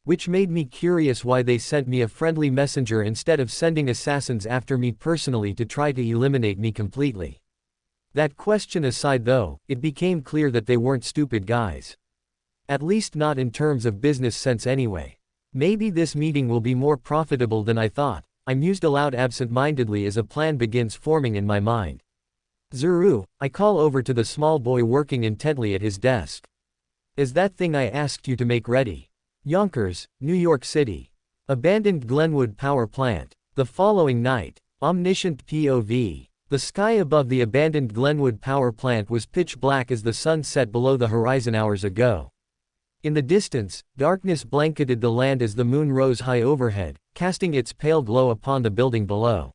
Which made me curious why they sent me a friendly messenger instead of sending assassins after me personally to try to eliminate me completely. That question aside though, it became clear that they weren't stupid guys. At least not in terms of business sense anyway. Maybe this meeting will be more profitable than I thought, I mused aloud absent-mindedly as a plan begins forming in my mind. Zuru, I call over to the small boy working intently at his desk. Is that thing I asked you to make ready? Yonkers, New York City. Abandoned Glenwood Power Plant. The following night. Omniscient POV. The sky above the abandoned Glenwood Power Plant was pitch black as the sun set below the horizon hours ago. In the distance, darkness blanketed the land as the moon rose high overhead, casting its pale glow upon the building below.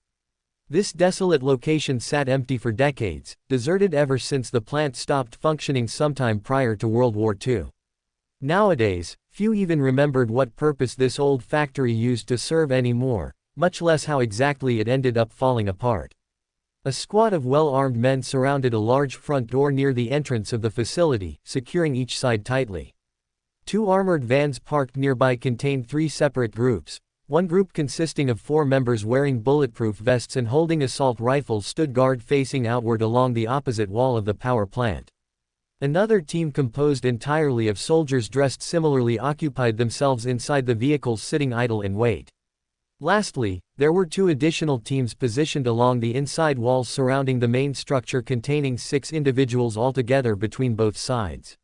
This desolate location sat empty for decades, deserted ever since the plant stopped functioning sometime prior to World War II. Nowadays, few even remembered what purpose this old factory used to serve anymore, much less how exactly it ended up falling apart. A squad of well-armed men surrounded a large front door near the entrance of the facility, securing each side tightly. Two armored vans parked nearby contained three separate groups. One group consisting of 4 members wearing bulletproof vests and holding assault rifles stood guard facing outward along the opposite wall of the power plant. Another team composed entirely of soldiers dressed similarly occupied themselves inside the vehicles sitting idle in wait. Lastly, there were 2 additional teams positioned along the inside walls surrounding the main structure containing 6 individuals altogether between both sides.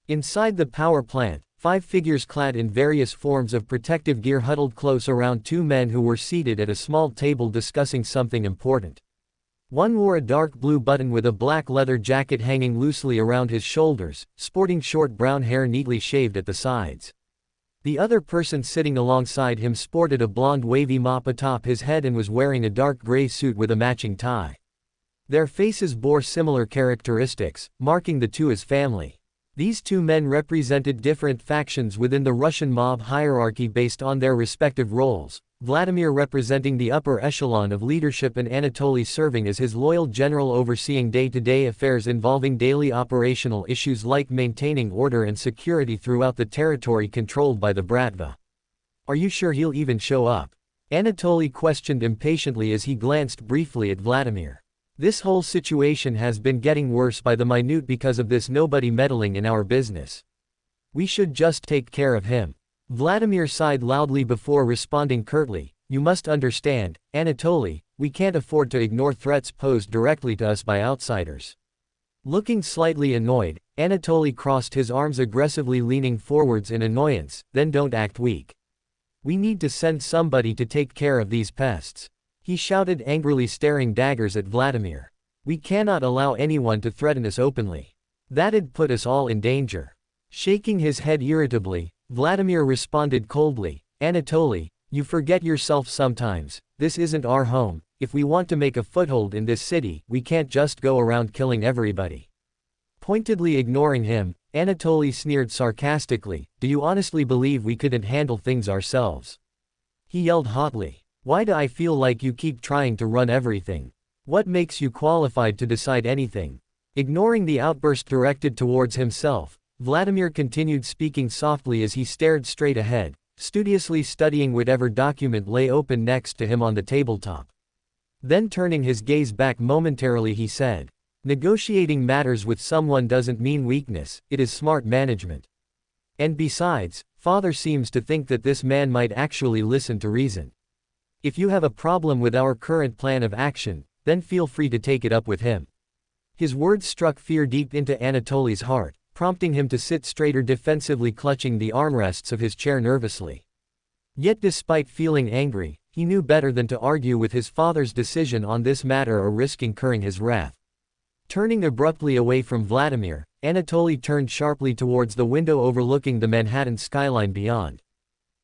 Inside the power plant, 5 figures clad in various forms of protective gear huddled close around 2 men who were seated at a small table discussing something important. One wore a dark blue button with a black leather jacket hanging loosely around his shoulders, sporting short brown hair neatly shaved at the sides. The other person sitting alongside him sported a blonde wavy mop atop his head and was wearing a dark gray suit with a matching tie. Their faces bore similar characteristics, marking the two as family. These 2 men represented different factions within the Russian mob hierarchy based on their respective roles, Vladimir representing the upper echelon of leadership and Anatoly serving as his loyal general overseeing day-to-day affairs involving daily operational issues like maintaining order and security throughout the territory controlled by the Bratva. Are you sure he'll even show up? Anatoly questioned impatiently as he glanced briefly at Vladimir. This whole situation has been getting worse by the minute because of this nobody meddling in our business. We should just take care of him. Vladimir sighed loudly before responding curtly, you must understand, Anatoly, we can't afford to ignore threats posed directly to us by outsiders. Looking slightly annoyed, Anatoly crossed his arms aggressively leaning forwards in annoyance, then don't act weak. We need to send somebody to take care of these pests. He shouted angrily staring daggers at Vladimir. We cannot allow anyone to threaten us openly. That'd put us all in danger. Shaking his head irritably, Vladimir responded coldly, Anatoly, you forget yourself sometimes, this isn't our home, if we want to make a foothold in this city, we can't just go around killing everybody. Pointedly ignoring him, Anatoly sneered sarcastically, do you honestly believe we couldn't handle things ourselves? He yelled hotly. Why do I feel like you keep trying to run everything? What makes you qualified to decide anything? Ignoring the outburst directed towards himself, Vladimir continued speaking softly as he stared straight ahead, studiously studying whatever document lay open next to him on the tabletop. Then turning his gaze back momentarily he said, negotiating matters with someone doesn't mean weakness, it is smart management. And besides, Father seems to think that this man might actually listen to reason. If you have a problem with our current plan of action, then feel free to take it up with him. His words struck fear deep into Anatoly's heart, prompting him to sit straighter, defensively clutching the armrests of his chair nervously. Yet despite feeling angry, he knew better than to argue with his father's decision on this matter or risk incurring his wrath. Turning abruptly away from Vladimir, Anatoly turned sharply towards the window overlooking the Manhattan skyline beyond.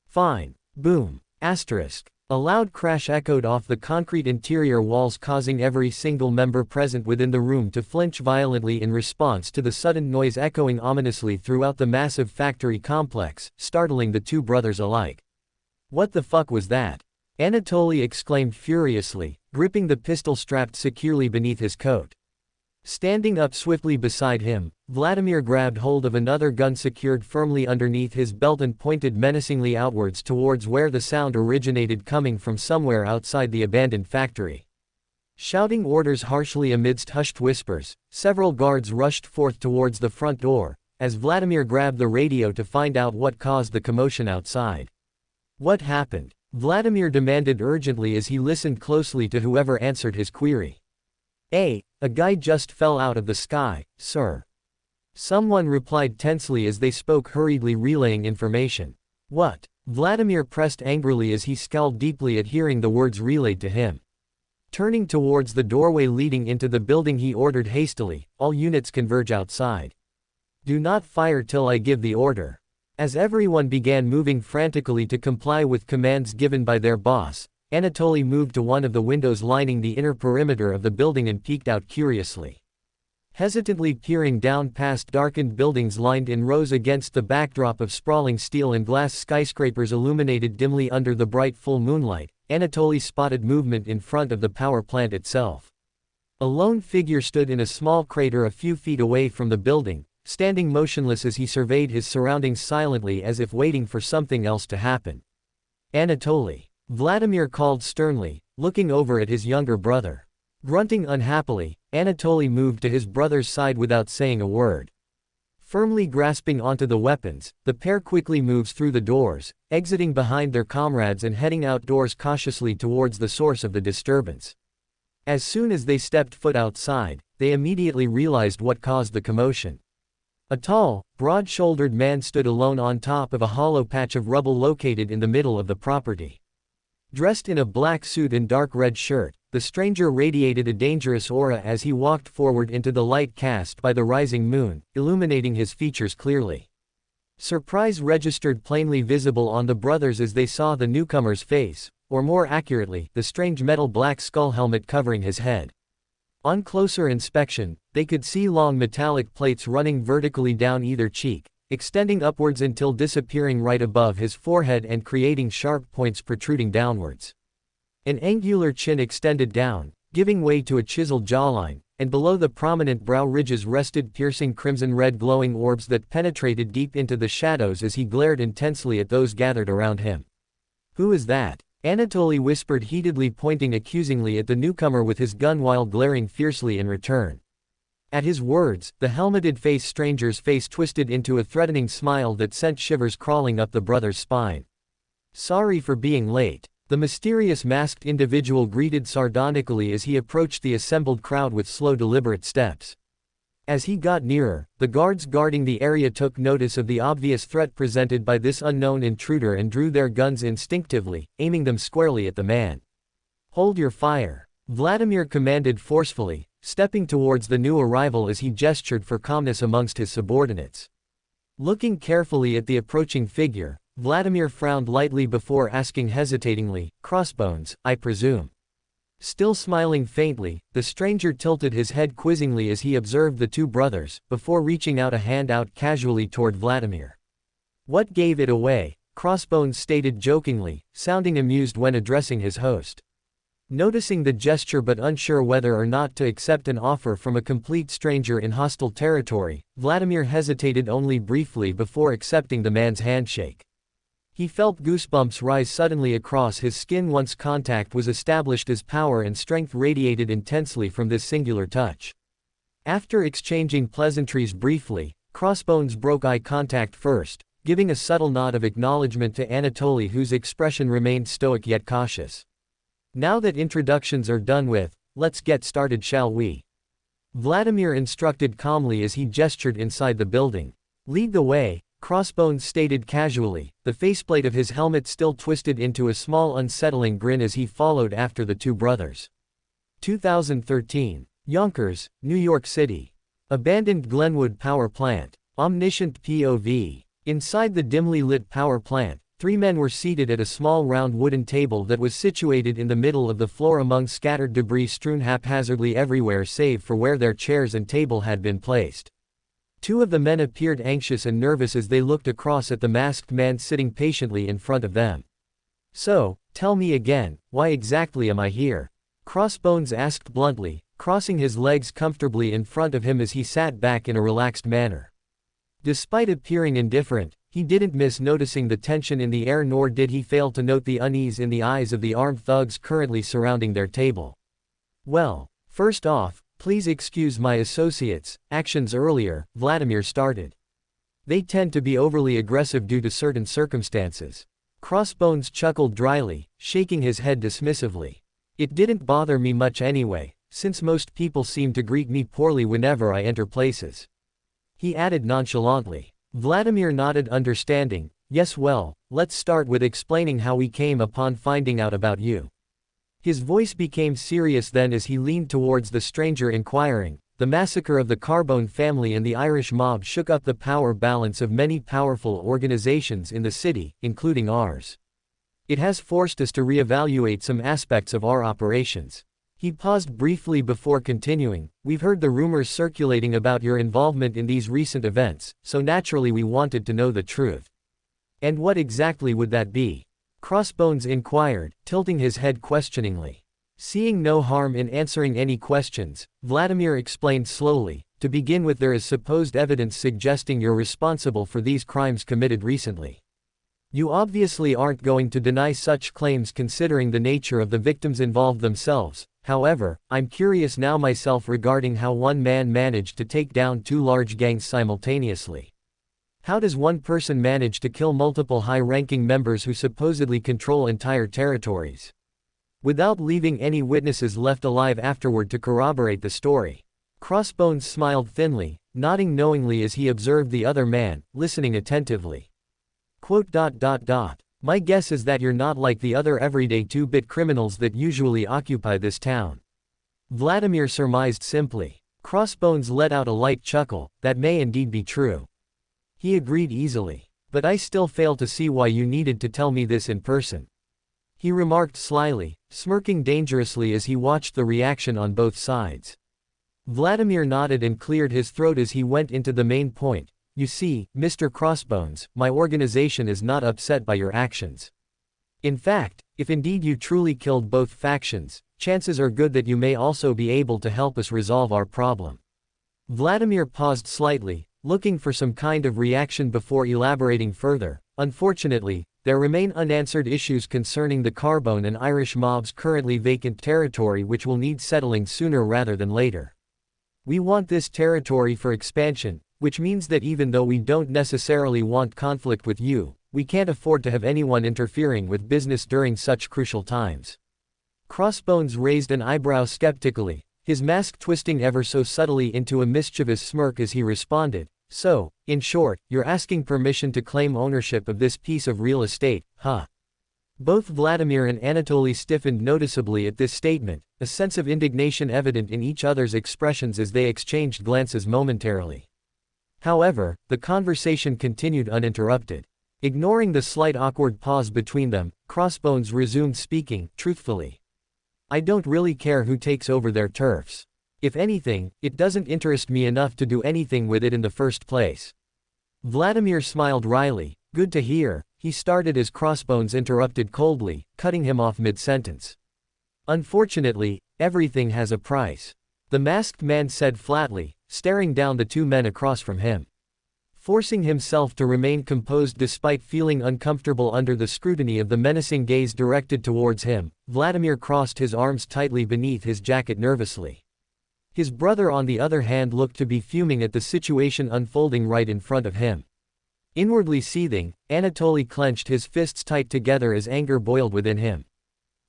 Fine. Boom. Asterisk. A loud crash echoed off the concrete interior walls, causing every single member present within the room to flinch violently in response to the sudden noise echoing ominously throughout the massive factory complex, startling the two brothers alike. What the fuck was that? Anatoly exclaimed furiously, gripping the pistol strapped securely beneath his coat. Standing up swiftly beside him, Vladimir grabbed hold of another gun secured firmly underneath his belt and pointed menacingly outwards towards where the sound originated, coming from somewhere outside the abandoned factory. Shouting orders harshly amidst hushed whispers, several guards rushed forth towards the front door, as Vladimir grabbed the radio to find out what caused the commotion outside. What happened? Vladimir demanded urgently as he listened closely to whoever answered his query. A guy just fell out of the sky, sir. Someone replied tensely as they spoke, hurriedly relaying information. What? Vladimir pressed angrily as he scowled deeply at hearing the words relayed to him. Turning towards the doorway leading into the building he ordered hastily, all units converge outside. Do not fire till I give the order. As everyone began moving frantically to comply with commands given by their boss, Anatoly moved to one of the windows lining the inner perimeter of the building and peeked out curiously. Hesitantly peering down past darkened buildings lined in rows against the backdrop of sprawling steel and glass skyscrapers illuminated dimly under the bright full moonlight, Anatoly spotted movement in front of the power plant itself. A lone figure stood in a small crater a few feet away from the building, standing motionless as he surveyed his surroundings silently as if waiting for something else to happen. Anatoly. Vladimir called sternly, looking over at his younger brother. Grunting unhappily, Anatoly moved to his brother's side without saying a word. Firmly grasping onto the weapons, the pair quickly moves through the doors, exiting behind their comrades and heading outdoors cautiously towards the source of the disturbance. As soon as they stepped foot outside, they immediately realized what caused the commotion. A tall, broad-shouldered man stood alone on top of a hollow patch of rubble located in the middle of the property. Dressed in a black suit and dark red shirt, the stranger radiated a dangerous aura as he walked forward into the light cast by the rising moon, illuminating his features clearly. Surprise registered plainly visible on the brothers as they saw the newcomer's face, or more accurately, the strange metal black skull helmet covering his head. On closer inspection, they could see long metallic plates running vertically down either cheek, extending upwards until disappearing right above his forehead and creating sharp points protruding downwards. An angular chin extended down, giving way to a chiseled jawline, and below the prominent brow ridges rested piercing crimson-red glowing orbs that penetrated deep into the shadows as he glared intensely at those gathered around him. Who is that? Anatoly whispered heatedly, pointing accusingly at the newcomer with his gun while glaring fiercely in return. At his words, the helmeted stranger's face twisted into a threatening smile that sent shivers crawling up the brother's spine. Sorry for being late, the mysterious masked individual greeted sardonically as he approached the assembled crowd with slow, deliberate steps. As he got nearer, the guards guarding the area took notice of the obvious threat presented by this unknown intruder and drew their guns instinctively, aiming them squarely at the man. Hold your fire, Vladimir commanded forcefully, stepping towards the new arrival as he gestured for calmness amongst his subordinates. Looking carefully at the approaching figure, Vladimir frowned lightly before asking hesitatingly, Crossbones, I presume. Still smiling faintly, the stranger tilted his head quizzingly as he observed the two brothers, before reaching out a hand out casually toward Vladimir. What gave it away? Crossbones stated jokingly, sounding amused when addressing his host. Noticing the gesture but unsure whether or not to accept an offer from a complete stranger in hostile territory, Vladimir hesitated only briefly before accepting the man's handshake. He felt goosebumps rise suddenly across his skin once contact was established as power and strength radiated intensely from this singular touch. After exchanging pleasantries briefly, Crossbones broke eye contact first, giving a subtle nod of acknowledgement to Anatoly, whose expression remained stoic yet cautious. Now that introductions are done with, let's get started, shall we? Vladimir instructed calmly as he gestured inside the building. Lead the way, Crossbones stated casually, the faceplate of his helmet still twisted into a small unsettling grin as he followed after the two brothers. 2013. Yonkers, New York City. Abandoned Glenwood Power Plant. Omniscient POV. Inside the dimly lit power plant, three men were seated at a small round wooden table that was situated in the middle of the floor among scattered debris strewn haphazardly everywhere save for where their chairs and table had been placed. Two of the men appeared anxious and nervous as they looked across at the masked man sitting patiently in front of them. So, tell me again, why exactly am I here? Crossbones asked bluntly, crossing his legs comfortably in front of him as he sat back in a relaxed manner. Despite appearing indifferent, he didn't miss noticing the tension in the air, nor did he fail to note the unease in the eyes of the armed thugs currently surrounding their table. Well, first off, please excuse my associates' actions earlier, Vladimir started. They tend to be overly aggressive due to certain circumstances. Crossbones chuckled dryly, shaking his head dismissively. It didn't bother me much anyway, since most people seem to greet me poorly whenever I enter places. He added nonchalantly. Vladimir nodded understanding. Yes, well, let's start with explaining how we came upon finding out about you. His voice became serious then as he leaned towards the stranger inquiring. The massacre of the Carbone family and the Irish mob shook up the power balance of many powerful organizations in the city, including ours. It has forced us to reevaluate some aspects of our operations. He paused briefly before continuing. We've heard the rumors circulating about your involvement in these recent events, so naturally we wanted to know the truth. And what exactly would that be? Crossbones inquired, tilting his head questioningly. Seeing no harm in answering any questions, Vladimir explained slowly. To begin with, there is supposed evidence suggesting you're responsible for these crimes committed recently. You obviously aren't going to deny such claims considering the nature of the victims involved themselves. However, I'm curious now myself regarding how one man managed to take down two large gangs simultaneously. How does one person manage to kill multiple high-ranking members who supposedly control entire territories, without leaving any witnesses left alive afterward to corroborate the story? Crossbones smiled thinly, nodding knowingly as he observed the other man, listening attentively. My guess is that you're not like the other everyday two-bit criminals that usually occupy this town. Vladimir surmised simply. Crossbones let out a light chuckle. That may indeed be true. He agreed easily. But I still fail to see why you needed to tell me this in person. He remarked slyly, smirking dangerously as he watched the reaction on both sides. Vladimir nodded and cleared his throat as he went into the main point. You see, Mr. Crossbones, my organization is not upset by your actions. In fact, if indeed you truly killed both factions, chances are good that you may also be able to help us resolve our problem. Vladimir paused slightly, looking for some kind of reaction before elaborating further. Unfortunately, there remain unanswered issues concerning the Carbone and Irish mobs' currently vacant territory which will need settling sooner rather than later. We want this territory for expansion, which means that even though we don't necessarily want conflict with you, we can't afford to have anyone interfering with business during such crucial times. Crossbones raised an eyebrow skeptically, his mask twisting ever so subtly into a mischievous smirk as he responded. So, in short, you're asking permission to claim ownership of this piece of real estate, huh? Both Vladimir and Anatoly stiffened noticeably at this statement, a sense of indignation evident in each other's expressions as they exchanged glances momentarily. However, the conversation continued uninterrupted. Ignoring the slight awkward pause between them, Crossbones resumed speaking, truthfully. I don't really care who takes over their turfs. If anything, it doesn't interest me enough to do anything with it in the first place." Vladimir smiled wryly. "Good to hear," he started as Crossbones interrupted coldly, cutting him off mid-sentence. "Unfortunately, everything has a price," the masked man said flatly, staring down the two men across from him. Forcing himself to remain composed despite feeling uncomfortable under the scrutiny of the menacing gaze directed towards him, Vladimir crossed his arms tightly beneath his jacket nervously. His brother on the other hand looked to be fuming at the situation unfolding right in front of him. Inwardly seething, Anatoly clenched his fists tight together as anger boiled within him.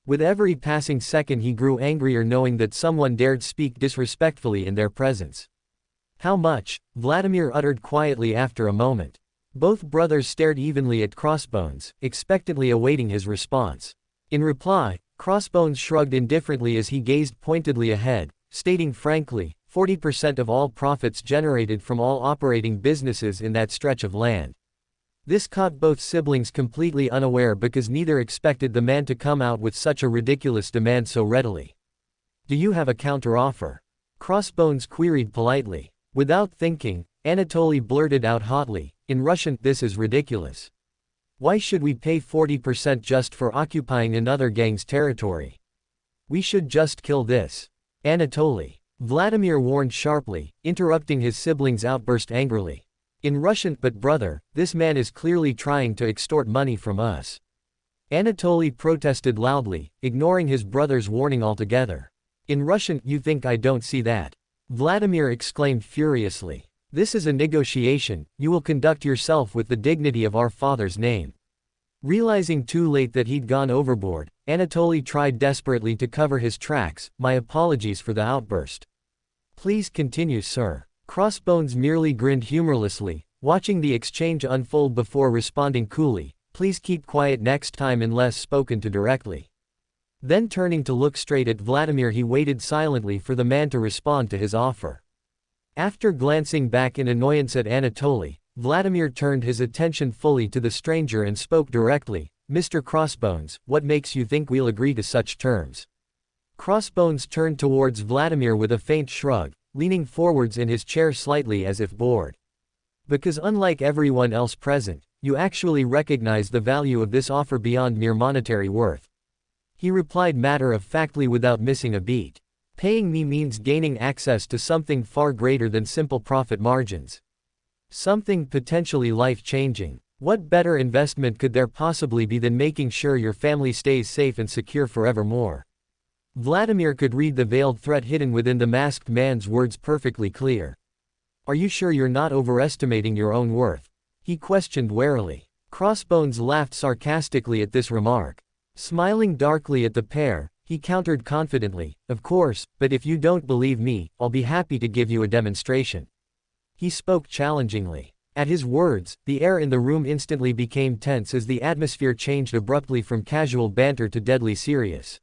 With every passing second he grew angrier knowing that someone dared speak disrespectfully in their presence. "How much?" Vladimir uttered quietly after a moment. Both brothers stared evenly at Crossbones, expectantly awaiting his response. In reply, Crossbones shrugged indifferently as he gazed pointedly ahead, stating frankly, 40% of all profits generated from all operating businesses in that stretch of land. This caught both siblings completely unaware because neither expected the man to come out with such a ridiculous demand so readily. "Do you have a counteroffer?" Crossbones queried politely. Without thinking, Anatoly blurted out hotly, in Russian, "This is ridiculous. Why should we pay 40% just for occupying another gang's territory? We should just kill this." "Anatoly," Vladimir warned sharply, interrupting his sibling's outburst angrily. In Russian, "But brother, this man is clearly trying to extort money from us." Anatoly protested loudly, ignoring his brother's warning altogether. In Russian, "You think I don't see that?" Vladimir exclaimed furiously. "This is a negotiation, you will conduct yourself with the dignity of our father's name." Realizing too late that he'd gone overboard, Anatoly tried desperately to cover his tracks. "My apologies for the outburst." "Please continue, sir." Crossbones merely grinned humorlessly, watching the exchange unfold before responding coolly, "Please keep quiet next time unless spoken to directly." Then turning to look straight at Vladimir, he waited silently for the man to respond to his offer. After glancing back in annoyance at Anatoly, Vladimir turned his attention fully to the stranger and spoke directly, "Mr. Crossbones, what makes you think we'll agree to such terms?" Crossbones turned towards Vladimir with a faint shrug, leaning forwards in his chair slightly as if bored. "Because unlike everyone else present, you actually recognize the value of this offer beyond mere monetary worth." He replied matter-of-factly without missing a beat. "Paying me means gaining access to something far greater than simple profit margins. Something potentially life-changing. What better investment could there possibly be than making sure your family stays safe and secure forevermore?" Vladimir could read the veiled threat hidden within the masked man's words perfectly clear. "Are you sure you're not overestimating your own worth?" he questioned warily. Crossbones laughed sarcastically at this remark. Smiling darkly at the pair, he countered confidently, "Of course, but if you don't believe me, I'll be happy to give you a demonstration." He spoke challengingly. At his words, the air in the room instantly became tense as the atmosphere changed abruptly from casual banter to deadly serious.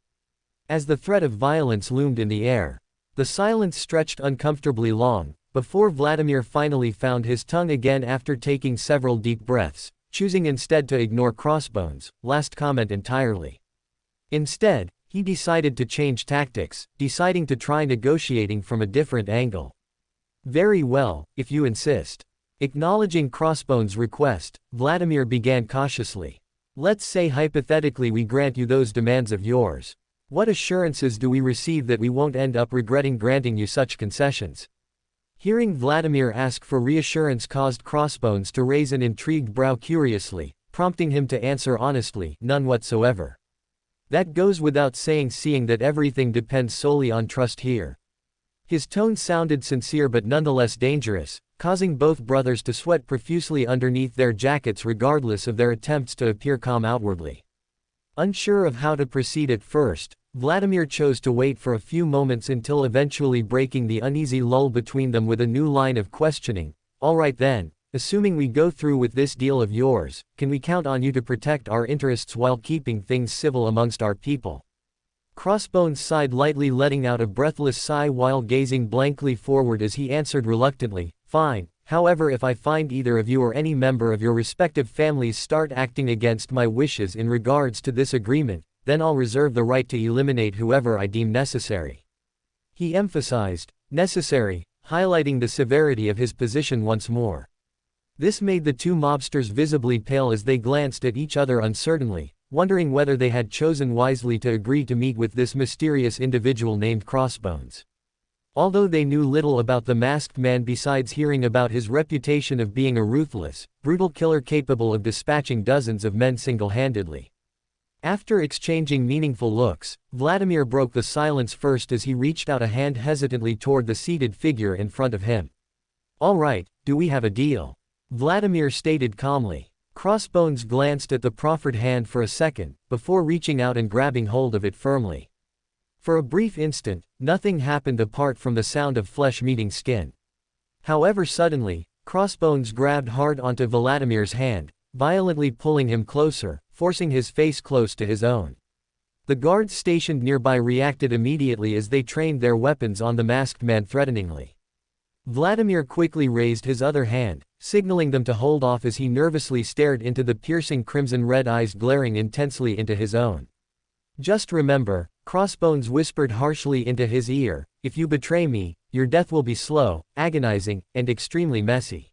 As the threat of violence loomed in the air, the silence stretched uncomfortably long, before Vladimir finally found his tongue again after taking several deep breaths, choosing instead to ignore Crossbones' last comment entirely. Instead, he decided to change tactics, deciding to try negotiating from a different angle. "Very well, if you insist." Acknowledging Crossbones' request, Vladimir began cautiously. "Let's say hypothetically we grant you those demands of yours. What assurances do we receive that we won't end up regretting granting you such concessions?" Hearing Vladimir ask for reassurance caused Crossbones to raise an intrigued brow curiously, prompting him to answer honestly, "None whatsoever." "That goes without saying, seeing that everything depends solely on trust here." His tone sounded sincere but nonetheless dangerous, causing both brothers to sweat profusely underneath their jackets regardless of their attempts to appear calm outwardly. Unsure of how to proceed at first, Vladimir chose to wait for a few moments until eventually breaking the uneasy lull between them with a new line of questioning. "All right then, assuming we go through with this deal of yours, can we count on you to protect our interests while keeping things civil amongst our people?" Crossbones sighed lightly, letting out a breathless sigh while gazing blankly forward as he answered reluctantly, "Fine. However, if I find either of you or any member of your respective families start acting against my wishes in regards to this agreement, then I'll reserve the right to eliminate whoever I deem necessary." He emphasized, "necessary," highlighting the severity of his position once more. This made the two mobsters visibly pale as they glanced at each other uncertainly, wondering whether they had chosen wisely to agree to meet with this mysterious individual named Crossbones. Although they knew little about the masked man besides hearing about his reputation of being a ruthless, brutal killer capable of dispatching dozens of men single-handedly. After exchanging meaningful looks, Vladimir broke the silence first as he reached out a hand hesitantly toward the seated figure in front of him. "All right, do we have a deal?" Vladimir stated calmly. Crossbones glanced at the proffered hand for a second, before reaching out and grabbing hold of it firmly. For a brief instant, nothing happened apart from the sound of flesh meeting skin. However, suddenly, Crossbones grabbed hard onto Vladimir's hand, violently pulling him closer, forcing his face close to his own. The guards stationed nearby reacted immediately as they trained their weapons on the masked man threateningly. Vladimir quickly raised his other hand, signaling them to hold off as he nervously stared into the piercing crimson-red eyes glaring intensely into his own. "Just remember," Crossbones whispered harshly into his ear, "if you betray me, your death will be slow, agonizing, and extremely messy."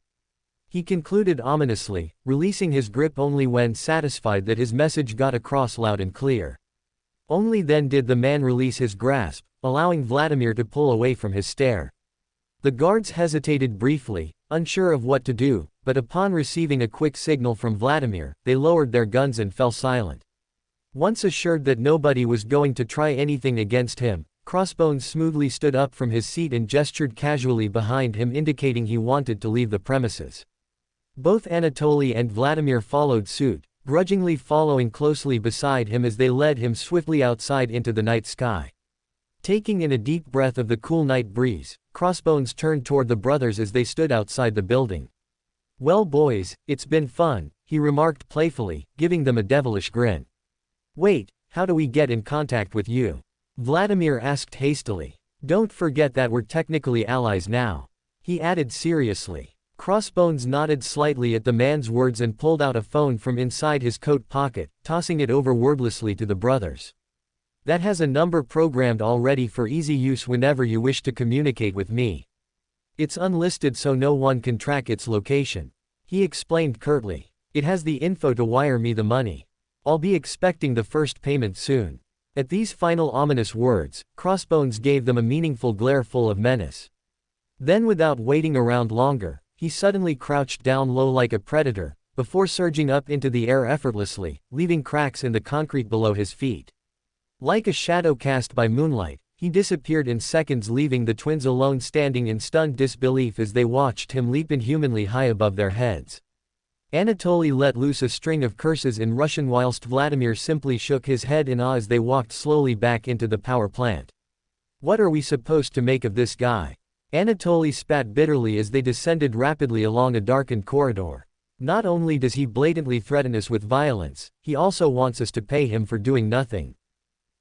He concluded ominously, releasing his grip only when satisfied that his message got across loud and clear. Only then did the man release his grasp, allowing Vladimir to pull away from his stare. The guards hesitated briefly, unsure of what to do, but upon receiving a quick signal from Vladimir, they lowered their guns and fell silent. Once assured that nobody was going to try anything against him, Crossbones smoothly stood up from his seat and gestured casually behind him, indicating he wanted to leave the premises. Both Anatoly and Vladimir followed suit, grudgingly following closely beside him as they led him swiftly outside into the night sky. Taking in a deep breath of the cool night breeze, Crossbones turned toward the brothers as they stood outside the building. "Well boys, it's been fun," he remarked playfully, giving them a devilish grin. "Wait, how do we get in contact with you?" Vladimir asked hastily. "Don't forget that we're technically allies now," he added seriously. Crossbones nodded slightly at the man's words and pulled out a phone from inside his coat pocket, tossing it over wordlessly to the brothers. "That has a number programmed already for easy use whenever you wish to communicate with me. It's unlisted so no one can track its location," he explained curtly. "It has the info to wire me the money. I'll be expecting the first payment soon." At these final ominous words, Crossbones gave them a meaningful glare full of menace. Then, without waiting around longer, he suddenly crouched down low like a predator, before surging up into the air effortlessly, leaving cracks in the concrete below his feet. Like a shadow cast by moonlight, he disappeared in seconds, leaving the twins alone standing in stunned disbelief as they watched him leap inhumanly high above their heads. Anatoly let loose a string of curses in Russian whilst Vladimir simply shook his head in awe as they walked slowly back into the power plant. "What are we supposed to make of this guy?" Anatoly spat bitterly as they descended rapidly along a darkened corridor. "Not only does he blatantly threaten us with violence, he also wants us to pay him for doing nothing."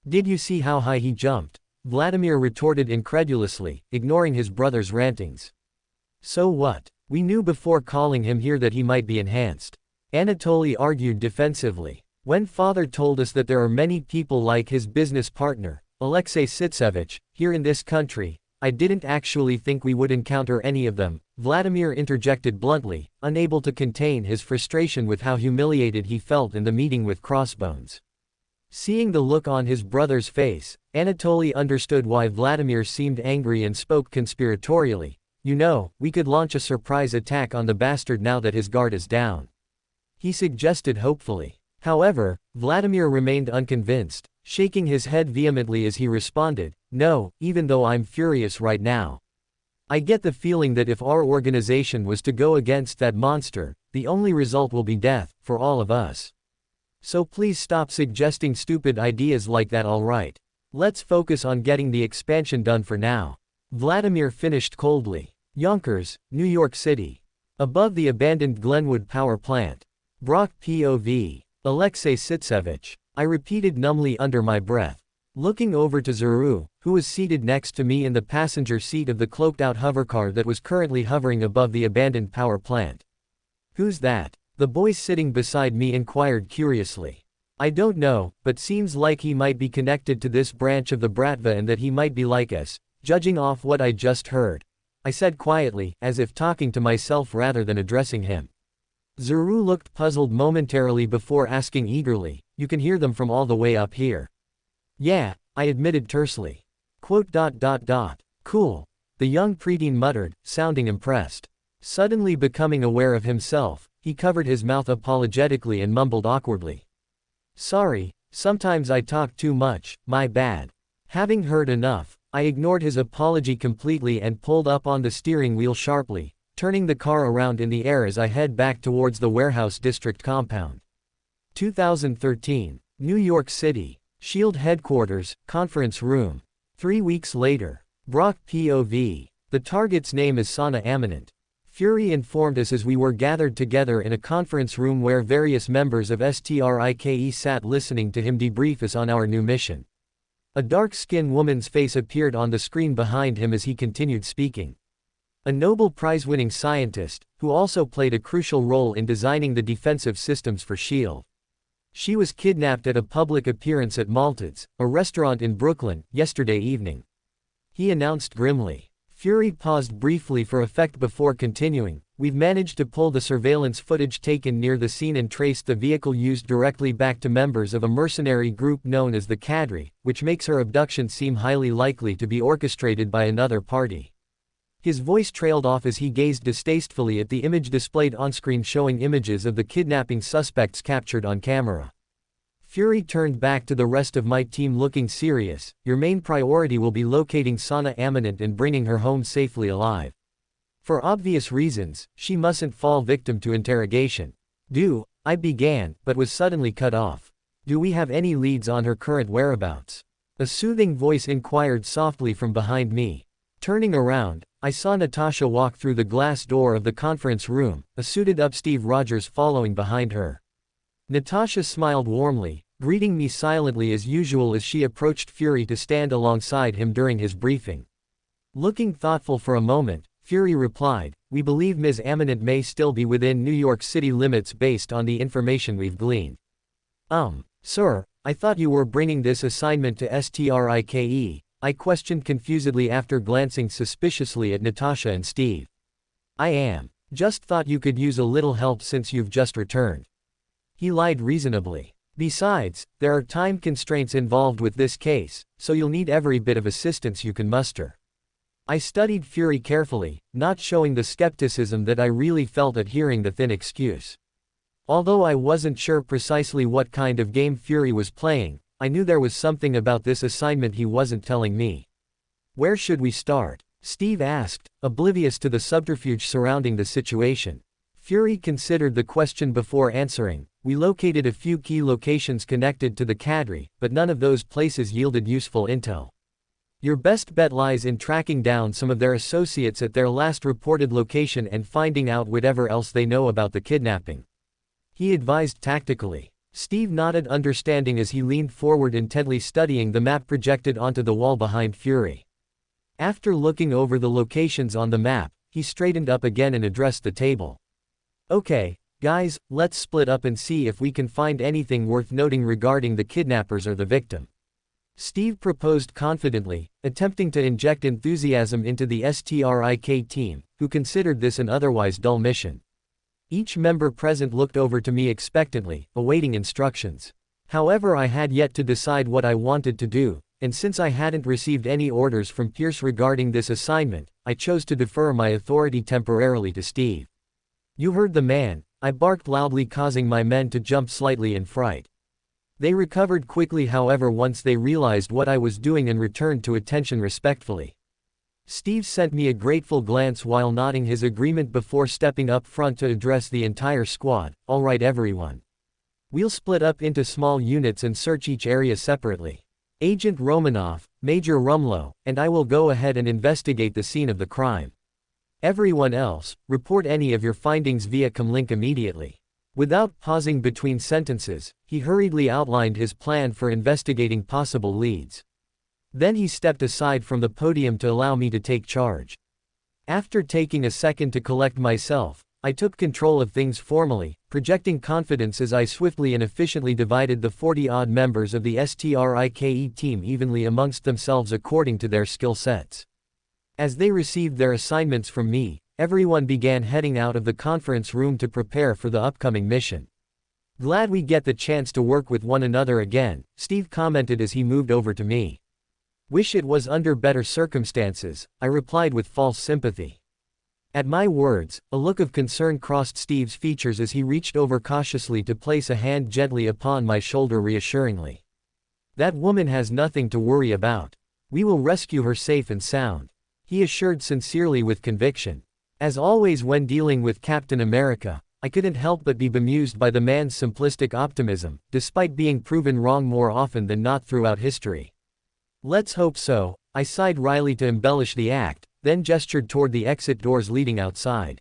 "Did you see how high he jumped?" Vladimir retorted incredulously, ignoring his brother's rantings. "So what? We knew before calling him here that he might be enhanced," Anatoly argued defensively. "When father told us that there are many people like his business partner, a.k.a. Sitsevich, here in this country, I didn't actually think we would encounter any of them," Vladimir interjected bluntly, unable to contain his frustration with how humiliated he felt in the meeting with Crossbones. Seeing the look on his brother's face, Anatoly understood why Vladimir seemed angry and spoke conspiratorially. "You know, we could launch a surprise attack on the bastard now that his guard is down," he suggested hopefully. However, Vladimir remained unconvinced, shaking his head vehemently as he responded, "No, even though I'm furious right now. I get the feeling that if our organization was to go against that monster, the only result will be death, for all of us. So please stop suggesting stupid ideas like that, alright? Let's focus on getting the expansion done for now." Vladimir finished coldly. Yonkers, New York City. Above the abandoned Glenwood power plant. "Brock POV. Alexei Sitsevich," I repeated numbly under my breath. Looking over to Zuru, who was seated next to me in the passenger seat of the cloaked-out hovercar that was currently hovering above the abandoned power plant. "Who's that?" the boy sitting beside me inquired curiously. I don't know, but seems like he might be connected to this branch of the Bratva and that he might be like us, judging off what I just heard. I said quietly, as if talking to myself rather than addressing him. Zuru looked puzzled momentarily before asking eagerly, "You can hear them from all the way up here?" "Yeah," I admitted tersely. Cool. The young preteen muttered, sounding impressed. Suddenly becoming aware of himself, he covered his mouth apologetically and mumbled awkwardly. "Sorry, sometimes I talk too much, my bad." Having heard enough, I ignored his apology completely and pulled up on the steering wheel sharply, turning the car around in the air as I head back towards the warehouse district compound. 2013. New York City. SHIELD Headquarters, Conference Room. 3 weeks later. Brock POV. The target's name is Sana Amanant. Fury informed us as we were gathered together in a conference room where various members of STRIKE sat listening to him debrief us on our new mission. A dark-skinned woman's face appeared on the screen behind him as he continued speaking. A Nobel Prize-winning scientist, who also played a crucial role in designing the defensive systems for SHIELD. She was kidnapped at a public appearance at Malted's, a restaurant in Brooklyn, yesterday evening. He announced grimly. Fury paused briefly for effect before continuing. We've managed to pull the surveillance footage taken near the scene and traced the vehicle used directly back to members of a mercenary group known as the Cadre, which makes her abduction seem highly likely to be orchestrated by another party. His voice trailed off as he gazed distastefully at the image displayed on-screen showing images of the kidnapping suspects captured on camera. Fury turned back to the rest of my team looking serious. Your main priority will be locating Sana Amanant and bringing her home safely alive. For obvious reasons, she mustn't fall victim to interrogation. I began, but was suddenly cut off. Do we have any leads on her current whereabouts? A soothing voice inquired softly from behind me. Turning around, I saw Natasha walk through the glass door of the conference room, a suited-up Steve Rogers following behind her. Natasha smiled warmly, greeting me silently as usual as she approached Fury to stand alongside him during his briefing. Looking thoughtful for a moment, Fury replied, "We believe Ms. Amanant may still be within New York City limits based on the information we've gleaned." Sir, I thought you were bringing this assignment to STRIKE, I questioned confusedly after glancing suspiciously at Natasha and Steve. "I am. Just thought you could use a little help since you've just returned." He lied reasonably. "Besides, there are time constraints involved with this case, so you'll need every bit of assistance you can muster." I studied Fury carefully, not showing the skepticism that I really felt at hearing the thin excuse. Although I wasn't sure precisely what kind of game Fury was playing, I knew there was something about this assignment he wasn't telling me. "Where should we start?" Steve asked, oblivious to the subterfuge surrounding the situation. Fury considered the question before answering. "We located a few key locations connected to the Cadre, but none of those places yielded useful intel. Your best bet lies in tracking down some of their associates at their last reported location and finding out whatever else they know about the kidnapping," he advised tactically. Steve nodded understanding as he leaned forward intently studying the map projected onto the wall behind Fury. After looking over the locations on the map, he straightened up again and addressed the table. "Okay, guys, let's split up and see if we can find anything worth noting regarding the kidnappers or the victim," Steve proposed confidently, attempting to inject enthusiasm into the STRIK team, who considered this an otherwise dull mission. Each member present looked over to me expectantly, awaiting instructions. However, I had yet to decide what I wanted to do, and since I hadn't received any orders from Pierce regarding this assignment, I chose to defer my authority temporarily to Steve. "You heard the man," I barked loudly, causing my men to jump slightly in fright. They recovered quickly however once they realized what I was doing and returned to attention respectfully. Steve sent me a grateful glance while nodding his agreement before stepping up front to address the entire squad. "All right everyone. We'll split up into small units and search each area separately. Agent Romanov, Major Rumlow, and I will go ahead and investigate the scene of the crime. Everyone else, report any of your findings via comlink immediately." Without pausing between sentences, he hurriedly outlined his plan for investigating possible leads. Then he stepped aside from the podium to allow me to take charge. After taking a second to collect myself, I took control of things formally, projecting confidence as I swiftly and efficiently divided the 40-odd members of the STRIKE team evenly amongst themselves according to their skill sets. As they received their assignments from me, everyone began heading out of the conference room to prepare for the upcoming mission. "Glad we get the chance to work with one another again," Steve commented as he moved over to me. "Wish it was under better circumstances," I replied with false sympathy. At my words, a look of concern crossed Steve's features as he reached over cautiously to place a hand gently upon my shoulder reassuringly. "That woman has nothing to worry about. We will rescue her safe and sound," he assured sincerely with conviction. As always when dealing with Captain America, I couldn't help but be bemused by the man's simplistic optimism, despite being proven wrong more often than not throughout history. "Let's hope so," I sighed wryly to embellish the act, then gestured toward the exit doors leading outside.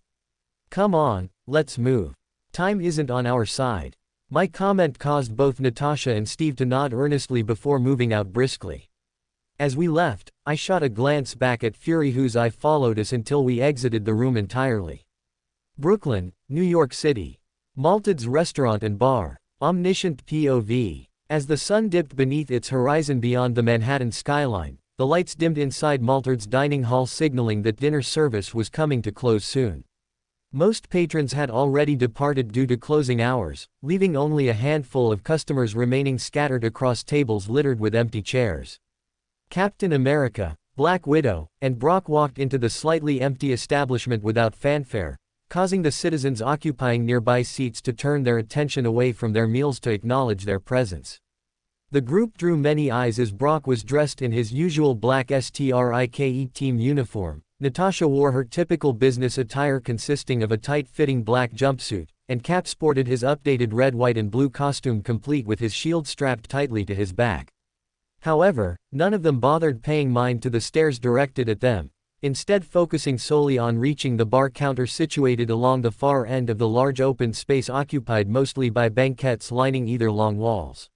"Come on, let's move. Time isn't on our side." My comment caused both Natasha and Steve to nod earnestly before moving out briskly. As we left, I shot a glance back at Fury, whose eye followed us until we exited the room entirely. Brooklyn, New York City. Malted's restaurant and bar. Omniscient POV. As the sun dipped beneath its horizon beyond the Manhattan skyline, the lights dimmed inside Malted's dining hall, signaling that dinner service was coming to close soon. Most patrons had already departed due to closing hours, leaving only a handful of customers remaining scattered across tables littered with empty chairs. Captain America, Black Widow, and Brock walked into the slightly empty establishment without fanfare, causing the citizens occupying nearby seats to turn their attention away from their meals to acknowledge their presence. The group drew many eyes as Brock was dressed in his usual black STRIKE team uniform. Natasha wore her typical business attire consisting of a tight-fitting black jumpsuit, and Cap sported his updated red, white and blue costume complete with his shield strapped tightly to his back. However, none of them bothered paying mind to the stares directed at them, instead focusing solely on reaching the bar counter situated along the far end of the large open space occupied mostly by banquettes lining either long walls.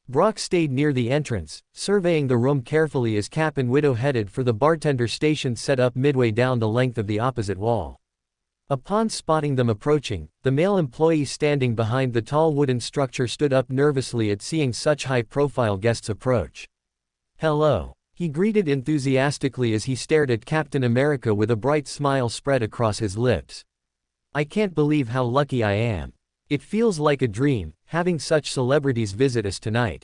Brock stayed near the entrance, surveying the room carefully as Cap and Widow headed for the bartender station set up midway down the length of the opposite wall. Upon spotting them approaching, the male employee standing behind the tall wooden structure stood up nervously at seeing such high-profile guests approach. "Hello," he greeted enthusiastically as he stared at Captain America with a bright smile spread across his lips. "I can't believe how lucky I am. It feels like a dream, having such celebrities visit us tonight."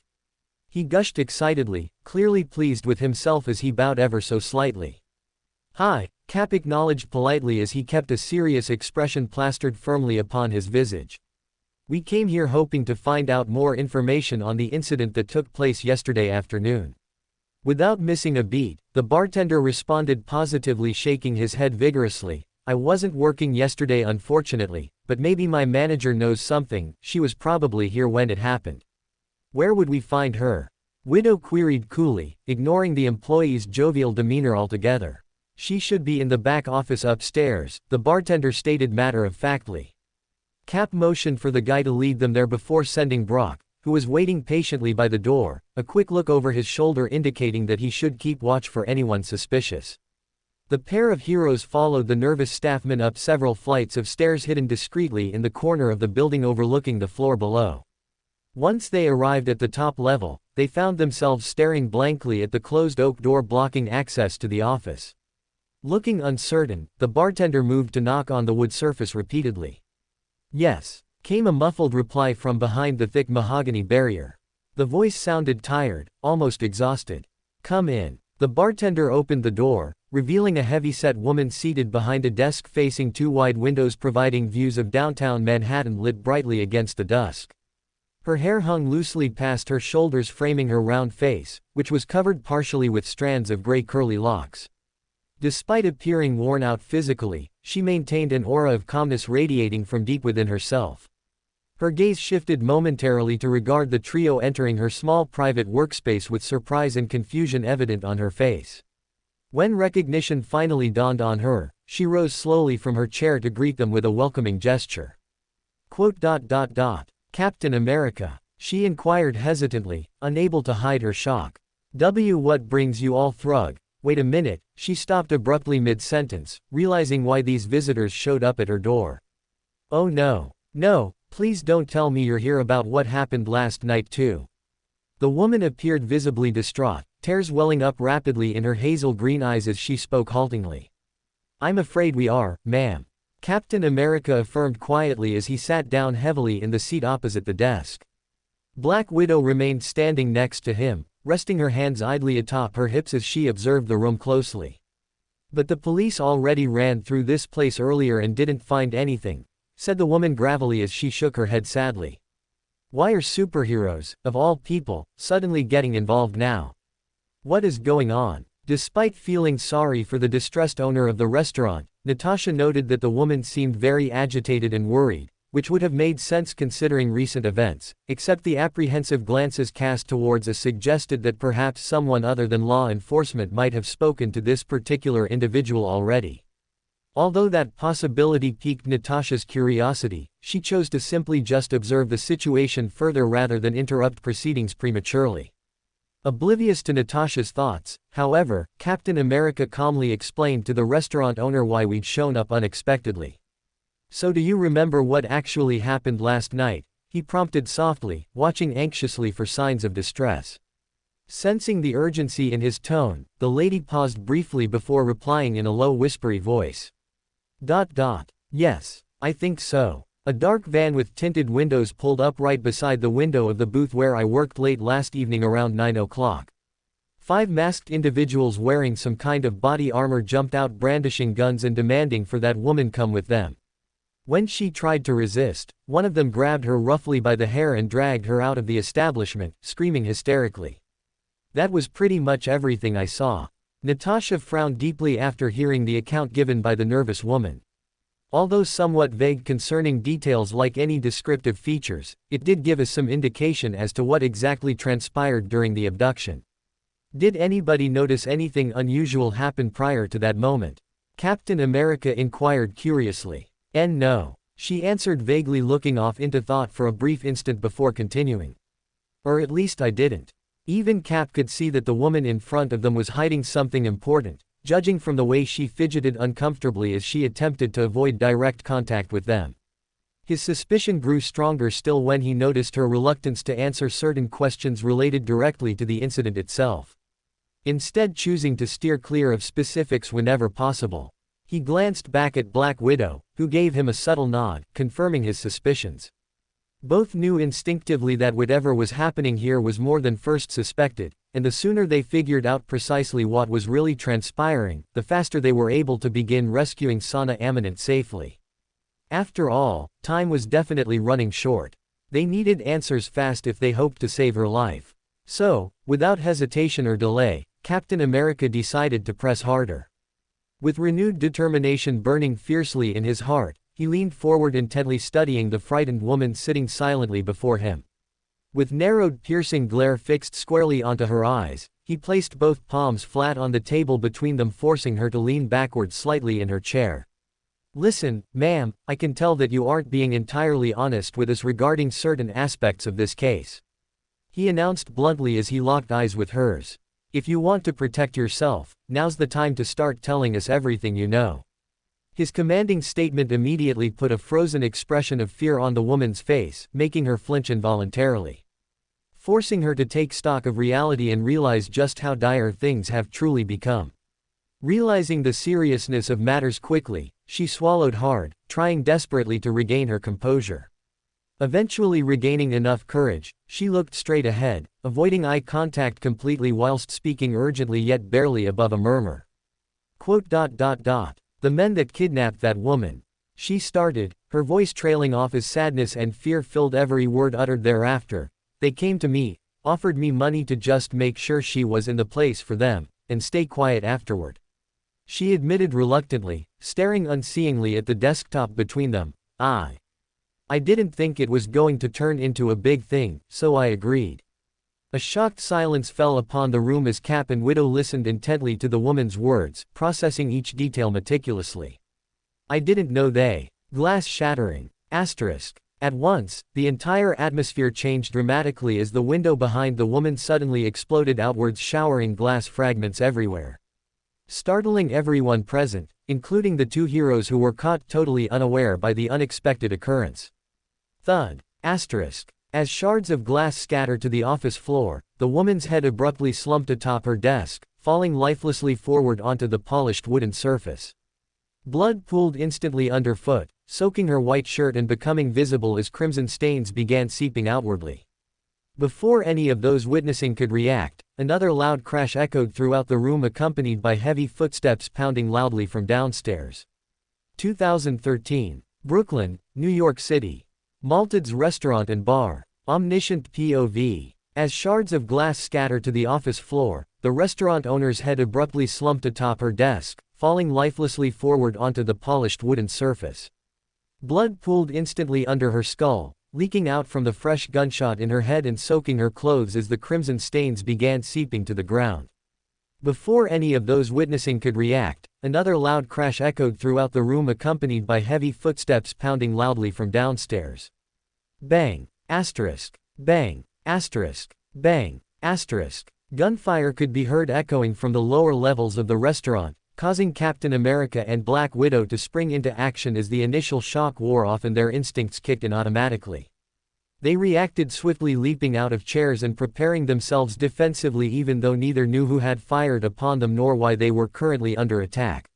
He gushed excitedly, clearly pleased with himself as he bowed ever so slightly. "Hi," Cap acknowledged politely as he kept a serious expression plastered firmly upon his visage. "We came here hoping to find out more information on the incident that took place yesterday afternoon." Without missing a beat, the bartender responded positively, shaking his head vigorously. "I wasn't working yesterday unfortunately, but maybe my manager knows something. She was probably here when it happened." "Where would we find her?" Widow queried coolly, ignoring the employee's jovial demeanor altogether. "She should be in the back office upstairs," the bartender stated matter-of-factly. Cap motioned for the guy to lead them there before sending Brock, who was waiting patiently by the door, a quick look over his shoulder indicating that he should keep watch for anyone suspicious. The pair of heroes followed the nervous staffman up several flights of stairs hidden discreetly in the corner of the building overlooking the floor below. Once they arrived at the top level, they found themselves staring blankly at the closed oak door blocking access to the office. Looking uncertain, the bartender moved to knock on the wood surface repeatedly. "Yes," came a muffled reply from behind the thick mahogany barrier. The voice sounded tired, almost exhausted. "Come in." The bartender opened the door, revealing a heavy-set woman seated behind a desk facing two wide windows providing views of downtown Manhattan lit brightly against the dusk. Her hair hung loosely past her shoulders, framing her round face, which was covered partially with strands of gray curly locks. Despite appearing worn out physically, she maintained an aura of calmness radiating from deep within herself. Her gaze shifted momentarily to regard the trio entering her small private workspace with surprise and confusion evident on her face. When recognition finally dawned on her, she rose slowly from her chair to greet them with a welcoming gesture. "Captain America?" she inquired hesitantly, unable to hide her shock. What brings you all thrug?" "Wait a minute," she stopped abruptly mid-sentence, realizing why these visitors showed up at her door. Oh no. No, please don't tell me you're here about what happened last night too. The woman appeared visibly distraught, tears welling up rapidly in her hazel green eyes as she spoke haltingly. I'm afraid we are, ma'am. Captain America affirmed quietly as he sat down heavily in the seat opposite the desk. Black Widow remained standing next to him, resting her hands idly atop her hips as she observed the room closely. But the police already ran through this place earlier and didn't find anything, said the woman gravelly as she shook her head sadly. Why are superheroes, of all people, suddenly getting involved now? What is going on? Despite feeling sorry for the distressed owner of the restaurant, Natasha noted that the woman seemed very agitated and worried, which would have made sense considering recent events, except the apprehensive glances cast towards us suggested that perhaps someone other than law enforcement might have spoken to this particular individual already. Although that possibility piqued Natasha's curiosity, she chose to simply just observe the situation further rather than interrupt proceedings prematurely. Oblivious to Natasha's thoughts, however, Captain America calmly explained to the restaurant owner why we'd shown up unexpectedly. So do you remember what actually happened last night? He prompted softly, watching anxiously for signs of distress. Sensing the urgency in his tone, the lady paused briefly before replying in a low whispery voice. Yes, I think so. A dark van with tinted windows pulled up right beside the window of the booth where I worked late last evening around 9 o'clock. 5 masked individuals wearing some kind of body armor jumped out brandishing guns and demanding for that woman come with them. When she tried to resist, one of them grabbed her roughly by the hair and dragged her out of the establishment, screaming hysterically. That was pretty much everything I saw. Natasha frowned deeply after hearing the account given by the nervous woman. Although somewhat vague concerning details like any descriptive features, it did give us some indication as to what exactly transpired during the abduction. Did anybody notice anything unusual happen prior to that moment? Captain America inquired curiously. No, she answered vaguely, looking off into thought for a brief instant before continuing. Or at least I didn't. Even Cap could see that the woman in front of them was hiding something important, judging from the way she fidgeted uncomfortably as she attempted to avoid direct contact with them. His suspicion grew stronger still when he noticed her reluctance to answer certain questions related directly to the incident itself. Instead, choosing to steer clear of specifics whenever possible. He glanced back at Black Widow, who gave him a subtle nod, confirming his suspicions. Both knew instinctively that whatever was happening here was more than first suspected, and the sooner they figured out precisely what was really transpiring, the faster they were able to begin rescuing Sana Amanant safely. After all, time was definitely running short. They needed answers fast if they hoped to save her life. So, without hesitation or delay, Captain America decided to press harder. With renewed determination burning fiercely in his heart, he leaned forward intently studying the frightened woman sitting silently before him. With narrowed piercing glare fixed squarely onto her eyes, he placed both palms flat on the table between them, forcing her to lean backward slightly in her chair. Listen, ma'am, I can tell that you aren't being entirely honest with us regarding certain aspects of this case. He announced bluntly as he locked eyes with hers. If you want to protect yourself, now's the time to start telling us everything you know. His commanding statement immediately put a frozen expression of fear on the woman's face, making her flinch involuntarily. Forcing her to take stock of reality and realize just how dire things have truly become. Realizing the seriousness of matters quickly, she swallowed hard, trying desperately to regain her composure. Eventually regaining enough courage, she looked straight ahead, avoiding eye contact completely whilst speaking urgently yet barely above a murmur. The men that kidnapped that woman. She started, her voice trailing off as sadness and fear filled every word uttered thereafter. They came to me, offered me money to just make sure she was in the place for them, and stay quiet afterward. She admitted reluctantly, staring unseeingly at the desktop between them. I didn't think it was going to turn into a big thing, so I agreed. A shocked silence fell upon the room as Cap and Widow listened intently to the woman's words, processing each detail meticulously. I didn't know they. Glass shattering. At once, the entire atmosphere changed dramatically as the window behind the woman suddenly exploded outwards, showering glass fragments everywhere. Startling everyone present, including the two heroes who were caught totally unaware by the unexpected occurrence. Thud. Asterisk. As shards of glass scatter to the office floor, the woman's head abruptly slumped atop her desk, falling lifelessly forward onto the polished wooden surface. Blood pooled instantly underfoot, soaking her white shirt and becoming visible as crimson stains began seeping outwardly. Before any of those witnessing could react, another loud crash echoed throughout the room, accompanied by heavy footsteps pounding loudly from downstairs. 2013. Brooklyn, New York City. Malted's Restaurant and Bar. Omniscient POV. As shards of glass scatter to the office floor, the restaurant owner's head abruptly slumped atop her desk, falling lifelessly forward onto the polished wooden surface. Blood pooled instantly under her skull, leaking out from the fresh gunshot in her head and soaking her clothes as the crimson stains began seeping to the ground. Before any of those witnessing could react, another loud crash echoed throughout the room, accompanied by heavy footsteps pounding loudly from downstairs. Bang. Asterisk. Bang. Asterisk. Bang. Asterisk. Gunfire could be heard echoing from the lower levels of the restaurant, causing Captain America and Black Widow to spring into action as the initial shock wore off and their instincts kicked in automatically. They reacted swiftly, leaping out of chairs and preparing themselves defensively, even though neither knew who had fired upon them nor why they were currently under attack.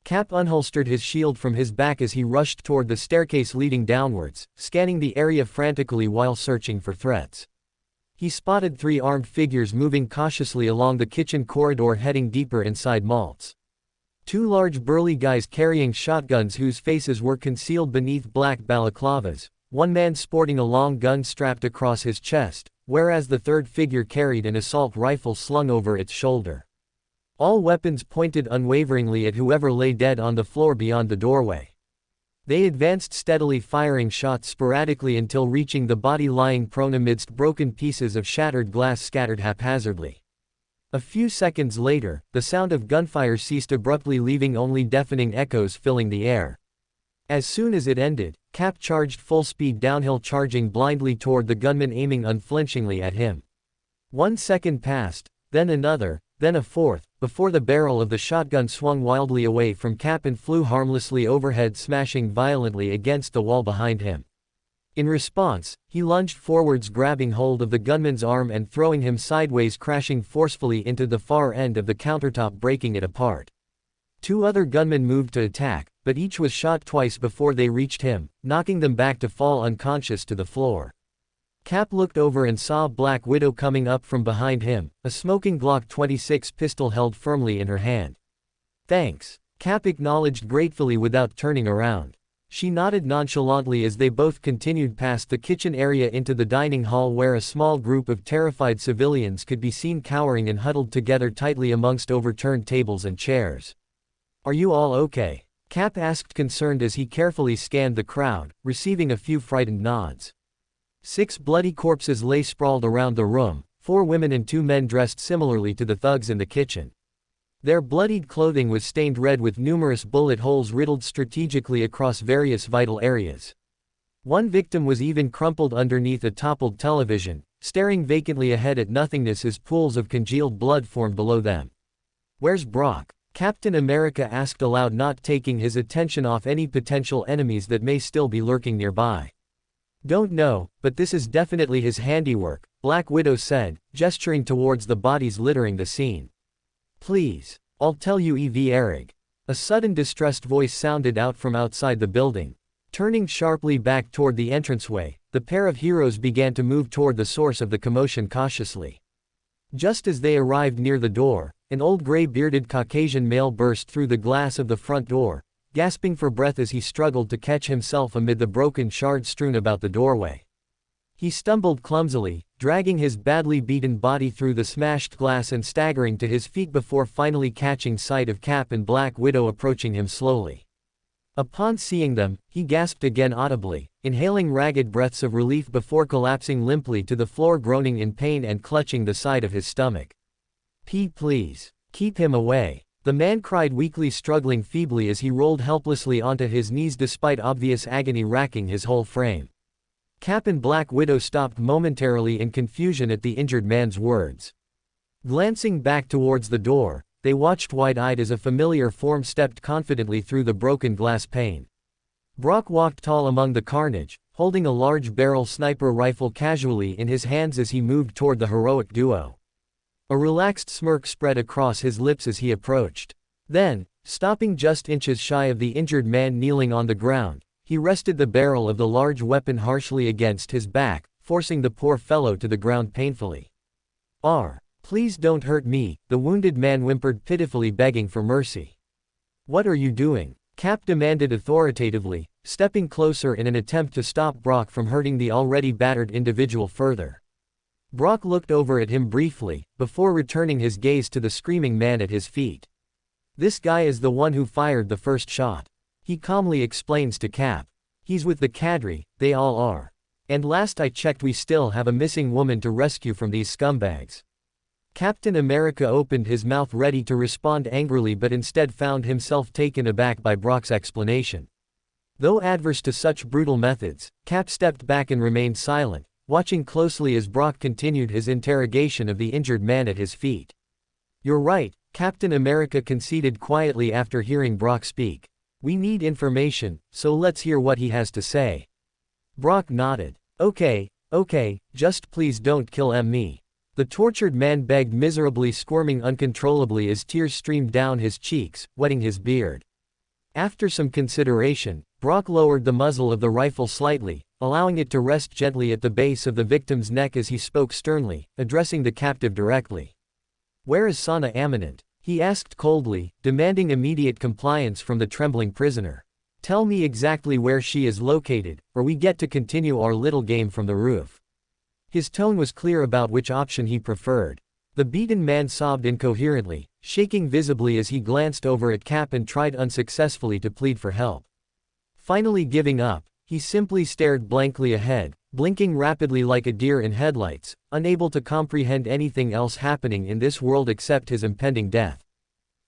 Cap unholstered his shield from his back as he rushed toward the staircase leading downwards, scanning the area frantically while searching for threats. He spotted three armed figures moving cautiously along the kitchen corridor, heading deeper inside Malt's. Two large burly guys carrying shotguns whose faces were concealed beneath black balaclavas, one man sporting a long gun strapped across his chest, whereas the third figure carried an assault rifle slung over its shoulder. All weapons pointed unwaveringly at whoever lay dead on the floor beyond the doorway. They advanced steadily, firing shots sporadically until reaching the body lying prone amidst broken pieces of shattered glass scattered haphazardly. A few seconds later, the sound of gunfire ceased abruptly, leaving only deafening echoes filling the air. As soon as it ended, Cap charged full speed downhill, charging blindly toward the gunman, aiming unflinchingly at him. 1 second passed, then another, then a fourth, before the barrel of the shotgun swung wildly away from Cap and flew harmlessly overhead, smashing violently against the wall behind him. In response, he lunged forwards, grabbing hold of the gunman's arm and throwing him sideways, crashing forcefully into the far end of the countertop, breaking it apart. Two other gunmen moved to attack, but each was shot twice before they reached him, knocking them back to fall unconscious to the floor. Cap looked over and saw Black Widow coming up from behind him, a smoking Glock 26 pistol held firmly in her hand. "Thanks," Cap acknowledged gratefully without turning around. She nodded nonchalantly as they both continued past the kitchen area into the dining hall, where a small group of terrified civilians could be seen cowering and huddled together tightly amongst overturned tables and chairs. "Are you all okay?" Cap asked, concerned, as he carefully scanned the crowd, receiving a few frightened nods. 6 bloody corpses lay sprawled around the room, 4 women and 2 men dressed similarly to the thugs in the kitchen. Their bloodied clothing was stained red with numerous bullet holes riddled strategically across various vital areas. One victim was even crumpled underneath a toppled television, staring vacantly ahead at nothingness as pools of congealed blood formed below them. "Where's Brock?" Captain America asked aloud, not taking his attention off any potential enemies that may still be lurking nearby. "Don't know, but this is definitely his handiwork," Black Widow said, gesturing towards the bodies littering the scene. "Please, I'll tell you, Eric." A sudden distressed voice sounded out from outside the building. Turning sharply back toward the entranceway, the pair of heroes began to move toward the source of the commotion cautiously. Just as they arrived near the door, an old gray-bearded Caucasian male burst through the glass of the front door, gasping for breath as he struggled to catch himself amid the broken shards strewn about the doorway. He stumbled clumsily, dragging his badly beaten body through the smashed glass and staggering to his feet before finally catching sight of Cap and Black Widow approaching him slowly. Upon seeing them, he gasped again audibly, inhaling ragged breaths of relief before collapsing limply to the floor, groaning in pain and clutching the side of his stomach. Please, keep him away," the man cried weakly, struggling feebly as he rolled helplessly onto his knees despite obvious agony racking his whole frame. Cap and Black Widow stopped momentarily in confusion at the injured man's words. Glancing back towards the door, they watched wide-eyed as a familiar form stepped confidently through the broken glass pane. Brock walked tall among the carnage, holding a large barrel sniper rifle casually in his hands as he moved toward the heroic duo. A relaxed smirk spread across his lips as he approached. Then, stopping just inches shy of the injured man kneeling on the ground, he rested the barrel of the large weapon harshly against his back, forcing the poor fellow to the ground painfully. Please don't hurt me," the wounded man whimpered pitifully, begging for mercy. "What are you doing?" Cap demanded authoritatively, stepping closer in an attempt to stop Brock from hurting the already battered individual further. Brock looked over at him briefly, before returning his gaze to the screaming man at his feet. "This guy is the one who fired the first shot," he calmly explains to Cap. "He's with the cadre, they all are. And last I checked we still have a missing woman to rescue from these scumbags." Captain America opened his mouth ready to respond angrily, but instead found himself taken aback by Brock's explanation. Though adverse to such brutal methods, Cap stepped back and remained silent, watching closely as Brock continued his interrogation of the injured man at his feet. "You're right," Captain America conceded quietly after hearing Brock speak. "We need information, so let's hear what he has to say." Brock nodded. Okay, just please don't kill me." The tortured man begged miserably, squirming uncontrollably as tears streamed down his cheeks, wetting his beard. After some consideration, Brock lowered the muzzle of the rifle slightly, allowing it to rest gently at the base of the victim's neck as he spoke sternly, addressing the captive directly. "Where is Sana Amanant?" he asked coldly, demanding immediate compliance from the trembling prisoner. "Tell me exactly where she is located, or we get to continue our little game from the roof." His tone was clear about which option he preferred. The beaten man sobbed incoherently, shaking visibly as he glanced over at Cap and tried unsuccessfully to plead for help. Finally giving up, he simply stared blankly ahead, blinking rapidly like a deer in headlights, unable to comprehend anything else happening in this world except his impending death.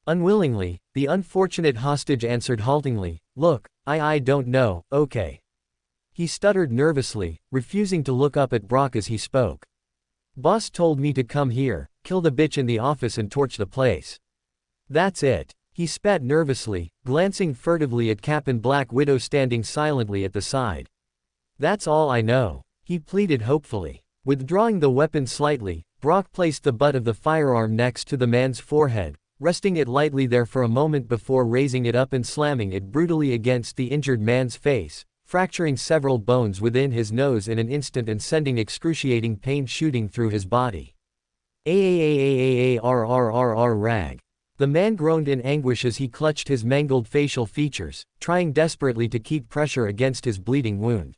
Unwillingly, the unfortunate hostage answered haltingly, "Look, I don't know, okay." He stuttered nervously, refusing to look up at Brock as he spoke. "Boss told me to come here, kill the bitch in the office and torch the place. That's it." He spat nervously, glancing furtively at Cap and Black Widow standing silently at the side. "That's all I know," he pleaded hopefully. Withdrawing the weapon slightly, Brock placed the butt of the firearm next to the man's forehead, resting it lightly there for a moment before raising it up and slamming it brutally against the injured man's face, fracturing several bones within his nose in an instant and sending excruciating pain shooting through his body. "AAAAARRRR rag." The man groaned in anguish as he clutched his mangled facial features, trying desperately to keep pressure against his bleeding wound.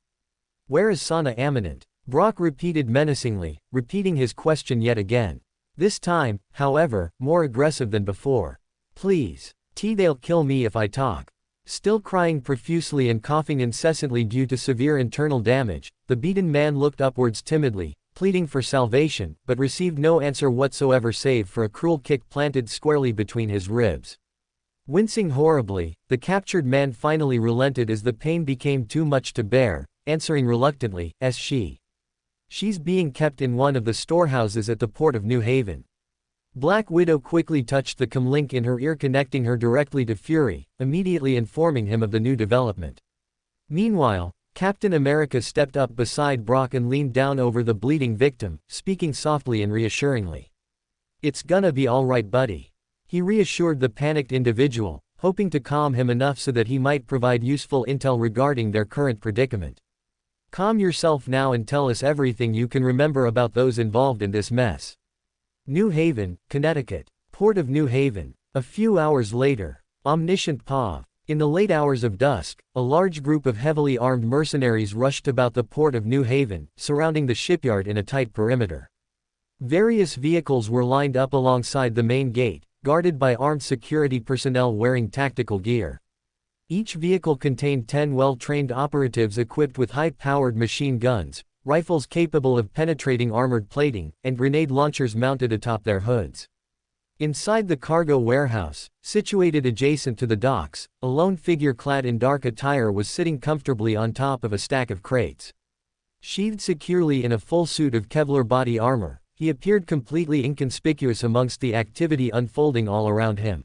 "Where is Sana Amanant?" Brock repeated menacingly, repeating his question yet again. This time, however, more aggressive than before. "Please. They'll kill me if I talk." Still crying profusely and coughing incessantly due to severe internal damage, the beaten man looked upwards timidly, pleading for salvation, but received no answer whatsoever save for a cruel kick planted squarely between his ribs. Wincing horribly, the captured man finally relented as the pain became too much to bear, answering reluctantly, "She's being kept in one of the storehouses at the port of New Haven." Black Widow quickly touched the comlink in her ear, connecting her directly to Fury, immediately informing him of the new development. Meanwhile, Captain America stepped up beside Brock and leaned down over the bleeding victim, speaking softly and reassuringly. "It's gonna be all right, buddy." He reassured the panicked individual, hoping to calm him enough so that he might provide useful intel regarding their current predicament. "Calm yourself now and tell us everything you can remember about those involved in this mess." New Haven, Connecticut. Port of New Haven. A few hours later. Omniscient Pav. In the late hours of dusk, a large group of heavily armed mercenaries rushed about the port of New Haven, surrounding the shipyard in a tight perimeter. Various vehicles were lined up alongside the main gate, guarded by armed security personnel wearing tactical gear. Each vehicle contained 10 well-trained operatives equipped with high-powered machine guns, rifles capable of penetrating armored plating, and grenade launchers mounted atop their hoods. Inside the cargo warehouse, situated adjacent to the docks, a lone figure clad in dark attire was sitting comfortably on top of a stack of crates. Sheathed securely in a full suit of Kevlar body armor, he appeared completely inconspicuous amongst the activity unfolding all around him.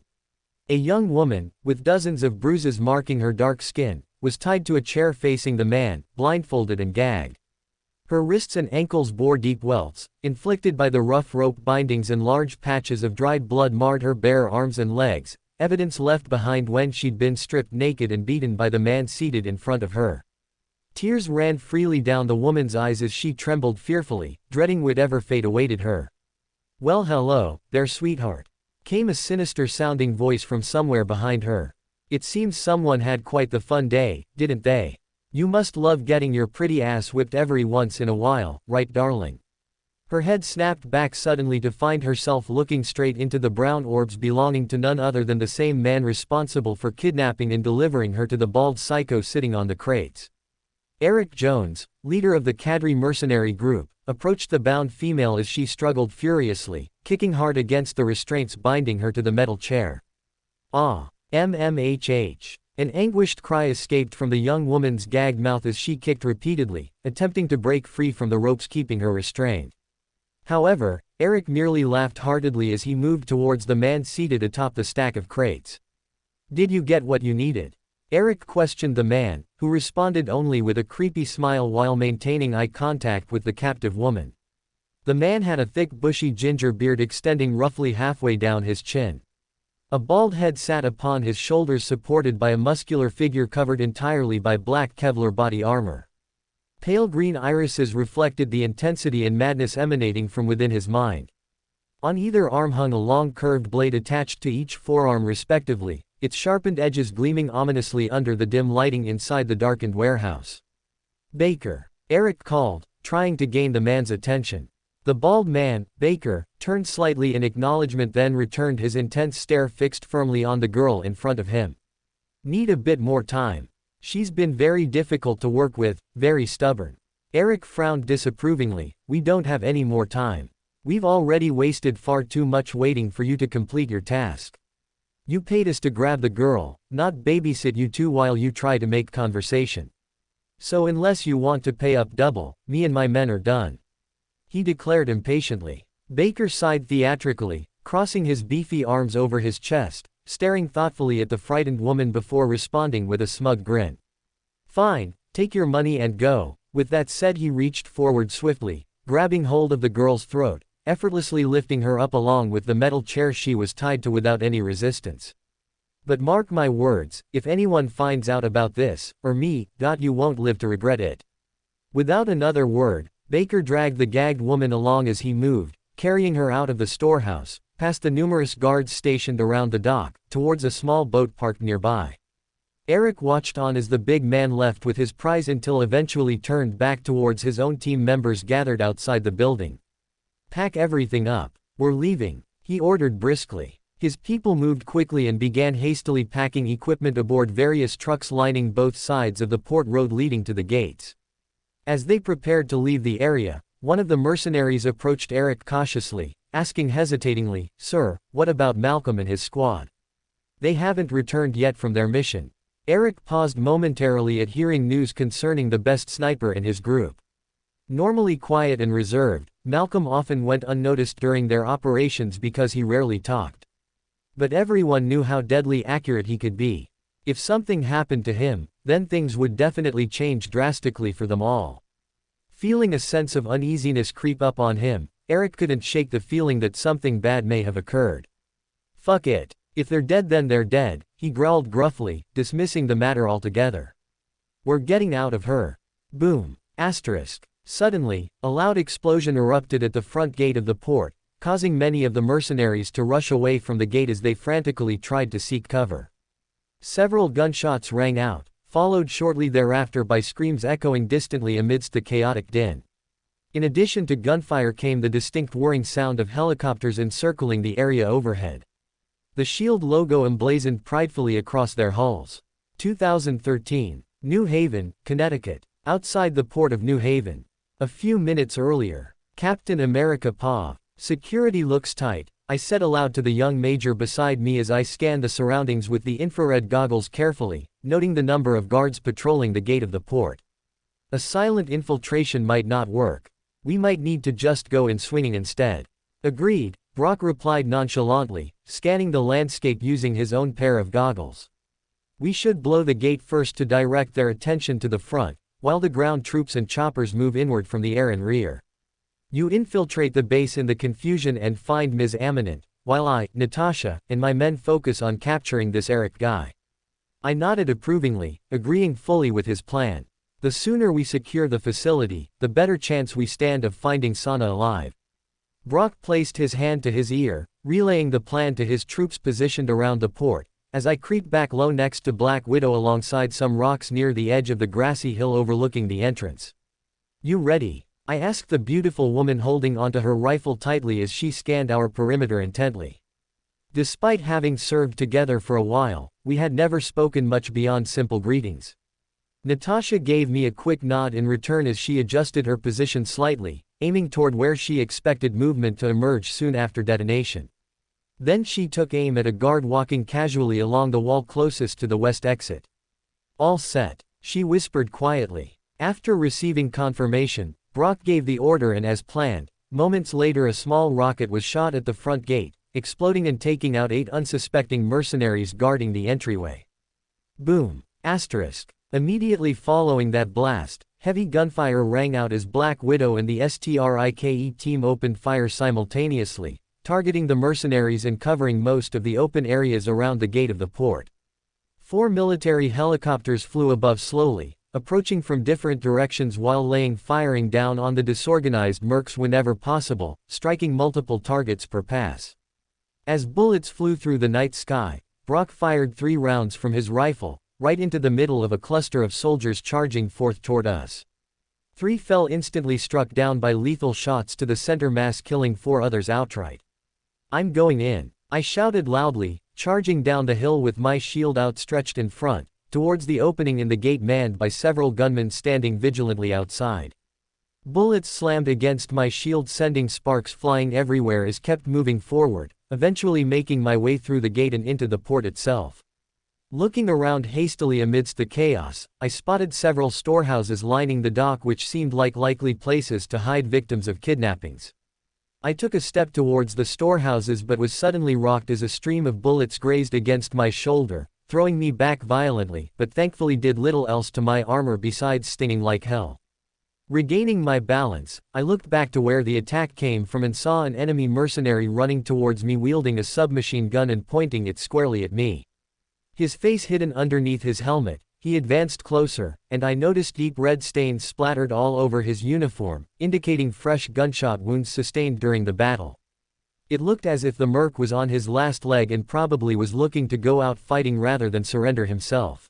A young woman, with dozens of bruises marking her dark skin, was tied to a chair facing the man, blindfolded and gagged. Her wrists and ankles bore deep welts, inflicted by the rough rope bindings, and large patches of dried blood marred her bare arms and legs, evidence left behind when she'd been stripped naked and beaten by the man seated in front of her. Tears ran freely down the woman's eyes as she trembled fearfully, dreading whatever fate awaited her. "Well, hello, there, sweetheart," came a sinister-sounding voice from somewhere behind her. "It seems someone had quite the fun day, didn't they? You must love getting your pretty ass whipped every once in a while, right darling?" Her head snapped back suddenly to find herself looking straight into the brown orbs belonging to none other than the same man responsible for kidnapping and delivering her to the bald psycho sitting on the crates. Eric Jones, leader of the Cadre mercenary group, approached the bound female as she struggled furiously, kicking hard against the restraints binding her to the metal chair. "Ah! MMHH. An anguished cry escaped from the young woman's gagged mouth as she kicked repeatedly, attempting to break free from the ropes keeping her restrained. However, Eric merely laughed heartedly as he moved towards the man seated atop the stack of crates. "Did you get what you needed?" Eric questioned the man, who responded only with a creepy smile while maintaining eye contact with the captive woman. The man had a thick bushy ginger beard extending roughly halfway down his chin. A bald head sat upon his shoulders supported by a muscular figure covered entirely by black Kevlar body armor. Pale green irises reflected the intensity and madness emanating from within his mind. On either arm hung a long curved blade attached to each forearm respectively, its sharpened edges gleaming ominously under the dim lighting inside the darkened warehouse. "Baker," Eric called, trying to gain the man's attention. The bald man, Baker, turned slightly in acknowledgement, then returned his intense stare fixed firmly on the girl in front of him. "Need a bit more time. She's been very difficult to work with, very stubborn." Eric frowned disapprovingly. "We don't have any more time. We've already wasted far too much waiting for you to complete your task. You paid us to grab the girl, not babysit you two while you try to make conversation. So unless you want to pay up double, me and my men are done," he declared impatiently. Baker sighed theatrically, crossing his beefy arms over his chest, staring thoughtfully at the frightened woman before responding with a smug grin. "Fine, take your money and go." With that said, he reached forward swiftly, grabbing hold of the girl's throat, effortlessly lifting her up along with the metal chair she was tied to without any resistance. "But mark my words, if anyone finds out about this, or me, you won't live to regret it." Without another word, Baker dragged the gagged woman along as he moved, carrying her out of the storehouse, past the numerous guards stationed around the dock, towards a small boat parked nearby. Eric watched on as the big man left with his prize until eventually turned back towards his own team members gathered outside the building. "Pack everything up. We're leaving," he ordered briskly. His people moved quickly and began hastily packing equipment aboard various trucks lining both sides of the port road leading to the gates. As they prepared to leave the area, one of the mercenaries approached Eric cautiously, asking hesitatingly, "Sir, what about Malcolm and his squad? They haven't returned yet from their mission." Eric paused momentarily at hearing news concerning the best sniper in his group. Normally quiet and reserved, Malcolm often went unnoticed during their operations because he rarely talked. But everyone knew how deadly accurate he could be. If something happened to him, then things would definitely change drastically for them all. Feeling a sense of uneasiness creep up on him, Eric couldn't shake the feeling that something bad may have occurred. "Fuck it. If they're dead then they're dead," he growled gruffly, dismissing the matter altogether. "We're getting out of her." Boom. Asterisk. Suddenly, a loud explosion erupted at the front gate of the port, causing many of the mercenaries to rush away from the gate as they frantically tried to seek cover. Several gunshots rang out, followed shortly thereafter by screams echoing distantly amidst the chaotic din. In addition to gunfire came the distinct whirring sound of helicopters encircling the area overhead. The SHIELD logo emblazoned pridefully across their hulls. 2013. New Haven, Connecticut. Outside the port of New Haven. A few minutes earlier. "Captain America POV. Security looks tight," I said aloud to the young major beside me as I scanned the surroundings with the infrared goggles carefully, noting the number of guards patrolling the gate of the port. A silent infiltration might not work. We might need to just go in swinging instead. Agreed, Brock replied nonchalantly, scanning the landscape using his own pair of goggles. We should blow the gate first to direct their attention to the front, while the ground troops and choppers move inward from the air and rear. You infiltrate the base in the confusion and find Ms. Amanant, while I, Natasha, and my men focus on capturing this Eric guy. I nodded approvingly, agreeing fully with his plan. The sooner we secure the facility, the better chance we stand of finding Sana alive. Brock placed his hand to his ear, relaying the plan to his troops positioned around the port, as I creeped back low next to Black Widow alongside some rocks near the edge of the grassy hill overlooking the entrance. You ready? I asked the beautiful woman holding onto her rifle tightly as she scanned our perimeter intently. Despite having served together for a while, we had never spoken much beyond simple greetings. Natasha gave me a quick nod in return as she adjusted her position slightly, aiming toward where she expected movement to emerge soon after detonation. Then she took aim at a guard walking casually along the wall closest to the west exit. All set, she whispered quietly. After receiving confirmation, Brock gave the order and as planned, moments later a small rocket was shot at the front gate, exploding and taking out 8 unsuspecting mercenaries guarding the entryway. Boom! Asterisk. Immediately following that blast, heavy gunfire rang out as Black Widow and the STRIKE team opened fire simultaneously, targeting the mercenaries and covering most of the open areas around the gate of the port. 4 military helicopters flew above slowly, approaching from different directions while firing down on the disorganized mercs whenever possible, striking multiple targets per pass. As bullets flew through the night sky, Brock fired 3 rounds from his rifle, right into the middle of a cluster of soldiers charging forth toward us. 3 fell instantly, struck down by lethal shots to the center mass, killing 4 others outright. I'm going in, I shouted loudly, charging down the hill with my shield outstretched in front, towards the opening in the gate manned by several gunmen standing vigilantly outside. Bullets slammed against my shield, sending sparks flying everywhere as kept moving forward, eventually making my way through the gate and into the port itself. Looking around hastily amidst the chaos, I spotted several storehouses lining the dock which seemed like likely places to hide victims of kidnappings. I took a step towards the storehouses but was suddenly rocked as a stream of bullets grazed against my shoulder, throwing me back violently, but thankfully did little else to my armor besides stinging like hell. Regaining my balance, I looked back to where the attack came from and saw an enemy mercenary running towards me wielding a submachine gun and pointing it squarely at me. His face hidden underneath his helmet, he advanced closer, and I noticed deep red stains splattered all over his uniform, indicating fresh gunshot wounds sustained during the battle. It looked as if the merc was on his last leg and probably was looking to go out fighting rather than surrender himself.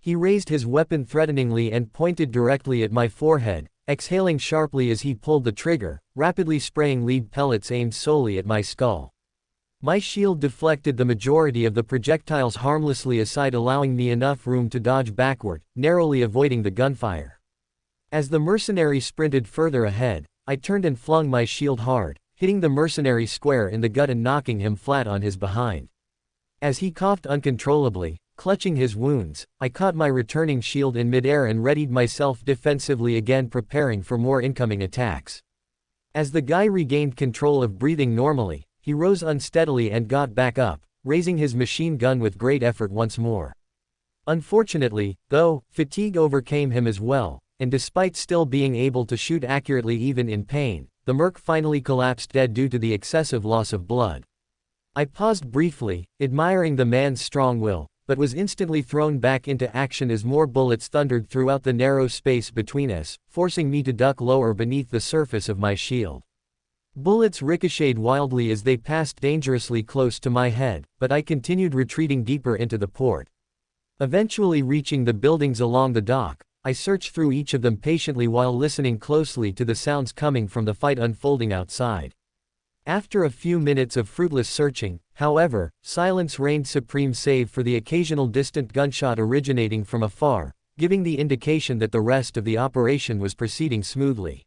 He raised his weapon threateningly and pointed directly at my forehead, exhaling sharply as he pulled the trigger, rapidly spraying lead pellets aimed solely at my skull. My shield deflected the majority of the projectiles harmlessly aside, allowing me enough room to dodge backward, narrowly avoiding the gunfire. As the mercenary sprinted further ahead, I turned and flung my shield hard, hitting the mercenary square in the gut and knocking him flat on his behind. As he coughed uncontrollably, clutching his wounds, I caught my returning shield in midair and readied myself defensively again, preparing for more incoming attacks. As the guy regained control of breathing normally, he rose unsteadily and got back up, raising his machine gun with great effort once more. Unfortunately, though, fatigue overcame him as well, and despite still being able to shoot accurately even in pain, the merc finally collapsed dead due to the excessive loss of blood. I paused briefly, admiring the man's strong will, but was instantly thrown back into action as more bullets thundered throughout the narrow space between us, forcing me to duck lower beneath the surface of my shield. Bullets ricocheted wildly as they passed dangerously close to my head, but I continued retreating deeper into the port. Eventually reaching the buildings along the dock, I searched through each of them patiently while listening closely to the sounds coming from the fight unfolding outside. After a few minutes of fruitless searching, however, silence reigned supreme save for the occasional distant gunshot originating from afar, giving the indication that the rest of the operation was proceeding smoothly.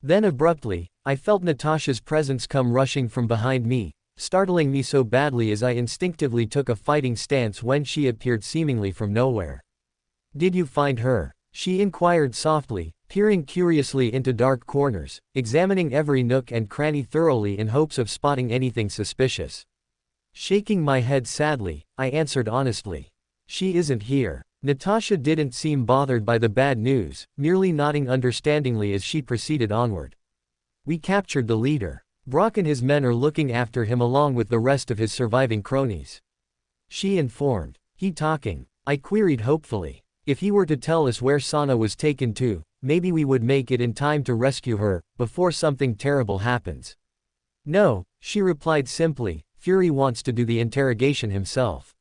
Then abruptly, I felt Natasha's presence come rushing from behind me, startling me so badly as I instinctively took a fighting stance when she appeared seemingly from nowhere. "Did you find her?" she inquired softly, peering curiously into dark corners, examining every nook and cranny thoroughly in hopes of spotting anything suspicious. Shaking my head sadly, I answered honestly. She isn't here. Natasha didn't seem bothered by the bad news, merely nodding understandingly as she proceeded onward. We captured the leader. Brock and his men are looking after him along with the rest of his surviving cronies. She informed. He talking? I queried hopefully. If he were to tell us where Sana was taken to, maybe we would make it in time to rescue her, before something terrible happens. No, she replied simply, Fury wants to do the interrogation himself.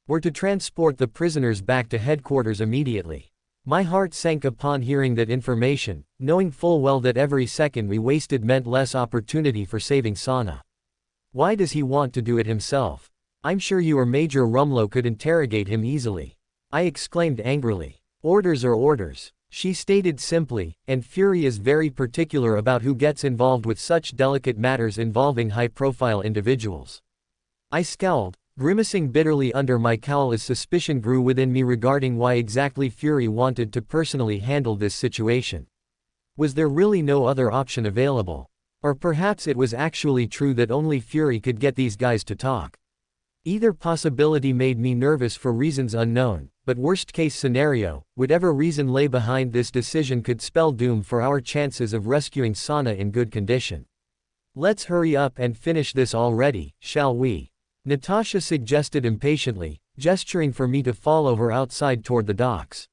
We're to transport the prisoners back to headquarters immediately. My heart sank upon hearing that information, knowing full well that every second we wasted meant less opportunity for saving Sana. Why does he want to do it himself? I'm sure you or Major Rumlow could interrogate him easily. I exclaimed angrily. Orders are orders, she stated simply, and Fury is very particular about who gets involved with such delicate matters involving high-profile individuals. I scowled, grimacing bitterly under my cowl as suspicion grew within me regarding why exactly Fury wanted to personally handle this situation. Was there really no other option available? Or perhaps it was actually true that only Fury could get these guys to talk. Either possibility made me nervous for reasons unknown, but worst-case scenario, whatever reason lay behind this decision could spell doom for our chances of rescuing Sana in good condition. Let's hurry up and finish this already, shall we? Natasha suggested impatiently, gesturing for me to follow her outside toward the docks.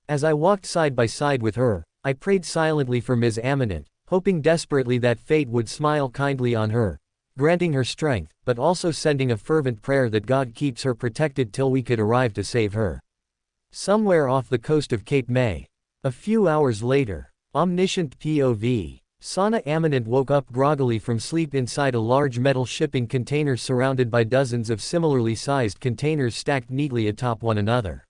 As I walked side by side with her, I prayed silently for Ms. Amanant, hoping desperately that fate would smile kindly on her, granting her strength, but also sending a fervent prayer that God keeps her protected till we could arrive to save her. Somewhere off the coast of Cape May. A few hours later. Omniscient POV. Sana Amanant woke up groggily from sleep inside a large metal shipping container surrounded by dozens of similarly sized containers stacked neatly atop one another.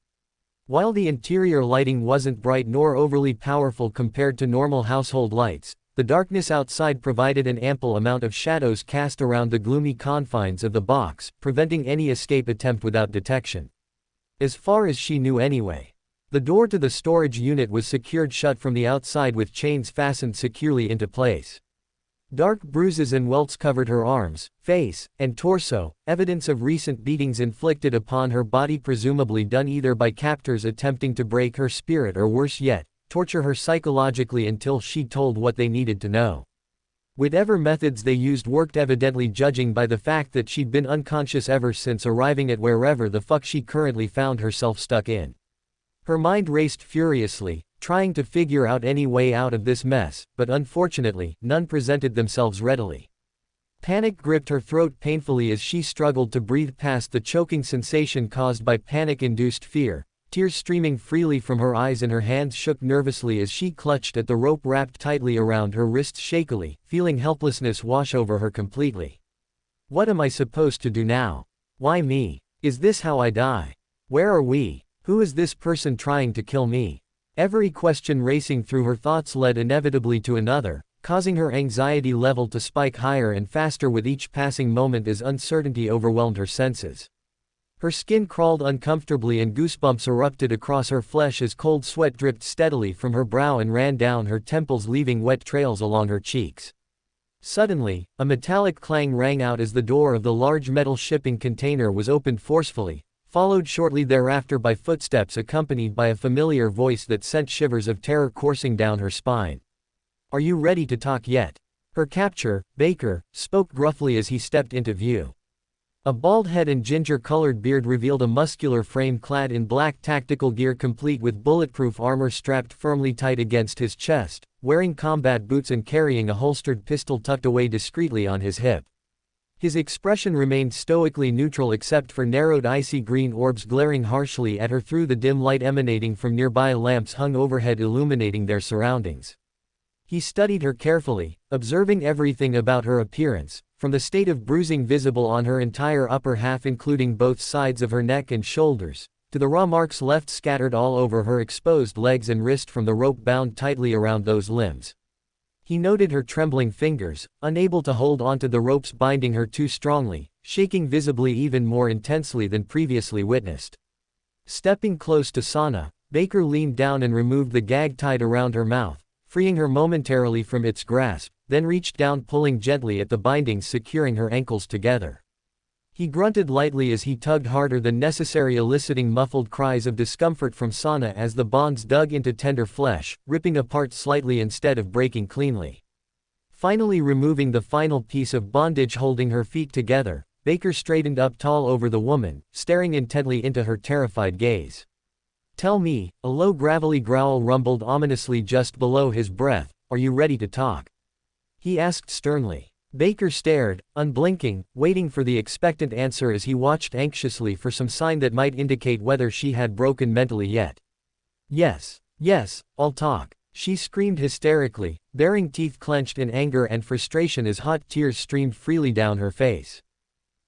While the interior lighting wasn't bright nor overly powerful compared to normal household lights, the darkness outside provided an ample amount of shadows cast around the gloomy confines of the box, preventing any escape attempt without detection. As far as she knew anyway. The door to the storage unit was secured shut from the outside with chains fastened securely into place. Dark bruises and welts covered her arms, face, and torso, evidence of recent beatings inflicted upon her body, presumably done either by captors attempting to break her spirit or worse yet, torture her psychologically until she told what they needed to know. Whatever methods they used worked, evidently, judging by the fact that she'd been unconscious ever since arriving at wherever the fuck she currently found herself stuck in. Her mind raced furiously, trying to figure out any way out of this mess, but unfortunately, none presented themselves readily. Panic gripped her throat painfully as she struggled to breathe past the choking sensation caused by panic-induced fear, tears streaming freely from her eyes and her hands shook nervously as she clutched at the rope wrapped tightly around her wrists shakily, feeling helplessness wash over her completely. What am I supposed to do now? Why me? Is this how I die? Where are we? Who is this person trying to kill me? Every question racing through her thoughts led inevitably to another, causing her anxiety level to spike higher and faster with each passing moment as uncertainty overwhelmed her senses. Her skin crawled uncomfortably and goosebumps erupted across her flesh as cold sweat dripped steadily from her brow and ran down her temples, leaving wet trails along her cheeks. Suddenly, a metallic clang rang out as the door of the large metal shipping container was opened forcefully, followed shortly thereafter by footsteps accompanied by a familiar voice that sent shivers of terror coursing down her spine. Are you ready to talk yet? Her captor, Baker, spoke gruffly as he stepped into view. A bald head and ginger-colored beard revealed a muscular frame clad in black tactical gear complete with bulletproof armor strapped firmly tight against his chest, wearing combat boots and carrying a holstered pistol tucked away discreetly on his hip. His expression remained stoically neutral except for narrowed icy green orbs glaring harshly at her through the dim light emanating from nearby lamps hung overhead illuminating their surroundings. He studied her carefully, observing everything about her appearance, from the state of bruising visible on her entire upper half including both sides of her neck and shoulders, to the raw marks left scattered all over her exposed legs and wrist from the rope bound tightly around those limbs. He noted her trembling fingers, unable to hold onto the ropes binding her too strongly, shaking visibly even more intensely than previously witnessed. Stepping close to Sana, Baker leaned down and removed the gag tied around her mouth, freeing her momentarily from its grasp, then reached down pulling gently at the bindings securing her ankles together. He grunted lightly as he tugged harder than necessary, eliciting muffled cries of discomfort from Sana as the bonds dug into tender flesh, ripping apart slightly instead of breaking cleanly. Finally removing the final piece of bondage holding her feet together, Baker straightened up tall over the woman, staring intently into her terrified gaze. "Tell me," a low gravelly growl rumbled ominously just below his breath, "are you ready to talk?" He asked sternly. Baker stared, unblinking, waiting for the expectant answer as he watched anxiously for some sign that might indicate whether she had broken mentally yet. Yes, I'll talk," she screamed hysterically, baring teeth clenched in anger and frustration as hot tears streamed freely down her face.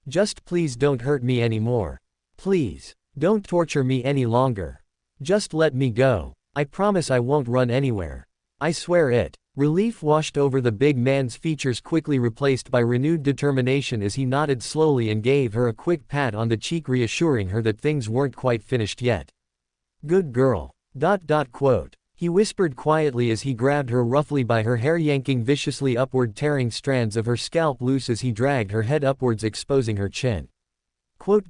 "Just please don't hurt me anymore. Please, don't torture me any longer. Just let me go. I promise I won't run anywhere. I swear it." Relief washed over the big man's features, quickly replaced by renewed determination as he nodded slowly and gave her a quick pat on the cheek, reassuring her that things weren't quite finished yet. "Good girl. Quote. He whispered quietly as he grabbed her roughly by her hair, yanking viciously upward, tearing strands of her scalp loose as he dragged her head upwards, exposing her chin. Quote.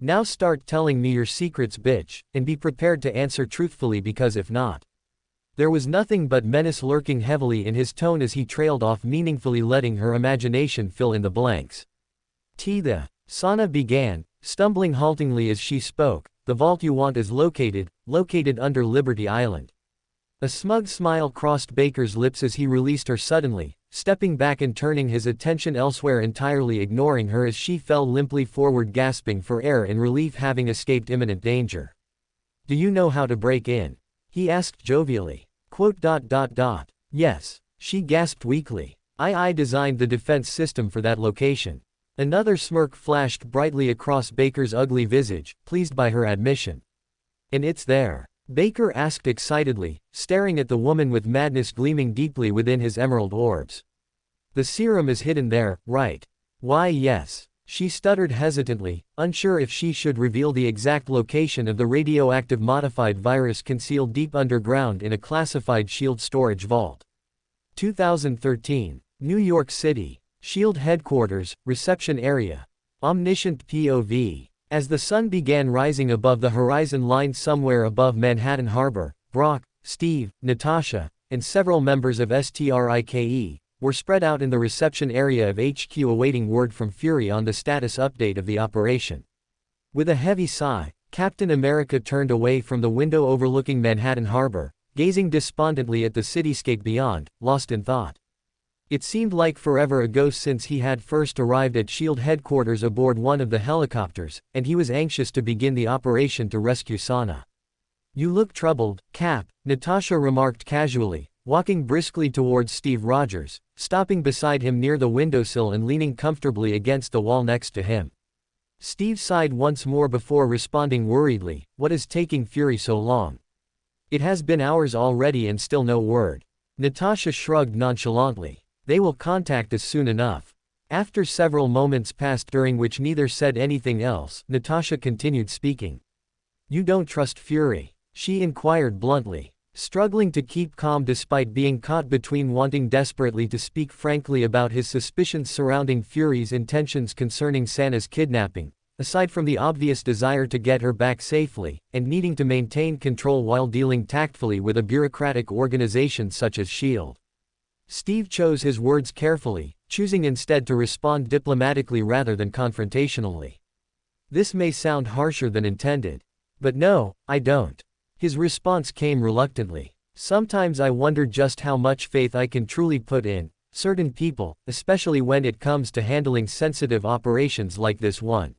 "Now start telling me your secrets, bitch, and be prepared to answer truthfully, because if not." There was nothing but menace lurking heavily in his tone as he trailed off, meaningfully letting her imagination fill in the blanks. "The Sana began, stumbling haltingly as she spoke. "The vault you want is located under Liberty Island." A smug smile crossed Baker's lips as he released her suddenly, stepping back and turning his attention elsewhere, entirely ignoring her as she fell limply forward, gasping for air in relief, having escaped imminent danger. "Do you know how to break in?" he asked jovially. Quote. "Yes," she gasped weakly. I designed the defense system for that location." Another smirk flashed brightly across Baker's ugly visage, pleased by her admission. "And it's there?" Baker asked excitedly, staring at the woman with madness gleaming deeply within his emerald orbs. "The serum is hidden there, right?" "Why, yes," she stuttered hesitantly, unsure if she should reveal the exact location of the radioactive modified virus concealed deep underground in a classified SHIELD storage vault. 2013. New York City. SHIELD headquarters, reception area. Omniscient POV. As the sun began rising above the horizon line somewhere above Manhattan Harbor, Brock, Steve, Natasha, and several members of STRIKE were spread out in the reception area of HQ, awaiting word from Fury on the status update of the operation. With a heavy sigh, Captain America turned away from the window overlooking Manhattan Harbor, gazing despondently at the cityscape beyond, lost in thought. It seemed like forever ago since he had first arrived at SHIELD headquarters aboard one of the helicopters, and he was anxious to begin the operation to rescue Sana. "You look troubled, Cap," Natasha remarked casually, walking briskly towards Steve Rogers, stopping beside him near the windowsill and leaning comfortably against the wall next to him. Steve sighed once more before responding worriedly, "What is taking Fury so long? It has been hours already and still no word." Natasha shrugged nonchalantly. "They will contact us soon enough." After several moments passed during which neither said anything else, Natasha continued speaking. "You don't trust Fury?" she inquired bluntly. Struggling to keep calm despite being caught between wanting desperately to speak frankly about his suspicions surrounding Fury's intentions concerning Sana's kidnapping, aside from the obvious desire to get her back safely, and needing to maintain control while dealing tactfully with a bureaucratic organization such as SHIELD. Steve chose his words carefully, choosing instead to respond diplomatically rather than confrontationally. "This may sound harsher than intended. But no, I don't." His response came reluctantly. "Sometimes I wonder just how much faith I can truly put in certain people, especially when it comes to handling sensitive operations like this one."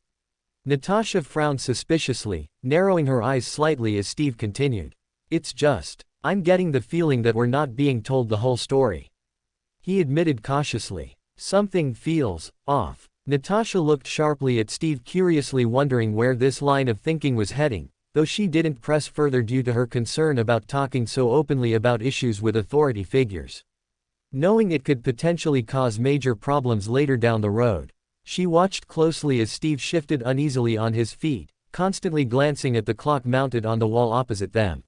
Natasha frowned suspiciously, narrowing her eyes slightly as Steve continued. "It's just, I'm getting the feeling that we're not being told the whole story," he admitted cautiously. "Something feels off." Natasha looked sharply at Steve, curiously wondering where this line of thinking was heading, though she didn't press further due to her concern about talking so openly about issues with authority figures. Knowing it could potentially cause major problems later down the road, she watched closely as Steve shifted uneasily on his feet, constantly glancing at the clock mounted on the wall opposite them.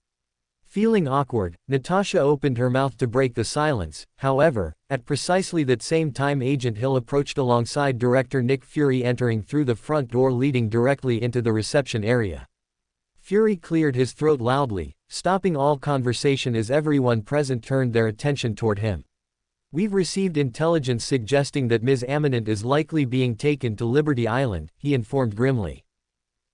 Feeling awkward, Natasha opened her mouth to break the silence. However, at precisely that same time Agent Hill approached alongside director Nick Fury, entering through the front door leading directly into the reception area. Fury cleared his throat loudly, stopping all conversation as everyone present turned their attention toward him. "We've received intelligence suggesting that Ms. Eminent is likely being taken to Liberty Island," he informed grimly.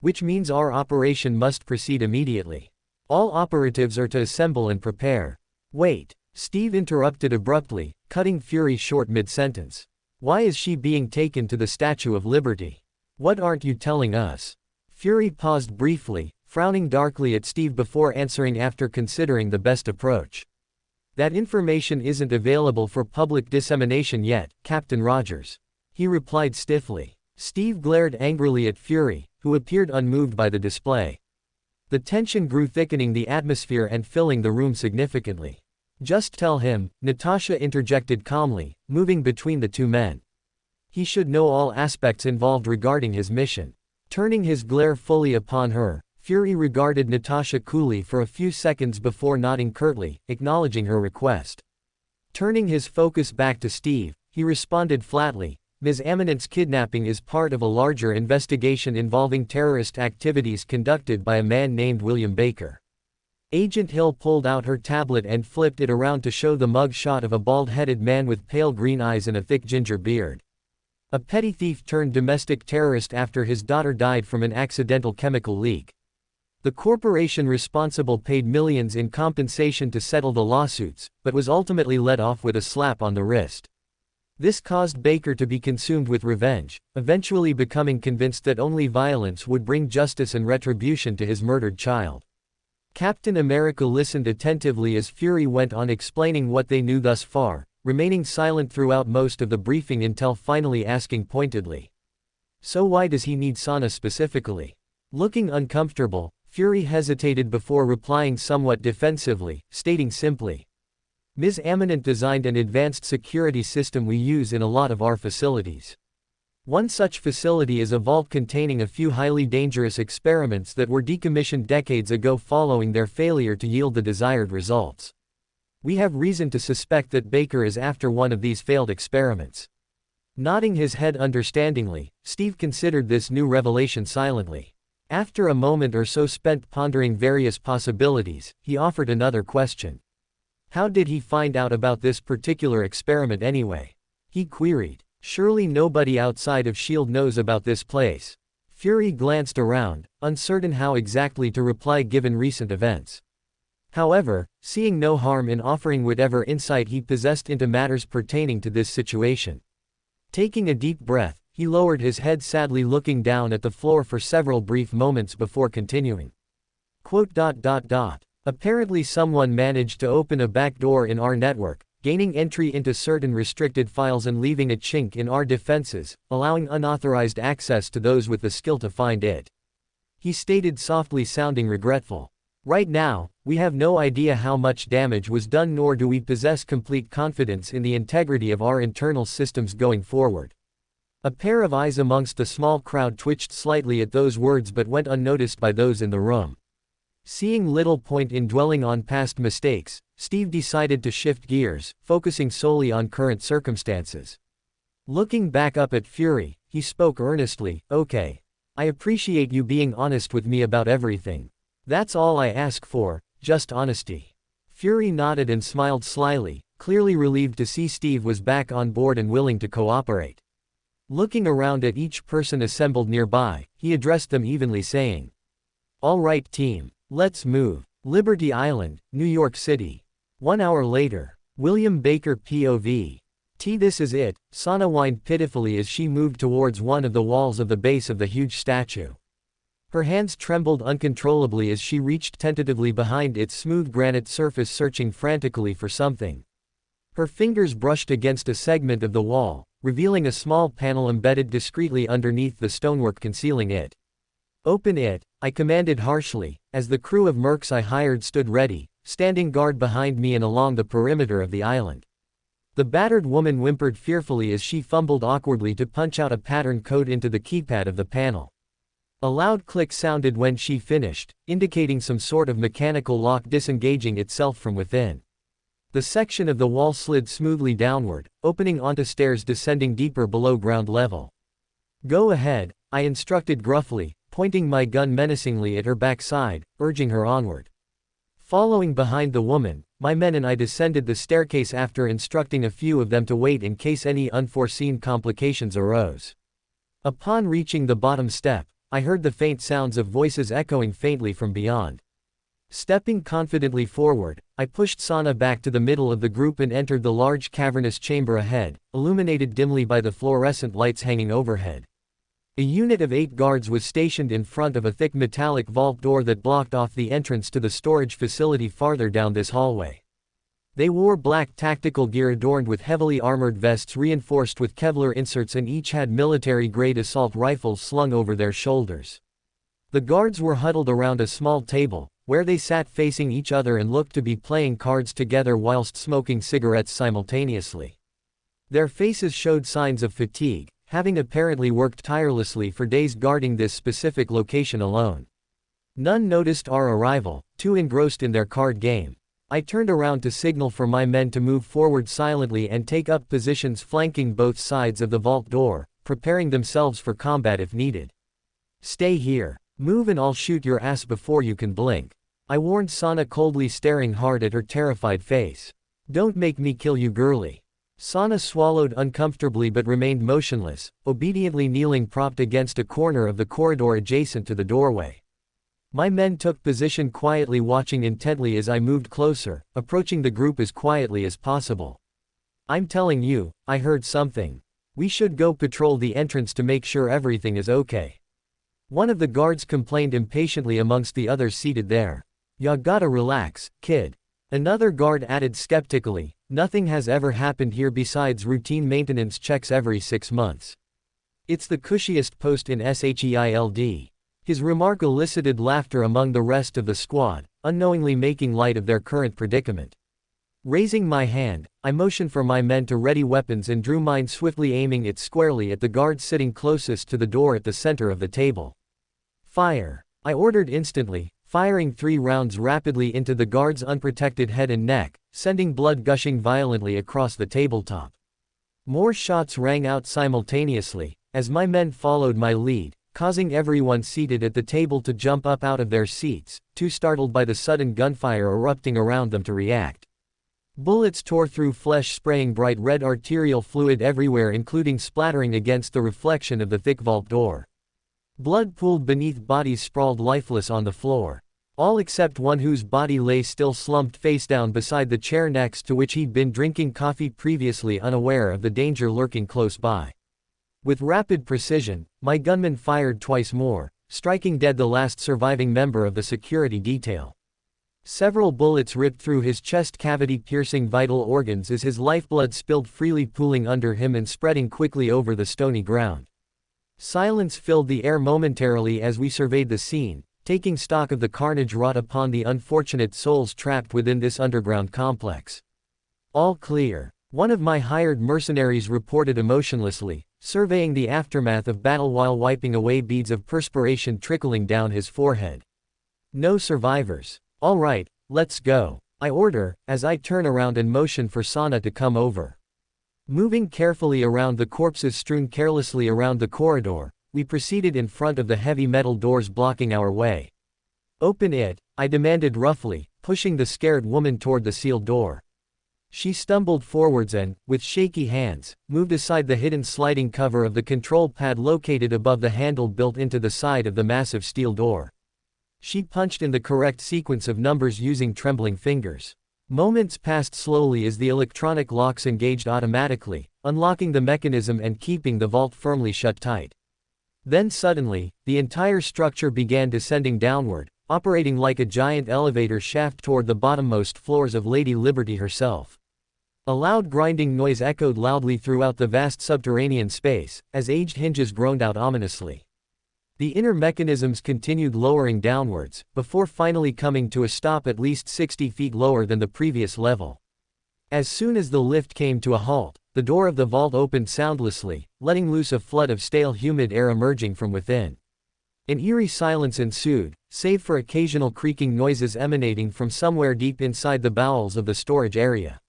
"Which means our operation must proceed immediately. All operatives are to assemble and prepare." "Wait," Steve interrupted abruptly, cutting Fury short mid-sentence. "Why is she being taken to the Statue of Liberty? What aren't you telling us?" Fury paused briefly, frowning darkly at Steve before answering after considering the best approach. "That information isn't available for public dissemination yet, Captain Rogers," he replied stiffly. Steve glared angrily at Fury, who appeared unmoved by the display. The tension grew, thickening the atmosphere and filling the room significantly. "Just tell him," Natasha interjected calmly, moving between the two men. "He should know all aspects involved regarding his mission." Turning his glare fully upon her, Fury regarded Natasha coolly for a few seconds before nodding curtly, acknowledging her request. Turning his focus back to Steve, he responded flatly, "Ms. Eminent's kidnapping is part of a larger investigation involving terrorist activities conducted by a man named William Baker." Agent Hill pulled out her tablet and flipped it around to show the mug shot of a bald-headed man with pale green eyes and a thick ginger beard. A petty thief turned domestic terrorist after his daughter died from an accidental chemical leak. The corporation responsible paid millions in compensation to settle the lawsuits, but was ultimately let off with a slap on the wrist. This caused Baker to be consumed with revenge, eventually becoming convinced that only violence would bring justice and retribution to his murdered child. Captain America listened attentively as Fury went on explaining what they knew thus far, remaining silent throughout most of the briefing until finally asking pointedly, "So why does he need Sana specifically?" Looking uncomfortable, Fury hesitated before replying somewhat defensively, stating simply, "Ms. Eminent designed an advanced security system we use in a lot of our facilities. One such facility is a vault containing a few highly dangerous experiments that were decommissioned decades ago following their failure to yield the desired results. We have reason to suspect that Baker is after one of these failed experiments." Nodding his head understandingly, Steve considered this new revelation silently. After a moment or so spent pondering various possibilities, he offered another question. "How did he find out about this particular experiment anyway?" he queried. "Surely nobody outside of S.H.I.E.L.D. knows about this place." Fury glanced around, uncertain how exactly to reply given recent events. However, seeing no harm in offering whatever insight he possessed into matters pertaining to this situation. Taking a deep breath, he lowered his head, sadly looking down at the floor for several brief moments before continuing. "Apparently someone managed to open a back door in our network, gaining entry into certain restricted files and leaving a chink in our defenses, allowing unauthorized access to those with the skill to find it," he stated, softly sounding regretful. "Right now, we have no idea how much damage was done, nor do we possess complete confidence in the integrity of our internal systems going forward." A pair of eyes amongst the small crowd twitched slightly at those words but went unnoticed by those in the room. Seeing little point in dwelling on past mistakes, Steve decided to shift gears, focusing solely on current circumstances. Looking back up at Fury, he spoke earnestly, "Okay. I appreciate you being honest with me about everything. That's all I ask for, just honesty." Fury nodded and smiled slyly, clearly relieved to see Steve was back on board and willing to cooperate. Looking around at each person assembled nearby, he addressed them evenly, saying, "All right team. Let's move. Liberty Island, New York City." 1 hour later. William Baker POV. This is it," Sana whined pitifully as she moved towards one of the walls of the base of the huge statue. Her hands trembled uncontrollably as she reached tentatively behind its smooth granite surface, searching frantically for something. Her fingers brushed against a segment of the wall, revealing a small panel embedded discreetly underneath the stonework concealing it. "Open it," I commanded harshly, as the crew of mercs I hired stood ready, standing guard behind me and along the perimeter of the island. The battered woman whimpered fearfully as she fumbled awkwardly to punch out a pattern code into the keypad of the panel. A loud click sounded when she finished, indicating some sort of mechanical lock disengaging itself from within. The section of the wall slid smoothly downward, opening onto stairs descending deeper below ground level. "Go ahead," I instructed gruffly, pointing my gun menacingly at her backside, urging her onward. Following behind the woman, my men and I descended the staircase after instructing a few of them to wait in case any unforeseen complications arose. Upon reaching the bottom step, I heard the faint sounds of voices echoing faintly from beyond. Stepping confidently forward, I pushed Sana back to the middle of the group and entered the large cavernous chamber ahead, illuminated dimly by the fluorescent lights hanging overhead. A unit of 8 guards was stationed in front of a thick metallic vault door that blocked off the entrance to the storage facility farther down this hallway. They wore black tactical gear adorned with heavily armored vests reinforced with Kevlar inserts, and each had military-grade assault rifles slung over their shoulders. The guards were huddled around a small table, where they sat facing each other and looked to be playing cards together whilst smoking cigarettes simultaneously. Their faces showed signs of fatigue, having apparently worked tirelessly for days guarding this specific location alone. None noticed our arrival, too engrossed in their card game. I turned around to signal for my men to move forward silently and take up positions flanking both sides of the vault door, preparing themselves for combat if needed. "Stay here. Move and I'll shoot your ass before you can blink," I warned Sana, coldly staring hard at her terrified face. "Don't make me kill you, girly." Sana swallowed uncomfortably but remained motionless, obediently kneeling propped against a corner of the corridor adjacent to the doorway. My men took position quietly, watching intently as I moved closer, approaching the group as quietly as possible. "I'm telling you, I heard something. We should go patrol the entrance to make sure everything is okay," one of the guards complained impatiently amongst the others seated there. "Ya gotta relax, kid," another guard added skeptically. "Nothing has ever happened here besides routine maintenance checks every 6 months. It's the cushiest post in SHEILD. His remark elicited laughter among the rest of the squad, unknowingly making light of their current predicament. Raising my hand, I motioned for my men to ready weapons and drew mine swiftly, aiming it squarely at the guard sitting closest to the door at the center of the table. "Fire!" I ordered instantly, firing 3 rounds rapidly into the guard's unprotected head and neck, sending blood gushing violently across the tabletop. More shots rang out simultaneously, as my men followed my lead, causing everyone seated at the table to jump up out of their seats, too startled by the sudden gunfire erupting around them to react. Bullets tore through flesh, spraying bright red arterial fluid everywhere, including splattering against the reflection of the thick vault door. Blood pooled beneath, bodies sprawled lifeless on the floor. All except one whose body lay still slumped face down beside the chair next to which he'd been drinking coffee previously, unaware of the danger lurking close by. With rapid precision, my gunman fired twice more, striking dead the last surviving member of the security detail. Several bullets ripped through his chest cavity, piercing vital organs as his lifeblood spilled freely, pooling under him and spreading quickly over the stony ground. Silence filled the air momentarily as we surveyed the scene, taking stock of the carnage wrought upon the unfortunate souls trapped within this underground complex. "All clear," one of my hired mercenaries reported emotionlessly, surveying the aftermath of battle while wiping away beads of perspiration trickling down his forehead. "No survivors. All right, let's go," I order, as I turn around and motion for Sana to come over. Moving carefully around the corpses strewn carelessly around the corridor, we proceeded in front of the heavy metal doors blocking our way. "Open it," I demanded roughly, pushing the scared woman toward the sealed door. She stumbled forwards and, with shaky hands, moved aside the hidden sliding cover of the control pad located above the handle built into the side of the massive steel door. She punched in the correct sequence of numbers using trembling fingers. Moments passed slowly as the electronic locks engaged automatically, unlocking the mechanism and keeping the vault firmly shut tight. Then suddenly, the entire structure began descending downward, operating like a giant elevator shaft toward the bottommost floors of Lady Liberty herself. A loud grinding noise echoed loudly throughout the vast subterranean space, as aged hinges groaned out ominously. The inner mechanisms continued lowering downwards, before finally coming to a stop at least 60 feet lower than the previous level. As soon as the lift came to a halt, the door of the vault opened soundlessly, letting loose a flood of stale humid air emerging from within. An eerie silence ensued, save for occasional creaking noises emanating from somewhere deep inside the bowels of the storage area.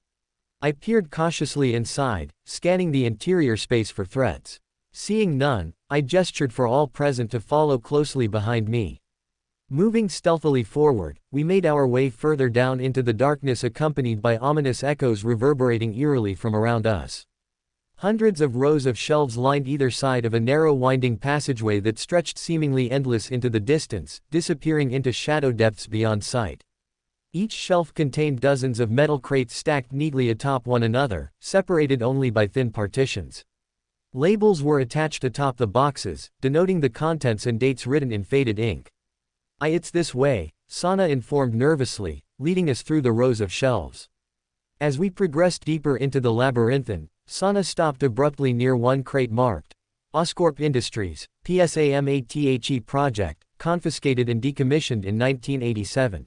I peered cautiously inside, scanning the interior space for threats. Seeing none, I gestured for all present to follow closely behind me. Moving stealthily forward, we made our way further down into the darkness, accompanied by ominous echoes reverberating eerily from around us. Hundreds of rows of shelves lined either side of a narrow winding passageway that stretched seemingly endless into the distance, disappearing into shadow depths beyond sight. Each shelf contained dozens of metal crates stacked neatly atop one another, separated only by thin partitions. Labels were attached atop the boxes, denoting the contents and dates written in faded ink. It's this way, Sana informed nervously, leading us through the rows of shelves. As we progressed deeper into the labyrinthine, Sana stopped abruptly near one crate marked Oscorp Industries, PSAMATHE project, confiscated and decommissioned in 1987.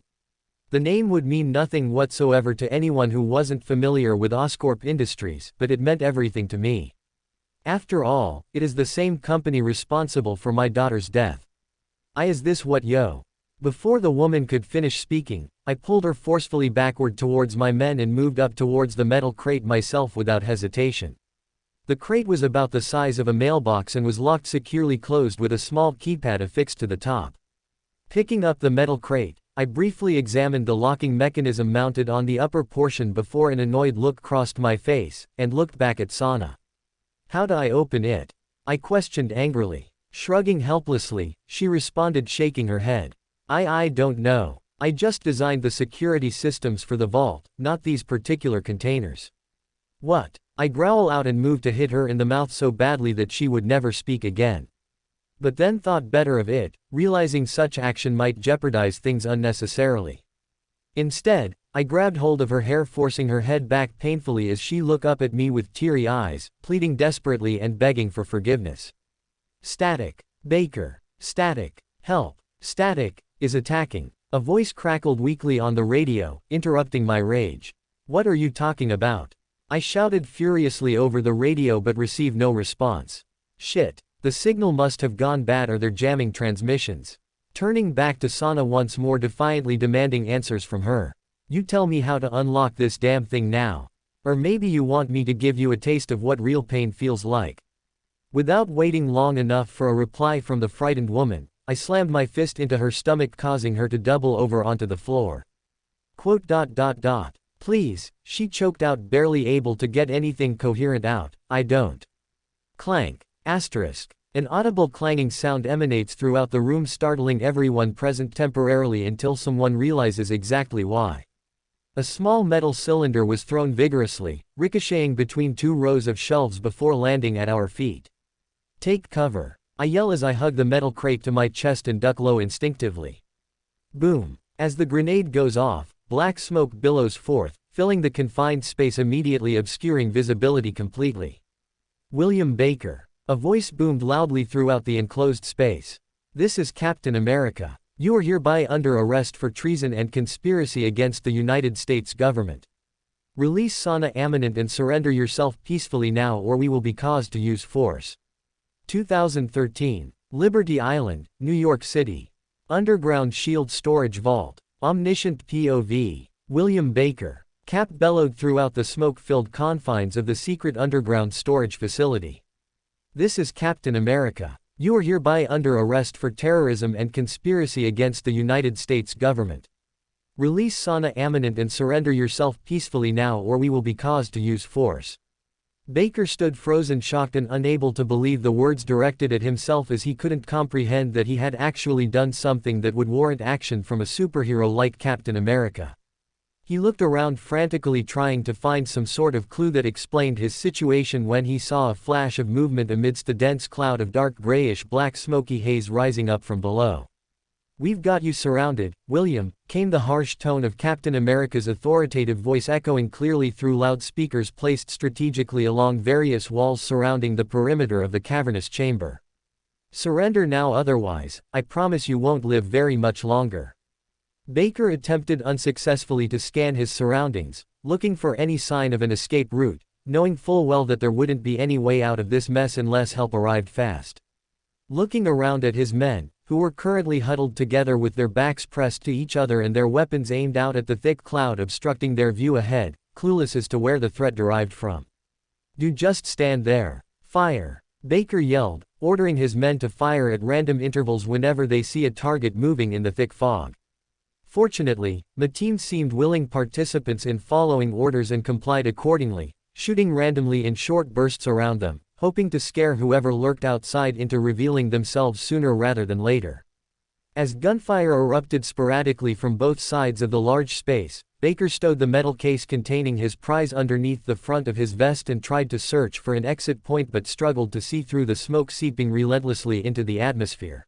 The name would mean nothing whatsoever to anyone who wasn't familiar with Oscorp Industries, but it meant everything to me. After all, it is the same company responsible for my daughter's death. Is this what yo? Before the woman could finish speaking, I pulled her forcefully backward towards my men and moved up towards the metal crate myself without hesitation. The crate was about the size of a mailbox and was locked securely closed with a small keypad affixed to the top. Picking up the metal crate, I briefly examined the locking mechanism mounted on the upper portion before an annoyed look crossed my face, and looked back at Sana. How do I open it? I questioned angrily. Shrugging helplessly, she responded, shaking her head. I don't know. I just designed the security systems for the vault, not these particular containers. What? I growl out and move to hit her in the mouth so badly that she would never speak again. But then thought better of it, realizing such action might jeopardize things unnecessarily. Instead, I grabbed hold of her hair, forcing her head back painfully as she looked up at me with teary eyes, pleading desperately and begging for forgiveness. Static. Baker. Static. Help. Static is attacking. A voice crackled weakly on the radio, interrupting my rage. What are you talking about? I shouted furiously over the radio but received no response. Shit. The signal must have gone bad or they're jamming transmissions. Turning back to Sana once more, defiantly demanding answers from her. You tell me how to unlock this damn thing now. Or maybe you want me to give you a taste of what real pain feels like. Without waiting long enough for a reply from the frightened woman, I slammed my fist into her stomach, causing her to double over onto the floor. Please, she choked out, barely able to get anything coherent out. I don't. Clank. Asterisk. An audible clanging sound emanates throughout the room, startling everyone present temporarily until someone realizes exactly why. A small metal cylinder was thrown vigorously, ricocheting between two rows of shelves before landing at our feet. Take cover. I yell as I hug the metal crate to my chest and duck low instinctively. Boom. As the grenade goes off, black smoke billows forth, filling the confined space, immediately obscuring visibility completely. William Baker. A voice boomed loudly throughout the enclosed space. This is Captain America. You are hereby under arrest for treason and conspiracy against the United States government. Release Sana Amanant and surrender yourself peacefully now, or we will be caused to use force. 2013. Liberty Island, New York City. Underground Shield Storage Vault. Omniscient POV. William Baker. Cap bellowed throughout the smoke-filled confines of the secret underground storage facility. This is Captain America. You are hereby under arrest for terrorism and conspiracy against the United States government. Release Sana Amanant and surrender yourself peacefully now, or we will be caused to use force. Baker stood frozen, shocked and unable to believe the words directed at himself, as he couldn't comprehend that he had actually done something that would warrant action from a superhero like Captain America. He looked around frantically, trying to find some sort of clue that explained his situation, when he saw a flash of movement amidst a dense cloud of dark grayish-black smoky haze rising up from below. We've got you surrounded, William, came the harsh tone of Captain America's authoritative voice, echoing clearly through loudspeakers placed strategically along various walls surrounding the perimeter of the cavernous chamber. Surrender now, otherwise, I promise you won't live very much longer. Baker attempted unsuccessfully to scan his surroundings, looking for any sign of an escape route, knowing full well that there wouldn't be any way out of this mess unless help arrived fast. Looking around at his men, who were currently huddled together with their backs pressed to each other and their weapons aimed out at the thick cloud obstructing their view ahead, clueless as to where the threat derived from. "Do just stand there. Fire!" Baker yelled, ordering his men to fire at random intervals whenever they see a target moving in the thick fog. Fortunately, the team seemed willing participants in following orders and complied accordingly, shooting randomly in short bursts around them, hoping to scare whoever lurked outside into revealing themselves sooner rather than later. As gunfire erupted sporadically from both sides of the large space, Baker stowed the metal case containing his prize underneath the front of his vest and tried to search for an exit point but struggled to see through the smoke seeping relentlessly into the atmosphere.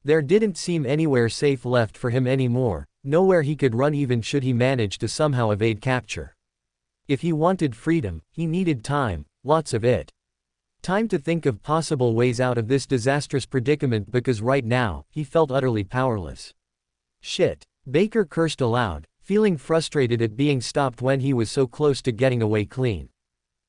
There didn't seem anywhere safe left for him anymore, nowhere he could run even should he manage to somehow evade capture. If he wanted freedom, he needed time, lots of it. Time to think of possible ways out of this disastrous predicament because right now, he felt utterly powerless. Shit. Baker cursed aloud, feeling frustrated at being stopped when he was so close to getting away clean.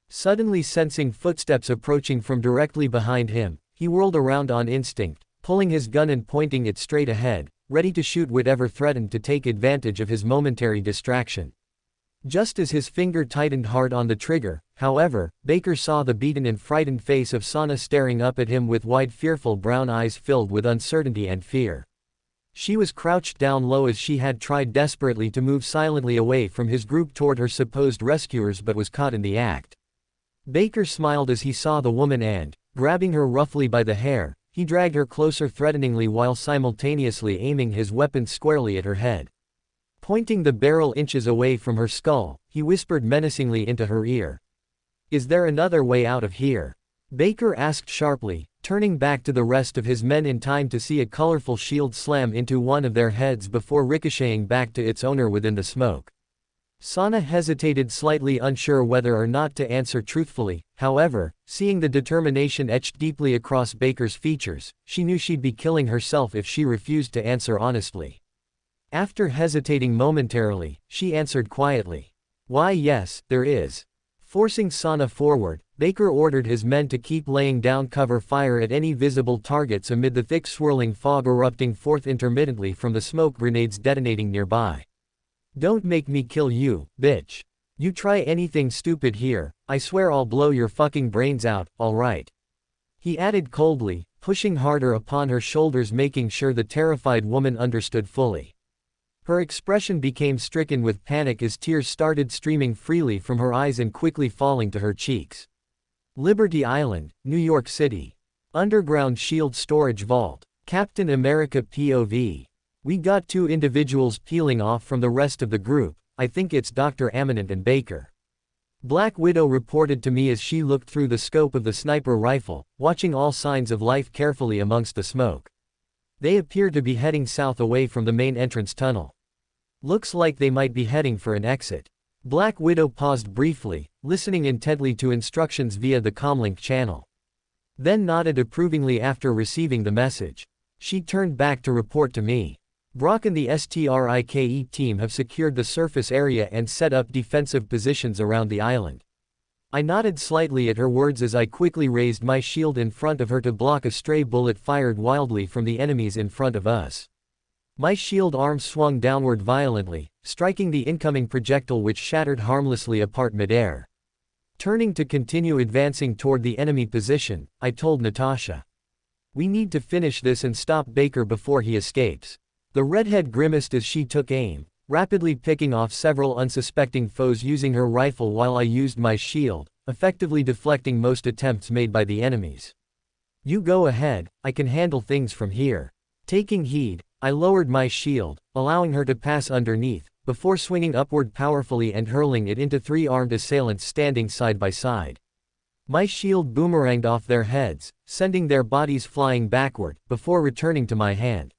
Suddenly sensing footsteps approaching from directly behind him, he whirled around on instinct, pulling his gun and pointing it straight ahead, ready to shoot whatever threatened to take advantage of his momentary distraction. Just as his finger tightened hard on the trigger, however, Baker saw the beaten and frightened face of Sana staring up at him with wide fearful brown eyes filled with uncertainty and fear. She was crouched down low as she had tried desperately to move silently away from his group toward her supposed rescuers but was caught in the act. Baker smiled as he saw the woman and, grabbing her roughly by the hair, he dragged her closer threateningly while simultaneously aiming his weapon squarely at her head. Pointing the barrel inches away from her skull, he whispered menacingly into her ear. "Is there another way out of here?" Baker asked sharply, turning back to the rest of his men in time to see a colorful shield slam into one of their heads before ricocheting back to its owner within the smoke. Sana hesitated slightly unsure whether or not to answer truthfully, however, seeing the determination etched deeply across Baker's features, she knew she'd be killing herself if she refused to answer honestly. After hesitating momentarily, she answered quietly. "Why yes, there is." Forcing Sana forward, Baker ordered his men to keep laying down cover fire at any visible targets amid the thick swirling fog erupting forth intermittently from the smoke grenades detonating nearby. "Don't make me kill you, bitch. You try anything stupid here, I swear I'll blow your fucking brains out, alright?" He added coldly, pushing harder upon her shoulders making sure the terrified woman understood fully. Her expression became stricken with panic as tears started streaming freely from her eyes and quickly falling to her cheeks. Liberty Island, New York City. Underground shield storage vault. Captain America POV. "We got two individuals peeling off from the rest of the group, I think it's Dr. Amanant and Baker." Black Widow reported to me as she looked through the scope of the sniper rifle, watching all signs of life carefully amongst the smoke. "They appear to be heading south away from the main entrance tunnel. Looks like they might be heading for an exit." Black Widow paused briefly, listening intently to instructions via the comlink channel. Then nodded approvingly after receiving the message. She turned back to report to me. "Brock and the STRIKE team have secured the surface area and set up defensive positions around the island." I nodded slightly at her words as I quickly raised my shield in front of her to block a stray bullet fired wildly from the enemies in front of us. My shield arm swung downward violently, striking the incoming projectile which shattered harmlessly apart midair. Turning to continue advancing toward the enemy position, I told Natasha. "We need to finish this and stop Baker before he escapes." The redhead grimaced as she took aim, rapidly picking off several unsuspecting foes using her rifle while I used my shield, effectively deflecting most attempts made by the enemies. "You go ahead, I can handle things from here." Taking heed, I lowered my shield, allowing her to pass underneath, before swinging upward powerfully and hurling it into three armed assailants standing side by side. My shield boomeranged off their heads, sending their bodies flying backward, before returning to my hand.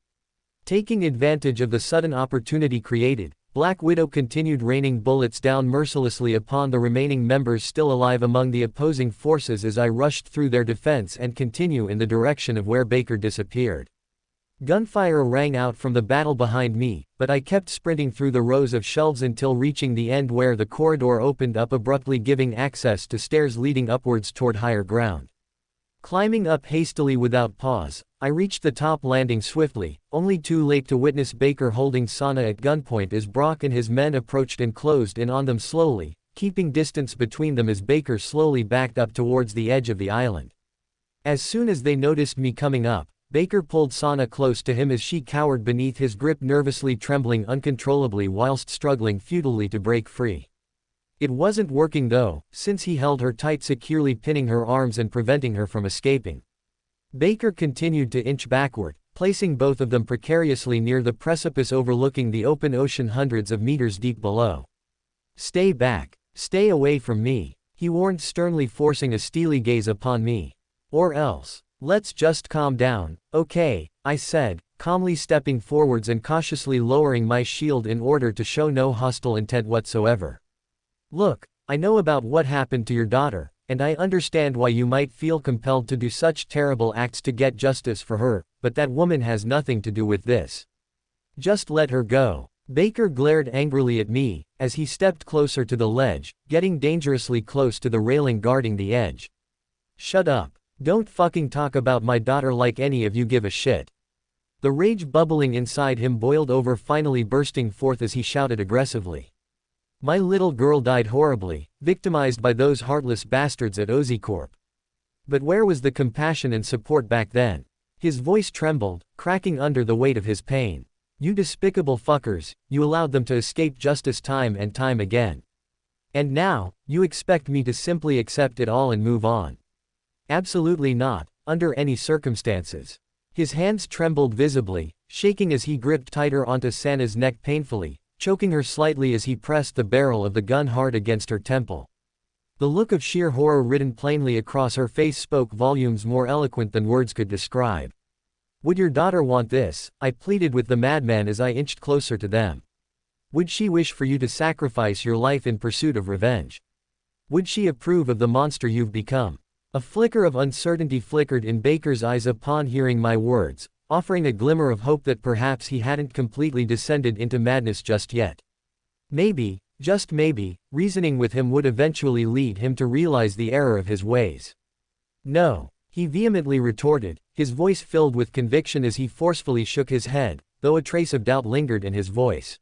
Taking advantage of the sudden opportunity created, Black Widow continued raining bullets down mercilessly upon the remaining members still alive among the opposing forces as I rushed through their defense and continue in the direction of where Baker disappeared. Gunfire rang out from the battle behind me, but I kept sprinting through the rows of shelves until reaching the end where the corridor opened up abruptly giving access to stairs leading upwards toward higher ground. Climbing up hastily without pause, I reached the top landing swiftly, only too late to witness Baker holding Sana at gunpoint as Brock and his men approached and closed in on them slowly, keeping distance between them as Baker slowly backed up towards the edge of the island. As soon as they noticed me coming up, Baker pulled Sana close to him as she cowered beneath his grip, nervously trembling uncontrollably whilst struggling futilely to break free. It wasn't working though, since he held her tight, securely pinning her arms and preventing her from escaping. Baker continued to inch backward, placing both of them precariously near the precipice overlooking the open ocean hundreds of meters deep below. "Stay back. Stay away from me," he warned sternly, forcing a steely gaze upon me. "Or else. Let's just calm down, okay?" I said, calmly stepping forwards and cautiously lowering my shield in order to show no hostile intent whatsoever. "Look, I know about what happened to your daughter, and I understand why you might feel compelled to do such terrible acts to get justice for her, but that woman has nothing to do with this. Just let her go." Baker glared angrily at me, as he stepped closer to the ledge, getting dangerously close to the railing guarding the edge. "Shut up. Don't fucking talk about my daughter like any of you give a shit." The rage bubbling inside him boiled over, finally bursting forth as he shouted aggressively. "My little girl died horribly, victimized by those heartless bastards at OZCorp. But where was the compassion and support back then?" His voice trembled, cracking under the weight of his pain. "You despicable fuckers, you allowed them to escape justice time and time again. And now, you expect me to simply accept it all and move on? Absolutely not, under any circumstances." His hands trembled visibly, shaking as he gripped tighter onto Sana's neck painfully, choking her slightly as he pressed the barrel of the gun hard against her temple. The look of sheer horror written plainly across her face spoke volumes more eloquent than words could describe. "Would your daughter want this?" I pleaded with the madman as I inched closer to them. "Would she wish for you to sacrifice your life in pursuit of revenge? Would she approve of the monster you've become?" A flicker of uncertainty flickered in Baker's eyes upon hearing my words, offering a glimmer of hope that perhaps he hadn't completely descended into madness just yet. Maybe, just maybe, reasoning with him would eventually lead him to realize the error of his ways. "No," he vehemently retorted, his voice filled with conviction as he forcefully shook his head, though a trace of doubt lingered in his voice.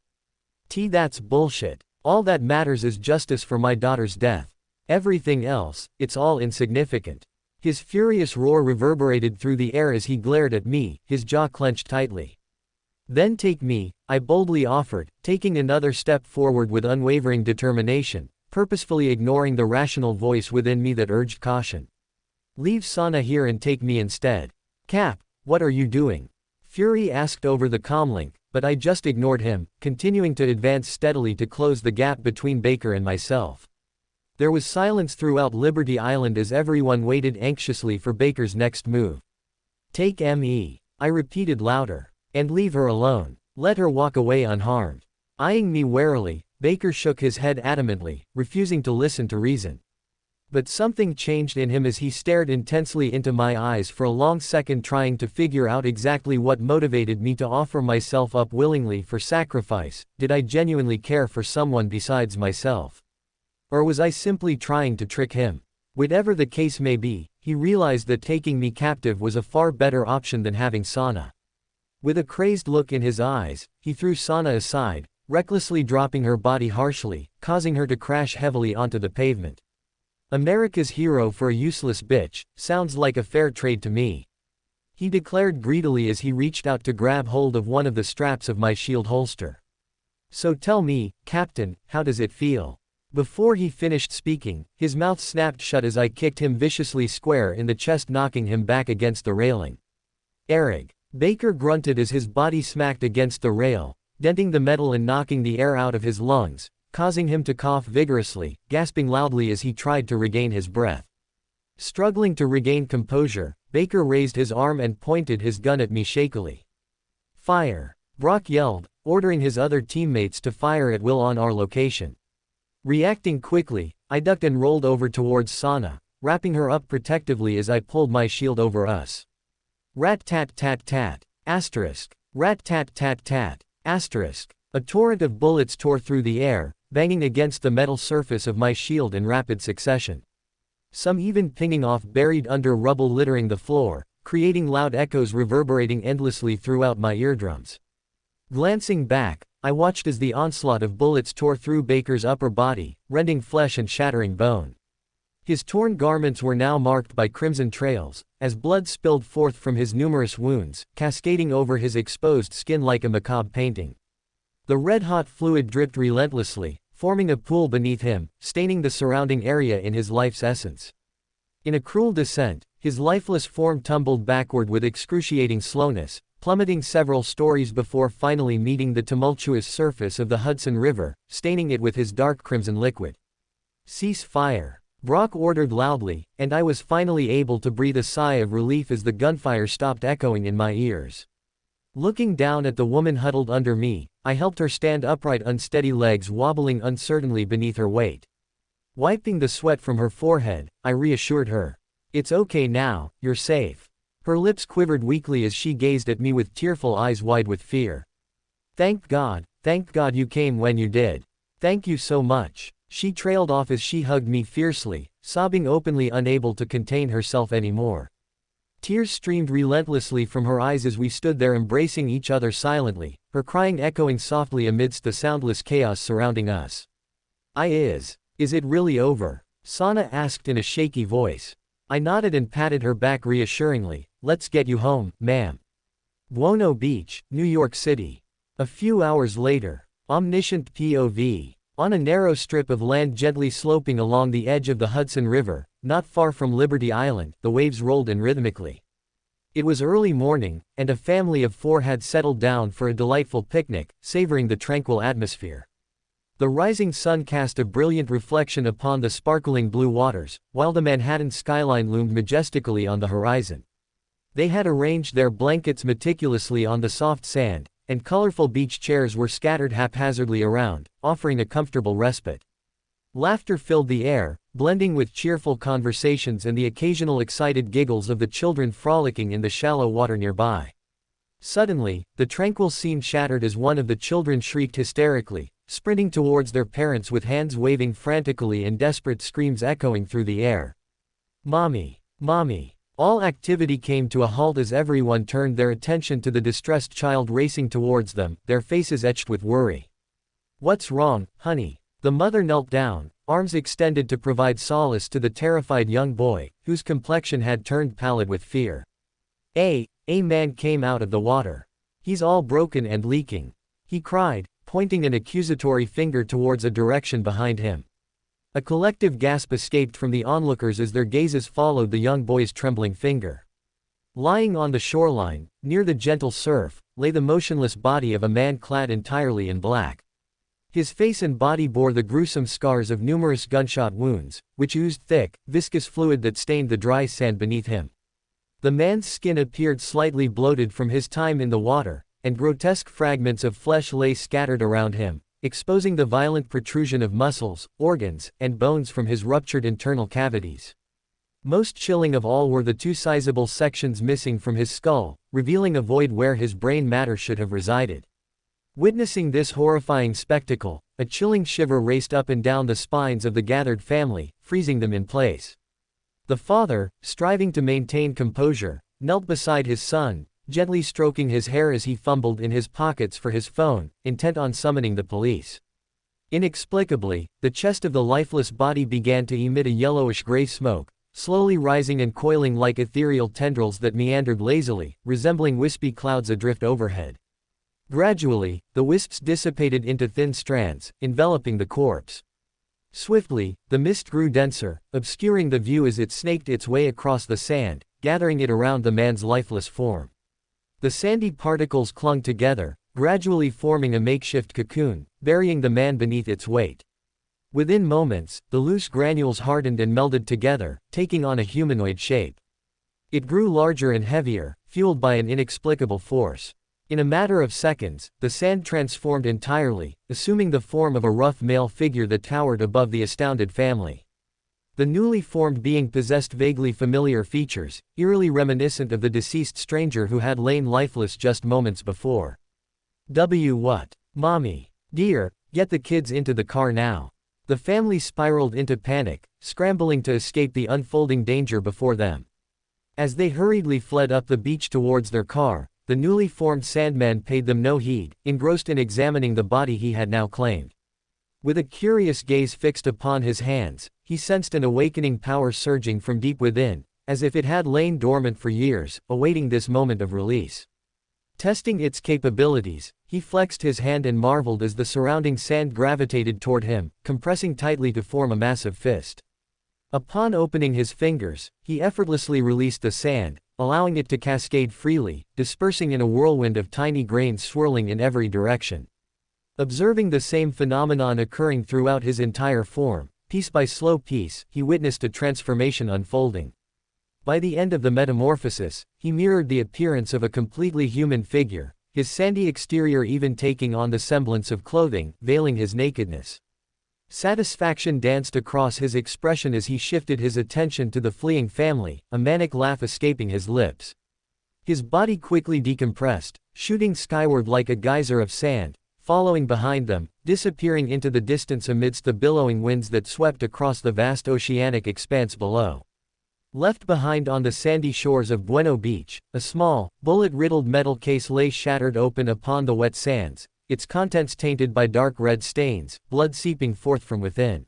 That's bullshit. All that matters is justice for my daughter's death. Everything else, it's all insignificant." His furious roar reverberated through the air as he glared at me, his jaw clenched tightly. "Then take me," I boldly offered, taking another step forward with unwavering determination, purposefully ignoring the rational voice within me that urged caution. "Leave Sana here and take me instead." "Cap, what are you doing?" Fury asked over the comlink, but I just ignored him, continuing to advance steadily to close the gap between Baker and myself. There was silence throughout Liberty Island as everyone waited anxiously for Baker's next move. "Take me," I repeated louder. "And leave her alone. Let her walk away unharmed." Eyeing me warily, Baker shook his head adamantly, refusing to listen to reason. But something changed in him as he stared intensely into my eyes for a long second, trying to figure out exactly what motivated me to offer myself up willingly for sacrifice. Did I genuinely care for someone besides myself? Or was I simply trying to trick him? Whatever the case may be, he realized that taking me captive was a far better option than having Sana. With a crazed look in his eyes, he threw Sana aside, recklessly dropping her body harshly, causing her to crash heavily onto the pavement. "America's hero for a useless bitch, sounds like a fair trade to me," he declared greedily as he reached out to grab hold of one of the straps of my shield holster. "So tell me, Captain, how does it feel?" Before he finished speaking, his mouth snapped shut as I kicked him viciously square in the chest, knocking him back against the railing. "Erg," Baker grunted as his body smacked against the rail, denting the metal and knocking the air out of his lungs, causing him to cough vigorously, gasping loudly as he tried to regain his breath. Struggling to regain composure, Baker raised his arm and pointed his gun at me shakily. "Fire!" Brock yelled, ordering his other teammates to fire at will on our location. Reacting quickly, I ducked and rolled over towards Sana, wrapping her up protectively as I pulled my shield over us. Rat-tat-tat-tat. Asterisk. Rat-tat-tat-tat. Asterisk. A torrent of bullets tore through the air, banging against the metal surface of my shield in rapid succession. some even pinging off buried under rubble littering the floor, creating loud echoes reverberating endlessly throughout my eardrums. Glancing back, I watched as the onslaught of bullets tore through Baker's upper body, rending flesh and shattering bone. His torn garments were now marked by crimson trails, as blood spilled forth from his numerous wounds, cascading over his exposed skin like a macabre painting. The red-hot fluid dripped relentlessly, forming a pool beneath him, staining the surrounding area in his life's essence. In a cruel descent, his lifeless form tumbled backward with excruciating slowness, plummeting several stories before finally meeting the tumultuous surface of the Hudson River, staining it with his dark crimson liquid. "Cease fire," Brock ordered loudly, and I was finally able to breathe a sigh of relief as the gunfire stopped echoing in my ears. Looking down at the woman huddled under me, I helped her stand upright, unsteady legs wobbling uncertainly beneath her weight. Wiping the sweat from her forehead, I reassured her. "It's okay now, you're safe." Her lips quivered weakly as she gazed at me with tearful eyes wide with fear. Thank God you came when you did. Thank you so much." She trailed off as she hugged me fiercely, sobbing openly, unable to contain herself anymore. Tears streamed relentlessly from her eyes as we stood there embracing each other silently, her crying echoing softly amidst the soundless chaos surrounding us. Is it really over?" Sana asked in a shaky voice. I nodded and patted her back reassuringly. "Let's get you home, ma'am." Buono Beach, New York City. A few hours later. Omniscient POV. On a narrow strip of land gently sloping along the edge of the Hudson River, not far from Liberty Island, the waves rolled in rhythmically. It was early morning, and a family of 4 had settled down for a delightful picnic, savoring the tranquil atmosphere. The rising sun cast a brilliant reflection upon the sparkling blue waters, while the Manhattan skyline loomed majestically on the horizon. They had arranged their blankets meticulously on the soft sand, and colorful beach chairs were scattered haphazardly around, offering a comfortable respite. Laughter filled the air, blending with cheerful conversations and the occasional excited giggles of the children frolicking in the shallow water nearby. Suddenly, the tranquil scene shattered as one of the children shrieked hysterically, sprinting towards their parents with hands waving frantically and desperate screams echoing through the air. "Mommy! Mommy!" All activity came to a halt as everyone turned their attention to the distressed child racing towards them, their faces etched with worry. "What's wrong, honey?" The mother knelt down, arms extended to provide solace to the terrified young boy, whose complexion had turned pallid with fear. A man came out of the water. He's all broken and leaking," he cried, pointing an accusatory finger towards a direction behind him. A collective gasp escaped from the onlookers as their gazes followed the young boy's trembling finger. Lying on the shoreline, near the gentle surf, lay the motionless body of a man clad entirely in black. His face and body bore the gruesome scars of numerous gunshot wounds, which oozed thick, viscous fluid that stained the dry sand beneath him. The man's skin appeared slightly bloated from his time in the water, and grotesque fragments of flesh lay scattered around him, exposing the violent protrusion of muscles, organs, and bones from his ruptured internal cavities. Most chilling of all were the 2 sizable sections missing from his skull, revealing a void where his brain matter should have resided. Witnessing this horrifying spectacle, a chilling shiver raced up and down the spines of the gathered family, freezing them in place. The father, striving to maintain composure, knelt beside his son, gently stroking his hair as he fumbled in his pockets for his phone, intent on summoning the police. Inexplicably, the chest of the lifeless body began to emit a yellowish-gray smoke, slowly rising and coiling like ethereal tendrils that meandered lazily, resembling wispy clouds adrift overhead. Gradually, the wisps dissipated into thin strands, enveloping the corpse. Swiftly, the mist grew denser, obscuring the view as it snaked its way across the sand, gathering it around the man's lifeless form. The sandy particles clung together, gradually forming a makeshift cocoon, burying the man beneath its weight. Within moments, the loose granules hardened and melded together, taking on a humanoid shape. It grew larger and heavier, fueled by an inexplicable force. In a matter of seconds, the sand transformed entirely, assuming the form of a rough male figure that towered above the astounded family. The newly formed being possessed vaguely familiar features, eerily reminiscent of the deceased stranger who had lain lifeless just moments before. What? Mommy. Dear, get the kids into the car now. The family spiraled into panic, scrambling to escape the unfolding danger before them. As they hurriedly fled up the beach towards their car, the newly formed Sandman paid them no heed, engrossed in examining the body he had now claimed. With a curious gaze fixed upon his hands, he sensed an awakening power surging from deep within, as if it had lain dormant for years, awaiting this moment of release. Testing its capabilities, he flexed his hand and marveled as the surrounding sand gravitated toward him, compressing tightly to form a massive fist. Upon opening his fingers, he effortlessly released the sand, allowing it to cascade freely, dispersing in a whirlwind of tiny grains swirling in every direction. Observing the same phenomenon occurring throughout his entire form, piece by slow piece, he witnessed a transformation unfolding. By the end of the metamorphosis, he mirrored the appearance of a completely human figure, his sandy exterior even taking on the semblance of clothing, veiling his nakedness. Satisfaction danced across his expression as he shifted his attention to the fleeing family, a manic laugh escaping his lips. His body quickly decompressed, shooting skyward like a geyser of sand, following behind them, disappearing into the distance amidst the billowing winds that swept across the vast oceanic expanse below. Left behind on the sandy shores of Bueno Beach, a small, bullet-riddled metal case lay shattered open upon the wet sands, its contents tainted by dark red stains, blood seeping forth from within.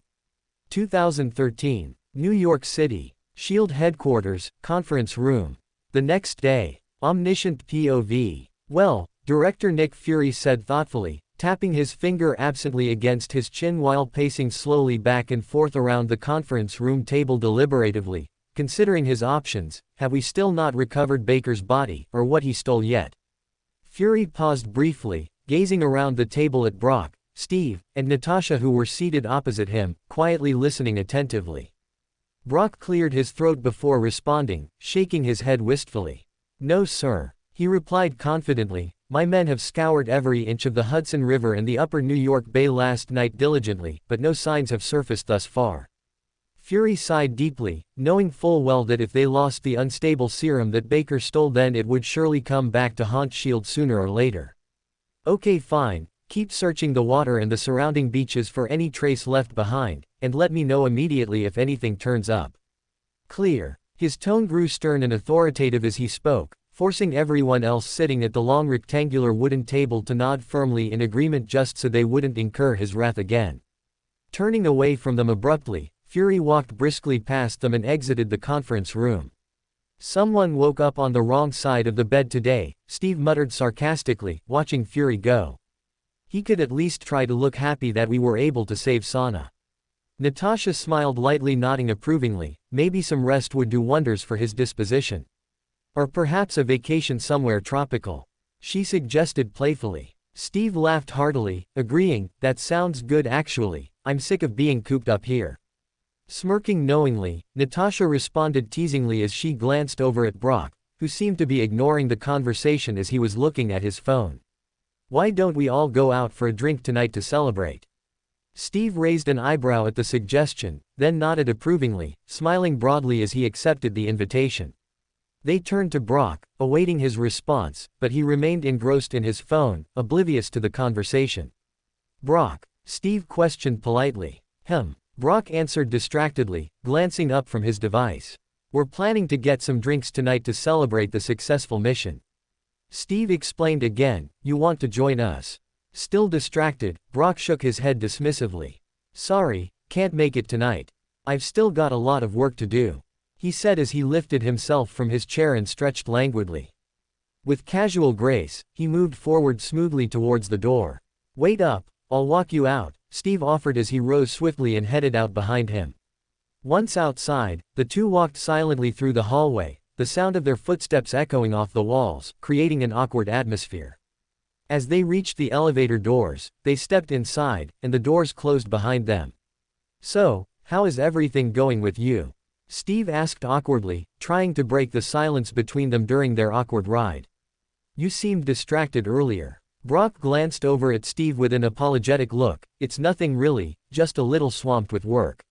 2013. New York City. SHIELD Headquarters, Conference Room. The next day. Omniscient POV. Well, Director Nick Fury said thoughtfully, tapping his finger absently against his chin while pacing slowly back and forth around the conference room table deliberatively, considering his options. Have we still not recovered Baker's body, or what he stole yet? Fury paused briefly, gazing around the table at Brock, Steve, and Natasha who were seated opposite him, quietly listening attentively. Brock cleared his throat before responding, shaking his head wistfully. No sir, he replied confidently, my men have scoured every inch of the Hudson River and the upper New York Bay last night diligently, but no signs have surfaced thus far. Fury sighed deeply, knowing full well that if they lost the unstable serum that Baker stole then it would surely come back to haunt SHIELD sooner or later. Okay fine, keep searching the water and the surrounding beaches for any trace left behind, and let me know immediately if anything turns up. Clear. His tone grew stern and authoritative as he spoke, forcing everyone else sitting at the long rectangular wooden table to nod firmly in agreement just so they wouldn't incur his wrath again. Turning away from them abruptly, Fury walked briskly past them and exited the conference room. Someone woke up on the wrong side of the bed today, Steve muttered sarcastically, watching Fury go. He could at least try to look happy that we were able to save Sana. Natasha smiled lightly, nodding approvingly. Maybe some rest would do wonders for his disposition. Or perhaps a vacation somewhere tropical, she suggested playfully. Steve laughed heartily, agreeing, that sounds good actually, I'm sick of being cooped up here. Smirking knowingly, Natasha responded teasingly as she glanced over at Brock, who seemed to be ignoring the conversation as he was looking at his phone. Why don't we all go out for a drink tonight to celebrate? Steve raised an eyebrow at the suggestion, then nodded approvingly, smiling broadly as he accepted the invitation. They turned to Brock, awaiting his response, but he remained engrossed in his phone, oblivious to the conversation. Brock? Steve questioned politely. Brock answered distractedly, glancing up from his device. We're planning to get some drinks tonight to celebrate the successful mission. Steve explained again, you want to join us? Still distracted, Brock shook his head dismissively. Sorry, can't make it tonight. I've still got a lot of work to do, he said as he lifted himself from his chair and stretched languidly. With casual grace, he moved forward smoothly towards the door. Wait up, I'll walk you out, Steve offered as he rose swiftly and headed out behind him. Once outside, the two walked silently through the hallway, the sound of their footsteps echoing off the walls, creating an awkward atmosphere. As they reached the elevator doors, they stepped inside, and the doors closed behind them. So, how is everything going with you? Steve asked awkwardly, trying to break the silence between them during their awkward ride. You seemed distracted earlier. Brock glanced over at Steve with an apologetic look. It's nothing really, just a little swamped with work,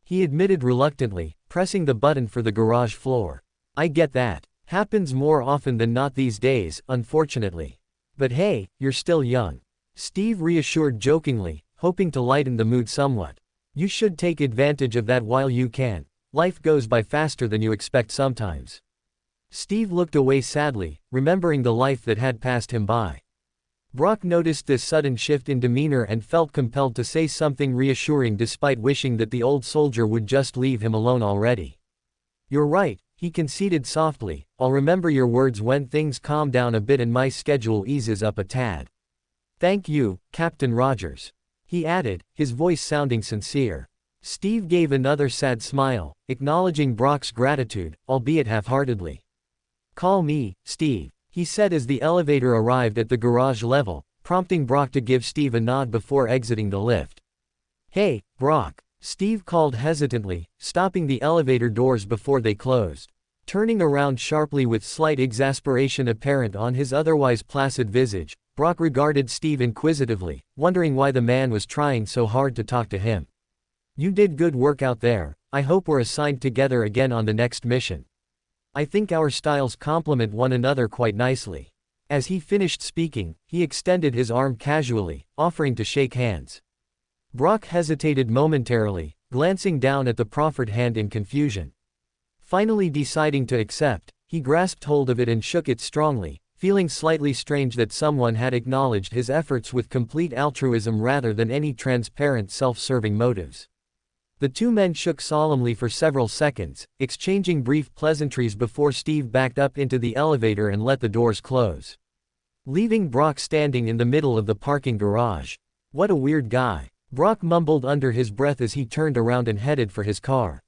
he admitted reluctantly, pressing the button for the garage floor. I get that. Happens more often than not these days, unfortunately. But hey, you're still young, Steve reassured jokingly, hoping to lighten the mood somewhat. You should take advantage of that while you can. Life goes by faster than you expect sometimes. Steve looked away sadly, remembering the life that had passed him by. Brock noticed this sudden shift in demeanor and felt compelled to say something reassuring despite wishing that the old soldier would just leave him alone already. You're right, he conceded softly, I'll remember your words when things calm down a bit and my schedule eases up a tad. Thank you, Captain Rogers. He added, his voice sounding sincere. Steve gave another sad smile, acknowledging Brock's gratitude, albeit half-heartedly. Call me, Steve, he said as the elevator arrived at the garage level, prompting Brock to give Steve a nod before exiting the lift. Hey, Brock, Steve called hesitantly, stopping the elevator doors before they closed. Turning around sharply with slight exasperation apparent on his otherwise placid visage, Brock regarded Steve inquisitively, wondering why the man was trying so hard to talk to him. You did good work out there, I hope we're assigned together again on the next mission. I think our styles complement one another quite nicely. As he finished speaking, he extended his arm casually, offering to shake hands. Brock hesitated momentarily, glancing down at the proffered hand in confusion. Finally deciding to accept, he grasped hold of it and shook it strongly, feeling slightly strange that someone had acknowledged his efforts with complete altruism rather than any transparent self-serving motives. The two men shook solemnly for several seconds, exchanging brief pleasantries before Steve backed up into the elevator and let the doors close, leaving Brock standing in the middle of the parking garage. What a weird guy, Brock mumbled under his breath as he turned around and headed for his car.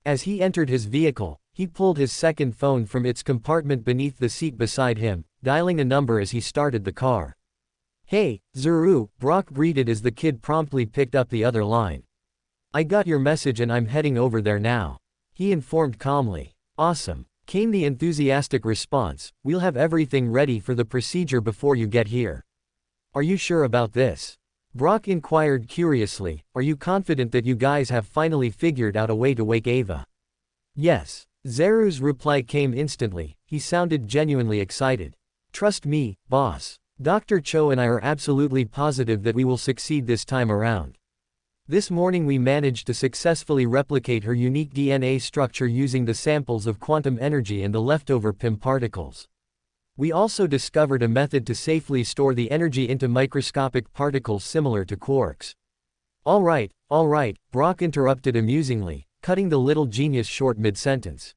As he entered his vehicle, he pulled his second phone from its compartment beneath the seat beside him, dialing a number as he started the car. Hey, Zuru, Brock greeted as the kid promptly picked up the other line. I got your message and I'm heading over there now, he informed calmly. Awesome, came the enthusiastic response, we'll have everything ready for the procedure before you get here. Are you sure about this? Brock inquired curiously, are you confident that you guys have finally figured out a way to wake Ava? Yes. Zeru's reply came instantly, he sounded genuinely excited. Trust me, boss. Dr. Cho and I are absolutely positive that we will succeed this time around. This morning we managed to successfully replicate her unique DNA structure using the samples of quantum energy and the leftover PIM particles. We also discovered a method to safely store the energy into microscopic particles similar to quarks. All right, Brock interrupted amusingly, cutting the little genius short mid-sentence.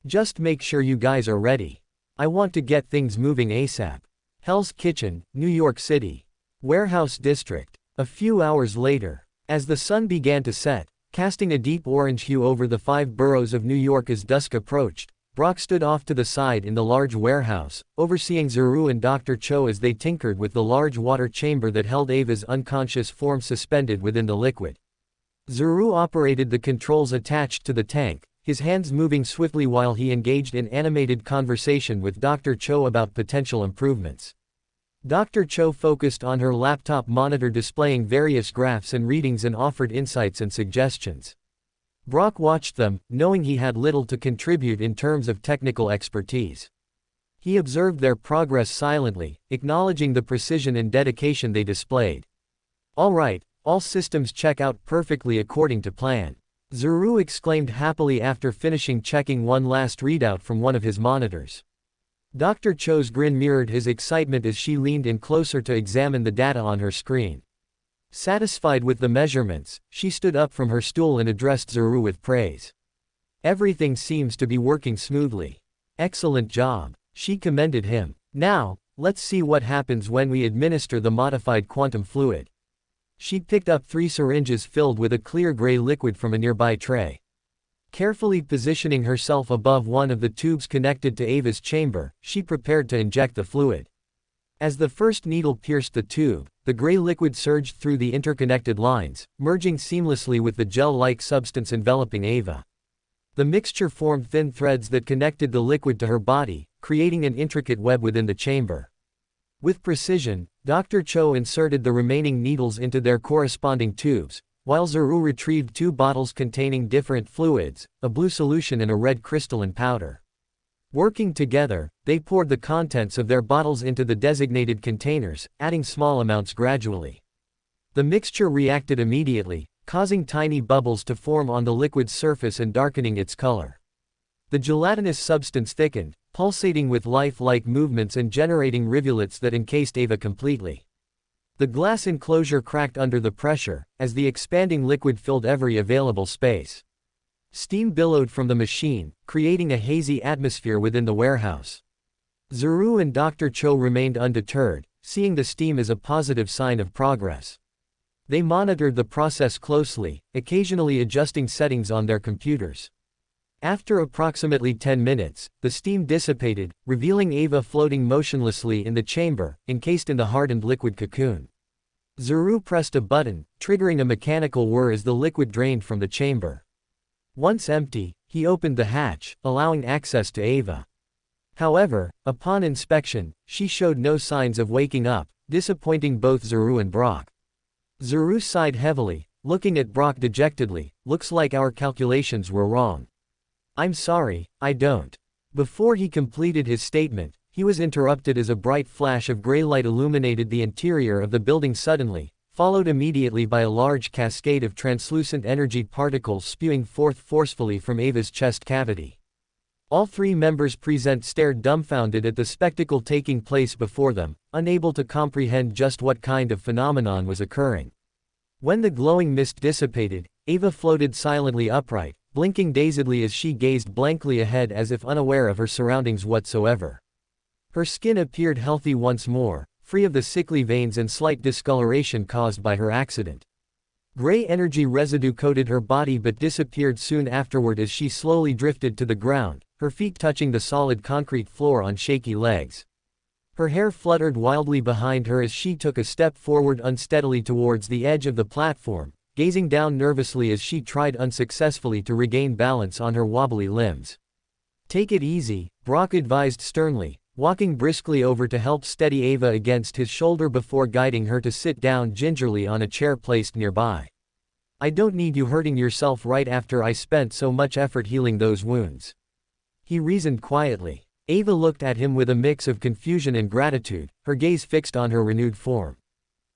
Just make sure you guys are ready. I want to get things moving ASAP. Hell's Kitchen, New York City. Warehouse District. A few hours later, as the sun began to set, casting a deep orange hue over the 5 boroughs of New York as dusk approached, Brock stood off to the side in the large warehouse, overseeing Zuru and Dr. Cho as they tinkered with the large water chamber that held Ava's unconscious form suspended within the liquid. Zuru operated the controls attached to the tank, his hands moving swiftly while he engaged in animated conversation with Dr. Cho about potential improvements. Dr. Cho focused on her laptop monitor displaying various graphs and readings and offered insights and suggestions. Brock watched them, knowing he had little to contribute in terms of technical expertise. He observed their progress silently, acknowledging the precision and dedication they displayed. All right. All systems check out perfectly according to plan. Zuru exclaimed happily after finishing checking one last readout from one of his monitors. Dr. Cho's grin mirrored his excitement as she leaned in closer to examine the data on her screen. Satisfied with the measurements, she stood up from her stool and addressed Zuru with praise. Everything seems to be working smoothly. Excellent job, she commended him. Now, let's see what happens when we administer the modified quantum fluid. She picked up 3 syringes filled with a clear gray liquid from a nearby tray. Carefully positioning herself above one of the tubes connected to Ava's chamber, she prepared to inject the fluid. As the first needle pierced the tube, the gray liquid surged through the interconnected lines, merging seamlessly with the gel-like substance enveloping Ava. The mixture formed thin threads that connected the liquid to her body, creating an intricate web within the chamber. With precision, Dr. Cho inserted the remaining needles into their corresponding tubes, while Zuru retrieved 2 bottles containing different fluids, a blue solution and a red crystalline powder. Working together, they poured the contents of their bottles into the designated containers, adding small amounts gradually. The mixture reacted immediately, causing tiny bubbles to form on the liquid's surface and darkening its color. The gelatinous substance thickened, pulsating with life-like movements and generating rivulets that encased Ava completely. The glass enclosure cracked under the pressure, as the expanding liquid filled every available space. Steam billowed from the machine, creating a hazy atmosphere within the warehouse. Zuru and Dr. Cho remained undeterred, seeing the steam as a positive sign of progress. They monitored the process closely, occasionally adjusting settings on their computers. After approximately 10 minutes, the steam dissipated, revealing Ava floating motionlessly in the chamber, encased in the hardened liquid cocoon. Zuru pressed a button, triggering a mechanical whir as the liquid drained from the chamber. Once empty, he opened the hatch, allowing access to Ava. However, upon inspection, she showed no signs of waking up, disappointing both Zuru and Brock. Zuru sighed heavily, looking at Brock dejectedly. "Looks like our calculations were wrong." "I'm sorry, I don't." Before he completed his statement, he was interrupted as a bright flash of gray light illuminated the interior of the building suddenly, followed immediately by a large cascade of translucent energy particles spewing forth forcefully from Ava's chest cavity. All three members present stared dumbfounded at the spectacle taking place before them, unable to comprehend just what kind of phenomenon was occurring. When the glowing mist dissipated, Ava floated silently upright, blinking dazedly as she gazed blankly ahead as if unaware of her surroundings whatsoever. Her skin appeared healthy once more, free of the sickly veins and slight discoloration caused by her accident. Gray energy residue coated her body but disappeared soon afterward as she slowly drifted to the ground, her feet touching the solid concrete floor on shaky legs. Her hair fluttered wildly behind her as she took a step forward unsteadily towards the edge of the platform, gazing down nervously as she tried unsuccessfully to regain balance on her wobbly limbs. "Take it easy," Brock advised sternly, walking briskly over to help steady Ava against his shoulder before guiding her to sit down gingerly on a chair placed nearby. "I don't need you hurting yourself right after I spent so much effort healing those wounds," he reasoned quietly. Ava looked at him with a mix of confusion and gratitude, her gaze fixed on her renewed form.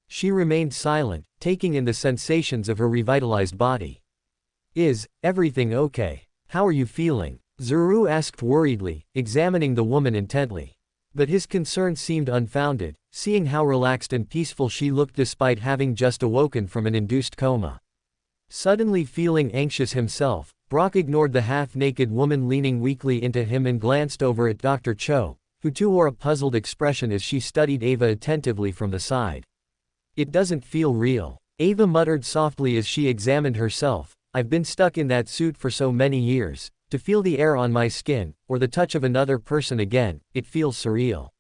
She remained silent, taking in the sensations of her revitalized body. "Is everything okay? How are you feeling?" Zuru asked worriedly, examining the woman intently. But his concern seemed unfounded, seeing how relaxed and peaceful she looked despite having just awoken from an induced coma. Suddenly feeling anxious himself, Brock ignored the half-naked woman leaning weakly into him and glanced over at Dr. Cho, who too wore a puzzled expression as she studied Ava attentively from the side. "It doesn't feel real," Ava muttered softly as she examined herself. "I've been stuck in that suit for so many years. To feel the air on my skin, or the touch of another person again, it feels surreal,"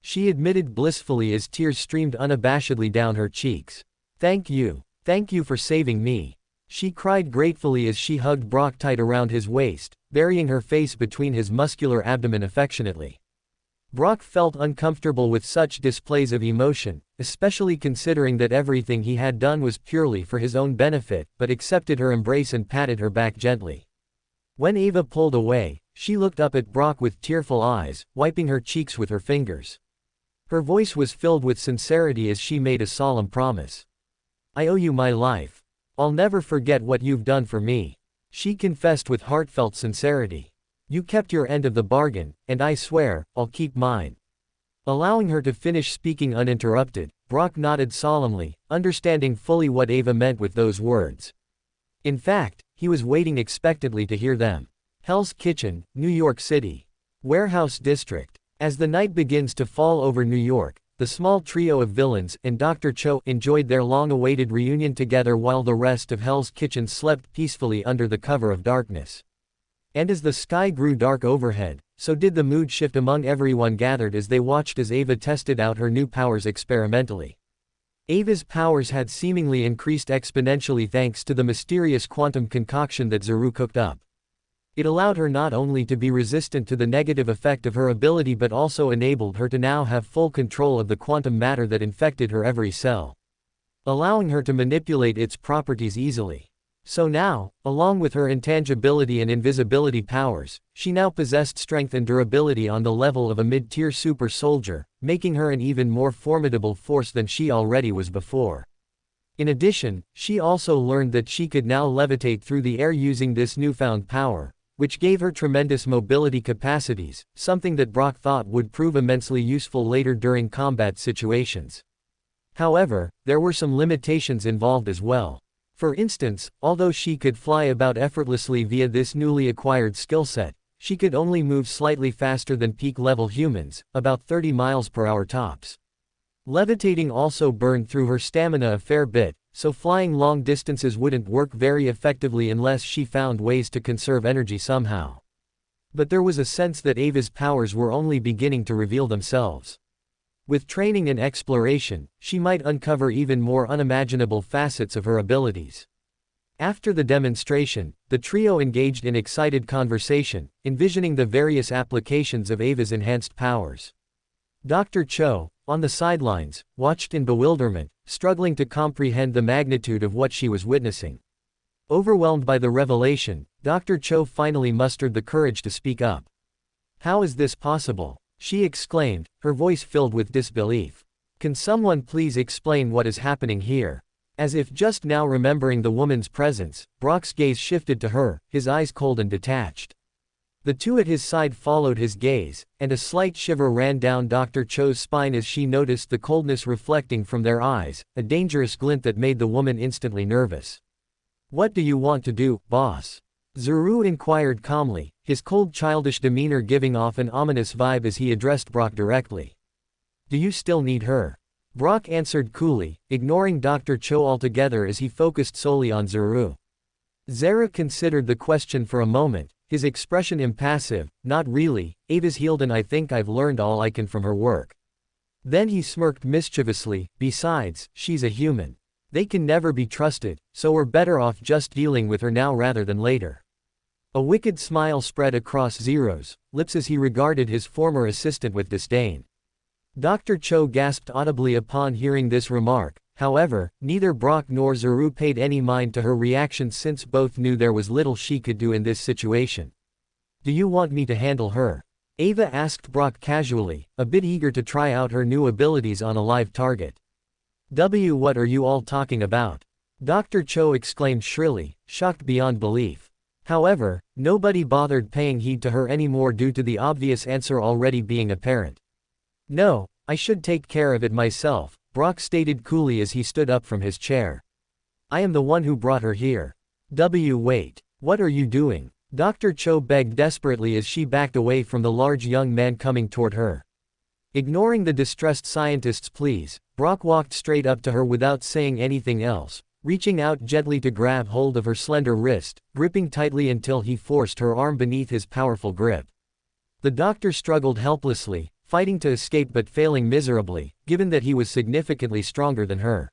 she admitted blissfully as tears streamed unabashedly down her cheeks. Thank you for saving me," she cried gratefully as she hugged Brock tight around his waist, burying her face between his muscular abdomen affectionately. Brock felt uncomfortable with such displays of emotion, especially considering that everything he had done was purely for his own benefit, but accepted her embrace and patted her back gently. When Ava pulled away, she looked up at Brock with tearful eyes, wiping her cheeks with her fingers. Her voice was filled with sincerity as she made a solemn promise. "I owe you my life. I'll never forget what you've done for me," she confessed with heartfelt sincerity. "You kept your end of the bargain, and I swear, I'll keep mine." Allowing her to finish speaking uninterrupted, Brock nodded solemnly, understanding fully what Ava meant with those words. In fact, he was waiting expectantly to hear them. Hell's Kitchen, New York City. Warehouse District. As the night begins to fall over New York, the small trio of villains and Dr. Cho enjoyed their long-awaited reunion together while the rest of Hell's Kitchen slept peacefully under the cover of darkness. And as the sky grew dark overhead, so did the mood shift among everyone gathered as they watched as Ava tested out her new powers experimentally. Ava's powers had seemingly increased exponentially thanks to the mysterious quantum concoction that Zuru cooked up. It allowed her not only to be resistant to the negative effect of her ability but also enabled her to now have full control of the quantum matter that infected her every cell, allowing her to manipulate its properties easily. So now, along with her intangibility and invisibility powers, she now possessed strength and durability on the level of a mid-tier super soldier, making her an even more formidable force than she already was before. In addition, she also learned that she could now levitate through the air using this newfound power, which gave her tremendous mobility capacities, something that Brock thought would prove immensely useful later during combat situations. However, there were some limitations involved as well. For instance, although she could fly about effortlessly via this newly acquired skill set, she could only move slightly faster than peak-level humans, about 30 miles per hour tops. Levitating also burned through her stamina a fair bit, so flying long distances wouldn't work very effectively unless she found ways to conserve energy somehow. But there was a sense that Ava's powers were only beginning to reveal themselves. With training and exploration, she might uncover even more unimaginable facets of her abilities. After the demonstration, the trio engaged in excited conversation, envisioning the various applications of Ava's enhanced powers. Dr. Cho, on the sidelines, watched in bewilderment, struggling to comprehend the magnitude of what she was witnessing. Overwhelmed by the revelation, Dr. Cho finally mustered the courage to speak up. "How is this possible?" she exclaimed, her voice filled with disbelief. "Can someone please explain what is happening here?" As if just now remembering the woman's presence, Brock's gaze shifted to her, his eyes cold and detached. The two at his side followed his gaze, and a slight shiver ran down Dr. Cho's spine as she noticed the coldness reflecting from their eyes, a dangerous glint that made the woman instantly nervous. "What do you want to do, boss?" Zuru inquired calmly, his cold childish demeanor giving off an ominous vibe as he addressed Brock directly. "Do you still need her?" Brock answered coolly, ignoring Dr. Cho altogether as he focused solely on Zuru. Zara considered the question for a moment, his expression impassive. "Not really, Ava's healed and I think I've learned all I can from her work." Then he smirked mischievously, "Besides, she's a human. They can never be trusted, so we're better off just dealing with her now rather than later." A wicked smile spread across Zero's lips as he regarded his former assistant with disdain. Dr. Cho gasped audibly upon hearing this remark. However, neither Brock nor Zuru paid any mind to her reaction since both knew there was little she could do in this situation. "Do you want me to handle her?" Ava asked Brock casually, a bit eager to try out her new abilities on a live target. What are you all talking about?" Dr. Cho exclaimed shrilly, shocked beyond belief. However, nobody bothered paying heed to her anymore due to the obvious answer already being apparent. "No, I should take care of it myself," Brock stated coolly as he stood up from his chair. "I am the one who brought her here." Wait. What are you doing?" Dr. Cho begged desperately as she backed away from the large young man coming toward her. Ignoring the distressed scientist's pleas, Brock walked straight up to her without saying anything else, reaching out gently to grab hold of her slender wrist, gripping tightly until he forced her arm beneath his powerful grip. The doctor struggled helplessly, fighting to escape but failing miserably, given that he was significantly stronger than her.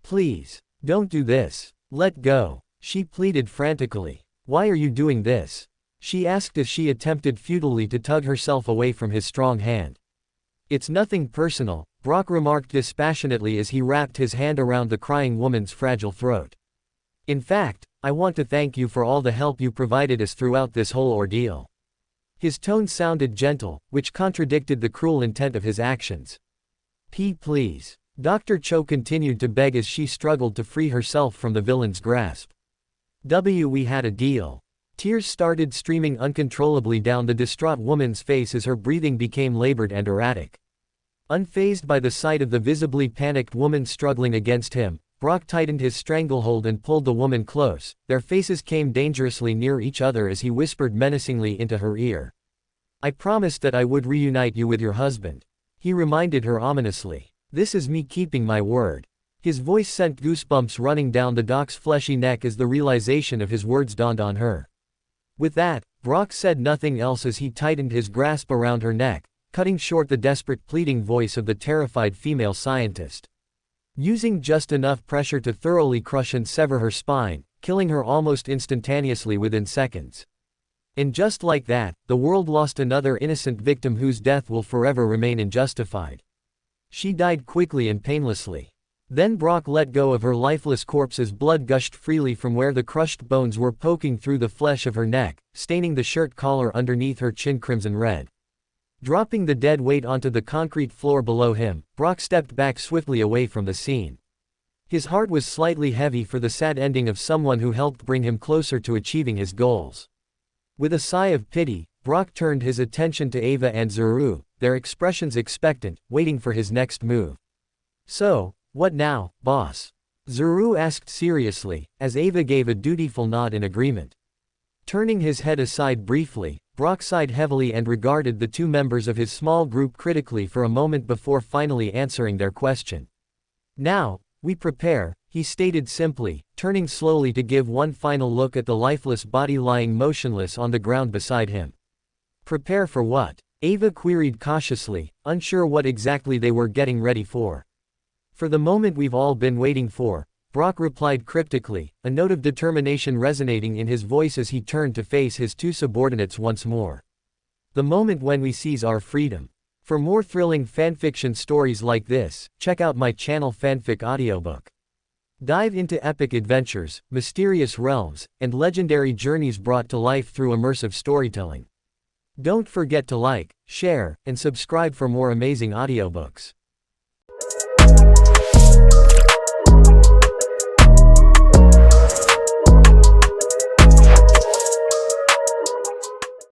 "Please, don't do this. Let go," she pleaded frantically. "Why are you doing this?" she asked as she attempted futilely to tug herself away from his strong hand. "It's nothing personal," Brock remarked dispassionately as he wrapped his hand around the crying woman's fragile throat. "In fact, I want to thank you for all the help you provided us throughout this whole ordeal." His tone sounded gentle, which contradicted the cruel intent of his actions. Please." Dr. Cho continued to beg as she struggled to free herself from the villain's grasp. We had a deal." Tears started streaming uncontrollably down the distraught woman's face as her breathing became labored and erratic. Unfazed by the sight of the visibly panicked woman struggling against him, Brock tightened his stranglehold and pulled the woman close. Their faces came dangerously near each other as he whispered menacingly into her ear. "I promised that I would reunite you with your husband," he reminded her ominously. "This is me keeping my word." His voice sent goosebumps running down the doc's fleshy neck as the realization of his words dawned on her. With that, Brock said nothing else as he tightened his grasp around her neck, cutting short the desperate pleading voice of the terrified female scientist. Using just enough pressure to thoroughly crush and sever her spine, killing her almost instantaneously within seconds. And just like that, the world lost another innocent victim whose death will forever remain unjustified. She died quickly and painlessly. Then Brock let go of her lifeless corpse as blood gushed freely from where the crushed bones were poking through the flesh of her neck, staining the shirt collar underneath her chin crimson red. Dropping the dead weight onto the concrete floor below him, Brock stepped back swiftly away from the scene. His heart was slightly heavy for the sad ending of someone who helped bring him closer to achieving his goals. With a sigh of pity, Brock turned his attention to Ava and Zuru, their expressions expectant, waiting for his next move. "So, what now, boss?" Zuru asked seriously, as Ava gave a dutiful nod in agreement. Turning his head aside briefly, Brock sighed heavily and regarded the two members of his small group critically for a moment before finally answering their question. "Now, we prepare," he stated simply, turning slowly to give one final look at the lifeless body lying motionless on the ground beside him. "Prepare for what?" Ava queried cautiously, unsure what exactly they were getting ready for. "For the moment we've all been waiting for," Brock replied cryptically, a note of determination resonating in his voice as he turned to face his two subordinates once more. "The moment when we seize our freedom." For more thrilling fanfiction stories like this, check out my channel Fanfic audiobook. Dive into epic adventures, mysterious realms, and legendary journeys brought to life through immersive storytelling. Don't forget to like, share, and subscribe for more amazing audiobooks.